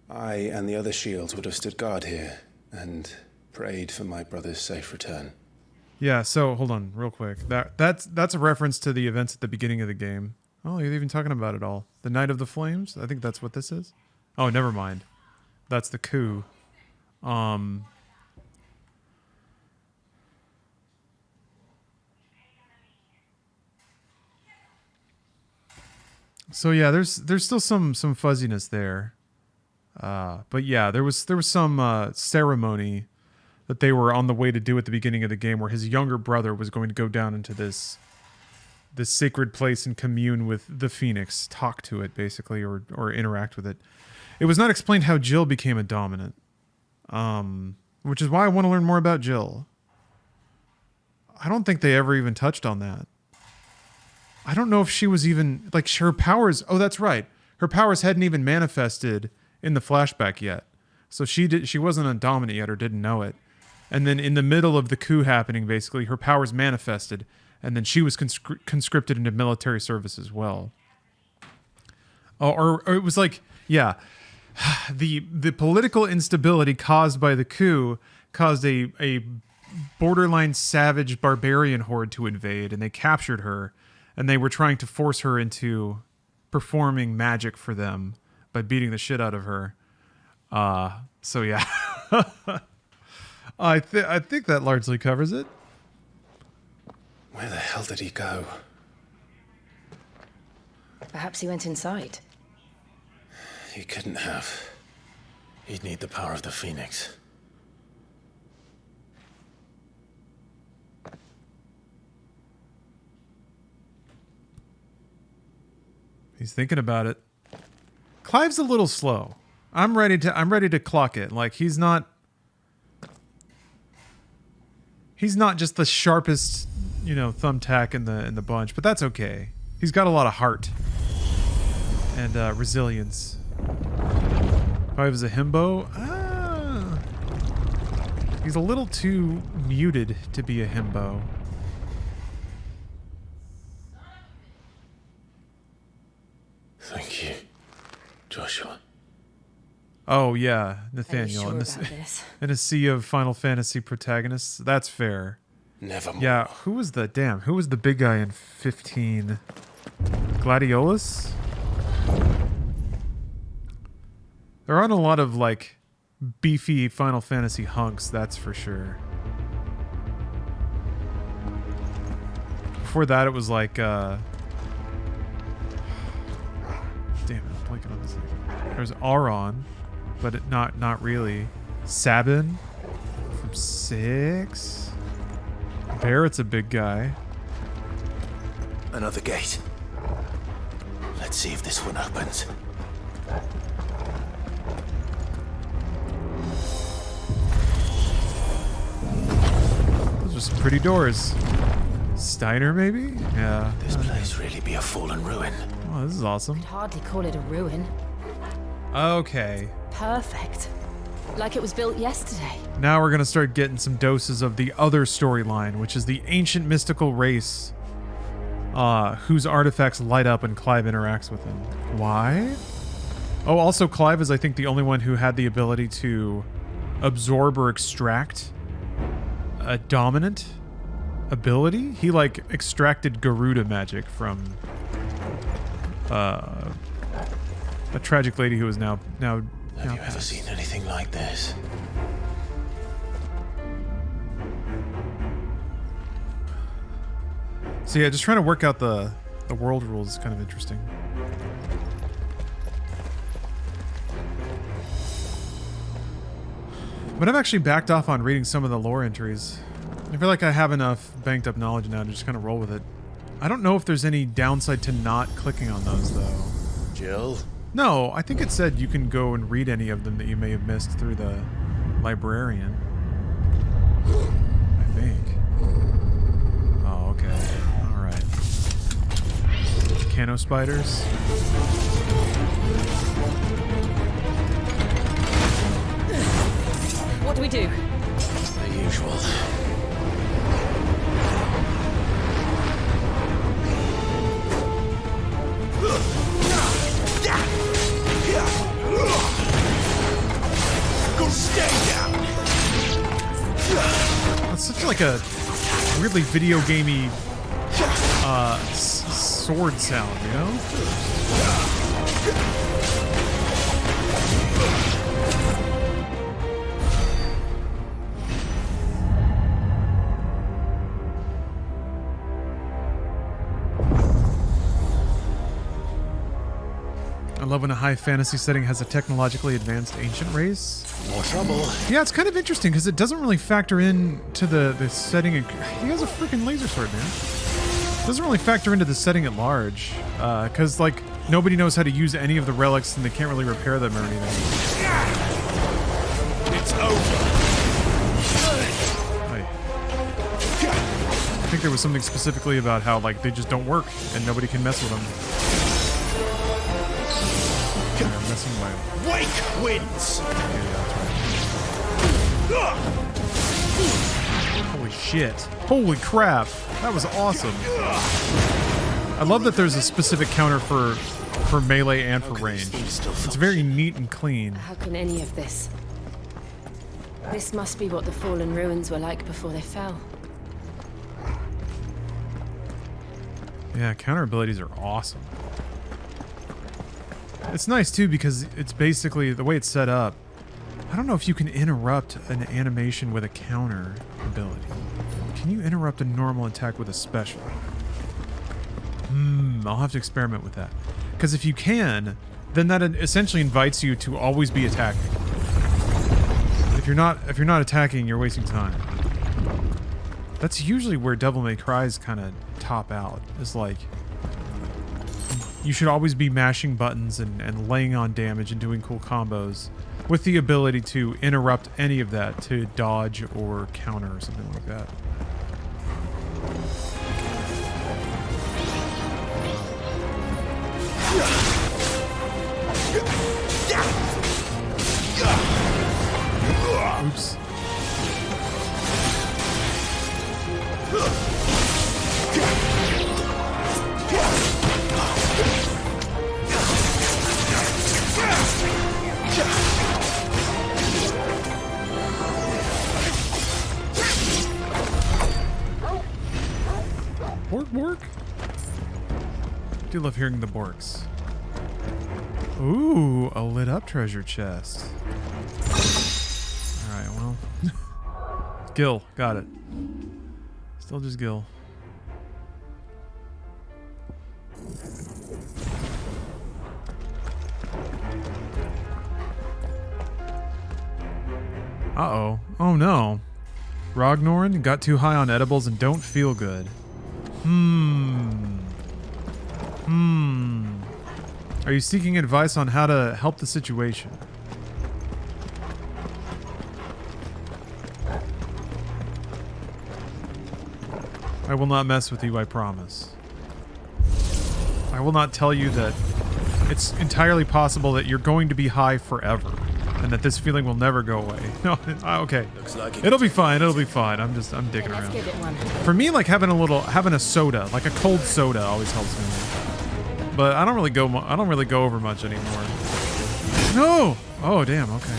I and the other shields would have stood guard here and prayed for my brother's safe return. Yeah, so hold on, real quick. That's a reference to the events at the beginning of the game. Oh, you're even talking about it all. The Night of the Flames? I think that's what this is. Oh, never mind. That's the coup. So yeah, there's still some fuzziness there. But yeah, there was some ceremony that they were on the way to do at the beginning of the game, where his younger brother was going to go down into this sacred place and commune with the Phoenix, talk to it basically, or interact with it. It was not explained how Jill became a dominant, which is why I want to learn more about Jill. I don't think they ever even touched on that. I don't know if she was even, like, her powers, oh, that's right. Her powers hadn't even manifested in the flashback yet. So she wasn't a dominant yet, or didn't know it. And then in the middle of the coup happening, basically, her powers manifested, and then she was conscripted into military service as well. Or it was like, yeah, the political instability caused by the coup caused a borderline savage barbarian horde to invade, and they captured her, and they were trying to force her into performing magic for them by beating the shit out of her. So yeah. I think that largely covers it. Where the hell did he go? Perhaps he went inside. He couldn't have. He'd need the power of the Phoenix. He's thinking about it. Clive's a little slow. I'm ready to clock it. Like, he's not just the sharpest, thumbtack in the bunch, but that's okay. He's got a lot of heart and resilience. Clive is a himbo. He's a little too muted to be a himbo. Thank you, Joshua. Oh yeah, Nathaniel. Are you in, sure about this? in a sea of Final Fantasy protagonists. That's fair. Nevermore. Yeah, who was the big guy in 15? Gladiolus? There aren't a lot of like beefy Final Fantasy hunks, that's for sure. before that it was like damn it, I'm blanking on this thing. There's Auron, but not really. Sabin from 6. Barrett's a big guy. Another gate. Let's see if this one opens. Those are some pretty doors. Steiner, maybe? Yeah. This place really be a fallen ruin. Oh, this is awesome. I'd hardly call it a ruin. Okay. Perfect. Like it was built yesterday. Now we're going to start getting some doses of the other storyline, which is the ancient mystical race whose artifacts light up when Clive interacts with them. Why? Oh, also Clive is, I think, the only one who had the ability to absorb or extract a dominant ability. He, like, extracted Garuda magic from a tragic lady who is now Have you ever seen anything like this? So yeah, just trying to work out the world rules is kind of interesting. But I've actually backed off on reading some of the lore entries. I feel like I have enough banked up knowledge now to just kind of roll with it. I don't know if there's any downside to not clicking on those, though. Jill? No, I think it said you can go and read any of them that you may have missed through the librarian. I think. Oh, okay. Alright. Cano spiders. What do we do? The usual. Go stay down. It's such like a weirdly video gamey sword sound, you know? I love when a high fantasy setting has a technologically advanced ancient race. More trouble. Yeah, it's kind of interesting because it doesn't really factor in to the setting. He has a freaking laser sword, man. It doesn't really factor into the setting at large because like nobody knows how to use any of the relics and they can't really repair them or anything. It's over. I think there was something specifically about how like they just don't work and nobody can mess with them. They're messing with. Wake wins. Holy shit. Holy crap. That was awesome. I love that there's a specific counter for melee and for range. It's very neat and clean. How can any of this? This must be what the fallen ruins were like before they fell. Yeah, counter abilities are awesome. It's nice too because it's basically the way it's set up. I don't know if you can interrupt an animation with a counter ability. Can you interrupt a normal attack with a special? I'll have to experiment with that. Because if you can, then that essentially invites you to always be attacking. If you're not attacking, you're wasting time. That's usually where Devil May Cry's kind of top out. Is like you should always be mashing buttons and laying on damage and doing cool combos with the ability to interrupt any of that to dodge or counter or something like that. Oops. Bork? Do love hearing the borks. Ooh, a lit up treasure chest. Alright, well. Gil, got it. Still just Gil. Uh-oh. Oh no. Ragnorin got too high on edibles and don't feel good. Are you seeking advice on how to help the situation? I will not mess with you, I promise. I will not tell you that it's entirely possible that you're going to be high forever and that this feeling will never go away. No, okay. Looks like It'll be fine. It'll be fine. I'm digging Let's around. give it one. For me, like having a soda, like a cold soda always helps me. But I don't really go over much anymore. No! Oh, damn. Okay.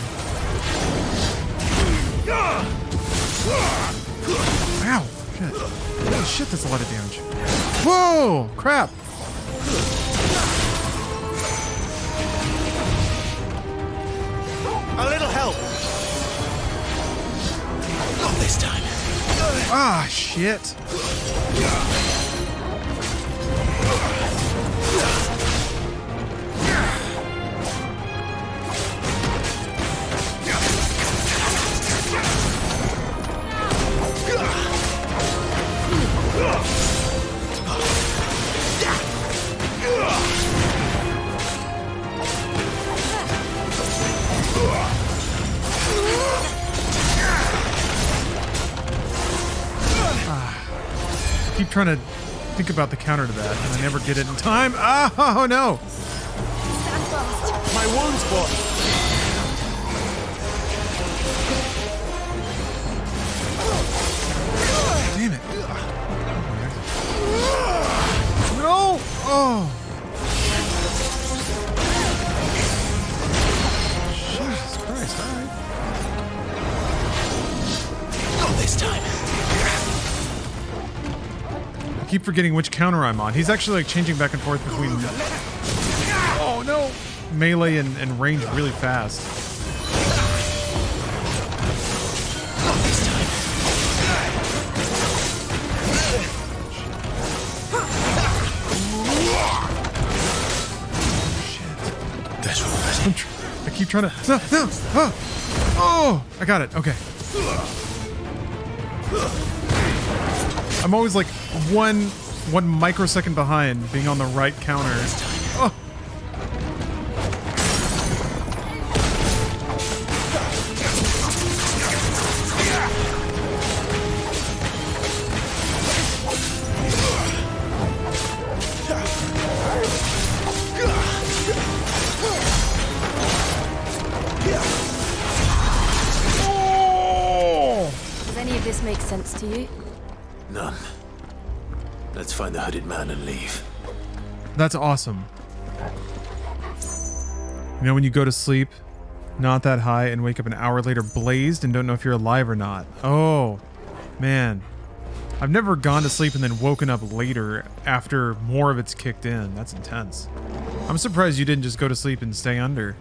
Ow! Shit. Oh, shit, that's a lot of damage. Whoa! Crap! A little help. Not this time. Ah, shit. Keep trying to think about the counter to that, and I never get it in time. Oh no! Stand fast. My wounds, boy. Damn it! No! Oh! Jesus Christ! All right. Not this time. I keep forgetting which counter I'm on. He's actually like changing back and forth between oh no, melee and range really fast. I keep trying to no. Oh, I got it. Okay. I'm always like one microsecond behind being on the right counter. Oh. Does any of this make sense to you? None. Let's find the hooded man and leave. That's awesome. You know when you go to sleep, not that high, and wake up an hour later blazed and don't know if you're alive or not? Oh, man. I've never gone to sleep and then woken up later after more of it's kicked in. That's intense. I'm surprised you didn't just go to sleep and stay under.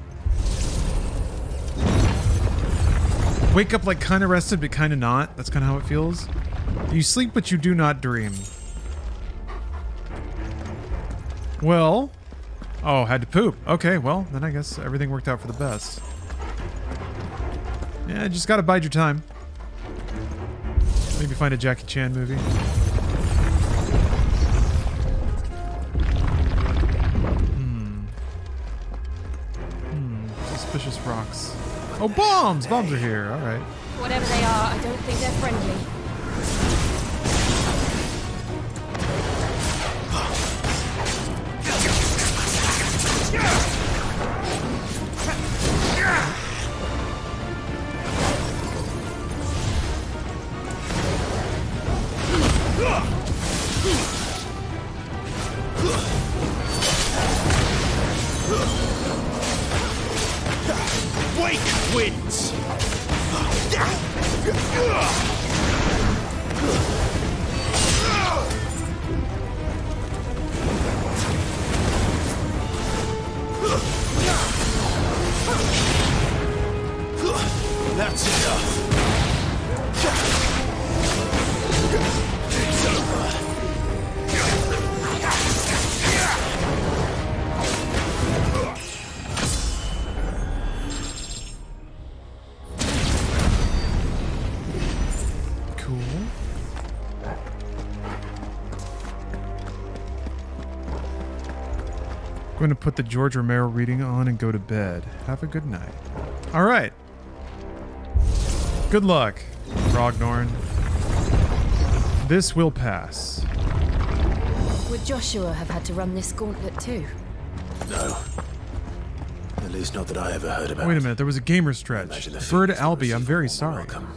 Wake up like kind of rested but kind of not. That's kind of how it feels. You sleep but you do not dream. Well, oh, had to poop. Okay, well, then I guess everything worked out for the best. Yeah, just gotta bide your time. Maybe find a Jackie Chan movie. Suspicious rocks. Oh, bombs! Bombs are here. All right. Whatever they are, I don't think they're friendly. Wake winds. That's enough. It's over. going to put the George Romero reading on and go to bed. Have a good night. All right. Good luck, Ragnorn. This will pass. Would Joshua have had to run this gauntlet too? No. At least not that I ever heard about. Wait a minute, there was a gamer stretch. Bird Albie, I'm very sorry. Welcome.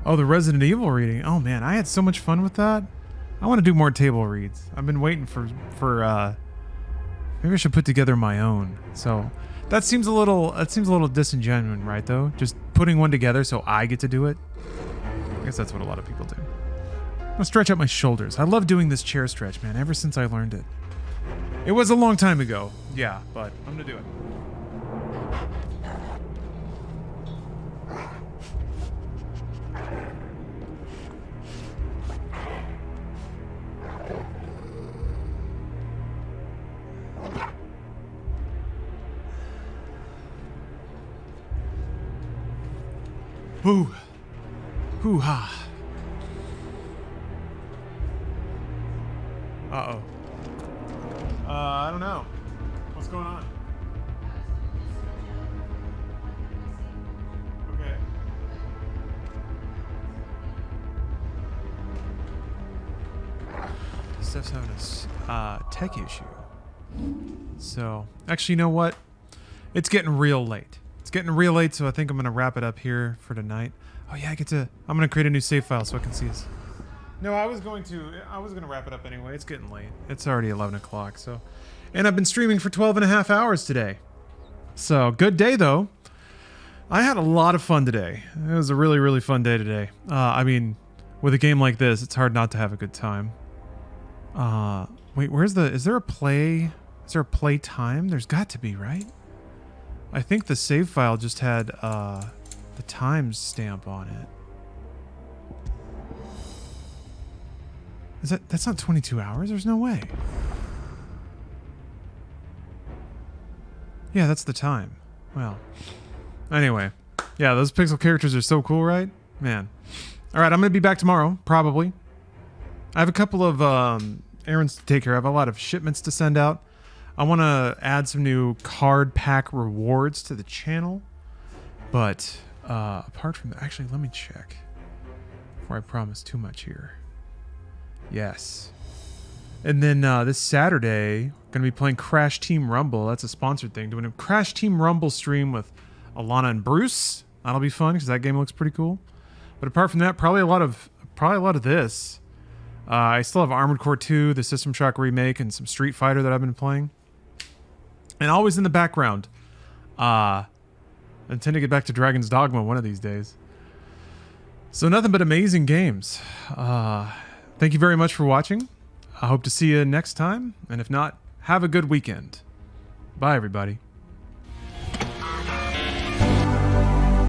Oh, the Resident Evil reading. Oh man, I had so much fun with that. I want to do more table reads. I've been waiting for maybe I should put together my own. So that seems a little disingenuous, right though? Just putting one together so I get to do it. I guess that's what a lot of people do. I'm gonna stretch out my shoulders. I love doing this chair stretch, man, ever since I learned it. It was a long time ago. Yeah, but I'm gonna do it. Hoo. Hoo-ha. Uh-oh. I don't know. What's going on? Okay. Steph's having a tech issue. So, actually, you know what? It's getting real late. It's getting real late, so I think I'm going to wrap it up here for tonight. Oh yeah, I'm going to create a new save file so I can see this. No, I was going to wrap it up anyway. It's getting late. It's already 11 o'clock, so. And I've been streaming for 12 and a half hours today. So, good day though. I had a lot of fun today. It was a really, really fun day today. I mean, with a game like this, it's hard not to have a good time. Wait, is there a play time? There's got to be, right? I think the save file just had the times stamp on it. That's not 22 hours? There's no way. Yeah, that's the time. Well, anyway. Yeah, those pixel characters are so cool, right? Man. All right, I'm going to be back tomorrow, probably. I have a couple of errands to take care of. I have a lot of shipments to send out. I want to add some new card pack rewards to the channel. But apart from that, actually, let me check before I promise too much here. Yes. And then this Saturday, going to be playing Crash Team Rumble. That's a sponsored thing. Doing a Crash Team Rumble stream with Alana and Bruce. That'll be fun because that game looks pretty cool. But apart from that, probably a lot of this. I still have Armored Core 2, the System Shock remake, and some Street Fighter that I've been playing. And always in the background, I intend to get back to Dragon's Dogma one of these days. So nothing but amazing games. Thank you very much for watching. I hope to see you next time. And if not, have a good weekend. Bye, everybody.